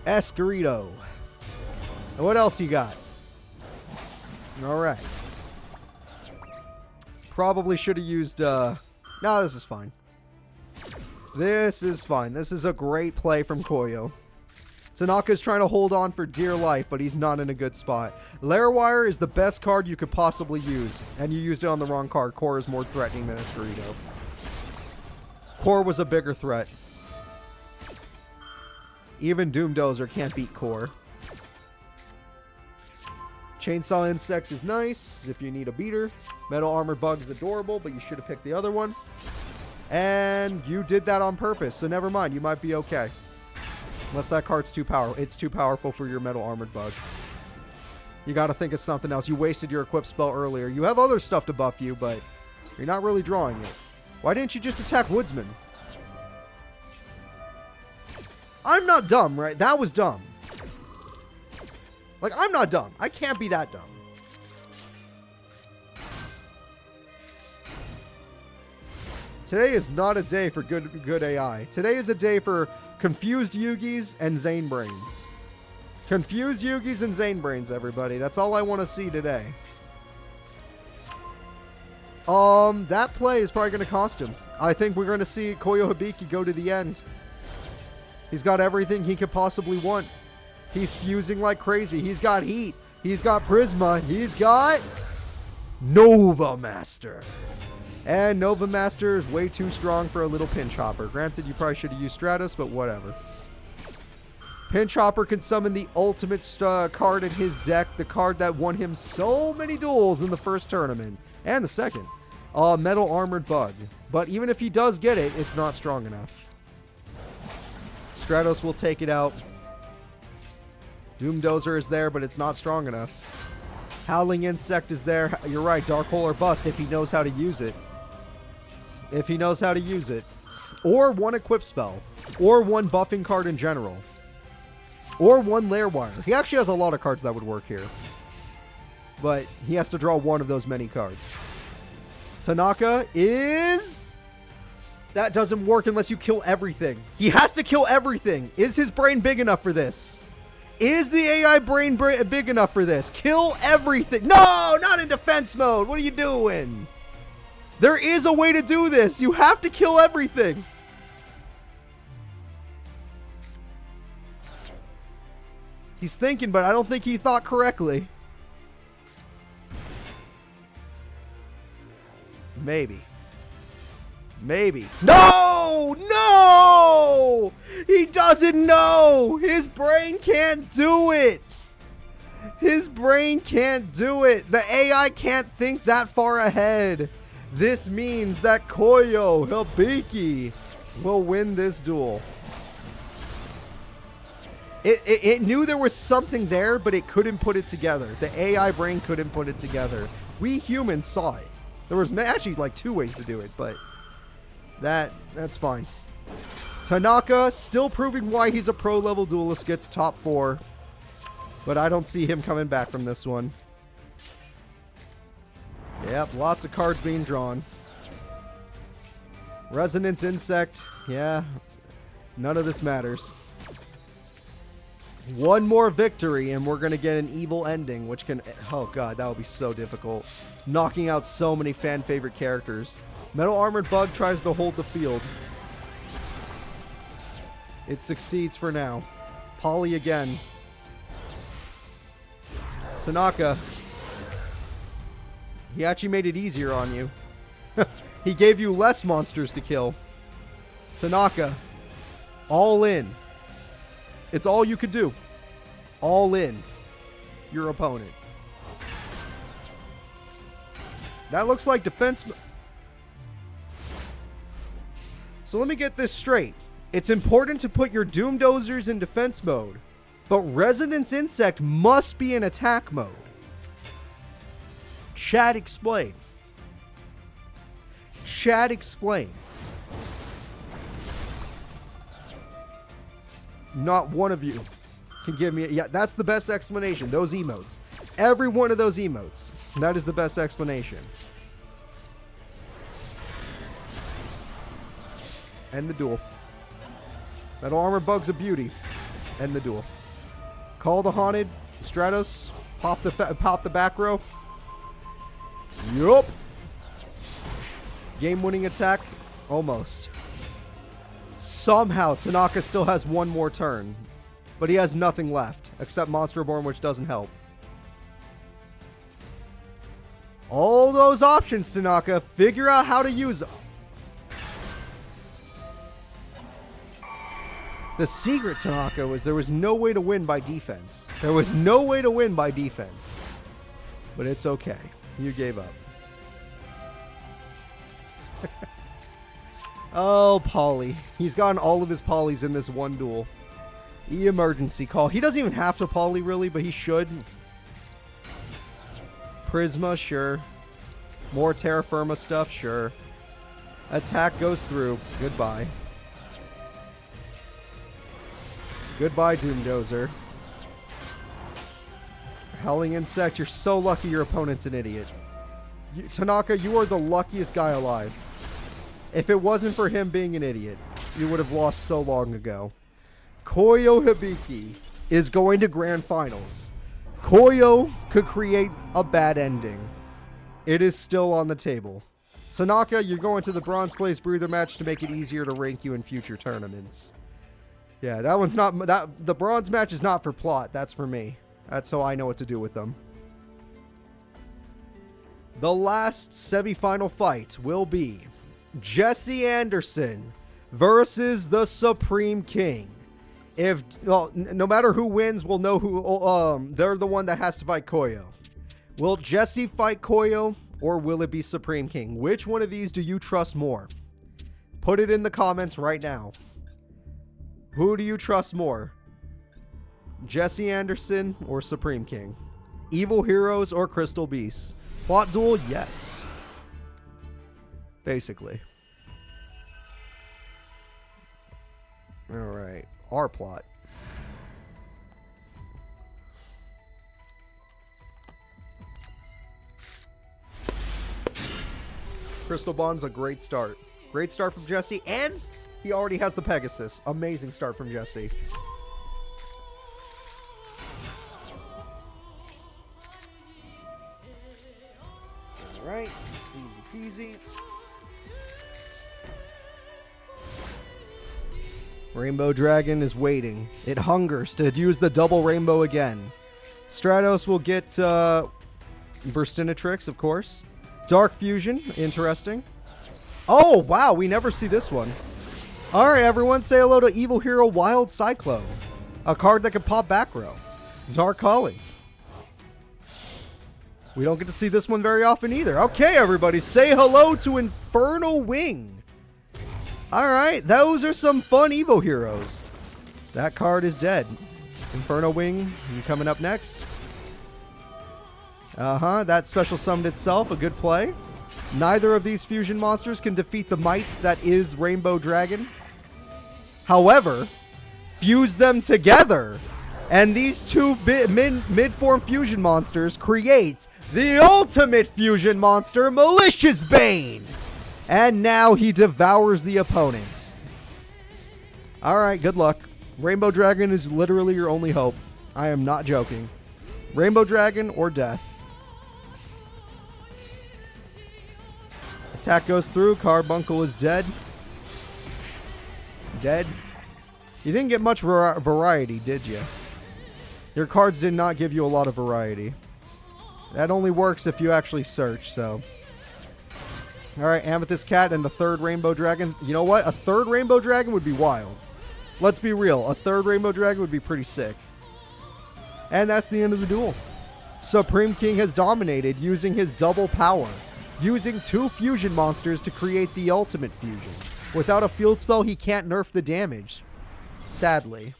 Escarito. And what else you got? Alright. Probably should have used, no, this is fine. This is fine. This is a great play from Koyo. Tanaka's trying to hold on for dear life, but he's not in a good spot. Lairwire is the best card you could possibly use, and you used it on the wrong card. Core is more threatening than Escarito. Core was a bigger threat. Even Doomdozer can't beat Core. Chainsaw Insect is nice if you need a beater. Metal Armored Bug is adorable, but you should have picked the other one. And you did that on purpose, so never mind. You might be okay. Unless that card's too powerful. It's too powerful for your Metal Armored Bug. You got to think of something else. You wasted your equip spell earlier. You have other stuff to buff you, but you're not really drawing it. Why didn't you just attack Woodsman? I'm not dumb, right? That was dumb. Like, I'm not dumb. I can't be that dumb. Today is not a day for good AI. Today is a day for confused Yugis and Zane brains. Confused Yugis and Zane brains, everybody. That's all I want to see today. That play is probably going to cost him. I think we're going to see Koyo Hibiki go to the end. He's got everything he could possibly want. He's fusing like crazy. He's got Heat. He's got Prisma. He's got Nova Master. And Nova Master is way too strong for a little Pinch Hopper. Granted, you probably should have used Stratus, but whatever. Pinch Hopper can summon the ultimate card in his deck. The card that won him so many duels in the first tournament. And the second. Metal Armored Bug. But even if he does get it, it's not strong enough. Stratos will take it out. Doomdozer is there, but it's not strong enough. Howling Insect is there. You're right, Dark Hole or Bust if he knows how to use it. If he knows how to use it. Or one equip spell. Or one buffing card in general. Or one Lairwire. He actually has a lot of cards that would work here. But he has to draw one of those many cards. Tanaka is... That doesn't work unless you kill everything. He has to kill everything. Is his brain big enough for this? Is the AI brain big enough for this? Kill everything. No, not in defense mode. What are you doing? There is a way to do this. You have to kill everything. He's thinking, but I don't think he thought correctly. Maybe. Maybe. No! No! He doesn't know! His brain can't do it! His brain can't do it! The AI can't think that far ahead! This means that Koyo Hibiki will win this duel. It knew there was something there, but it couldn't put it together. The AI brain couldn't put it together. We humans saw it. There was actually like 2 ways to do it, but that's fine. Tanaka still proving why he's a pro level duelist, gets top 4. But I don't see him coming back from this one. Yep, lots of cards being drawn. Resonance Insect. Yeah, none of this matters. One more victory and we're going to get an evil ending, which can... Oh god, that would be so difficult. Knocking out so many fan favorite characters. Metal Armored Bug tries to hold the field. It succeeds for now. Polly again. Tanaka. He actually made it easier on you. He gave you less monsters to kill. Tanaka. All in. It's all you could do. All in. Your opponent. That looks like defense. So let me get this straight. It's important to put your Doom Dozers in defense mode, but Resonance Insect must be in attack mode. Chat, explain. Chat, explain. Not one of you can give me... Yeah, that's the best explanation. Those emotes. Every one of those emotes. That is the best explanation. End the duel. Metal Armor Bug's a beauty. End the duel. Call the Haunted. Stratos. Pop the back row. Yup. Game-winning attack. Almost. Somehow, Tanaka still has one more turn. But he has nothing left. Except Monster Born, which doesn't help. All those options, Tanaka. Figure out how to use them. The secret, Tanaka, was there was no way to win by defense. There was no way to win by defense. But it's okay. You gave up. Oh, Polly. He's gotten all of his Pollys in this one duel. Emergency call. He doesn't even have to Polly, really, but he should. Prisma, sure. More Terra Firma stuff, sure. Attack goes through. Goodbye. Goodbye, Doomdozer. Howling Insect, you're so lucky your opponent's an idiot. Tanaka, you are the luckiest guy alive. If it wasn't for him being an idiot, you would have lost so long ago. Koyo Hibiki is going to Grand Finals. Koyo could create a bad ending. It is still on the table. Tanaka, you're going to the Bronze Place Breather match to make it easier to rank you in future tournaments. Yeah, that one's not... the Bronze match is not for plot. That's for me. That's so I know what to do with them. The last semifinal fight will be Jesse Anderson versus the Supreme King. If no matter who wins, we'll know who they're the one that has to fight Koyo. Will Jesse fight Koyo or will it be Supreme King? Which one of these do you trust more? Put it in the comments right now. Who do you trust more? Jesse Anderson or Supreme King? Evil Heroes or Crystal Beasts? Plot duel, yes. Basically. Alright. Our plot. Crystal Bond's a great start. Great start from Jesse, and he already has the Pegasus. Amazing start from Jesse. Alright. Easy peasy. Rainbow Dragon is waiting. It hungers to use the double rainbow again. Stratos will get Burstinatrix, of course. Dark Fusion, interesting. Oh, wow, we never see this one. Alright, everyone, say hello to Evil Hero Wild Cyclone. A card that can pop back row. Dark Calling. We don't get to see this one very often either. Okay, everybody, say hello to Infernal Wing. Alright, those are some fun Evo heroes. That card is dead. Inferno Wing, you coming up next. That special summoned itself, a good play. Neither of these fusion monsters can defeat the might that is Rainbow Dragon. However, fuse them together, and these two mid-form fusion monsters create the ultimate fusion monster, Malicious Bane. And now he devours the opponent. Alright, good luck. Rainbow Dragon is literally your only hope. I am not joking. Rainbow Dragon or death. Attack goes through. Carbuncle is dead. Dead. You didn't get much variety, did you? Your cards did not give you a lot of variety. That only works if you actually search, so... Alright, Amethyst Cat and the third Rainbow Dragon. You know what? A third Rainbow Dragon would be wild. Let's be real. A third Rainbow Dragon would be pretty sick. And that's the end of the duel. Supreme King has dominated using his double power. Using two fusion monsters to create the ultimate fusion. Without a field spell, he can't nerf the damage. Sadly.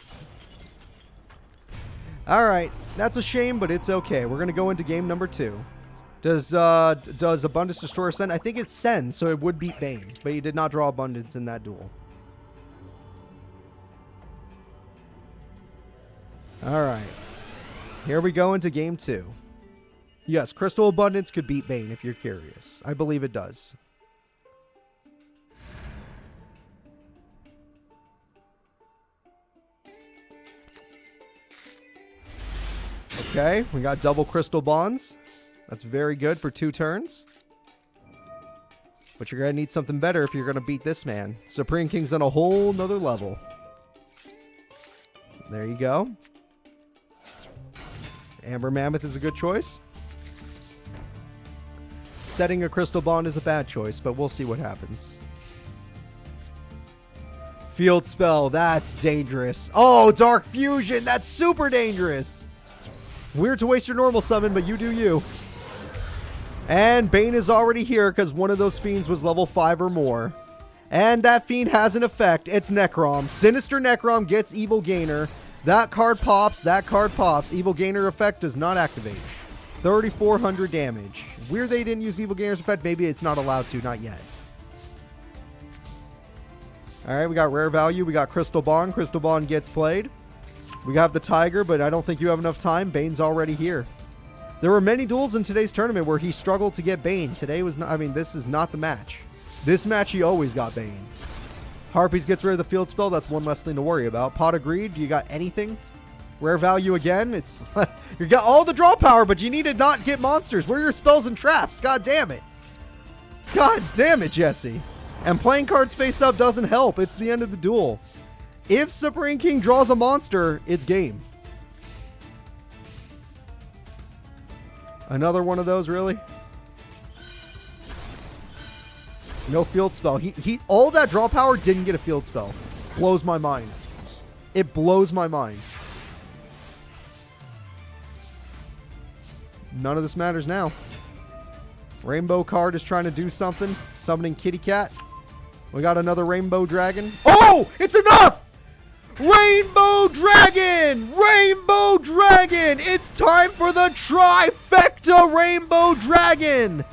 Alright, that's a shame, but it's okay. We're going to go into game number 2. Does Abundance Destroyer send? I think it sends, so it would beat Bane. But he did not draw Abundance in that duel. Alright. Here we go into game 2. Yes, Crystal Abundance could beat Bane if you're curious. I believe it does. Okay, we got double Crystal Bonds. That's very good for 2 turns. But you're going to need something better if you're going to beat this man. Supreme King's on a whole nother level. There you go. Amber Mammoth is a good choice. Setting a Crystal Bond is a bad choice, but we'll see what happens. Field Spell, that's dangerous. Oh, Dark Fusion, that's super dangerous. Weird to waste your normal summon, but you do you. And Bane is already here because one of those fiends was level 5 or more. And that fiend has an effect. It's Necrom. Sinister Necrom gets Evil Gainer. That card pops. That card pops. Evil Gainer effect does not activate. 3,400 damage. Weird they didn't use Evil Gainer's effect. Maybe it's not allowed to. Not yet. Alright, we got Rare Value. We got Crystal Bond. Crystal Bond gets played. We got the Tiger, but I don't think you have enough time. Bane's already here. There were many duels in today's tournament where he struggled to get Bane. Today was not, I mean, this is not the match. This match, he always got Bane. Harpies gets rid of the field spell. That's one less thing to worry about. Pot of Greed, you got anything? Rare Value again. It's you got all the draw power, but you need to not get monsters. Where are your spells and traps? God damn it. God damn it, Jesse. And playing cards face up doesn't help. It's the end of the duel. If Supreme King draws a monster, it's game. Another one of those, really? No field spell. He all that draw power didn't get a field spell. Blows my mind. It blows my mind. None of this matters now. Rainbow card is trying to do something. Summoning Kitty Cat. We got another Rainbow Dragon. Oh! It's enough! Rainbow Dragon! Rainbow Dragon! It's time for the trifecta Rainbow Dragon!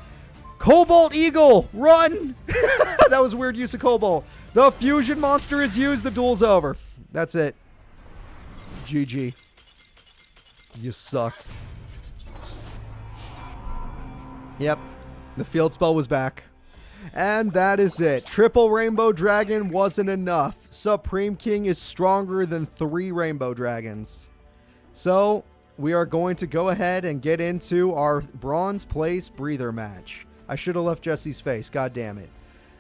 Cobalt Eagle, run! That was a weird use of Cobalt. The fusion monster is used. The duel's over. That's it. GG. You suck. Yep. The field spell was back. And that is it. Triple Rainbow Dragon wasn't enough. Supreme King is stronger than 3 Rainbow Dragons. So, we are going to go ahead and get into our Bronze Place Breather match. I should have left Jesse's face. God damn it.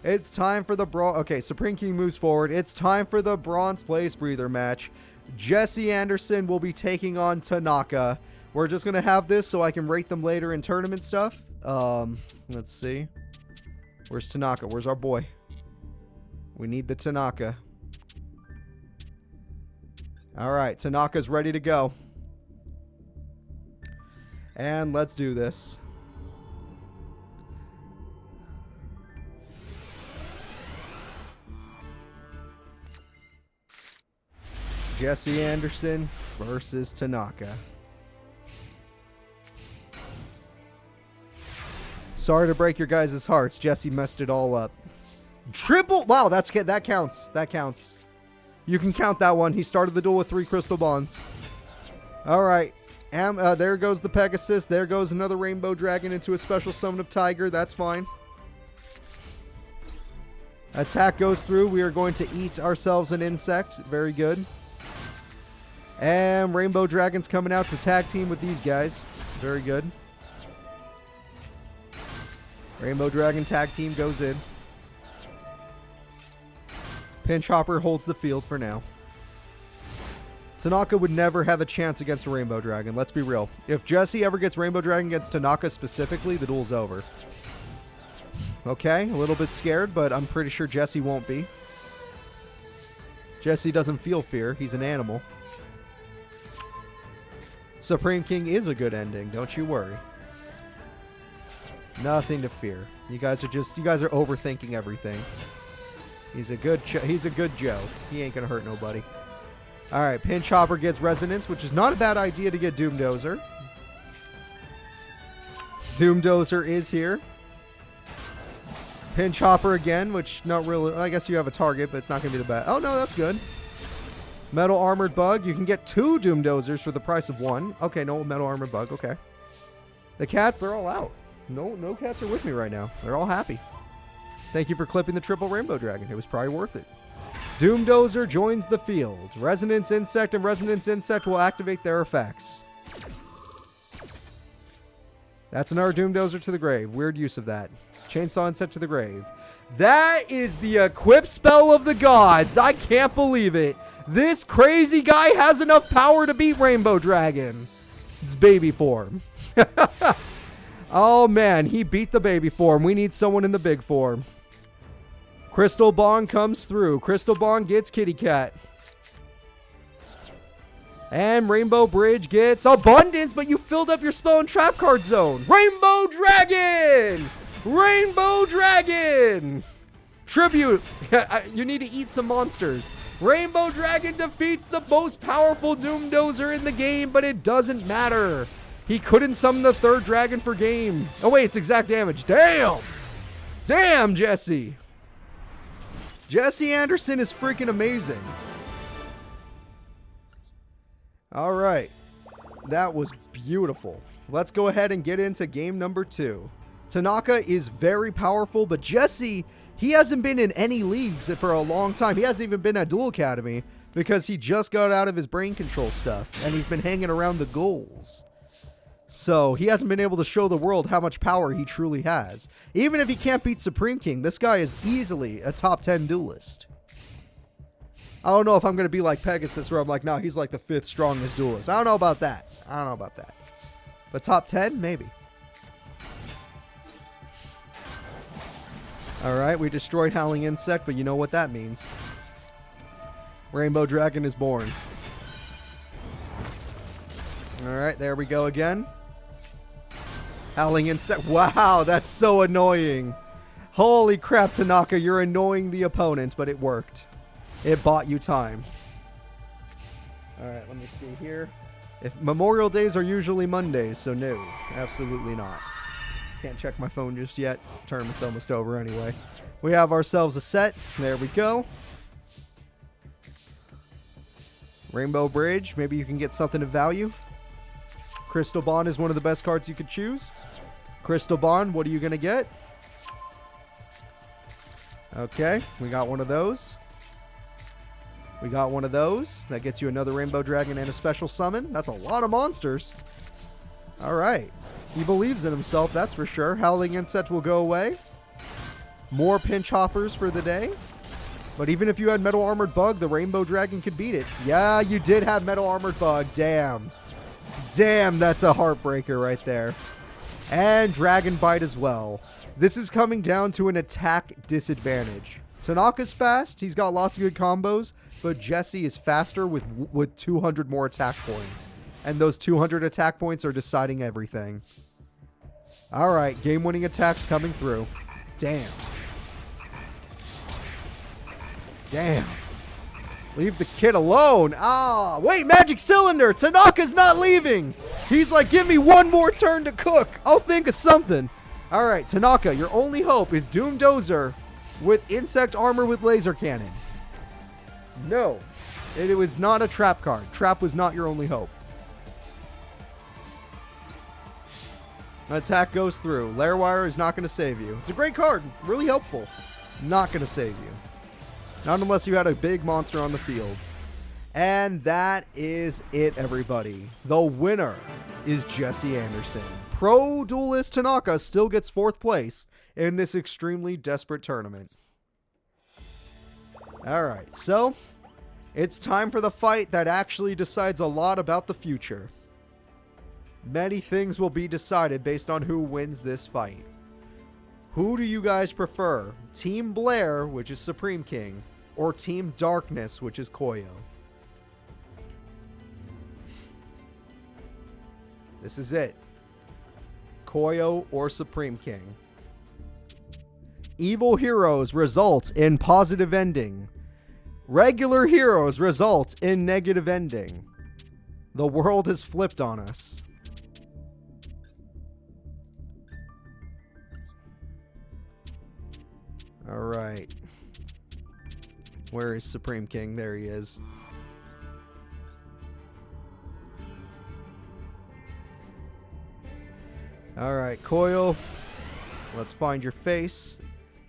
It's time for the Okay, Supreme King moves forward. It's time for the bronze place breather match. Jesse Anderson will be taking on Tanaka. We're just going to have this so I can rate them later in tournament stuff. Let's see. Where's Tanaka? Where's our boy? We need the Tanaka. All right, Tanaka's ready to go. And let's do this. Jesse Anderson versus Tanaka. Sorry to break your guys' hearts. Jesse messed it all up. Triple. Wow, that counts. That counts. You can count that one. He started the duel with 3 crystal bonds. All right. There goes the Pegasus. There goes another rainbow dragon into a special summon of Tiger. That's fine. Attack goes through. We are going to eat ourselves an insect. Very good. And Rainbow Dragon's coming out to tag team with these guys. Very good. Rainbow Dragon tag team goes in. Pinch Hopper holds the field for now. Tanaka would never have a chance against a Rainbow Dragon. Let's be real. If Jesse ever gets Rainbow Dragon against Tanaka specifically, the duel's over. Okay, a little bit scared, but I'm pretty sure Jesse won't be. Jesse doesn't feel fear. He's an animal. Supreme King is a good ending. Don't you worry. Nothing to fear. You guys are overthinking everything. He's a good Joe. He ain't gonna hurt nobody. All right, Pinch Hopper gets Resonance, which is not a bad idea to get Doomdozer. Doomdozer is here. Pinch Hopper again, which not really. I guess you have a target, but it's not gonna be the best. Oh no, that's good. Metal Armored Bug. You can get 2 Doomdozers for the price of 1. Okay, no Metal Armored Bug. Okay. The cats, they're all out. No cats are with me right now. They're all happy. Thank you for clipping the triple Rainbow Dragon. It was probably worth it. Doomdozer joins the field. Resonance Insect and Resonance Insect will activate their effects. That's another Doomdozer to the grave. Weird use of that. Chainsaw Insect to the grave. That is the equip spell of the gods. I can't believe it. This crazy guy has enough power to beat Rainbow Dragon. It's baby form. Oh man, he beat the baby form. We need someone in the big form. Crystal Bond comes through. Crystal Bond gets Kitty Cat. And Rainbow Bridge gets Abundance, but you filled up your spell and trap card zone. Rainbow Dragon! Rainbow Dragon! Tribute. You need to eat some monsters. Rainbow Dragon defeats the most powerful Doomdozer in the game, but it doesn't matter. He couldn't summon the 3rd dragon for game. Oh wait, it's exact damage. Damn! Damn, Jesse! Jesse Anderson is freaking amazing. Alright. That was beautiful. Let's go ahead and get into game number 2. Tanaka is very powerful, but Jesse, he hasn't been in any leagues for a long time. He hasn't even been at Duel Academy because he just got out of his brain control stuff and he's been hanging around the goals. So he hasn't been able to show the world how much power he truly has. Even if he can't beat Supreme King, this guy is easily a top 10 duelist. I don't know if I'm going to be like Pegasus where I'm like, no, he's like the 5th strongest duelist. I don't know about that. But top 10, maybe. Alright, we destroyed Howling Insect, but you know what that means. Rainbow Dragon is born. Alright, there we go again. Howling Insect. Wow, that's so annoying. Holy crap, Tanaka, you're annoying the opponent, but it worked. It bought you time. Alright, let me see here. If Memorial Days are usually Mondays, so no, absolutely not. Can't check my phone just yet. Tournament's almost over anyway. We have ourselves a set. There we go. Rainbow Bridge. Maybe you can get something of value. Crystal Bond is one of the best cards you could choose. Crystal Bond, what are you going to get? Okay, we got one of those. We got one of those. That gets you another Rainbow Dragon and a special summon. That's a lot of monsters. All right. He believes in himself, that's for sure. Howling Insect will go away. More pinch hoppers for the day. But even if you had Metal Armored Bug, the Rainbow Dragon could beat it. Yeah, you did have Metal Armored Bug. Damn. Damn, that's a heartbreaker right there. And Dragon Bite as well. This is coming down to an attack disadvantage. Tanaka's fast. He's got lots of good combos. But Jesse is faster with 200 more attack points. And those 200 attack points are deciding everything. Alright, game-winning attacks coming through. Damn. Damn. Leave the kid alone. Ah, wait, Magic Cylinder. Tanaka's not leaving. He's like, give me one more turn to cook. I'll think of something. All right, Tanaka, your only hope is Doom Dozer with insect armor with laser cannon. No, it was not a trap card. Trap was not your only hope. Attack goes through. Lair Wire is not going to save you. It's a great card. Really helpful. Not going to save you. Not unless you had a big monster on the field. And that is it, everybody. The winner is Jesse Anderson. Pro Duelist Tanaka still gets 4th place in this extremely desperate tournament. Alright, so it's time for the fight that actually decides a lot about the future. Many things will be decided based on who wins this fight. Who do you guys prefer? Team Blair, which is Supreme King, or Team Darkness, which is Koyo? This is it. Koyo or Supreme King. Evil heroes result in positive ending. Regular heroes result in negative ending. The world has flipped on us. Alright. Where is Supreme King? There he is. Alright, Koyo. Let's find your face.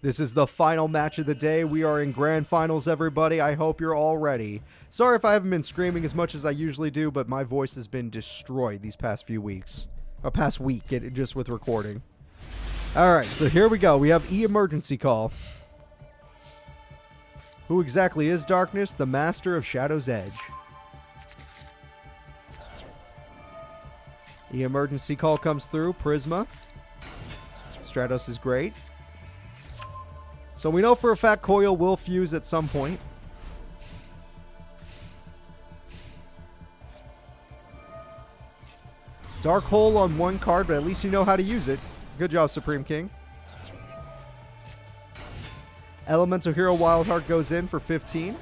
This is the final match of the day. We are in grand finals, everybody. I hope you're all ready. Sorry if I haven't been screaming as much as I usually do, but my voice has been destroyed these past few weeks. Or past week, just with recording. Alright, so here we go. We have emergency call. Who exactly is Darkness? The Master of Shadow's Edge. The emergency call comes through. Prisma. Stratos is great. So we know for a fact Koyo will fuse at some point. Dark Hole on one card, but at least you know how to use it. Good job, Supreme King. Elemental Hero Wildheart goes in for 15.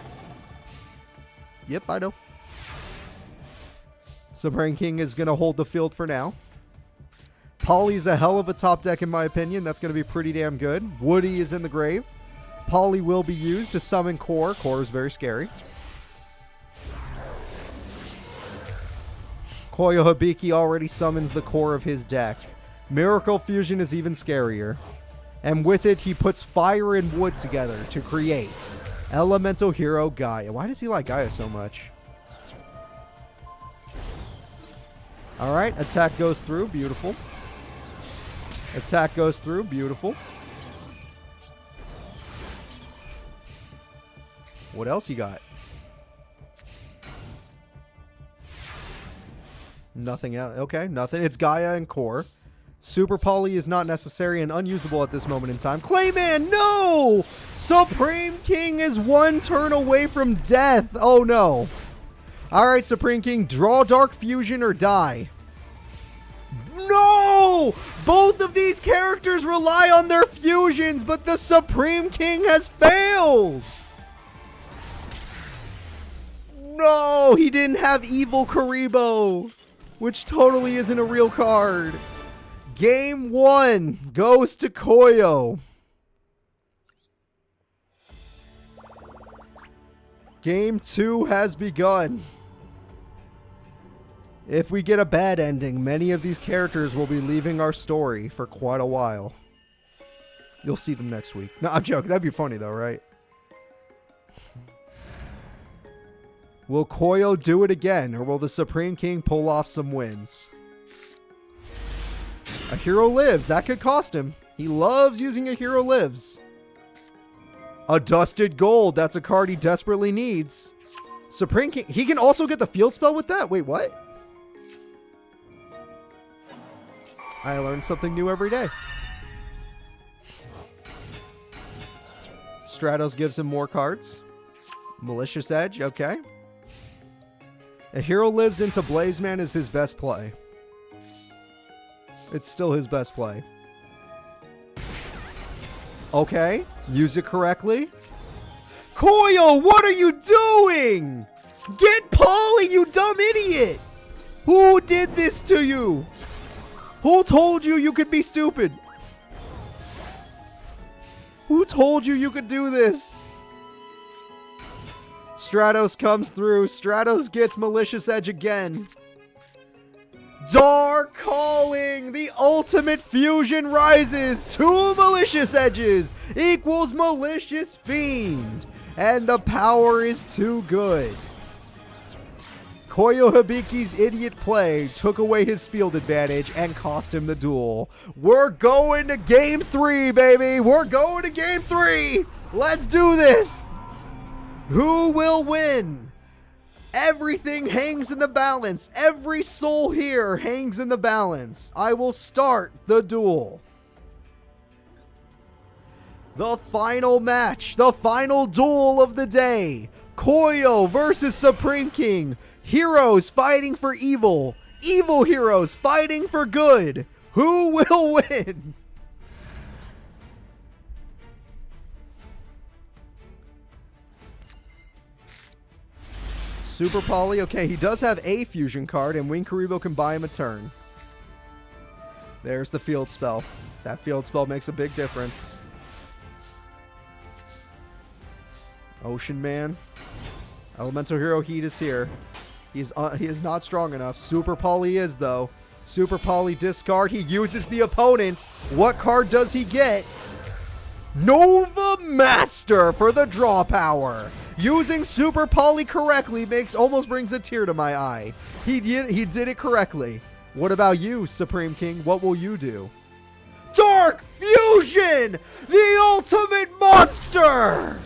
Yep, I know. Supreme King is going to hold the field for now. Polly's a hell of a top deck in my opinion. That's going to be pretty damn good. Woody is in the grave. Polly will be used to summon Core. Core is very scary. Koyo Hibiki already summons the core of his deck. Miracle Fusion is even scarier. And with it, he puts fire and wood together to create Elemental Hero Gaia. Why does he like Gaia so much? Alright, attack goes through. Beautiful. Attack goes through. Beautiful. What else you got? Nothing else. Okay, nothing. It's Gaia and Core. Super Poly is not necessary and unusable at this moment in time. Clayman, no! Supreme King is one turn away from death. Oh, no. Alright, Supreme King, draw Dark Fusion or die. No! Both of these characters rely on their fusions, but the Supreme King has failed. No, he didn't have Evil Karibo, which totally isn't a real card. Game 1 goes to Koyo. Game 2 has begun. If we get a bad ending, many of these characters will be leaving our story for quite a while. You'll see them next week. No, I'm joking. That'd be funny though, right? Will Koyo do it again, or will the Supreme King pull off some wins? A hero lives. That could cost him. He loves using a hero lives. A Dusted Gold. That's a card he desperately needs. Supreme King. He can also get the field spell with that? Wait, what? I learn something new every day. Stratos gives him more cards. Malicious Edge, okay. A Hero Lives into Blazeman is his best play. It's still his best play. Okay, use it correctly. Koyo, what are you doing? Get Polly, you dumb idiot! Who did this to you? Who told you you could be stupid? Who told you you could do this? Stratos comes through. Stratos gets Malicious Edge again. Dark Calling! The ultimate fusion rises! 2 Malicious Edges equals Malicious Fiend. And the power is too good. Koyo Hibiki's idiot play took away his field advantage and cost him the duel. We're going to game 3, baby! We're going to game 3! Let's do this! Who will win? Everything hangs in the balance. Every soul here hangs in the balance. I will start the duel. The final match, the final duel of the day. Koyo versus Supreme King. Heroes fighting for evil. Evil heroes fighting for good. Who will win? Super Poly. Okay, he does have a fusion card, and Wing Karibo can buy him a turn. There's the field spell. That field spell makes a big difference. Ocean Man. Elemental Hero Heat is here. He is not strong enough. Super Poly is, though. Super Poly discard. He uses the opponent. What card does he get? Nova Master for the draw power. Using Super Poly correctly almost brings a tear to my eye. He did it correctly. What about you, Supreme King? What will you do? Dark Fusion! The ultimate monster!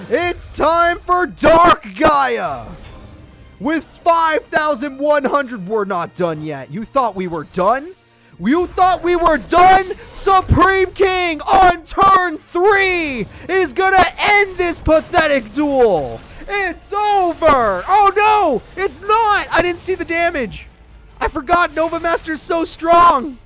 It's time for Dark Gaia! With 5,100, we're not done yet. You thought we were done? You thought we were done? Supreme King on turn 3 is gonna end this pathetic duel. It's over. Oh no, it's not. I didn't see the damage. I forgot Nova Master's so strong.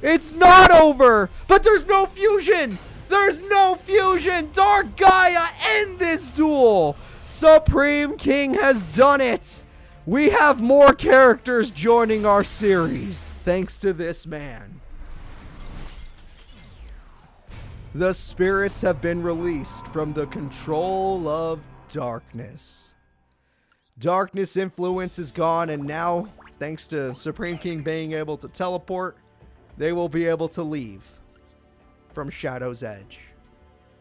It's not over, but there's no fusion. There's no fusion. Dark Gaia, end this duel. Supreme King has done it. We have more characters joining our series, thanks to this man. The spirits have been released from the control of darkness. Darkness influence is gone, and now, thanks to Supreme King being able to teleport, they will be able to leave from Shadow's Edge.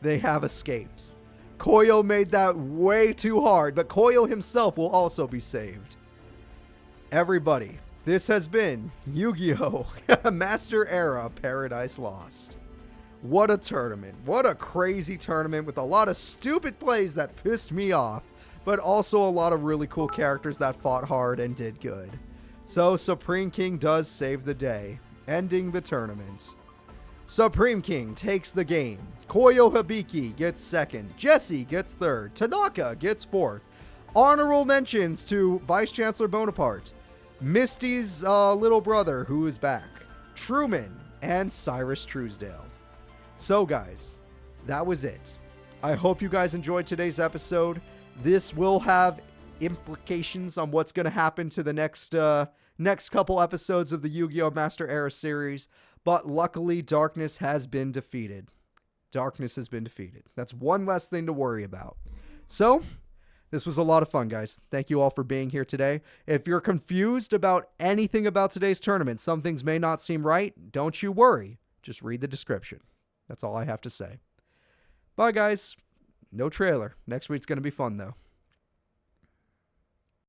They have escaped. Koyo made that way too hard, but Koyo himself will also be saved. Everybody, this has been Yu-Gi-Oh! Master Era Paradise Lost. What a tournament. What a crazy tournament with a lot of stupid plays that pissed me off, but also a lot of really cool characters that fought hard and did good. So Supreme King does save the day, ending the tournament. Supreme King takes the game. Koyo Hibiki gets second. Jesse gets third. Tanaka gets fourth. Honorable mentions to Vice Chancellor Bonaparte, Misty's little brother who is back, Truman, and Cyrus Truesdale. So guys, that was it. I hope you guys enjoyed today's episode. This will have implications on what's going to happen to the next couple episodes of the Yu-Gi-Oh! Master Era series. But luckily, darkness has been defeated. Darkness has been defeated. That's one less thing to worry about. So, this was a lot of fun, guys. Thank you all for being here today. If you're confused about anything about today's tournament, some things may not seem right, don't you worry. Just read the description. That's all I have to say. Bye, guys. No trailer. Next week's going to be fun, though.